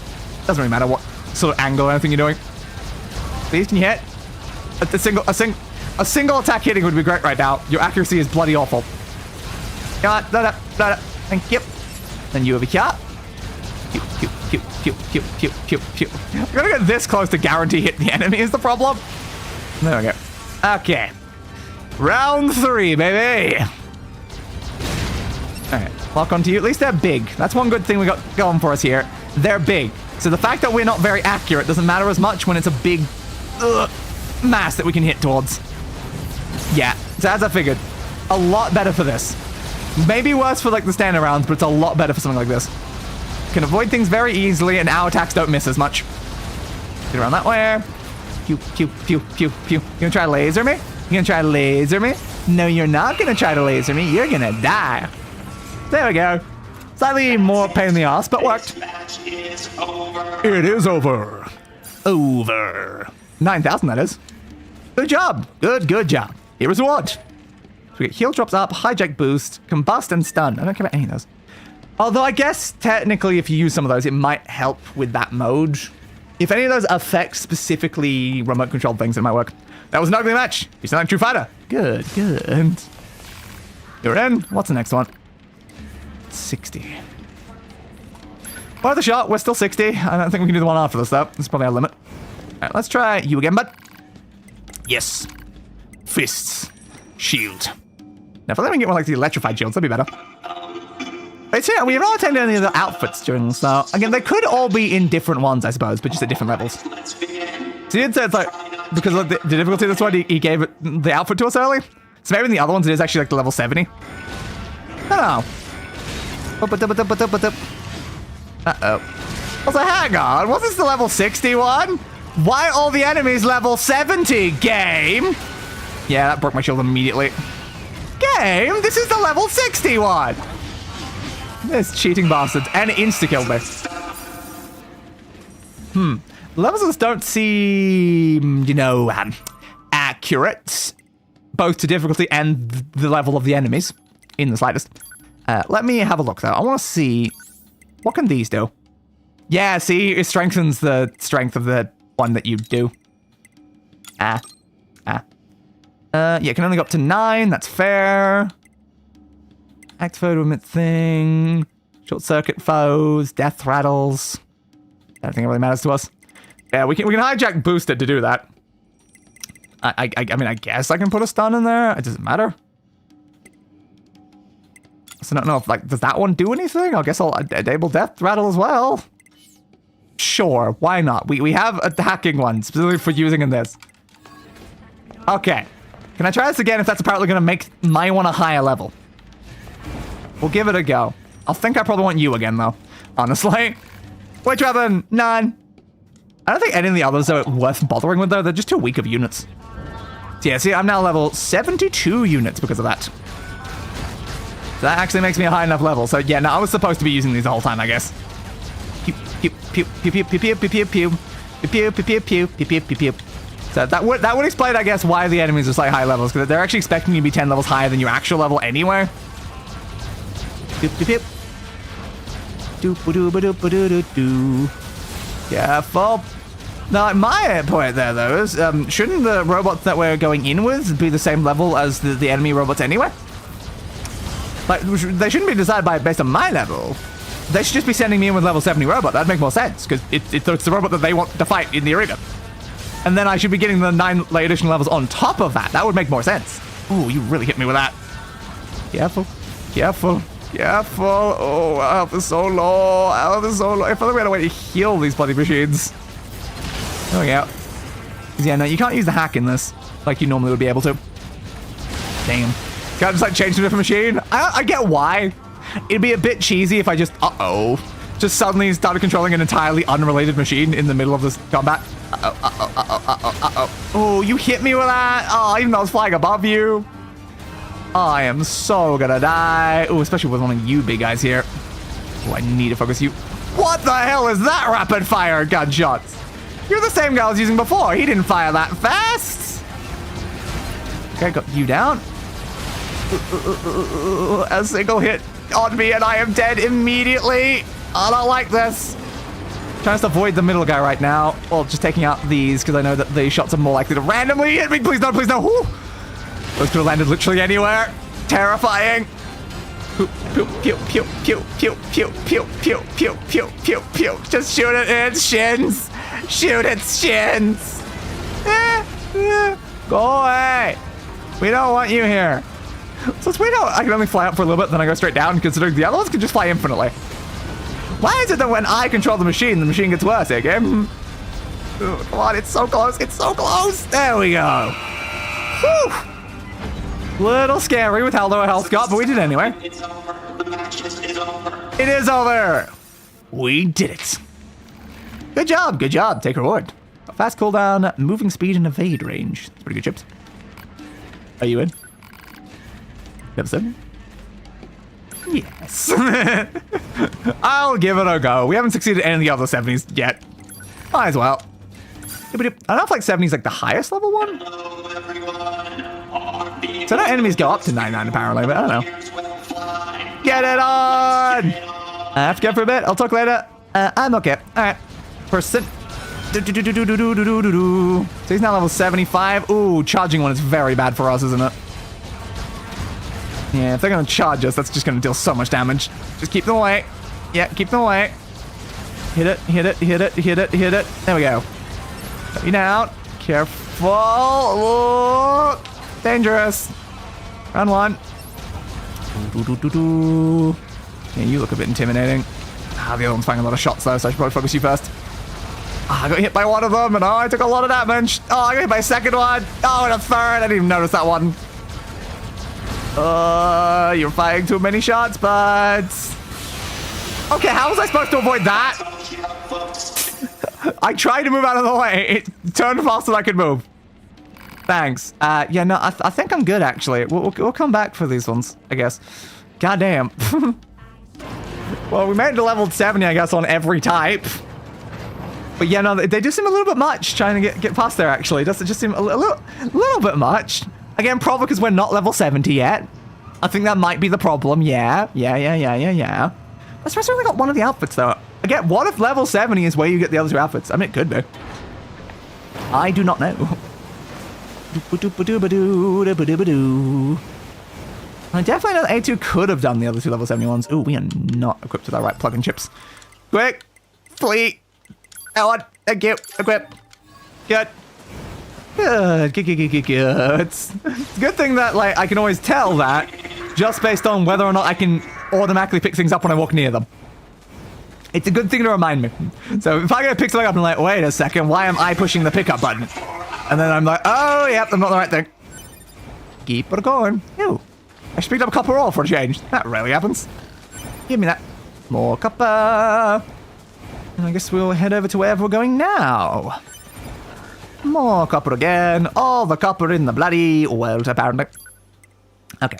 Doesn't really matter what sort of angle or anything you're doing. Please, can you hit? A single attack hitting would be great right now. Your accuracy is bloody awful. Come on, thank you. Then you over here. Pew. I'm gonna get this close to guarantee hit the enemy is the problem. There we go. Okay. Round 3, baby. Alright, lock onto you. At least they're big. That's one good thing we got going for us here. They're big. So the fact that we're not very accurate doesn't matter as much when it's a big mass that we can hit towards. Yeah, so as I figured, a lot better for this. Maybe worse for like the standard rounds, but it's a lot better for something like this. Can avoid things very easily, and our attacks don't miss as much. Get around that way. Pew, pew, pew, pew, pew. You gonna try to laser me? You gonna try to laser me? No, you're not gonna try to laser me. You're gonna die. There we go. Slightly more pain in the ass, but worked. It is over. Over. 9,000, that is. Good job. Good job. Here is a reward. So we get heal drops up, hijack boost, combust, and stun. I don't care about any of those. Although I guess technically if you use some of those, it might help with that mode. If any of those affect specifically remote controlled things, it might work. That was an ugly match. You sound like a true fighter. Good. You're in. What's the next one? 60. Worth a shot. We're still 60. I don't think we can do the one after this, though. This is probably our limit. All right, let's try you again, bud. Yes. Fists. Shield. Now, if I let me get one like the electrified shields, that'd be better. But yeah, we've not attained any of the outfits during this, so again, they could all be in different ones, I suppose, but just at different levels. So you did say it's like, because of the difficulty of this one, he gave it the outfit to us early. So maybe in the other ones, it is actually like the level 70. I don't know. Uh-oh. Also, hang on, was this the level 61? Why are all the enemies level 70, game? Yeah, that broke my shield immediately. Game, this is the level 61. This cheating bastards, and insta-killed me. Levels of this don't seem, accurate. Both to difficulty and the level of the enemies, in the slightest. Let me have a look, though. I want to see, what can these do? Yeah, see, it strengthens the strength of the one that you do. Yeah, can only go up to 9, that's fair. Activate emit thing, short circuit foes, death rattles. I don't think it really matters to us. Yeah, we can hijack boosted to do that. I mean, I guess I can put a stun in there. It doesn't matter. So I don't know if does that one do anything? I guess I'll enable death rattle as well. Sure, why not? We have a hacking one specifically for using in this. Okay, can I try this again if that's apparently going to make my one a higher level? We'll give it a go. I think I probably want you again, though. Honestly. Which weapon? None. I don't think any of the others are worth bothering with, though. They're just too weak of units. So yeah, see, I'm now level 72 units because of that. So that actually makes me a high enough level. So yeah, no, I was supposed to be using these the whole time, I guess. Pew, pew, pew, pew, pew, pew, pew, pew, pew, pew, pew, pew, pew, pew, pew, pew, pew. So that would explain, I guess, why the enemies are slightly high levels, because they're actually expecting you to be 10 levels higher than your actual level anyway. Doop doop doop. Doop doop doop doop. Careful. Now, my point there, though, is shouldn't the robots that we're going in with be the same level as the enemy robots anyway? Like, they shouldn't be decided based on my level. They should just be sending me in with level 70 robot. That'd make more sense, because it's the robot that they want to fight in the arena. And then I should be getting the 9 additional levels on top of that. That would make more sense. Ooh, you really hit me with that. Careful. Careful. Careful. Oh, our health is so low. Our health is so low. I feel like we had a way to heal these bloody machines. There we go. Yeah, no, you can't use the hack in this like you normally would be able to. Damn. Can't just change to a different machine? I get why. It'd be a bit cheesy if I just, just suddenly started controlling an entirely unrelated machine in the middle of this combat. Oh, you hit me with that? Oh, even though I was flying above you. I am so gonna die. Oh, especially with one of you big guys here. Oh, I need to focus you. What the hell is that rapid fire gunshots? You're the same guy I was using before. He didn't fire that fast. Okay, got you down. A single hit on me and I am dead immediately. I don't like this. Trying to avoid the middle guy right now. Well, just taking out these because I know that these shots are more likely to randomly hit me. Please no, please no. Whew. Those could have landed literally anywhere. Terrifying. Pew, pew, pew, pew, pew, pew, pew, pew, pew, pew, pew, pew, pew. Just shoot it in its shins. Shoot its shins. Go away. We don't want you here. So it's weird how I can only fly up for a little bit, then I go straight down, considering the other ones can just fly infinitely. Why is it that when I control the machine gets worse here, game? Oh, come on, it's so close. It's so close. There we go. Whew. Little scary with how low our health got, but we did it anyway. It's over. The match is over. It is over. We did it. Good job. Good job. Take a reward. Fast cooldown, moving speed, and evade range. That's pretty good chips. Are you in? Level 7? Yes. I'll give it a go. We haven't succeeded any of the other 70s yet. Might as well. I don't know if like 70 is like the highest level one. So no enemies go up to 99 apparently, but I don't know. Get it on! I have to go for a bit. I'll talk later. I'm okay. All right. Percent. So he's now level 75. Ooh, charging one is very bad for us, isn't it? Yeah, if they're gonna charge us, that's just gonna deal so much damage. Just keep them away. Yeah, keep them away. Hit it, hit it, hit it, hit it, hit it. There we go. Coming out. Careful. Ooh, dangerous. Round one. Yeah, you look a bit intimidating. Ah, the other one's firing a lot of shots though, so I should probably focus you first. I got hit by one of them, and I took a lot of damage. Oh, I got hit by a second one. Oh, and a third. I didn't even notice that one. You're firing too many shots, but... Okay, how was I supposed to avoid that? I tried to move out of the way. It turned faster than I could move. Thanks. Yeah, no, I think I'm good, actually. We'll come back for these ones, I guess. Goddamn. Well, we made it to level 70, I guess, on every type. But yeah, no, they do seem a little bit much trying to get past there, actually. Does it just seem a little bit much? Again, probably because we're not level 70 yet. I think that might be the problem. Yeah. I suppose we only got one of the outfits, though. Again, what if level 70 is where you get the other two outfits? I mean, it could be. I do not know. I definitely know that A2 could have done the other two level 71s. Ooh, we are not equipped with our right plug-in chips. Quick! Fleet! Ellen, thank you. Equip. Good. Good. It's a good thing that, like, I can always tell that just based on whether or not I can automatically pick things up when I walk near them. It's a good thing to remind me. So if I go pick something up and like, wait a second, why am I pushing the pickup button? And then I'm like, oh, yep, I'm not the right thing. Keep it going. Ew. I just picked up copper ore for a change. That rarely happens. Give me that. More copper. And I guess we'll head over to wherever we're going now. More copper again. All the copper in the bloody world, apparently. Okay.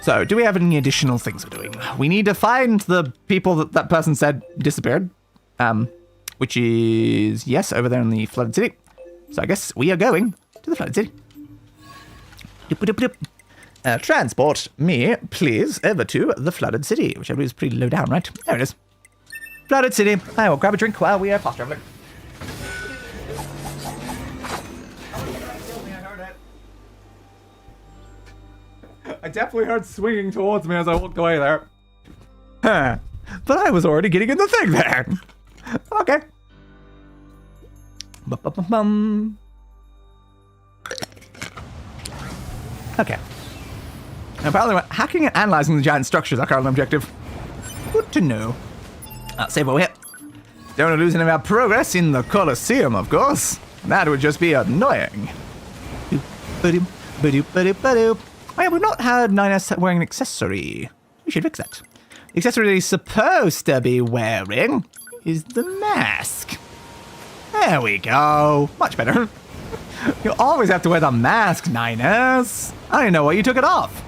So, do we have any additional things we're doing? We need to find the people that person said disappeared. Which is, yes, over there in the flooded city. So I guess we are going to the flooded city. Transport me, please, over to the flooded city, which I believe is pretty low down, right? There it is. Flooded city. I will grab a drink while we are fast traveling. I definitely heard swinging towards me as I walked away there. Huh. But I was already getting in the thing there. Okay. Okay. Apparently, hacking and analyzing the giant structures are current objective. Good to know. I'll save while we're here. Don't want to lose any of our progress in the Colosseum, of course. That would just be annoying. Oh yeah, we've not had 9S wearing an accessory. We should fix that. The accessory that he's supposed to be wearing is the mask. There we go. Much better. You always have to wear the mask, 9S. I don't know why you took it off.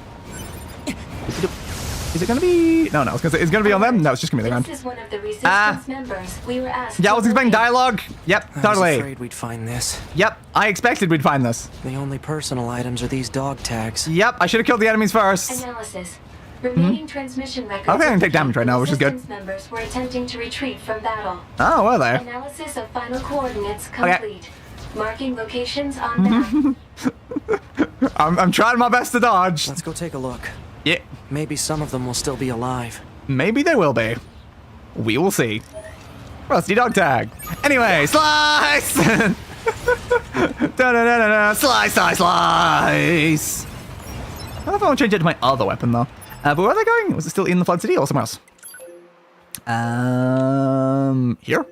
Is it going to be... No, I was going to say, it's going to be on them? No, it's just going to be the ground. This is one of the Resistance members. We were asked... Yeah, I was expecting dialogue. Yep, totally. I was afraid we'd find this. Yep, I expected we'd find this. The only personal items are these dog tags. Yep, I should have killed the enemies first. Analysis. Remaining transmission records... I think I can take damage right now, which is good. Resistance members were attempting to retreat from battle. Oh, were they? Analysis of final coordinates complete. Okay. Marking locations on map. I'm trying my best to dodge. Let's go take a look. Yeah. Maybe some of them will still be alive. Maybe they will be. We will see. Rusty dog tag. Anyway, slice! Slice, slice, slice! I don't know if I want to change it to my other weapon, though. But where are they going? Was it still in the Flood City or somewhere else? Here?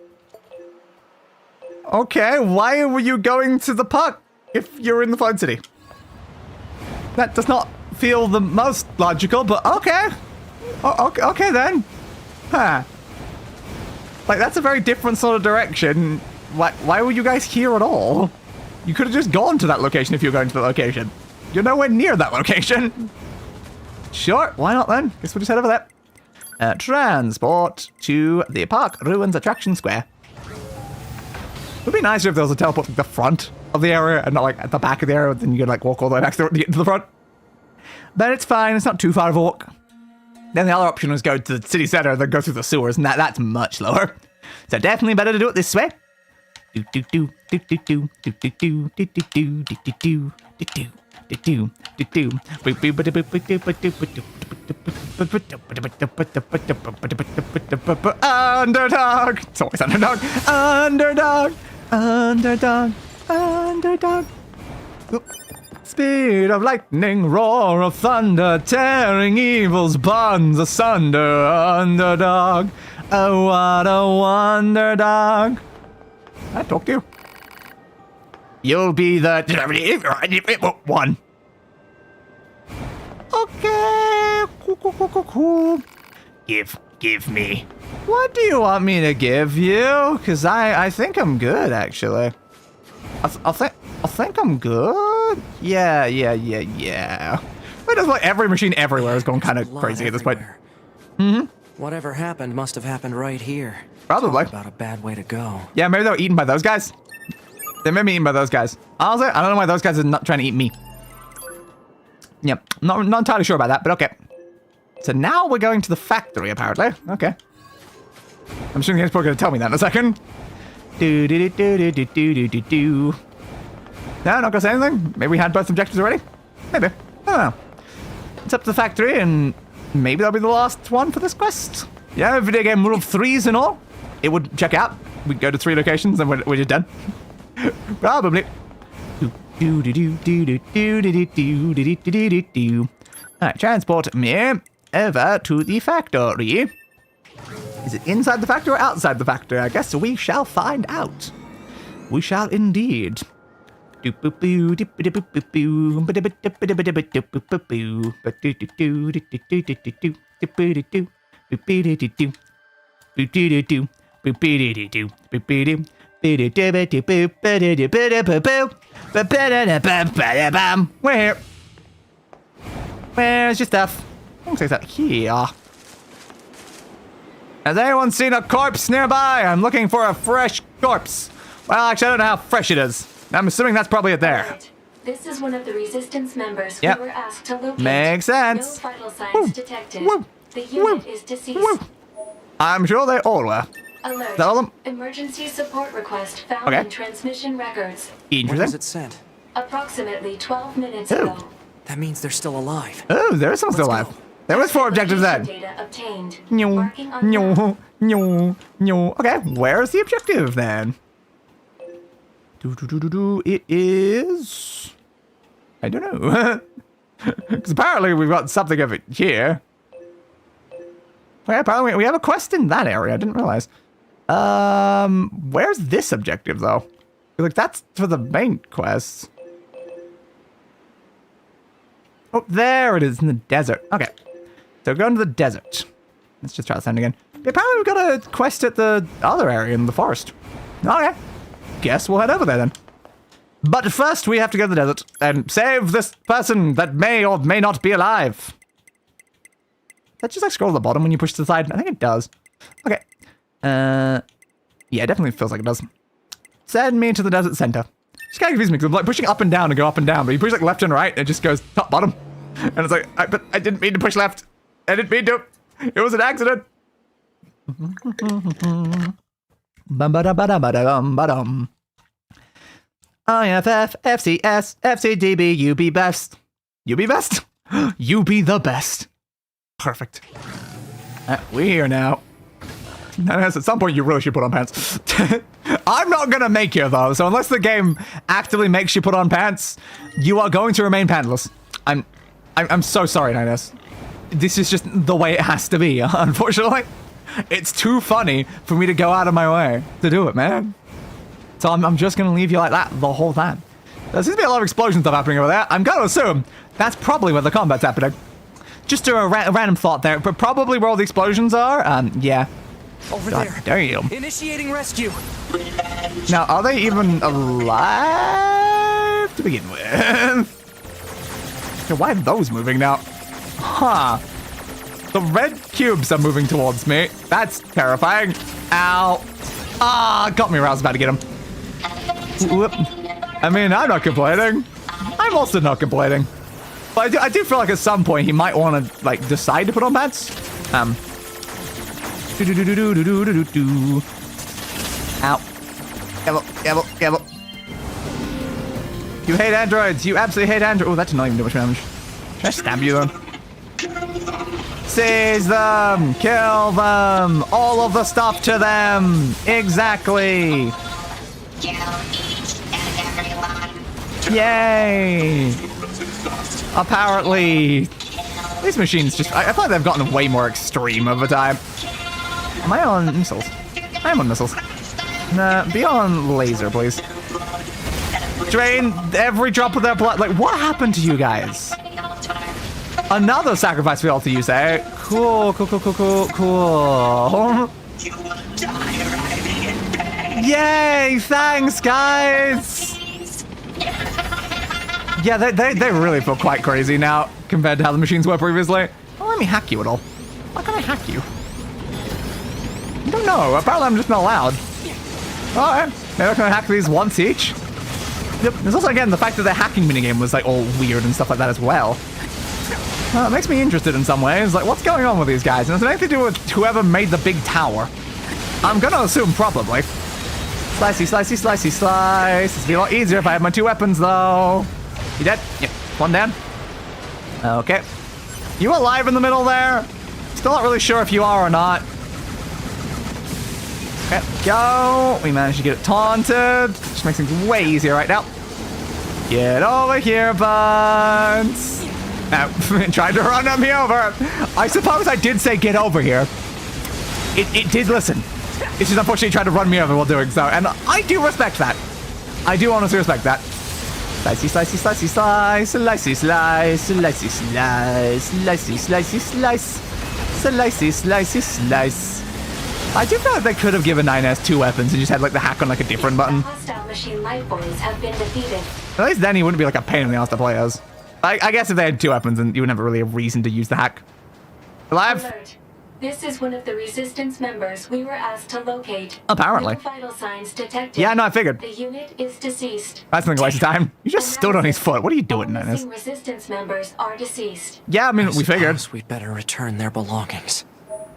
Okay, why were you going to the park if you're in the Flood City? That does not feel the most logical, but okay. Okay then. Huh. Like, that's a very different sort of direction. Why were you guys here at all? You could have just gone to that location if you were going to the location. You're nowhere near that location. Sure, why not then? Guess we'll just head over there. Transport to the Park Ruins Attraction Square. It would be nicer if there was a teleport to the front of the area and not like at the back of the area, then you could like walk all the way back to the front. But it's fine, it's not too far of a walk. Then the other option was go to the city center and then go through the sewers, and that's much slower. So definitely better to do it this way. Underdog! It's always underdog. Underdog! Underdog! Underdog! Oop. Speed of lightning, roar of thunder, tearing evil's bonds asunder. Underdog! Oh, what a wonder dog! I talk to you. You'll be the one. Okay. Cool. Give me. What do you want me to give you? Cause I think I'm good actually. I think I'm good. Yeah. It is like every machine everywhere is going kind of crazy at this point. Mm-hmm. Whatever happened must have happened right here. Probably. Talk about a bad way to go. Yeah, maybe they were eaten by those guys. They may be eaten by those guys. Honestly, I don't know why those guys are not trying to eat me. Yep, not entirely sure about that, but okay. So now we're going to the factory, apparently. Okay. I'm assuming he's probably going to tell me that in a second. No, not going to say anything. Maybe we had both objectives already. Maybe. I don't know. It's up to the factory, and maybe that'll be the last one for this quest. Yeah, video game rule of 3s and all. It would check out. We'd go to 3 locations, and we're just done. Probably. Alright, transport me over to the factory. Is it inside the factory or outside the factory? I guess we shall find out. We shall indeed. Where's your stuff? I want to say that here. Has anyone seen a corpse nearby? I'm looking for a fresh corpse. Well, actually, I don't know how fresh it is. I'm assuming that's probably it there. Right. This is one of the Resistance members Yep. who were asked to locate. Makes sense. No vital signs detected. The unit is deceased. I'm sure they all were. Alert. Is that all of them? Emergency support request found Okay. in transmission records. When was Interesting. it sent? Approximately 12 minutes Oh. ago. That means they're still alive. Oh, there's someone still alive. There was 4 objectives then. Data obtained. No, Marking on map. no. Okay, where's the objective then? It is... I don't know. Because apparently we've got something of it here. Well, apparently we have a quest in that area. I didn't realize. Where's this objective though? Like that's for the main quest. Oh, there it is in the desert. Okay, so we're going to the desert. Let's just try this end again. Apparently we've got a quest at the other area in the forest. Okay, guess we'll head over there then. But first we have to go to the desert and save this person that may or may not be alive. That just like scroll to the bottom when you push to the side? I think it does. Okay. Yeah, it definitely feels like it does. Send me to the desert center. Just kind of confused me because I'm like pushing up and down to go up and down, but you push like left and right, and it just goes top bottom. And it's like, but I didn't mean to push left. I didn't mean to. It was an accident. IFF, FCS, FCDB, you be best. You be best? You be the best. Perfect. We're here now. At some point, you really should put on pants. I'm not gonna make you though, so unless the game actively makes you put on pants, you are going to remain pantless. I'm so sorry, Ninus. This is just the way it has to be, unfortunately. It's too funny for me to go out of my way to do it, man. So I'm just going to leave you like that the whole time. There seems to be a lot of explosion stuff happening over there. I'm going to assume that's probably where the combat's happening. Just a random thought there, but probably where all the explosions are. Yeah. Over God, there. damn. Initiating rescue. Now, are they even alive to begin with? Okay, why are those moving now? Huh. The red cubes are moving towards me. That's terrifying. Ow. Ah, got me where I was about to get him. Whoop. I mean, I'm not complaining. I'm also not complaining. But I do feel like at some point he might want to, like, decide to put on pants. Ow. Careful. You hate androids. You absolutely hate androids. Oh, that did not even do much damage. Should I stab you, then? Seize them. Kill them. All of the stuff to them. Exactly. Yay. Apparently. These machines just... I feel like they've gotten way more extreme over time. Am I on missiles? I am on missiles. Nah, be on laser, please. Drain every drop of their blood. Like, what happened to you guys? Another sacrifice we all to use there. Cool. Yay, thanks, guys. Yeah, they really feel quite crazy now compared to how the machines were previously. Well, let me hack you at all. Why can't I hack you? I don't know. Apparently I'm just not allowed. Alright. Maybe I can hack these once each. Yep. There's also, again, the fact that the hacking minigame was, like, all weird and stuff like that as well. It makes me interested in some ways. Like, what's going on with these guys? And has it anything to do with whoever made the big tower? I'm gonna assume probably. Slicey. It'd be a lot easier if I had my 2 weapons, though. You dead? Yep. One down. Okay. You alive in the middle there? Still not really sure if you are or not. Okay, go. We managed to get it taunted. Which makes things way easier right now. Get over here, buds. Now, tried to run me over. I suppose I did say get over here. It did listen. It's just unfortunately tried to run me over while doing so. And I do respect that. I do honestly respect that. Slicey. I do feel like they could have given 9S 2 weapons and just had like the hack on like a different button. Hostile machine life forms have been defeated. At least then he wouldn't be like a pain in the ass to play as. I guess if they had 2 weapons, then you wouldn't have really a reason to use the hack. Alive? Alert. This is one of the Resistance members we were asked to locate. Apparently. No vital signs detected. Yeah, no, I figured. The unit is deceased. That's not a waste of time. You just stood on his foot. What are you doing, Dennis? Resistance members are deceased. Yeah, I mean, we figured. We'd better return their belongings.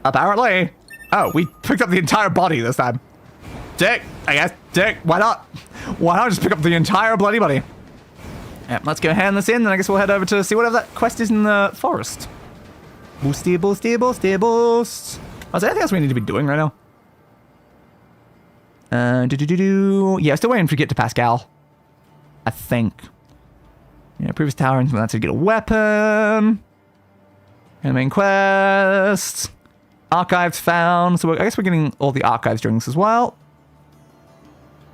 Apparently. Oh, we picked up the entire body this time. Dick, I guess. Dick, why not? Why not just pick up the entire bloody body? Yeah, let's go hand this in, and I guess we'll head over to see whatever that quest is in the forest. Boosty. Is there anything else we need to be doing right now? Yeah, still waiting for get to Pascal. I think. Yeah, previous tower, and that's to get a weapon. And main quest. Archives found. So I guess we're getting all the archives during this as well.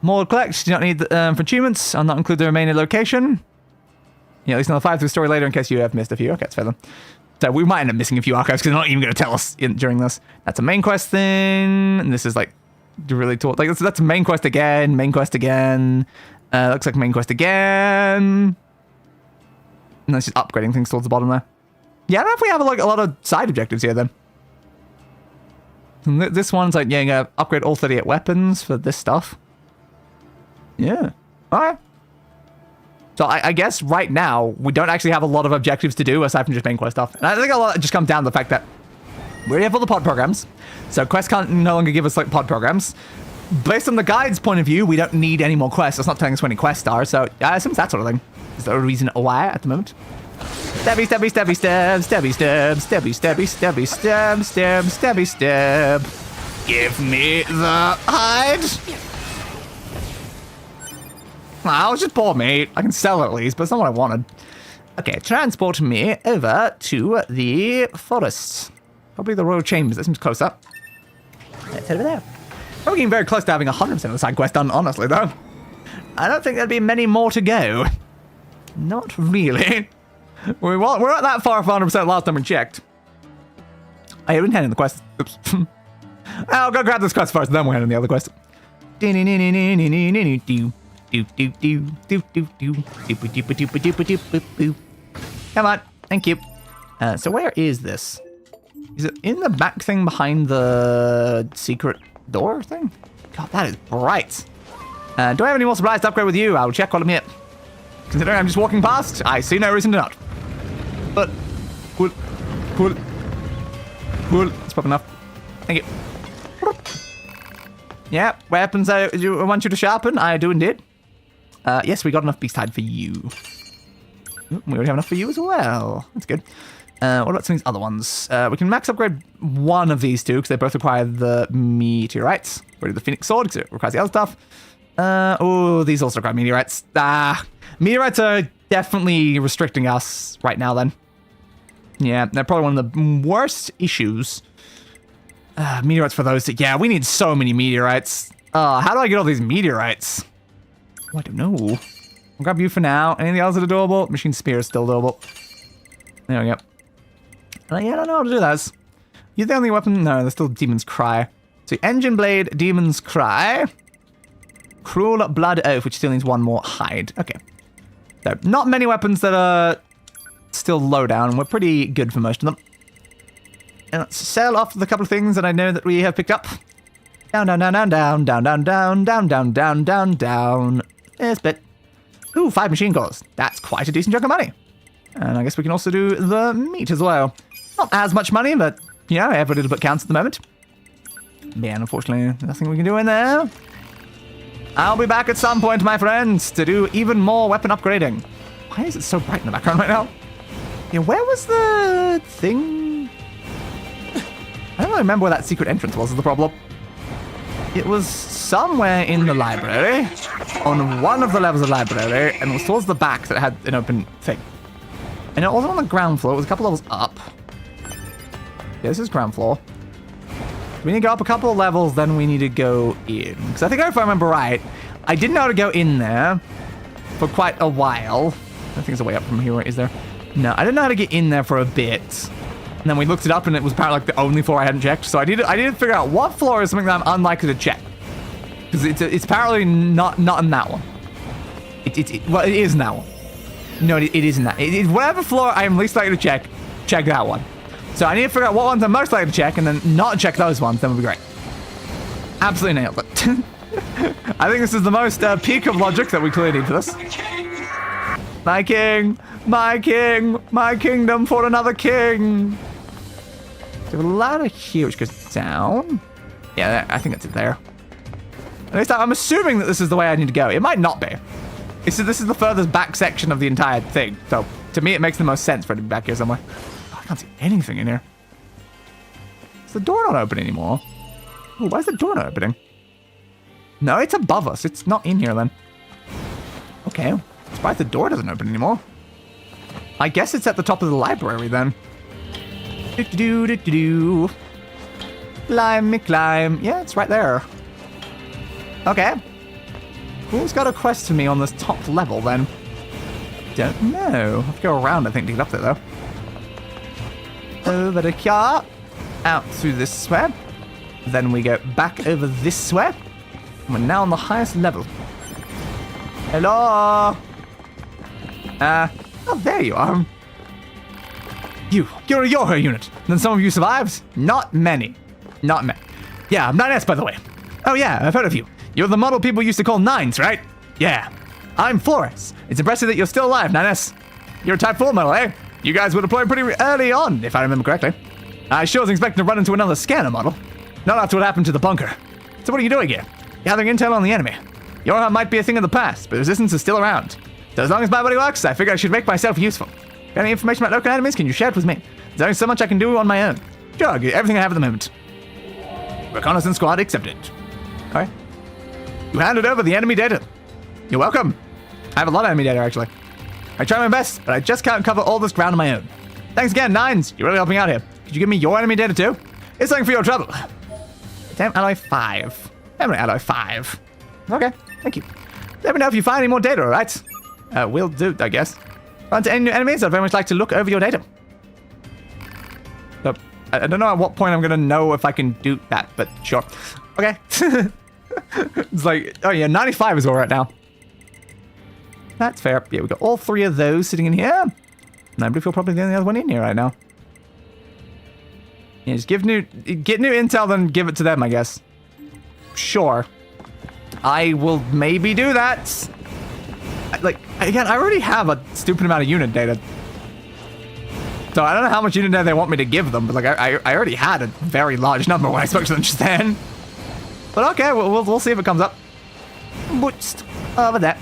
More collect. Do not need for achievements. I'll not include the remaining location. Yeah, at least another 5 through the story later in case you have missed a few. Okay, that's fair then. So we might end up missing a few archives because they're not even going to tell us during this. That's a main quest thing. And this is like really taught. Like that's a main quest again. Looks like main quest again. And that's just upgrading things towards the bottom there. Yeah, I don't know if we have like a lot of side objectives here then. And this one's like, yeah, you gotta upgrade all 38 weapons for this stuff. Yeah. All right. So I guess right now, we don't actually have a lot of objectives to do aside from just main quest stuff. And I think a lot just comes down to the fact that we already have all the pod programs. So quests can't no longer give us like pod programs. Based on the guide's point of view, we don't need any more quests. It's not telling us when any quests are. So I assume it's that sort of thing. Is there a reason why at the moment? Stabby. Give me the hide. Well, just poor me. I can sell it at least, but it's not what I wanted. Okay, transport me over to the forest. Probably the royal chambers. That seems close up. Let's head over there. We're getting very close to having 100% of the side quest done, honestly, though. I don't think there'll be many more to go. Not really. We're not that far from 100% last time we checked. I haven't handed the quest. Oops. I'll go grab this quest first, then we'll hand in the other quest. Come on. Thank you. So where is this? Is it in the back thing behind the secret door thing? God, that is bright. Do I have any more supplies to upgrade with you? I'll check while I'm here. Considering I'm just walking past, I see no reason to not. But, cool. It's probably enough. Thank you. Yeah, weapons I want you to sharpen. I do indeed. Yes, we got enough beast hide for you. We already have enough for you as well. That's good. What about some of these other ones? We can max upgrade one of these two because they both require the meteorites. Go to the Phoenix Sword because it requires the other stuff. Oh, these also require meteorites. Meteorites are definitely restricting us right now then. Yeah, they're probably one of the worst issues. Meteorites for those. Yeah, we need so many meteorites. How do I get all these meteorites? Oh, I don't know. I'll grab you for now. Anything else that's doable? Machine Spear is still doable. There we go. Yeah, I don't know how to do this. You're the only weapon? No, there's still Demon's Cry. So Engine Blade, Demon's Cry. Cruel Blood Oath, which still needs one more hide. Okay. So, not many weapons that are still low down, and we're pretty good for most of them. And let's sell off the couple of things that I know that we have picked up. Down. This bit. Ooh, 5 machine cores. That's quite a decent chunk of money. And I guess we can also do the meat as well. Not as much money, but, you know, every little bit counts at the moment. Yeah, unfortunately, nothing we can do in there. I'll be back at some point, my friends, to do even more weapon upgrading. Why is it so bright in the background right now? Yeah, where was the thing? I don't really remember where that secret entrance was, is the problem. It was somewhere in the library, on one of the levels of the library, and it was towards the back that had an open thing. And it wasn't on the ground floor, it was a couple levels up. Yeah, this is ground floor. We need to go up a couple of levels, then we need to go in. Because I think if I remember right, I didn't know how to go in there for quite a while. I think there's a way up from here, is there? No, I didn't know how to get in there for a bit. And then we looked it up and it was apparently like the only floor I hadn't checked. So I needed to figure out what floor is something that I'm unlikely to check. Because it's apparently not in that one. Well, it is in that one. No, it isn't that. Whatever floor I am least likely to check that one. So I need to figure out what ones I'm most likely to check and then not check those ones. Then would be great. Absolutely nailed it. I think this is the most peak of logic that we clearly need for this. My king, my king, my kingdom for another king. So a ladder here which goes down. Yeah, I think that's it there. At least I'm assuming that this is the way I need to go. It might not be. This is the furthest back section of the entire thing. So to me, it makes the most sense for it to be back here somewhere. Oh, I can't see anything in here. Is the door not open anymore? Ooh, why is the door not opening? No, it's above us. It's not in here then. Okay. I'm surprised the door doesn't open anymore. I guess it's at the top of the library then. Do-do-do-do-do. Climb me, climb. Yeah, it's right there. Okay. Who's got a quest for me on this top level then? Don't know. I have to go around, I think, to get up there though. Over the car. Out through this way. Then we go back over this way. We're now on the highest level. Hello? Oh, there you are. You're her unit. Then some of you survived? Not many. Not many. Yeah, I'm 9S, by the way. Oh yeah, I've heard of you. You're the model people used to call 9s, right? Yeah. I'm Flores. It's impressive that you're still alive, 9S. You're a Type 4 model, eh? You guys were deployed pretty early on, if I remember correctly. I sure was expecting to run into another scanner model. Not after what happened to the bunker. So what are you doing here? Gathering intel on the enemy. Your might be a thing of the past, but resistance is still around. So as long as my body works, I figure I should make myself useful. Got any information about local enemies? Can you share it with me? There's only so much I can do on my own. Sure, I'll get everything I have at the moment. Reconnaissance squad accepted. Alright. You handed over the enemy data. You're welcome. I have a lot of enemy data, actually. I try my best, but I just can't cover all this ground on my own. Thanks again, 9s. You're really helping out here. Could you give me your enemy data too? It's something for your trouble. Damn alloy 5. Damn alloy 5. Okay, thank you. Let me know if you find any more data, alright? Will do, I guess. Run to any new enemies, I'd very much like to look over your data. So, I don't know at what point I'm gonna know if I can do that, but sure. Okay. It's like, oh yeah, 95 is all right now. That's fair. Yeah, we got all 3 of those sitting in here. And I believe you're probably the only other one in here right now. Yeah, just get new intel, then give it to them, I guess. Sure. I will maybe do that. Like, again, I already have a stupid amount of unit data. So I don't know how much unit data they want me to give them, but like, I already had a very large number when I spoke to them just then. But okay, we'll see if it comes up. Boost over there.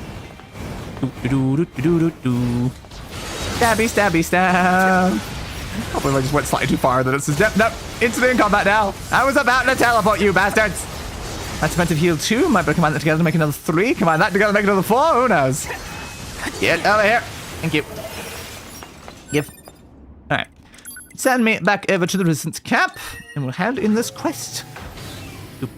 Stabby, stabby, stab. Hopefully I just went slightly too far. That it's no, instant in combat now. I was about to teleport you bastards. That's defensive heal 2. Might be combine that together to make another 3. Combine that together to make another 4. Who knows? Get over here. Thank you. Give. Alright. Send me back over to the resistance camp, and we'll hand in this quest. That's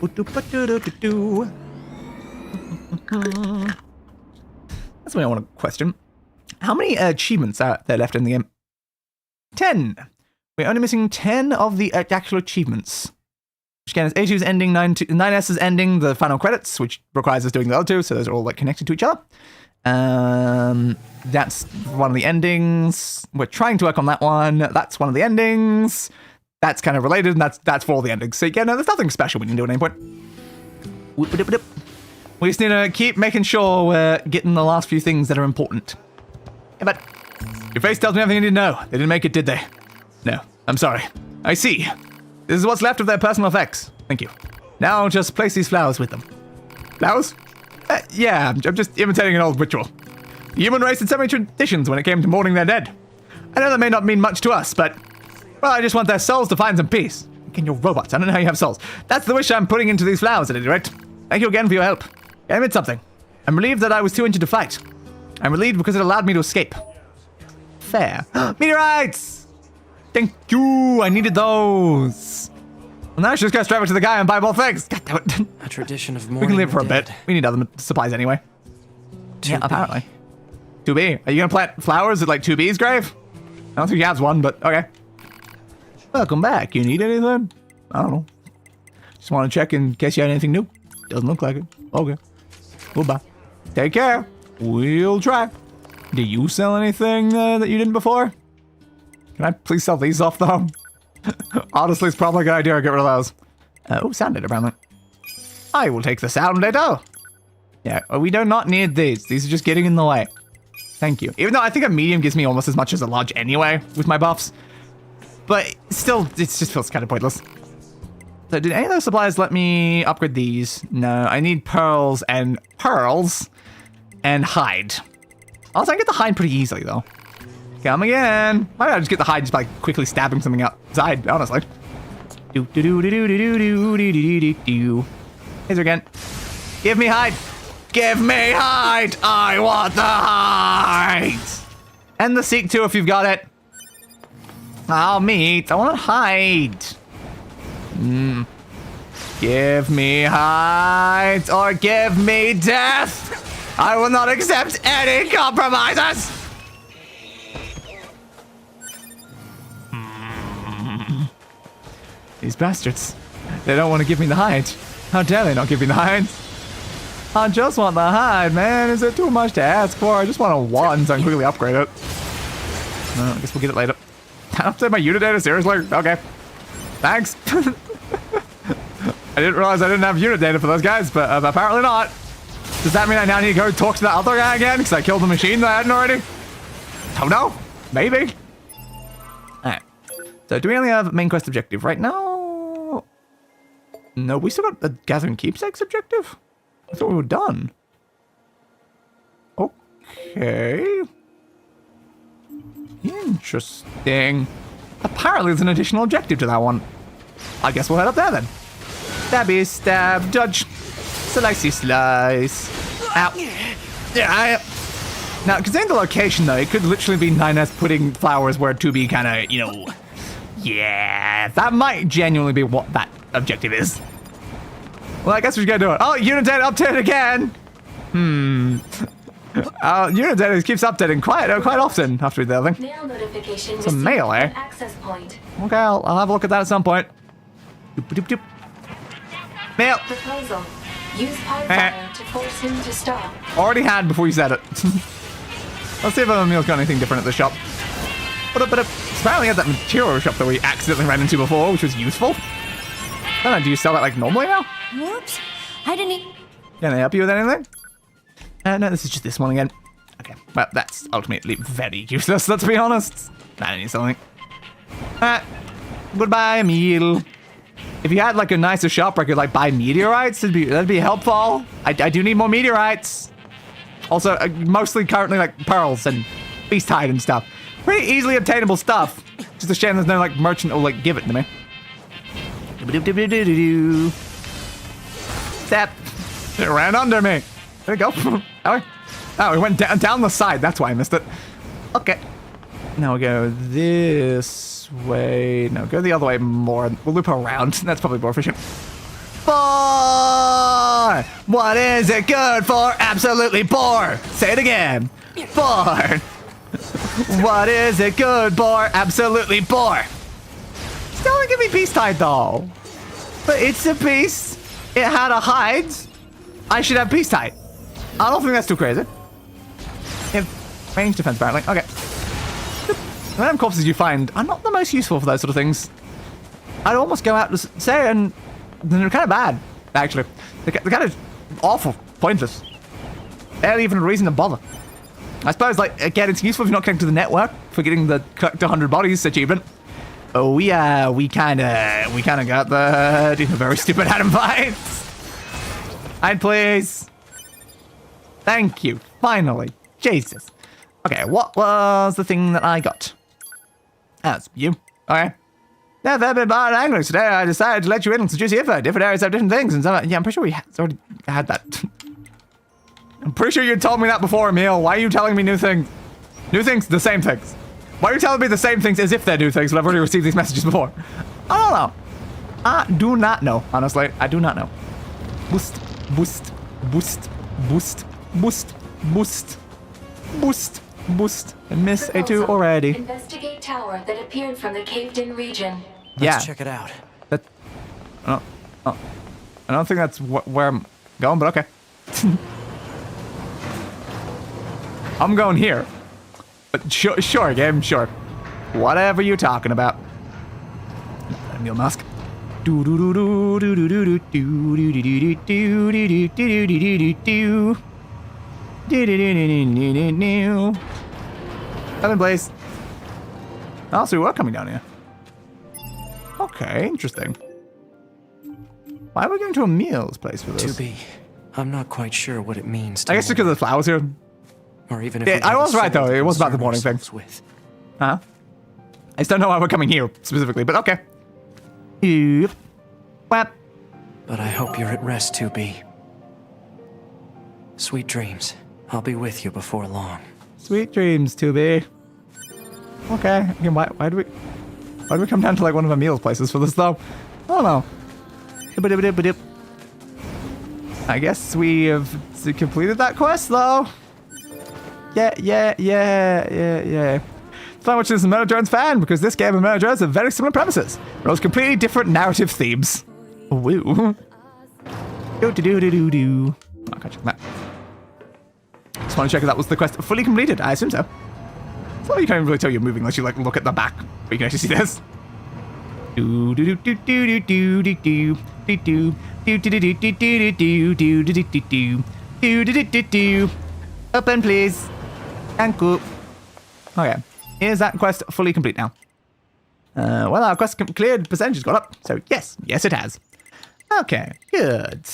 what I want to question. How many achievements are there left in the game? 10. We're only missing 10 of the actual achievements. Which again is A2's ending, 9S is ending, the final credits, which requires us doing the other 2, so those are all like connected to each other. That's one of the endings. We're trying to work on that one. That's one of the endings. That's kind of related, and that's for all the endings. So yeah, no, there's nothing special we can do at any point. We just need to keep making sure we're getting the last few things that are important. Yeah, but your face tells me everything you need to know. They didn't make it, did they? No, I'm sorry. I see. This is what's left of their personal effects. Thank you. Now just place these flowers with them. Flowers? Yeah, I'm just imitating an old ritual. The human race had so many traditions when it came to mourning their dead. I know that may not mean much to us, but, well, I just want their souls to find some peace. Again, you're robots. I don't know how you have souls. That's the wish I'm putting into these flowers at any rate. Thank you again for your help. I admit something. I'm relieved that I was too injured to fight. I'm relieved because it allowed me to escape. Fair. Meteorites! Thank you! I needed those. Well, now I should just go straight over to the guy and buy more things. God damn it. A tradition of mourning. We can live for a dead. bit. We need other supplies anyway. Yeah, apparently. 2B. Are you gonna plant flowers at like 2B's grave? I don't think he has one, but okay. Welcome back. You need anything? I don't know. Just want to check in case you had anything new. Doesn't look like it. Okay. Goodbye. Take care. We'll try. Do you sell anything that you didn't before? Can I please sell these off though? Honestly, it's probably a good idea to get rid of those. Oh, sound data apparently. I will take the sound data. Yeah, we do not need these. These are just getting in the way. Thank you. Even though I think a medium gives me almost as much as a large anyway with my buffs. But still, it just feels kind of pointless. So did any of those supplies let me upgrade these? No, I need pearls and hide. Also, I can get the hide pretty easily though. Come again. Why don't I just get the hide just by quickly stabbing something outside, honestly. Here's again. Give me hide. Give me hide. I want the hide. And the seek too if you've got it. I'll meet. I want to hide. Give me hide or give me death. I will not accept any compromises. These bastards. They don't want to give me the hide. How dare they not give me the hide? I just want the hide, man. Is it too much to ask for? I just want a one so I can quickly upgrade it. I guess we'll get it later. Can I update my unit data? Seriously? Okay. Thanks. I didn't realize I didn't have unit data for those guys, but apparently not. Does that mean I now need to go talk to that other guy again because I killed the machine that I hadn't already? Oh no. Maybe. Alright. So do we only have main quest objective right now? No, we still got the gathering keepsakes objective? I thought we were done. Okay. Interesting. Apparently there's an additional objective to that one. I guess we'll head up there then. Stabby stab, dodge. Slicey slice. Ow. Yeah. Now, considering the location though, it could literally be 9S putting flowers where 2B kind of, you know. Yeah, that might genuinely be what that objective is. Well, I guess we gotta do it. Oh, unit data update again. Unit data keeps updating quite often after the other thing. Mail notification. Some mail, eh? Access point. Okay, I'll have a look at that at some point. Doop, doop, doop. Mail. Proposal. Use Pyfire to force him to stop. Already had before you said it. Let's see if Emil's got anything different at the shop. But apparently at that material shop that we accidentally ran into before, which was useful. I don't know, do you sell that like normally now? Whoops. I didn't... Can I help you with anything? No, this is just this one again. Okay, well, that's ultimately very useless, let's be honest. I need something. Goodbye, Emil. If you had like a nicer shop where I could like buy meteorites, that'd be helpful. I do need more meteorites. Also, mostly currently like pearls and beast hide and stuff. Pretty easily obtainable stuff. Just a shame there's no like merchant who'll like give it to me. Step. It ran under me. There we go. Oh, it went down the side. That's why I missed it. Okay. Now we go this way. No, go the other way more. We'll loop around. That's probably more efficient. Boar! What is it good for? Absolutely boar! Say it again. Boar! What is it good for? Absolutely boar! Still don't give me beast hide though. But it's a beast. It had a hide. I should have beast hide. I don't think that's too crazy. Range defense apparently. Okay. The random corpses you find are not the most useful for those sort of things. I'd almost go out to say, and they're kind of bad, actually. They're kind of awful, pointless. Barely even a reason to bother. I suppose, like, again, it's useful if you're not connected to the network for getting the collect 100 bodies achievement. Oh, we kind of got the very stupid Adam fights. Hide, please. Thank you. Finally. Jesus. Okay, what was the thing that I got? That's you. Okay. Now, there have been bad anglers today. I decided to let you in on some juicy info. Different areas have different things. And so, yeah, I'm pretty sure we already had that. I'm pretty sure you told me that before, Emil. Why are you telling me new things? New things, the same things. Why are you telling me the same things as if they're new things when I've already received these messages before? I don't know. I do not know, honestly. I do not know. Boost, boost, boost, boost, boost, boost, boost, boost. I miss A2 already. Investigate tower that appeared from the caved-in region. Let's check it out. I don't think that's where I'm going, but okay. I'm going here. But sure, game, sure. Whatever you're talking about. Emil Musk. Coming, place. Oh, so we were coming down here. Okay, interesting. Why are we going to Emil's place for this? 2B. I'm not quite sure what it means. I guess because of the flowers here. Or even if I was right though. It was about the morning thing. With. Huh? I just don't know why we're coming here specifically, but okay. Yep. Whap. But I hope you're at rest, 2B. Sweet dreams. I'll be with you before long. Sweet dreams, 2B. Okay. Again, why do we come down to like one of Emil's places for this though? I don't know. I guess we have completed that quest though. Yeah. So much as a Murder Drones fan, because this game and Murder Drones have very similar premises, but also completely different narrative themes. Woo. Do. I can't check that. Just want to check if that was the quest fully completed. I assume so. So you can't even really tell you're moving unless you like look at the back, but you can actually see this. Open, please. Thank you. Okay. Is that quest fully complete now? Well, our quest cleared percentage has gone up. So, yes, it has. Okay, good.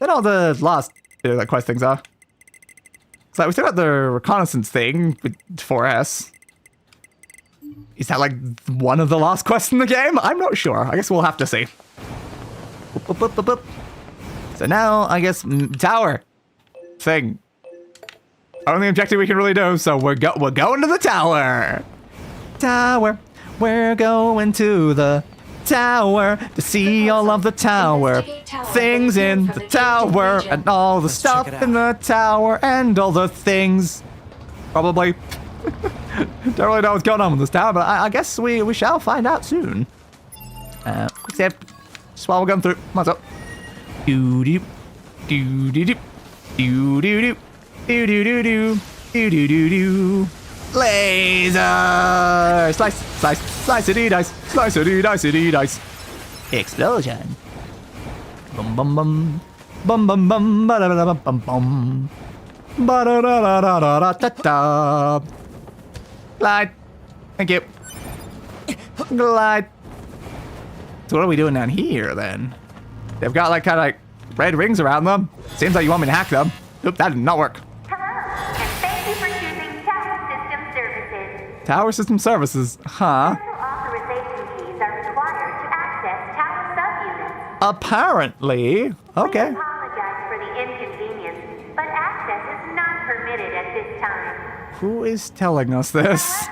Then all the last bit of that quest things are. So, we still got the reconnaissance thing with 4S. Is that like one of the last quests in the game? I'm not sure. I guess we'll have to see. So now, I guess, tower thing. Only objective we can really do, so we're going to the tower. Tower. We're going to the tower to see all of the tower things in the tower and all the stuff in the tower and all the things. Probably. Don't really know what's going on with this tower, but I guess we shall find out soon. Quick save. Just while we're going through. What's up? Do-do. Do-do-do. Do-do-do. Do-do-do-do. Do-do-do-do. Laser! Slice, slice, slice-ity dice, slice-ity dice-ity dice. Explosion. Bum bum bum. Bum bum bum ba da da bum bum bum. Ba da da da da da da da. Glide. Thank you. Glide. So what are we doing down here then? They've got like kind of like red rings around them. Seems like you want me to hack them. Oop, that did not work. Tower system services, huh? Special authorization keys are required to access tower subunits. Apparently. Okay. We apologize for the inconvenience, but access is not permitted at this time. Who is telling us this?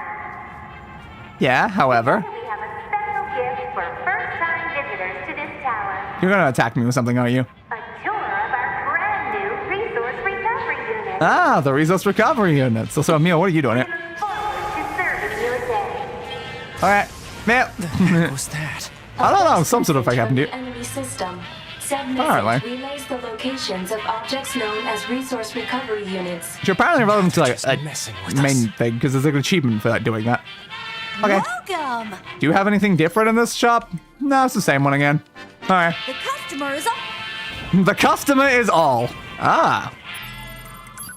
Yeah, however. We have a special gift for first-time visitors to this tower. You're gonna attack me with something, aren't you? A tour of our brand new resource recovery unit. Ah, the resource recovery unit. So Emil, what are you doing here? Alright, man. What was that? I don't know, some sort of thing happened to you. Enemy system. Alright. Relays the locations of objects known as resource recovery units. Which are apparently relevant to like a main us. thing, because there's like an achievement for that doing that. Okay. Welcome. Do you have anything different in this shop? No, it's the same one again. Alright. The customer is up. The customer is all. Ah.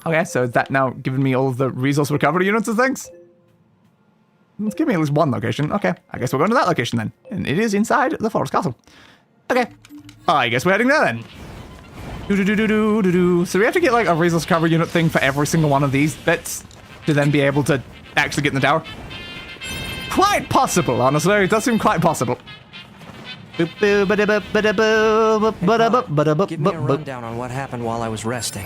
Okay, so is that now giving me all of the resource recovery units and things? Let's give me at least one location. Okay, I guess we're going to that location then. And it is inside the forest castle. Okay. I guess we're heading there then. Do-do-do-do-do-do-do. So we have to get like a resource recovery unit thing for every single one of these bits to then be able to actually get in the tower. Quite possible, honestly. It does seem quite possible. Give me a rundown on what happened while I was resting.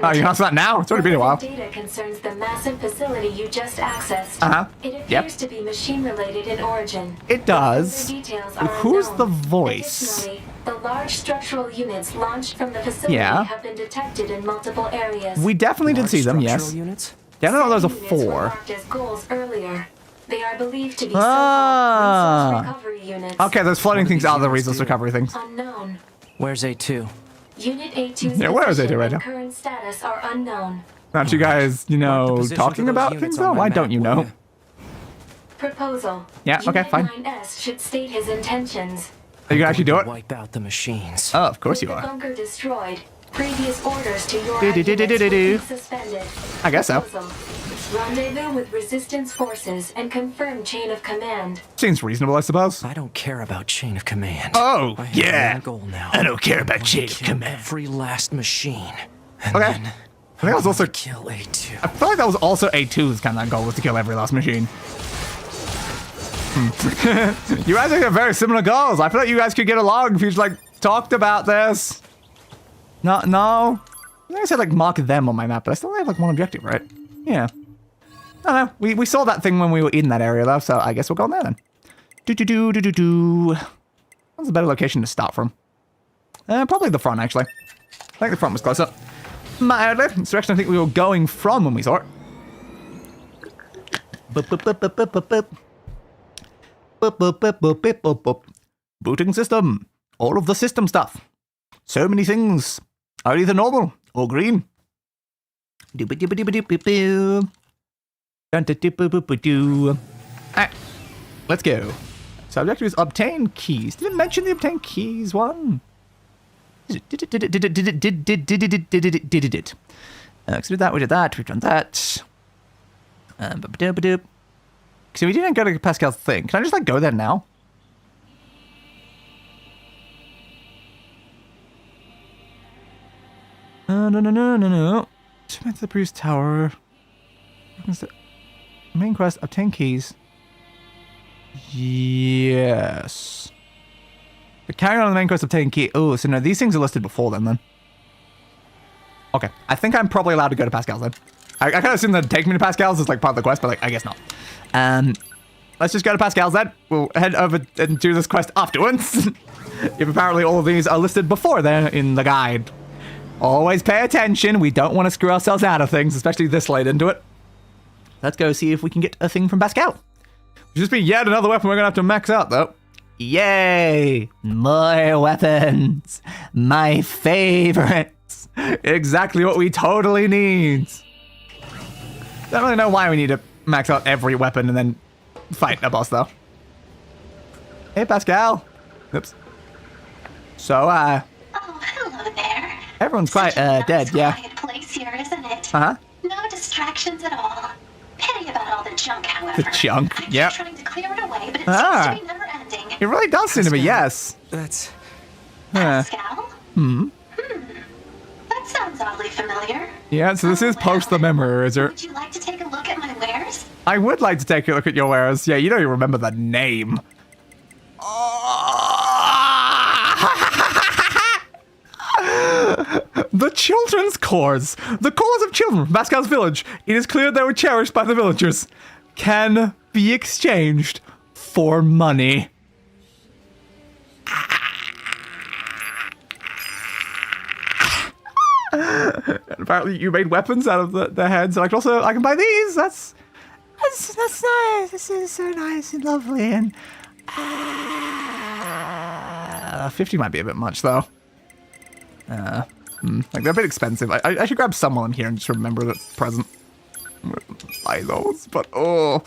Oh, you answer that now? It's already been a while. Data concerns the massive facility you just accessed. It appears to be machine-related in origin. It does. Further details are Who's unknown. the voice? Additionally, the large structural units launched from the facility have been detected in multiple areas. We definitely did see them, yes. Units? Yeah, no, there's a Units were 4. marked as goals earlier. They are believed to be Ah. so-called resource recovery units. Okay, there's floating things out of the resource recovery things. Unknown. Where's A2? Unit A2's Yeah, where is it position right now? and current status are unknown. Aren't you guys, you Mark the know, positions talking of those about units things on though? my Why map, don't you will know? ya? Proposal. Yeah, okay, Unit fine. 9S should state his intentions. Are you gonna actually do it? Wipe out the machines. Oh, of course you The are. bunker destroyed. Previous orders to your Do-do-do-do-do-do. units will be suspended. I guess so. Proposal. Rendezvous with resistance forces and confirm chain of command. Seems reasonable, I suppose. I don't care about chain of command. Oh, I have yeah. one goal now. I don't care about I wanna chain of kill command. Every last machine. And Okay. then I think that was also. kill A2. I feel like that was also A2's kind of goal, was to kill every last machine. You guys have very similar goals. I feel like you guys could get along if you just, like, talked about this. No. I think I said, like, mark them on my map, but I still have, like, one objective, right? Yeah. I don't know. We saw that thing when we were in that area, though, so I guess we'll go in there then. Do-do-do-do-do-do. What's a better location to start from? Probably the front, actually. I think the front was closer. Mildly. It's the direction I think we were going from when we saw it. Booting system. All of the system stuff. So many things are either normal or green. Alright, let's go. So objective is obtain keys. Did it mention the obtain keys one? So we did that, we've done that. So we didn't go to Pascal's thing. Can I just like go there now? No. Submit to the priest tower. Main quest, obtain keys. Yes. But carrying on the main quest, obtain key. Oh, so no, these things are listed before then. Okay, I think I'm probably allowed to go to Pascal's then. I kind of assume that take me to Pascal's is like part of the quest, but like I guess not. let's just go to Pascal's then. We'll head over and do this quest afterwards. If apparently all of these are listed before they're in the guide. Always pay attention. We don't want to screw ourselves out of things, especially this late into it. Let's go see if we can get a thing from Pascal. Just be yet another weapon we're going to have to max out, though. Yay! More weapons. My favorites. Exactly what we totally need. Don't really know why we need to max out every weapon and then fight a boss, though. Hey, Pascal. Oops. So, Oh, hello there. Everyone's quite, dead, yeah. Quiet place here, isn't it? Uh-huh. No distractions at all. Pity about all the junk, however. The junk, I keep yep. trying to clear it away, but it seems to be never ending. It really does seem to be, yes. That's... Pascal? That sounds oddly familiar. Yeah, so this is post the memory eraser. Would you like to take a look at my wares? I would like to take a look at your wares. Yeah, you don't even remember the name. The children's cores. The cores of children from Pascal's village. It is clear they were cherished by the villagers. Can be exchanged for money. And apparently you made weapons out of their heads. Like, also, I can buy these. That's nice. This is so nice and lovely. And 50 might be a bit much, though. Like, they're a bit expensive. I should grab some while I'm here and just remember the present. I'm gonna buy those, but Ooh.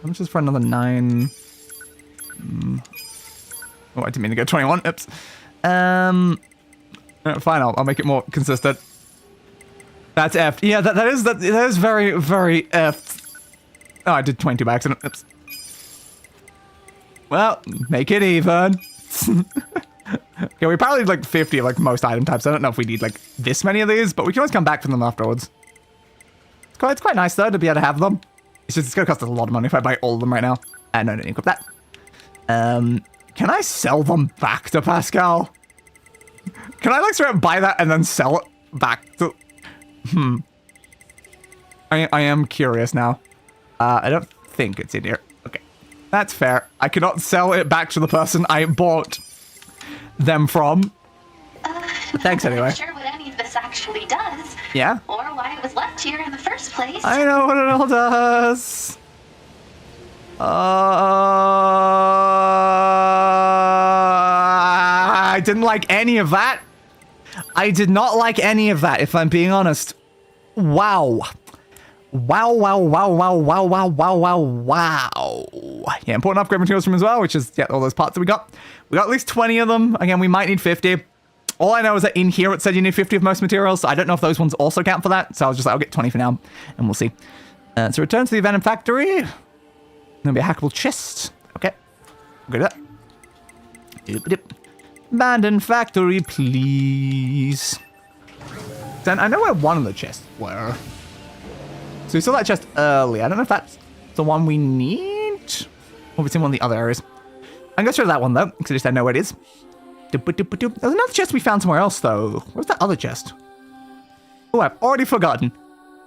How much is for another 9? Oh, I didn't mean to go 21. Oops. Fine, I'll make it more consistent. That's F. Yeah, that is very, very F. Oh, I did 22 by accident. Oops. Well, make it even. Okay, we probably need like 50 of like most item types. I don't know if we need like this many of these, but we can always come back from them afterwards. It's quite nice though to be able to have them. It's just, it's gonna cost us a lot of money if I buy all of them right now. No, don't equip that. Can I sell them back to Pascal? Can I like straight up buy that and then sell it back to... I am curious now. I don't think it's in here. Okay, that's fair. I cannot sell it back to the person I bought them from. Thanks anyway. I'm not sure what any of this actually does. Yeah? Or why it was left here in the first place. I know what it all does. I didn't like any of that. I did not like any of that, if I'm being honest. Wow. Wow. Yeah, important upgrade materials from as well, which is, yeah, all those parts that we got. We got at least 20 of them. Again, we might need 50. All I know is that in here it said you need 50 of most materials, so I don't know if those ones also count for that. So I was just like, I'll get 20 for now, and we'll see. So return to the Venom Factory. There'll be a hackable chest. Okay. Good at that. Abandoned factory, please. Then I know where one of the chests were. So we saw that chest early. I don't know if that's the one we need. Or if it's in one of the other areas. I'm going to show that one, though, because I just don't know where it is. There's another chest we found somewhere else, though. Where's that other chest? Oh, I've already forgotten.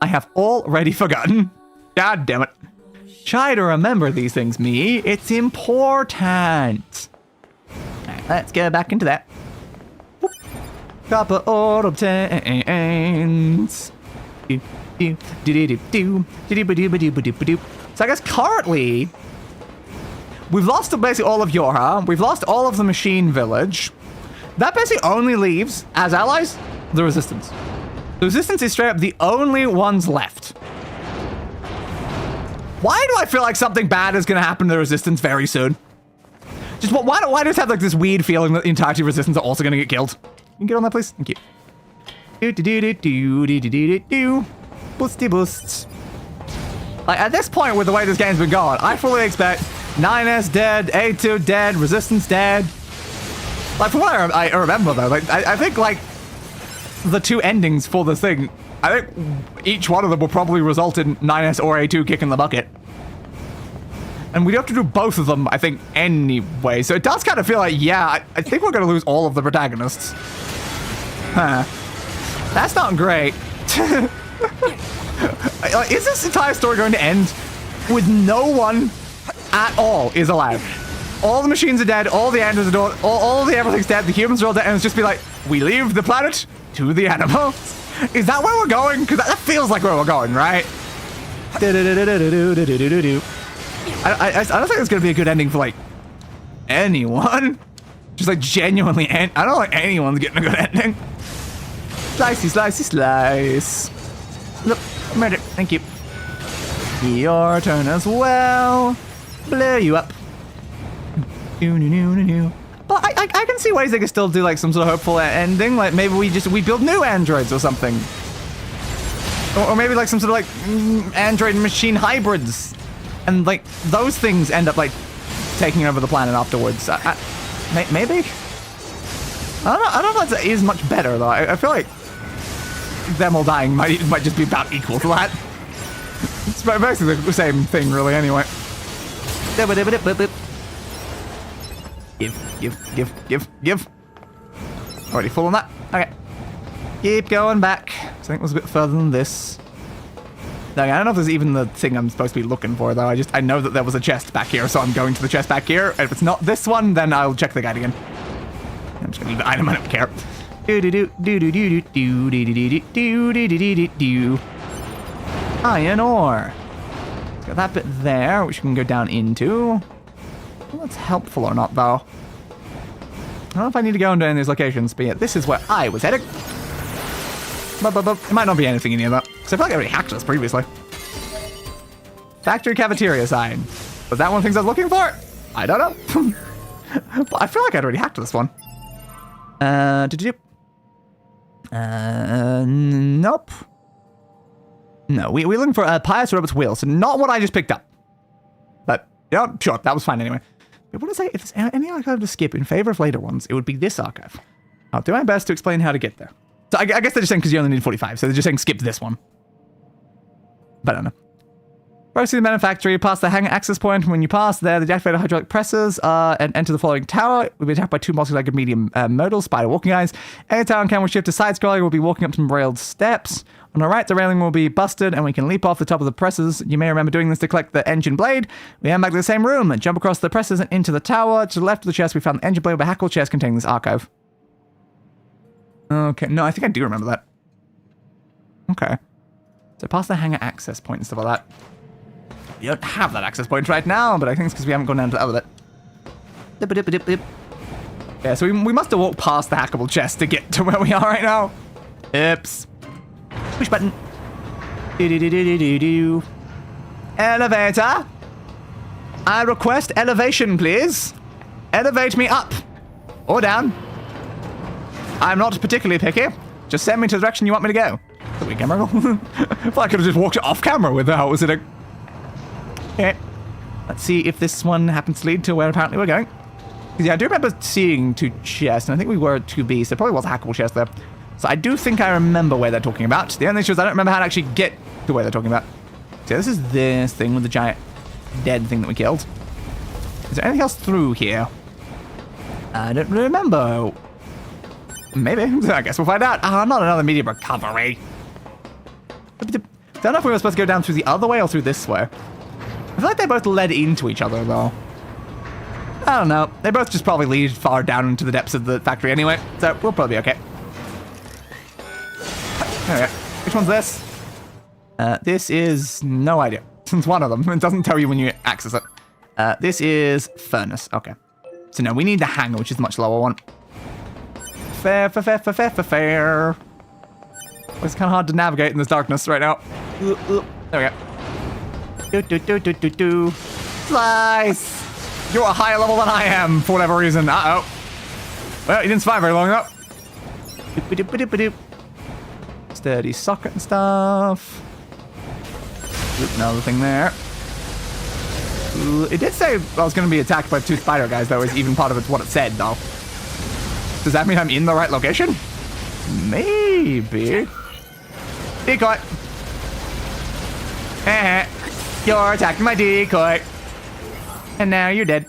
I have already forgotten. God damn it. Try to remember these things, me. It's important. Alright, let's go back into that. Whoop. Copper ore obtains. So I guess currently, we've lost basically all of Yorha. We've lost all of the Machine Village. That basically only leaves, as allies, the Resistance. The Resistance is straight up the only ones left. Why do I feel like something bad is going to happen to the Resistance very soon? Just why do I just have like this weird feeling that the entirety of Resistance are also going to get killed? Can you get on that, please? Thank you. Boosty boosts. Like at this point, with the way this game's been going, I fully expect 9S dead, A2 dead, Resistance dead. Like from what I remember though, like I think like the two endings for this thing, I think each one of them will probably result in 9S or A2 kicking the bucket. And we'd have to do both of them, I think, anyway. So it does kind of feel like, yeah, I think we're going to lose all of the protagonists. Huh. That's not great. Is this entire story going to end with no one at all is alive? All the machines are dead, all the androids are dead, all the everything's dead, the humans are all dead, and it's just be like, we leave the planet to the animals. Is that where we're going? Because that feels like where we're going, right? I don't think it's going to be a good ending for, like, anyone. Just, like, genuinely, I don't think anyone's getting a good ending. Slicey, slicey, slice. Look, murder. Thank you. Your turn as well. Blow you up. But I can see ways they could still do like some sort of hopeful ending. Like maybe we build new androids or something. Or maybe like some sort of like android and machine hybrids. And like those things end up like taking over the planet afterwards. Maybe? I don't know if that is much better though. I feel like them all dying might just be about equal to that. It's basically the same thing really anyway. Give. Already full on that. Okay. Keep going back. I think it was a bit further than this. No, I don't know if there's even the thing I'm supposed to be looking for, though. I know that there was a chest back here, so I'm going to the chest back here. If it's not this one, then I'll check the guide again. I'm just gonna leave the item, I don't care. Iron ore. Let's got that bit there, which we can go down into. Well, that's helpful or not, though. I don't know if I need to go into any of these locations, but yeah, this is where I was heading. It might not be anything in here, though, because I feel like I already hacked this previously. Factory cafeteria sign. Was that one of the things I was looking for? I don't know. But I feel like I'd already hacked this one. Nope. No, we're looking for a Pious Robot's Wheel, so not what I just picked up. But, yeah, sure, that was fine anyway. What did I say? If there's any archive to skip in favor of later ones, it would be this archive. I'll do my best to explain how to get there. So I guess they're just saying because you only need 45, so they're just saying skip this one. But I don't know. First to the manufactory, past the hangar access point. When you pass there, the deactivated hydraulic presses and enter the following tower. We'll be attacked by two multi-legged medium modal spider walking eyes. Any tower can will shift to side scrolling. We'll be walking up some railed steps. On the right, the railing will be busted, and we can leap off the top of the presses. You may remember doing this to collect the engine blade. We head back to the same room and jump across the presses and into the tower. To the left of the chest, we found the engine blade with a hackle chest containing this archive. Okay, no, I think I do remember that. Okay. So past the hangar access point and stuff like that. You don't have that access point right now, but I think it's because we haven't gone down to the other bit. Yeah, so we must have walked past the hackable chest to get to where we are right now. Oops. Push button. Elevator. I request elevation, please. Elevate me up. Or down. I'm not particularly picky. Just send me to the direction you want me to go. Is that camera roll? If I could have just walked off camera with how was it? Okay. Let's see if this one happens to lead to where apparently we're going. Because yeah, I do remember seeing two chests, and I think we were at 2B, so there probably was a hackable chest there. So I do think I remember where they're talking about. The only issue is I don't remember how to actually get to where they're talking about. So this is this thing with the giant dead thing that we killed. Is there anything else through here? I don't remember. Maybe. I guess we'll find out. Ah, not another medium recovery. Don't know if we were supposed to go down through the other way or through this way. I feel like they both led into each other, though. I don't know. They both just probably lead far down into the depths of the factory anyway, so we'll probably be okay. There we go. Which one's this? This is no idea. It's one of them. It doesn't tell you when you access it. This is furnace. Okay. So no, we need the hangar, which is the much lower one. Fair. It's kind of hard to navigate in this darkness right now. There we go. Slice! You're a higher level than I am, for whatever reason. Uh-oh. Well, you didn't survive very long, though. Sturdy socket and stuff. Oop, another thing there. Ooh, it did say I was going to be attacked by two spider guys, though, is even part of it what it said, though. Does that mean I'm in the right location? Maybe. Decoy. You're attacking my decoy. And now you're dead.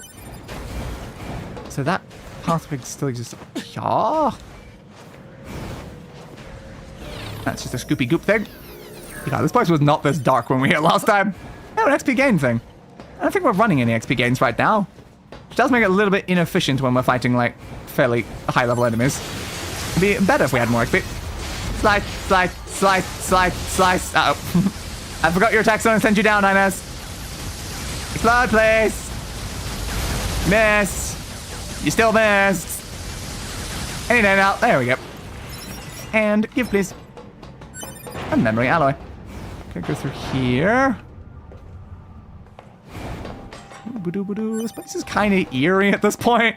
So that pathway still exists. Yeah. That's just a scoopy goop thing. Yeah, this place was not this dark when we hit last time. Oh, an XP gain thing. I don't think we're running any XP gains right now. Which does make it a little bit inefficient when we're fighting, like, fairly high-level enemies. It'd be better if we had more XP. Slice, slice, slice, slice, slice. Uh-oh. I forgot your attack zone and sent you down, Inez. Explode, please. Miss. You still missed. Any day now. There we go. And give, please. A memory alloy. Okay, go through here. This place is kind of eerie at this point.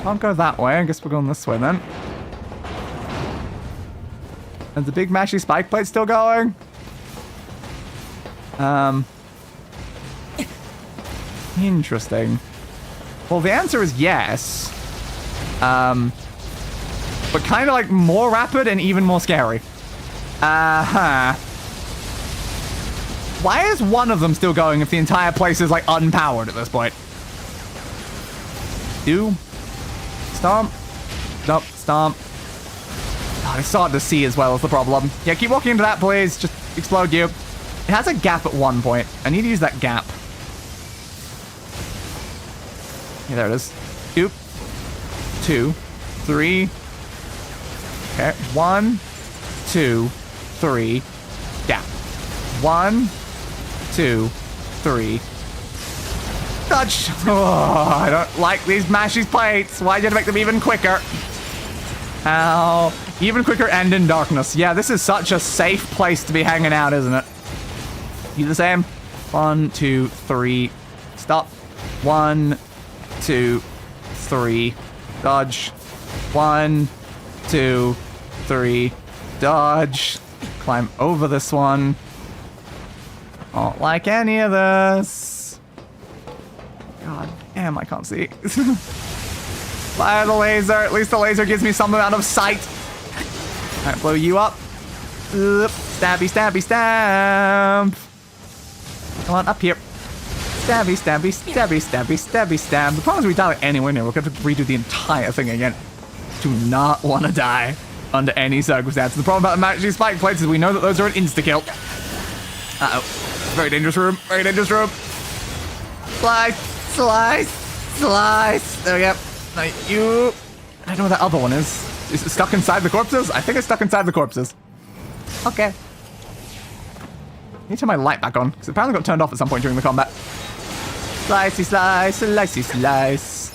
Can't go that way. I guess we're going this way then. And the big mashy spike plate still going? Interesting. Well, the answer is yes. But kind of like more rapid and even more scary. Uh-huh. Why is one of them still going if the entire place is like unpowered at this point? Do. Stomp. Nope. Stomp. Oh, it's hard to see as well as the problem. Yeah, keep walking into that, please. Just explode you. It has a gap at one point. I need to use that gap. Yeah, there it is. 2, 2, 3. Okay. 1, 2, 3. Gap. 1, 2, 3. Dodge. Oh, I don't like these mashy plates. Why did you make them even quicker? Ow. Even quicker and in darkness. Yeah, this is such a safe place to be hanging out, isn't it? You the same? 1, 2, 3. Stop. 1, 2, 3. Dodge. 1, 2, 3. Dodge. Climb over this one. Don't like any of this. God damn, I can't see. Fire the laser. At least the laser gives me some amount of sight. Alright, blow you up. Stabby, stabby, stab. Come on, up here. Stabby, stabby, stabby, stabby, stabby, stab. The problem is we die anywhere near. We're going to redo the entire thing again. Do not want to die under any circumstances. The problem about the magic spike plates is we know that those are an insta-kill. Uh-oh. Very dangerous room. Very dangerous room. Slice, slice, slice. There we go. Now you... I don't know what that other one is. Is it stuck inside the corpses? I think it's stuck inside the corpses. Okay. I need to turn my light back on, because it apparently got turned off at some point during the combat. Slicey slice, slicey slice.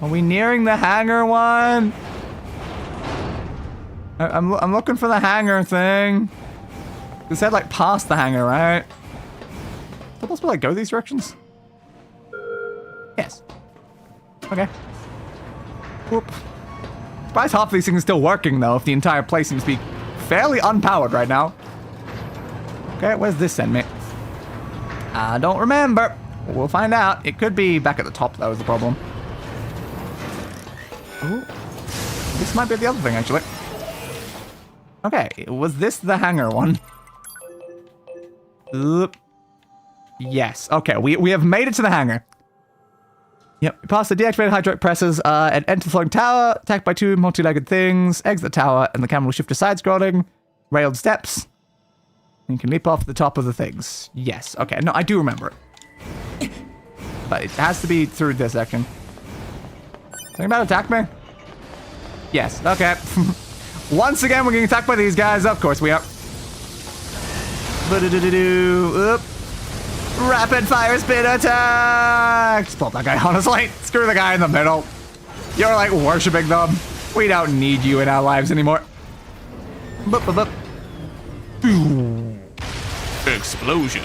Are we nearing the hangar one? I'm looking for the hangar thing. It said like past the hangar, right? Is it possible to like go these directions? Yes. Okay. Whoop. Surprised half of these things are still working though, if the entire place seems to be fairly unpowered right now. Okay, where's this send me? I don't remember. We'll find out. It could be back at the top though is the problem. Ooh. This might be the other thing actually. Okay, was this the hangar one? Yes. Okay, we have made it to the hangar. Yep, we passed the deactivated hydraulic presses and enter the floating tower, attacked by 2 multi-legged things, exit the tower, and the camera will shift to side-scrolling, railed steps. And you can leap off the top of the things. Yes, okay, no, I do remember it. But it has to be through this section. Something about attack me? Yes, okay. Once again, we're getting attacked by these guys. Of course we are. Oop. Rapid fire spin attack! Just pull that guy, honestly. Screw the guy in the middle. You're like worshipping them. We don't need you in our lives anymore. Boop, boop, boop. Explosion.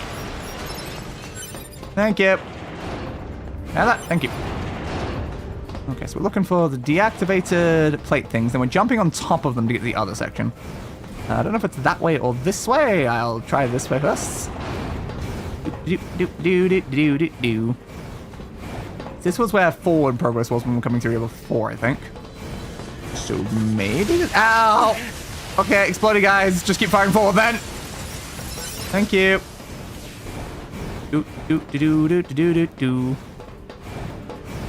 Thank you. Now that, thank you. Okay, so we're looking for the deactivated plate things, then we're jumping on top of them to get to the other section. I don't know if it's that way or this way. I'll try this way first. This was where forward progress was when we were coming through here before, I think. So maybe... Ow! Okay, exploding guys. Just keep firing forward then. Thank you.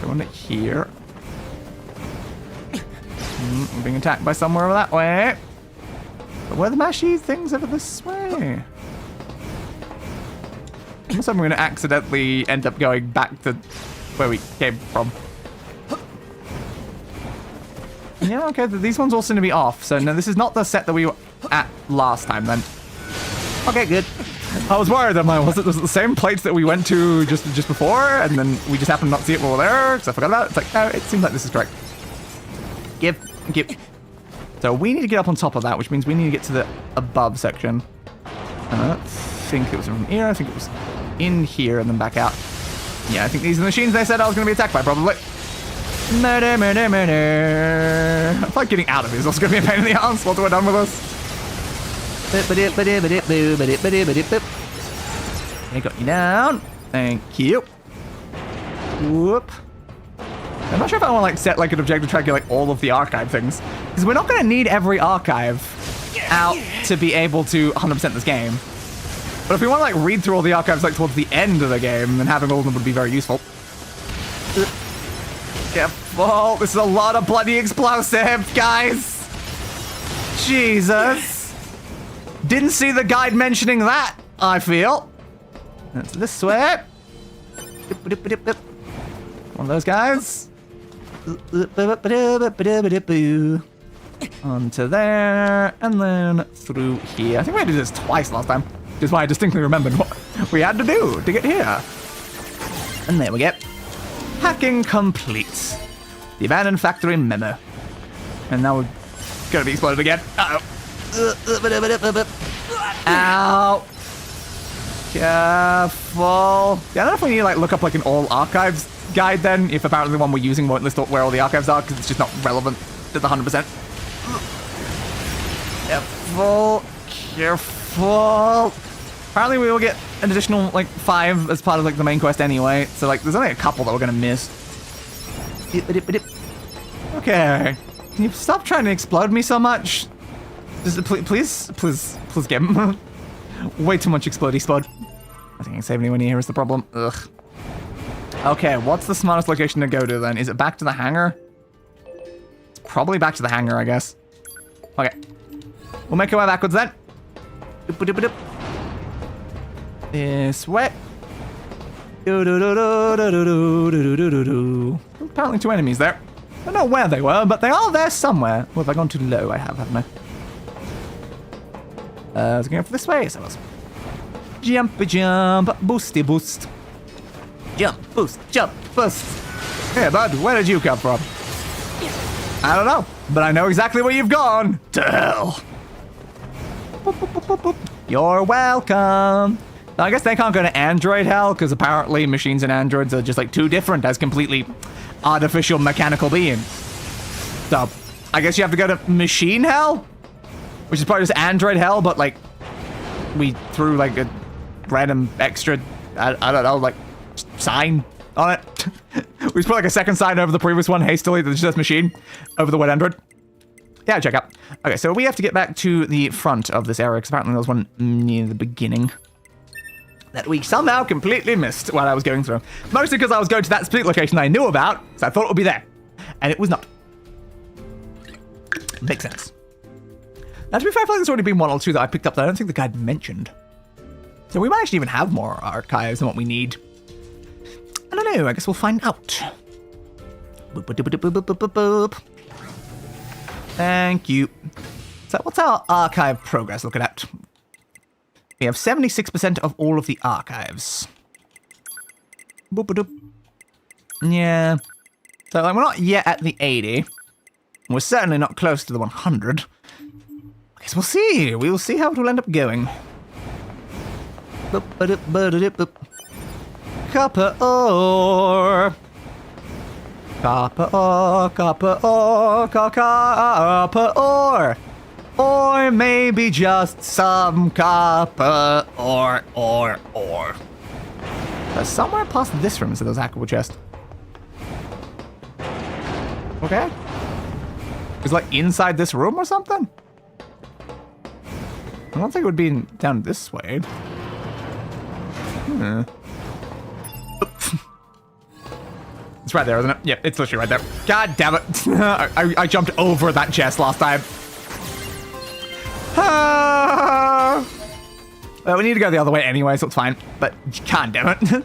Going here. We're being attacked by somewhere over that way. But where are the mashy things over this way? Looks like we're going to accidentally end up going back to where we came from. Yeah, okay, these ones all seem to be off. So no, this is not the set that we were at last time then. Okay, good. I was worried, was it the same plates that we went to just before, and then we just happened to not see it while we were there, because I forgot about it? It's like, no, it seems like this is correct. Give. So we need to get up on top of that, which means we need to get to the above section. I don't think it was from here, I think it was in here and then back out. Yeah, I think these are the machines they said I was going to be attacked by, probably. Murder. I thought getting out of here is also going to be a pain in the ass once we're done with this. I got you down. Thank you. Whoop. I'm not sure if I want to like set like an objective track like all of the archive things, because we're not going to need every archive out to be able to 100% this game. But if we want to like read through all the archives like towards the end of the game, then having all of them would be very useful. Careful, this is a lot of bloody explosive, guys. Jesus. Didn't see the guide mentioning that, I feel. That's this way. One of those guys. Onto there, and then through here. I think we had to do this twice last time, which is why I distinctly remembered what we had to do to get here. And there we go. Hacking complete. The abandoned factory memo. And now we're gonna be exploded again. Uh-oh. Ow. Careful. Yeah, I don't know if we need to like look up like an all archives guide then, if apparently the one we're using won't list where all the archives are, because it's just not relevant to the 100%. Careful. Apparently we will get an additional like 5 as part of like the main quest anyway, so like there's only a couple that we're gonna miss. Okay. Can you stop trying to explode me so much? Just please get him. Way too much explode. I think I can save anyone here is the problem. Ugh. Okay, what's the smartest location to go to then? Is it back to the hangar? It's probably back to the hangar, I guess. Okay. We'll make our way backwards then. This way. Apparently 2 enemies there. I don't know where they were, but they are there somewhere. Well, have I gone too low? I have, haven't I? I was going for this way, so I was. Jumpy jump, boosty boost. Jump, boost, jump, boost. Hey, bud, where did you come from? I don't know, but I know exactly where you've gone. To hell. Boop, boop, boop, boop, boop. You're welcome. Now, I guess they can't go to android hell, because apparently machines and androids are just like too different as completely artificial mechanical beings. So, I guess you have to go to machine hell? Which is probably just android hell, but like, we threw like a random extra, I don't know, like, sign on it. We just put like a second sign over the previous one hastily that just says machine over the word android. Yeah, check out. Okay, so we have to get back to the front of this area, because apparently there was one near the beginning that we somehow completely missed while I was going through. Mostly because I was going to that specific location I knew about, so I thought it would be there. And it was not. Makes sense. Now, to be fair, I feel like there's already been 1 or 2 that I picked up that I don't think the guide mentioned. So we might actually even have more archives than what we need. I don't know, I guess we'll find out. Boop, boop, boop, boop, boop, boop, boop. Thank you. So what's our archive progress looking at? We have 76% of all of the archives. Boop, boop, boop. Yeah. So like, we're not yet at the 80. We're certainly not close to the 100. I guess we'll see. We will see how it will end up going. Boop, boop, boop, boop. Copper ore. Copper ore, copper ore, copper ore. Or maybe just some copper ore. Somewhere past this room is those hackable chest. Okay. It's like inside this room or something? I don't think it would be down this way. It's It's right there, isn't it? Yeah, it's literally right there. God damn it. I jumped over that chest last time. Well, we need to go the other way anyway, so it's fine. But, god damn it. There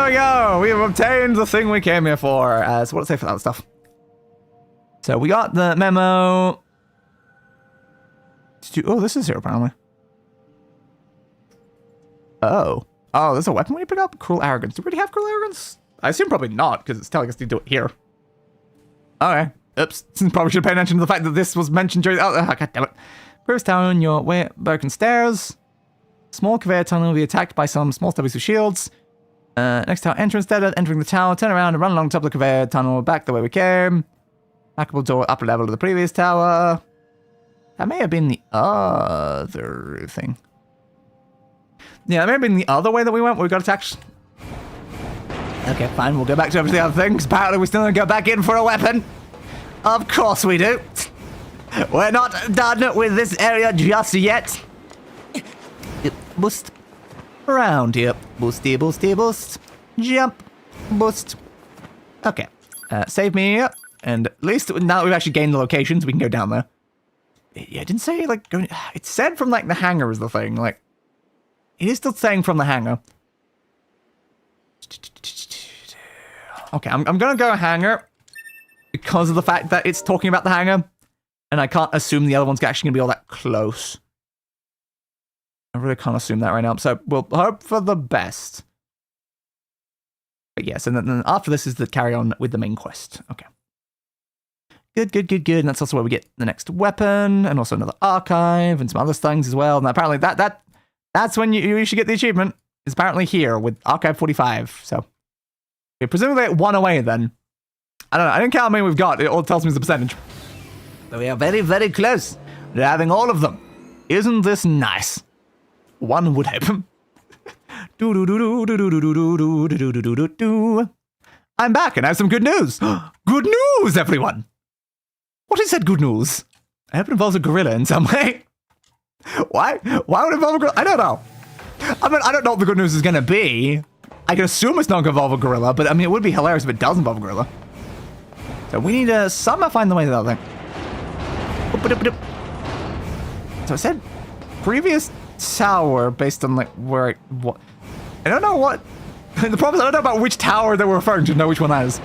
we go. We have obtained the thing we came here for. So what does it say for that stuff? So we got the memo. Oh, this is here apparently. Oh, there's a weapon when you pick up? Cruel Arrogance. Do we already have Cruel Arrogance? I assume probably not, because it's telling us to do it here. Okay. Oops. Probably should pay attention to the fact that this was mentioned during... Oh, god damn it. Previous tower on your way, broken stairs. Small conveyor tunnel will be attacked by some small stubbies with shields. Next tower entrance, instead of entering the tower, turn around and run along top of the conveyor tunnel back the way we came. Hackable door upper level of the previous tower. That may have been the other thing. Yeah, that may have been the other way that we went. We got attacked. Okay, fine. We'll go back to the other things. Apparently, we still don't go back in for a weapon. Of course we do. We're not done with this area just yet. Boost. Around here. Boosty, boosty, boost. Jump. Boost. Okay. Save me. And at least now we've actually gained the locations, we can go down there. Yeah, it didn't say, like, going... It said from, like, the hangar is the thing. Like, it is still saying from the hangar. Okay, I'm gonna go hangar because of the fact that it's talking about the hangar, and I can't assume the other one's actually gonna be all that close. I really can't assume that right now, so we'll hope for the best. But yes, and then after this is the carry on with the main quest. Okay. Good. And that's also where we get the next weapon, and also another archive, and some other things as well. And apparently that's when you should get the achievement. It's apparently here with Archive 45. So presumably 1 away then. I don't know. I didn't count how many we've got. It all tells me the percentage. But we are very, very close to having all of them. Isn't this nice? One would hope. I'm back and I have some good news. Good news, everyone. What is that good news? I hope it involves a gorilla in some way. Why? Why would it involve a gorilla? I don't know. I mean, I don't know what the good news is going to be. I can assume it's not going to involve a gorilla, but I mean, it would be hilarious if it does involve a gorilla. So we need to somehow find the way to that thing. So I said previous tower based on like where what? I don't know what. The problem is I don't know about which tower they were referring to know which one that is.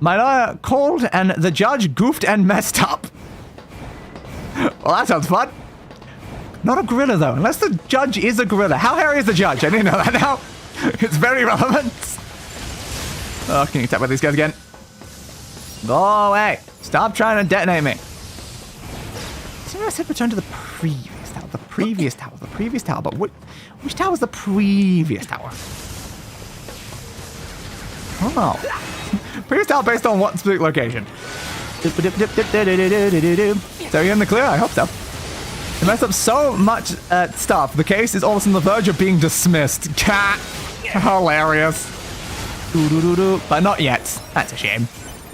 My lawyer called and the judge goofed and messed up. Well, that sounds fun. Not a gorilla, though. Unless the judge is a gorilla. How hairy is the judge? I didn't know that now. It's very relevant. Oh, can you attack with these guys again? Go away. Stop trying to detonate me. So I said return to the previous tower. The previous tower. The previous tower. But which tower was the previous tower? Oh. Previous tower based on what specific location? So you're in the clear? I hope so. They messed up so much stuff. The case is almost on the verge of being dismissed. Hilarious. But not yet. That's a shame.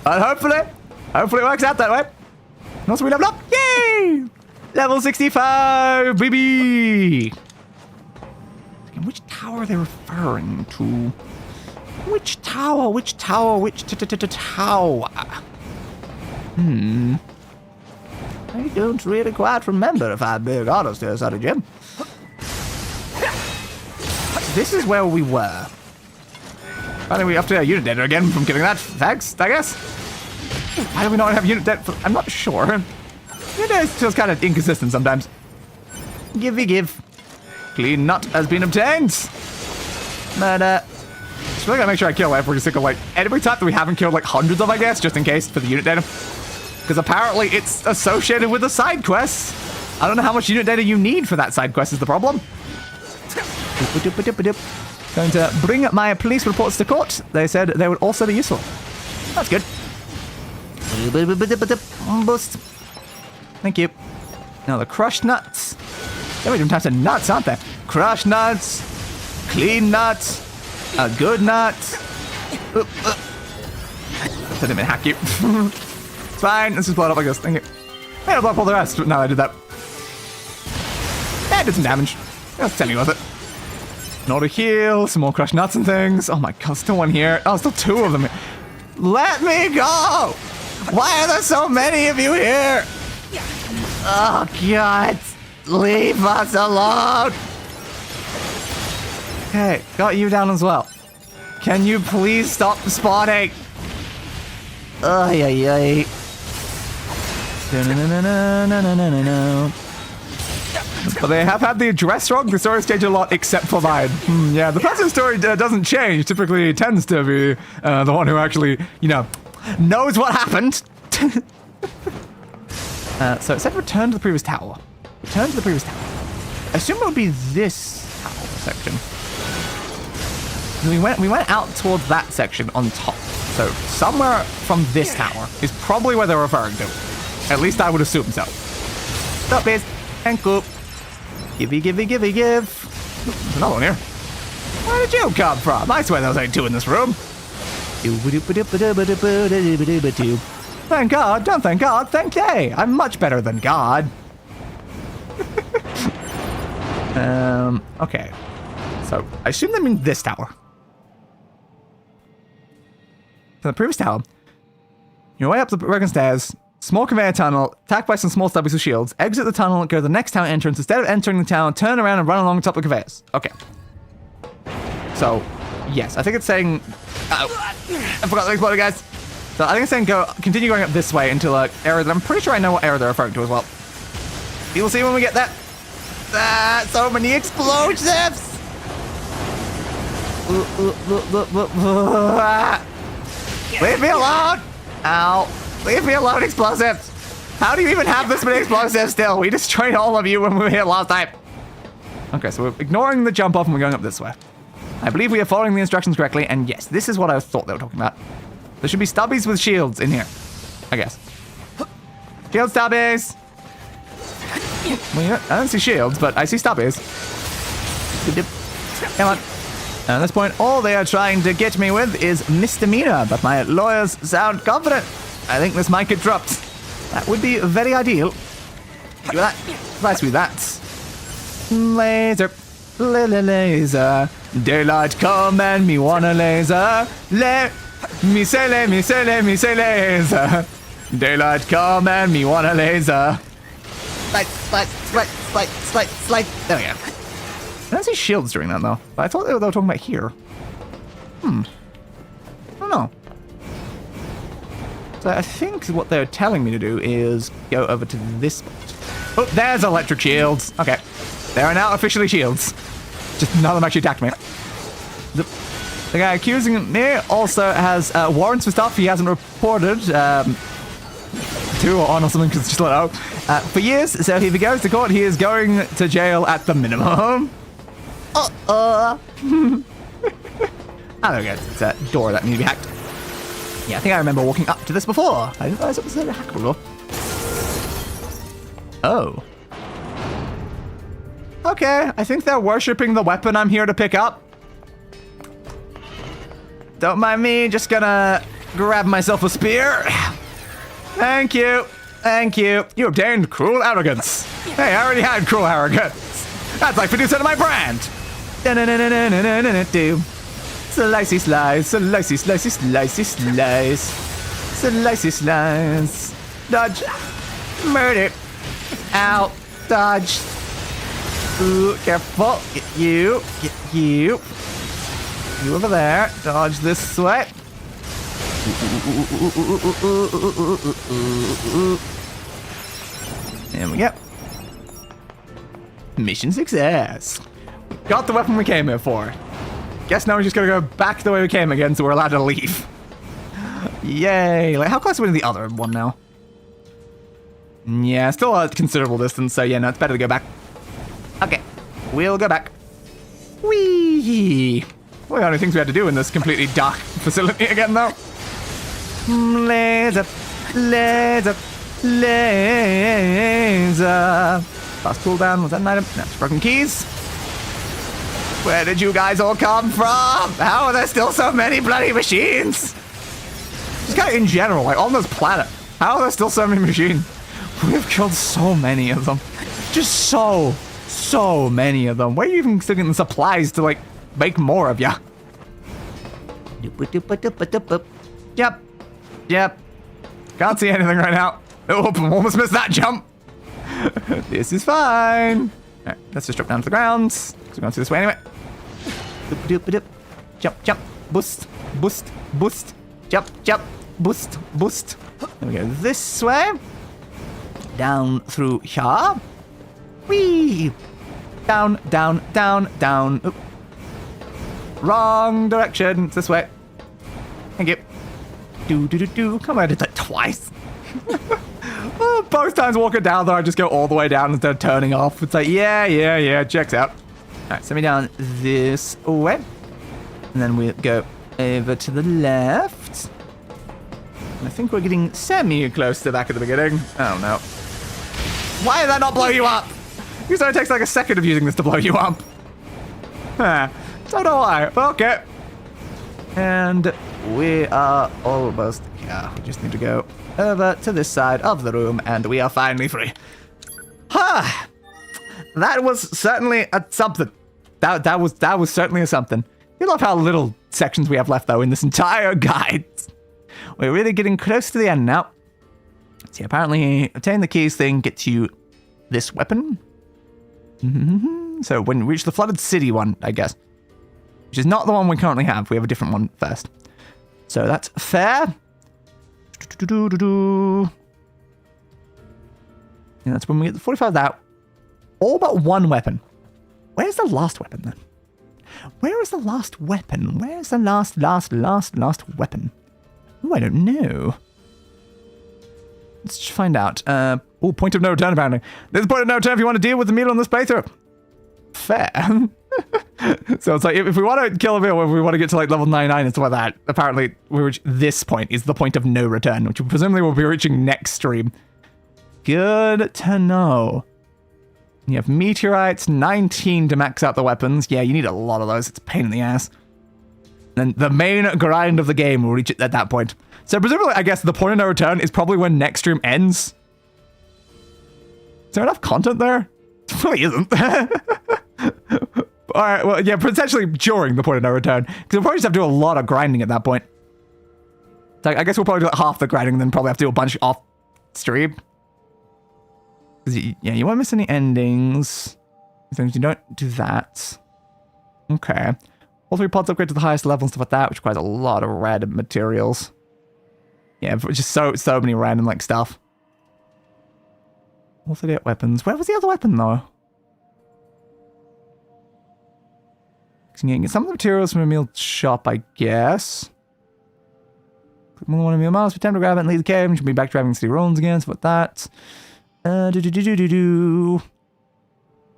But hopefully it works out that way. And also we leveled up. Yay! Level 65, baby! Which tower are they referring to? Which tower? Which tower? Which tower? I don't really quite remember, if I'm being honest here, Sonny Jim. This is where we were. I think we have to unit data again from giving that. Thanks, I guess. Why do we not have unit data? I'm not sure. Unit data feels kind of inconsistent sometimes. Give. Clean nut has been obtained. But, just really gotta make sure I kill every single, like, every type that we haven't killed, like, hundreds of, I guess, just in case for the unit data. Because apparently it's associated with the side quests. I don't know how much unit data you need for that side quest is the problem. Going to bring my police reports to court. They said they would also be useful. That's good. Boost. Thank you. Now the crushed nuts. There are different types of nuts, aren't there? Crushed nuts. Clean nuts. A good nut. I didn't mean hack you. It's fine. Let's just blow it up like this. Thank you. Hey, I'll blow up all the rest. Now I did that. Yeah, I did some damage. That's semi worth it. In order to heal, some more crushed nuts and things. Oh my god, still one here. Oh, still two of them. Let me go! Why are there so many of you here? Oh god, leave us alone! Okay, got you down as well. Can you please stop spawning? Ay, ay, ay. No. But they have had the address wrong. The story's changed a lot, except for mine. Yeah, the person story doesn't change. Typically, tends to be the one who actually, you know, knows what happened. So it said return to the previous tower. Return to the previous tower. I assume it would be this tower section. We went out towards that section on top. So somewhere from this tower is probably where they're referring to. At least I would assume so. Stop this. Thank you. Give. There's another one here. Where did you come from? I swear there was only two in this room. Thank God. Don't thank God. Thank they. I'm much better than God. Okay. So I assume they mean this tower. So the previous tower. Your way up the broken stairs. Small conveyor tunnel, attacked by some small stubbies with shields. Exit the tunnel, go to the next town entrance. Instead of entering the town, turn around and run along the top of the conveyors. Okay. So, yes, I think it's saying... Oh, I forgot the exploder, guys. So I think it's saying continue going up this way until an area that I'm pretty sure I know what area they're referring to as well. You'll see when we get there. So many explosives! Leave me alone! Ow. Leave me alone, explosives! How do you even have this many explosives still? We destroyed all of you when we were here last time. Okay, so we're ignoring the jump off and we're going up this way. I believe we are following the instructions correctly, and yes, this is what I thought they were talking about. There should be stubbies with shields in here, I guess. Shield stubbies! Well, I don't see shields, but I see stubbies. Come on. At this point, all they are trying to get me with is misdemeanor, but my lawyers sound confident. I think this might get dropped. That would be very ideal. Give me that. Nice with that. Laser. Laser. Daylight come and me wanna laser. Me say laser. Daylight come and me wanna laser. Slide. There we go. I don't see shields during that though. But I thought they were talking about here. I don't know. So I think what they're telling me to do is go over to this spot. Oh, there's electric shields. Okay. They are now officially shields. Just none of them actually attacked me. The guy accusing me also has warrants for stuff he hasn't reported to or on or something because just let out for years. So if he goes to court, he is going to jail at the minimum. Oh, there we go. It's a door that needs to be hacked. Yeah, I think I remember walking up to this before. I didn't realize it was a hackable door. Oh. Okay, I think they're worshipping the weapon I'm here to pick up. Don't mind me, just gonna grab myself a spear. Thank you. You obtained cruel arrogance. Hey, I already had cruel arrogance. That's like 50% of my brand. Slicey slice. Dodge. Murder. Ow. Dodge. Ooh, careful. Get you. You over there. Dodge this way. There we go. Mission success. Got the weapon we came here for. Guess now we're just gonna go back the way we came again so we're allowed to leave. Yay. Like, how close are we to the other one now? Yeah, still a considerable distance, so yeah, no, it's better to go back. Okay, we'll go back. Whee! One of the only things we had to do in this completely dark facility again, though. Laser. Fast cooldown, was that an item? No, it's broken keys. Where did you guys all come from? How are there still so many bloody machines? Just kind of in general, like on this planet, how are there still so many machines? We've killed so many of them. Just so many of them. Where are you even still getting the supplies to like make more of ya. Yep. Yep. Can't see anything right now. Oh, almost missed that jump. This is fine. Alright, let's just drop down to the ground. We're going through this way anyway. Jump, jump, boost, boost, boost, jump, jump, boost, boost. Then we go this way. Down through here. Whee! Down, down, down, down. Oop. Wrong direction. It's this way. Thank you. Do. Come on, I did that twice. Both times walking down there, I just go all the way down instead of turning off. It's like, yeah, checks out. Alright, send me down this way. And then we'll go over to the left. And I think we're getting semi-close to back at the beginning. Oh, no. Why did that not blow you up? Because it takes like a second of using this to blow you up. Don't know why, but okay. And we are almost here. We just need to go over to this side of the room, and we are finally free. That was certainly a something. That was certainly a something. You love how little sections we have left, though, in this entire guide. We're really getting close to the end now. See, apparently, obtain the keys thing gets you this weapon. So when we reach the flooded city one, I guess, which is not the one we currently have. We have a different one first. So that's fair. And that's when we get the 45 out. All but one weapon. Where's the last weapon then? Where is the last weapon? Where's the last weapon? Oh, I don't know. Let's find out. Point of no return apparently. There's a point of no return if you want to deal with the meal on this playthrough. Fair. So it's like, if we want to kill a meal, if we want to get to like level 99 and stuff like that, apparently we reach this point is the point of no return, which presumably we'll be reaching next stream. Good to know. You have meteorites, 19 to max out the weapons. Yeah, you need a lot of those. It's a pain in the ass. And the main grind of the game will reach it at that point. So presumably, I guess the point of no return is probably when next stream ends. Is there enough content there? It really isn't. Alright, well, yeah, potentially during the point of no return. Because we'll probably just have to do a lot of grinding at that point. So I guess we'll probably do like half the grinding and then probably have to do a bunch off stream. Because, yeah, you won't miss any endings. As long as you don't do that. Okay. All 3 pods upgrade to the highest level and stuff like that, which requires a lot of random materials. Yeah, just so many random, like, stuff. All 38 weapons. Where was the other weapon, though? You can get some of the materials from a meal shop, I guess. Click more than 1 of your miles for time to grab it and leave the cave. You should be back driving city ruins again, stuff like that. Is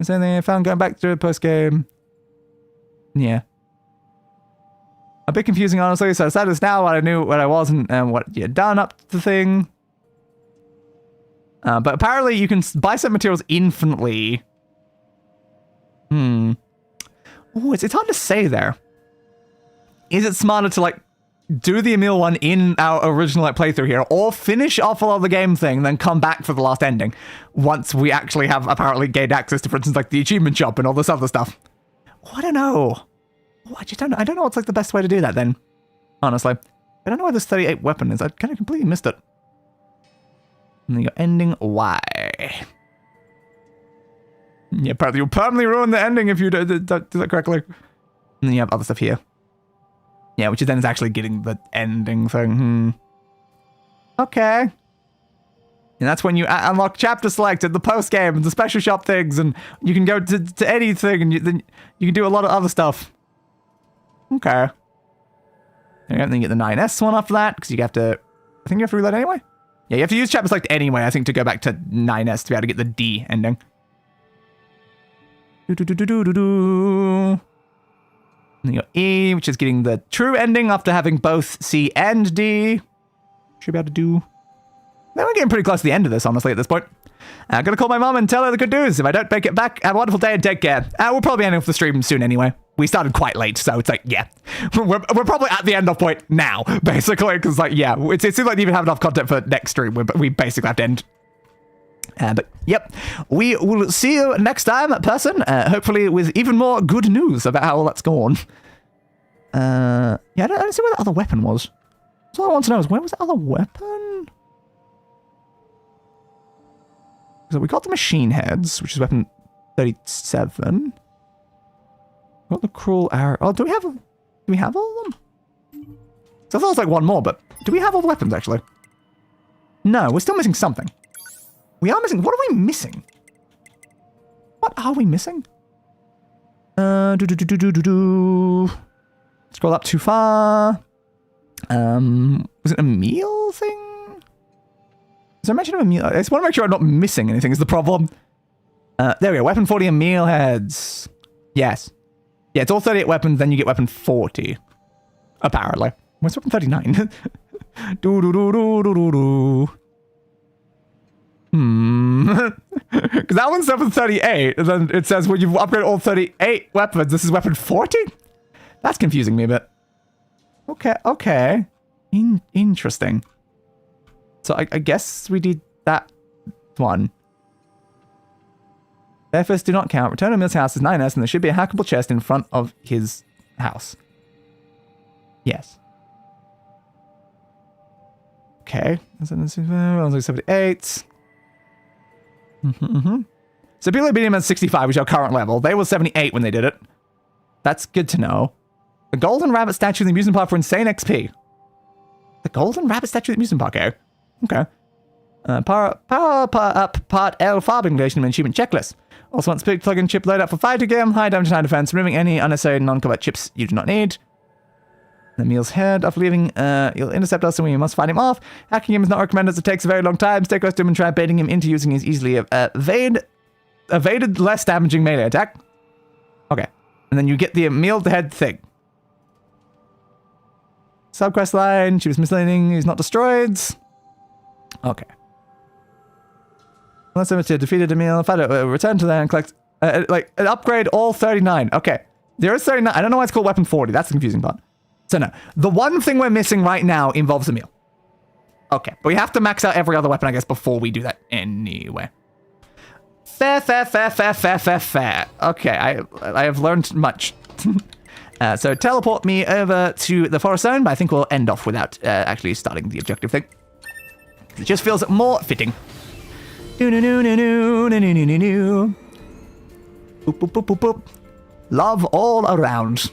there anything I found going back through the post-game? Yeah. A bit confusing, honestly, so I decided this now what I knew, what I wasn't, and what you had done up to the thing. But apparently you can buy some materials infinitely. Oh, it's hard to say there. Is it smarter to, like, do the Emil one in our original, like, playthrough here, or finish off all of the game thing, then come back for the last ending, once we actually have apparently gained access to, for instance, like, the achievement shop and all this other stuff? Oh, I don't know. Oh, I just don't know. I don't know what's, like, the best way to do that, then. Honestly. I don't know where this 38 weapon is. I kind of completely missed it. And then you got ending Y. Yeah, apparently you'll permanently ruin the ending if you don't do that correctly. And then you have other stuff here. Yeah, which then is actually getting the ending thing. Okay. And that's when you unlock chapter select at the post game and the special shop things, and you can go to anything, and then you can do a lot of other stuff. Okay. And then you get the 9S one after that, because you have to. I think you have to reload anyway. Yeah, you have to use chapter select anyway, I think, to go back to 9S to be able to get the D ending. And then you got E, which is getting the true ending after having both C and D. Should be able to do. Then we're getting pretty close to the end of this, honestly, at this point. I'm gonna call my mom and tell her the good news. If I don't make it back, have a wonderful day and take care. We'll probably end off the stream soon anyway. We started quite late, so it's like, yeah. We're probably at the end of point now, basically, because, like, yeah, it seems like you even have enough content for next stream, but we basically have to end But yep, we will see you next time, person. Hopefully with even more good news about how all that's gone. Yeah, I don't see where the other weapon was. So all I want to know is where was the other weapon? So we got the machine heads, which is weapon 37. Got the cruel arrow. Oh, do we have all of them? So I thought it was like one more, but do we have all the weapons actually? No, we're still missing something. We are missing. What are we missing? What are we missing? Scroll up too far. Was it a meal thing? Is there a mention of a meal? I just want to make sure I'm not missing anything is the problem. There we go. Weapon 40 and meal heads. Yes. Yeah, it's all 38 weapons, then you get weapon 40. Apparently. Where's weapon 39? Because that one's weapon 38, and then it says when you've upgraded all 38 weapons, this is weapon 40? That's confusing me a bit. Okay. Interesting. So I guess we did that one. Efforts do not count. Return to Mill's house is 9S, and there should be a hackable chest in front of his house. Yes. Okay. 78. So people beat him at 65, which is our current level. They were 78 when they did it. That's good to know. The golden rabbit statue in the amusement park for insane XP. The golden rabbit statue in the amusement park, eh? Okay. Power up part L farming relation achievement checklist. Also want speed plug-in chip loadout for PytekGames, high damage and high defense, removing any unnecessary non-combat chips you do not need. The meal's head. After leaving, you'll intercept us and we must fight him off. Hacking him is not recommended as it takes a very long time. Stay close to him and try baiting him into using his easily evaded less damaging melee attack. Okay. And then you get the meal head thing. Subquest line. She was misleading. He's not destroyed. Okay. Unless limited, defeated Emil. If I don't return to there and collect, upgrade all 39. Okay. There is 39. I don't know why it's called weapon 40. That's the confusing part. So no. The one thing we're missing right now involves Emil. Okay. But we have to max out every other weapon, I guess, before we do that anyway. Fair. Okay. I have learned much. So teleport me over to the forest zone, but I think we'll end off without actually starting the objective thing. It just feels more fitting. Boop. Love all around.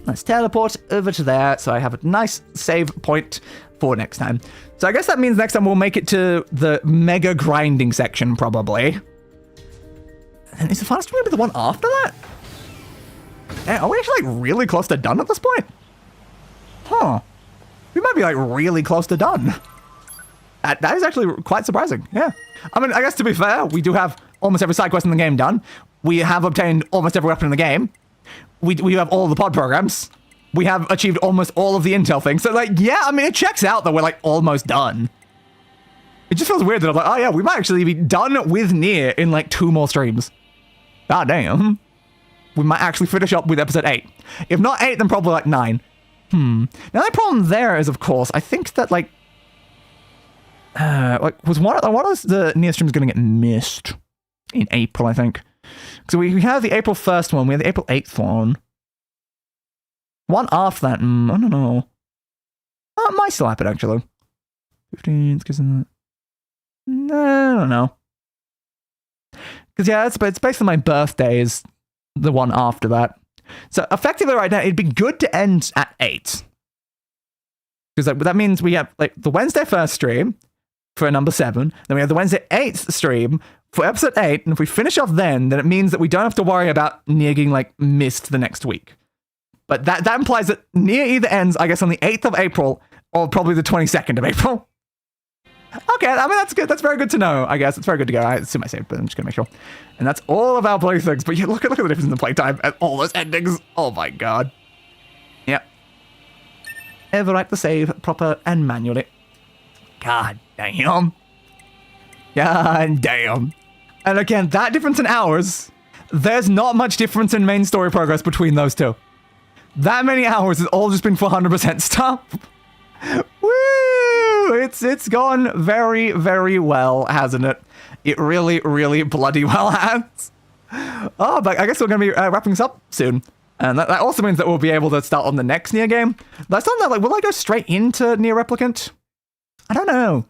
Let's teleport over to there, so I have a nice save point for next time. So I guess that means next time we'll make it to the mega grinding section, probably. And is the fastest one going to be the one after that? Are we actually really close to done at this point? Huh. We might be really close to done. That is actually quite surprising, yeah. I mean, I guess to be fair, we do have almost every side quest in the game done. We have obtained almost every weapon in the game. We have all the pod programs. We have achieved almost all of the intel things. So, yeah, I mean, it checks out that we're, almost done. It just feels weird that I'm like, oh, yeah, we might actually be done with NieR in, 2 more streams. God damn. We might actually finish up with episode 8. If not 8, then probably, 9. Now, the problem there is, of course, I think that, was one of the NieR streams going to get missed in April, I think. So we have the April 1st one, we have the April 8th one. One after that, I don't know. It might still happen, actually. 15th, no, I don't know. Because, yeah, it's basically my birthday is the one after that. So, effectively right now, it'd be good to end at 8. Because that means we have, the Wednesday 1st stream for number 7, then we have the Wednesday 8th stream for episode 8, and if we finish off then it means that we don't have to worry about NieR getting, missed the next week. But that implies that NieR either ends, I guess, on the 8th of April, or probably the 22nd of April. Okay, I mean, that's good. That's very good to know, I guess. It's very good to go. I assume I saved, but I'm just gonna make sure. And that's all of our playthings. But yeah, look at the difference in the playtime and all those endings. Oh my god. Yep. Overwrite the save proper and manually. God damn. God damn. And again, that difference in hours, there's not much difference in main story progress between those two. That many hours has all just been for 100% stuff. Woo! It's gone very, very well, hasn't it? It really, really bloody well has. Oh, but I guess we're going to be wrapping this up soon. And that also means that we'll be able to start on the next NieR game. But I still don't know, like, will I go straight into NieR Replicant? I don't know.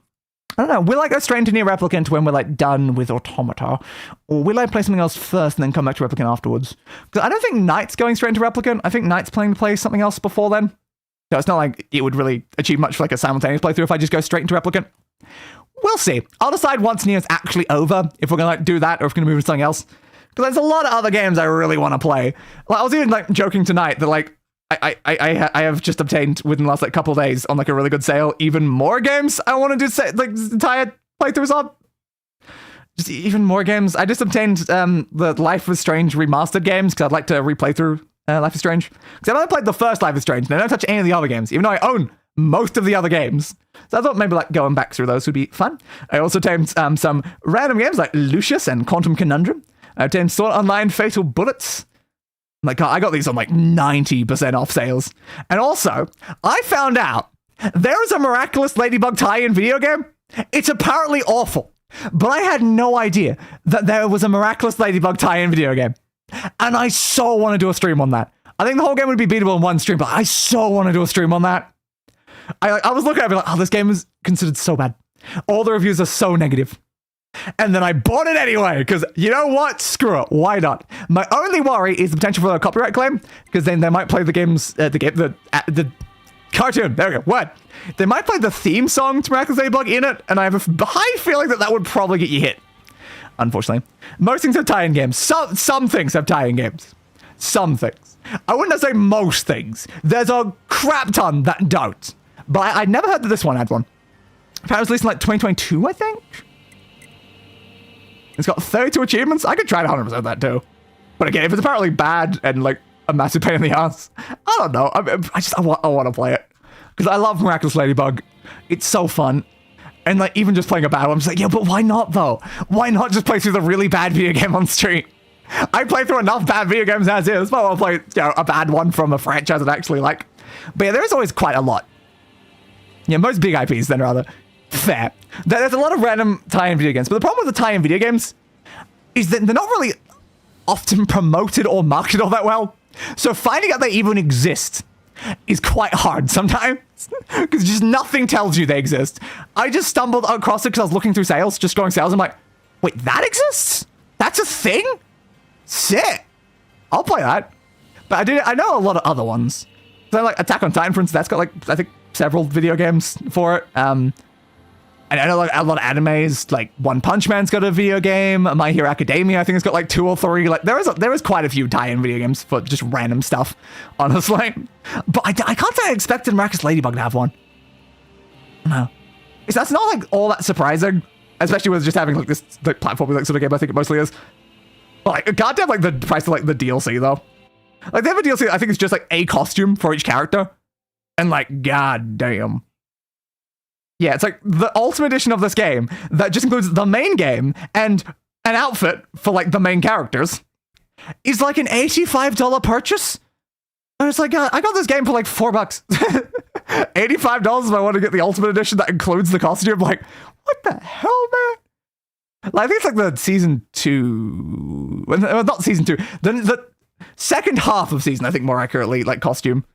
Will I go straight into NieR Replicant when we're, like, done with Automata? Or will I play something else first and then come back to Replicant afterwards? Because I don't think Knight's going straight into Replicant. I think Knight's planning to play something else before then. So it's not like it would really achieve much for, like, a simultaneous playthrough if I just go straight into Replicant. We'll see. I'll decide once NieR's actually over if we're going to, like, do that or if we're going to move to something else. Because there's a lot of other games I really want to play. Like, I was even, like, joking tonight that, like, I have just obtained within the last, like, couple of days on, like, a really good sale even more games I want to do, like, entire playthroughs on. Just even more games. I just obtained the Life is Strange remastered games because I'd like to replay through Life is Strange. Because I've only played the first Life is Strange and I don't touch any of the other games, even though I own most of the other games. So I thought maybe, like, going back through those would be fun. I also obtained some random games like Lucius and Quantum Conundrum. I obtained Sword Online Fatal Bullets. Like, I got these on, like, 90% off sales. And also, I found out there is a Miraculous Ladybug tie-in video game. It's apparently awful. But I had no idea that there was a Miraculous Ladybug tie-in video game. And I so want to do a stream on that. I think the whole game would be beatable in one stream, but I so want to do a stream on that. I was looking at it like, oh, this game is considered so bad. All the reviews are so negative. And then I bought it anyway, because you know what? Screw it. Why not? My only worry is the potential for a copyright claim, because then they might play the cartoon. There we go. What? They might play the theme song to Miraculous Ladybug in it, and I have a high feeling that would probably get you hit. Unfortunately. Most things have tie-in games. Some things have tie-in games. Some things. I wouldn't say most things. There's a crap ton that don't. But I never heard that this one had one. Apparently it was released in, like, 2022, I think? It's got 32 achievements. I could try to 100% that too. But again, if it's apparently bad and, like, a massive pain in the ass, I don't know. I want to play it. Because I love Miraculous Ladybug. It's so fun. And, like, even just playing a bad one, I'm just like, yeah, but why not, though? Why not just play through the really bad video game on stream? I play through enough bad video games as is, but I'll play, you know, a bad one from a franchise I actually like. But yeah, there is always quite a lot. Yeah, most big IPs, then, rather. Fair. There's a lot of random tie-in video games, but the problem with the tie-in video games is that they're not really often promoted or marketed all that well. So finding out they even exist is quite hard sometimes, because just nothing tells you they exist. I just stumbled across it because I was looking through sales, just scrolling sales. I'm like, wait, that exists? That's a thing? Sick. I'll play that. But I know a lot of other ones. So like Attack on Titan, for instance, that's got, like, I think several video games for it. And I know, like, a lot of animes, like One Punch Man's got a video game. My Hero Academia, I think, has got like 2 or 3. Like, there is quite a few tie-in video games for just random stuff, honestly. But I can't say I expected Miraculous Ladybug to have one. No, that's not, like, all that surprising, especially with just having, like, this, like, platform like sort of game. I think it mostly is. But, like, goddamn, like, the price of, like, the DLC though. Like, they have a DLC. I think it's just like a costume for each character, and, like, goddamn. Yeah, it's like the ultimate edition of this game that just includes the main game and an outfit for, like, the main characters is like an $85 purchase. And it's like, I got this game for like $4. $85 if I want to get the ultimate edition that includes the costume. Like, what the hell, man? Like, I think it's like the season 2, well, not season 2, the second half of season, I think, more accurately, like, costume.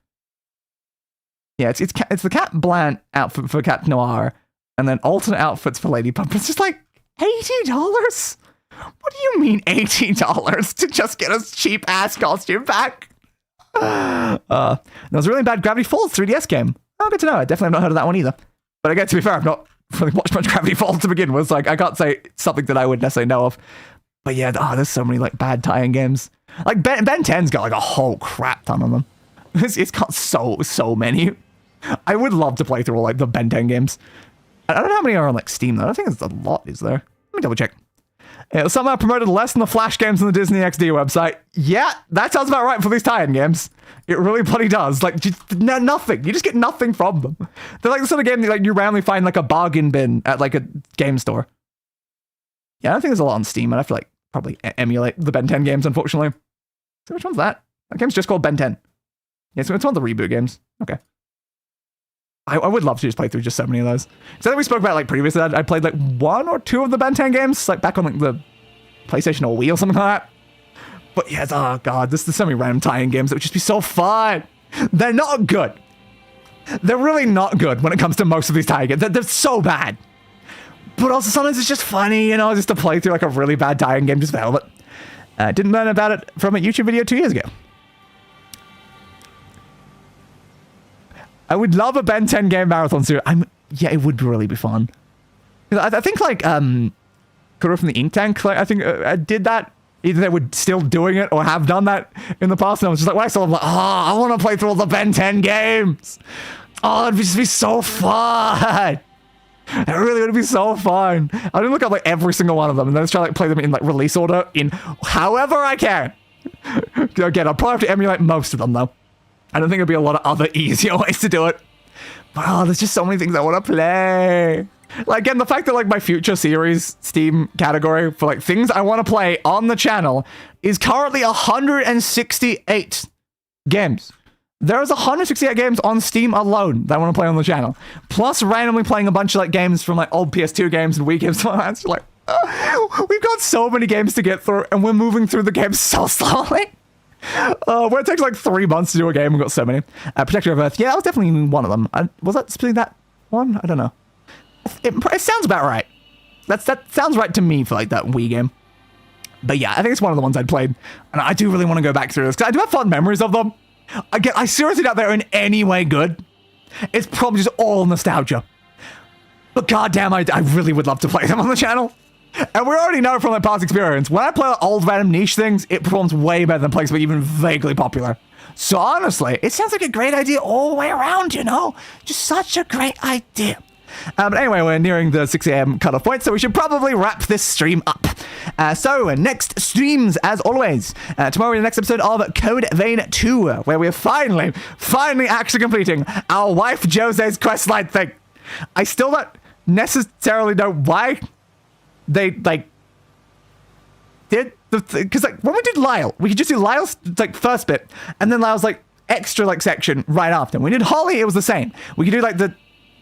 Yeah, it's the Cat Blant outfit for Cat Noir, and then alternate outfits for Lady Pump. It's just like $80? What do you mean $80 to just get a cheap ass costume back? There was a really bad Gravity Falls 3DS game. Oh, good to know. I definitely have not heard of that one either. But again, to be fair, I've not really watched much Gravity Falls to begin with, so like, I can't say something that I would necessarily know of. But yeah, there's so many, like, bad tie-in games. Like, Ben 10's got, like, a whole crap ton of them. It's got so many. I would love to play through all, like, the Ben 10 games. I don't know how many are on, like, Steam, though. I don't think it's a lot, is there? Let me double check. It was somehow promoted less than the Flash games on the Disney XD website. Yeah, that sounds about right for these tie-in games. It really bloody does. Like, just nothing. You just get nothing from them. They're like the sort of game that, like, you randomly find, like, a bargain bin at, like, a game store. Yeah, I don't think there's a lot on Steam. I'd have to, like, probably emulate the Ben 10 games, unfortunately. So which one's that? That game's just called Ben 10. Yeah, so it's one of the reboot games. Okay. I would love to just play through just so many of those. So that we spoke about like previously, I played like 1 or 2 of the Ben 10 games, like back on like the PlayStation or Wii or something like that. But yes, oh god, there's so many random tie-in games that would just be so fun. They're not good. They're really not good when it comes to most of these tie-in games. They're so bad. But also sometimes it's just funny, you know, just to play through like a really bad tie-in game just for hell of it. Didn't learn about it from a YouTube video 2 years ago. I would love a Ben 10 game marathon series. Yeah, it would really be fun. I think like Kuro from the Ink Tank, like I think I did that. Either they were still doing it or have done that in the past. And I was just like, when I saw them, like, oh, I want to play through all the Ben 10 games. Oh, it'd just be so fun. It really would be so fun. I didn't look up like every single one of them and then just try to like play them in like release order in however I can. Again, I'll probably have to emulate most of them though. I don't think there'll be a lot of other easier ways to do it. But oh, there's just so many things I want to play. Like, again, the fact that like my future series Steam category for like things I want to play on the channel is currently 168 games. There's 168 games on Steam alone that I want to play on the channel. Plus randomly playing a bunch of like games from like old PS2 games and Wii games. It's like, we've got so many games to get through and we're moving through the games so slowly. Where it takes like 3 months to do a game, we've got so many. Protector of Earth, yeah, that was definitely one of them. Was that specifically that one? I don't know. It sounds about right. That sounds right to me for like that Wii game. But yeah, I think it's one of the ones I'd played. And I do really want to go back through this because I do have fond memories of them. I seriously doubt they're in any way good. It's probably just all nostalgia. But goddamn, I really would love to play them on the channel. And we already know from my past experience, when I play old random niche things, it performs way better than playing something even vaguely popular. So honestly, it sounds like a great idea all the way around, you know? Just such a great idea. But anyway, we're nearing the 6 a.m. cutoff point, so we should probably wrap this stream up. So next streams, as always, tomorrow in the next episode of Code Vein 2, where we're finally actually completing our wife Jose's questline thing. I still don't necessarily know why they like did because like when we did Lyle, we could just do Lyle's like first bit and then Lyle's like extra like section right after. When we did Holly, it was the same. We could do like the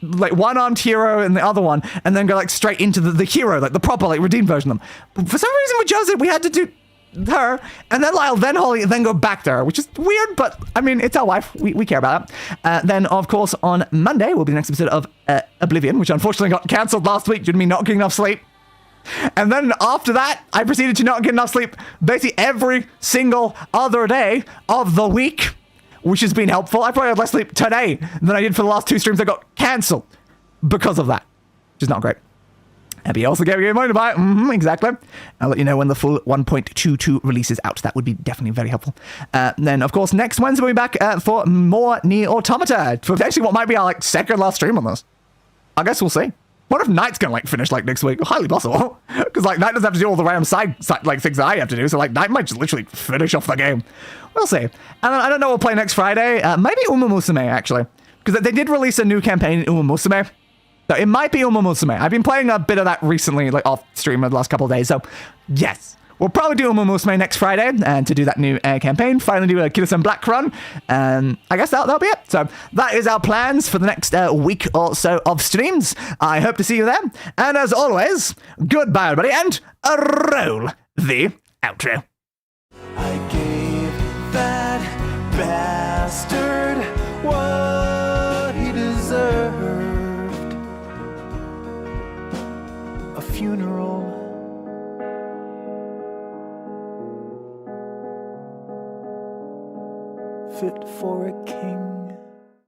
one-armed hero and the other one and then go like straight into the hero, like the proper like redeemed version of them. But for some reason with Joseph we had to do her and then Lyle, then Holly, and then go back to her, which is weird, but I mean it's our wife, we care about it. Then of course on Monday will be the next episode of Oblivion, which unfortunately got cancelled last week due to me not getting enough sleep. And then after that, I proceeded to not get enough sleep basically every single other day of the week, which has been helpful. I probably had less sleep today than I did for the last 2 streams that got cancelled because of that, which is not great. And be also getting money to buy it. Exactly. I'll let you know when the full 1.22 release is out. That would be definitely very helpful. Then, of course, next Wednesday we'll be back for more NieR Automata. For actually what might be our like second last stream on this. I guess we'll see. What if Knight's gonna like finish like next week? Highly possible, because like Knight doesn't have to do all the random side like things that I have to do. So like Knight might just literally finish off the game. We'll see. And then I don't know. We'll play next Friday. Maybe Uma Musume actually, because they did release a new campaign in Uma Musume. So it might be Uma Musume. I've been playing a bit of that recently, like off stream over the last couple of days. So yes. We'll probably do Uma Musume next Friday, and to do that new campaign, finally do a Kiddo-san Black run, and I guess that'll be it. So that is our plans for the next week or so of streams. I hope to see you there, and as always, goodbye everybody, and roll the outro. I gave that bastard what he deserved. A funeral. Fit for a king.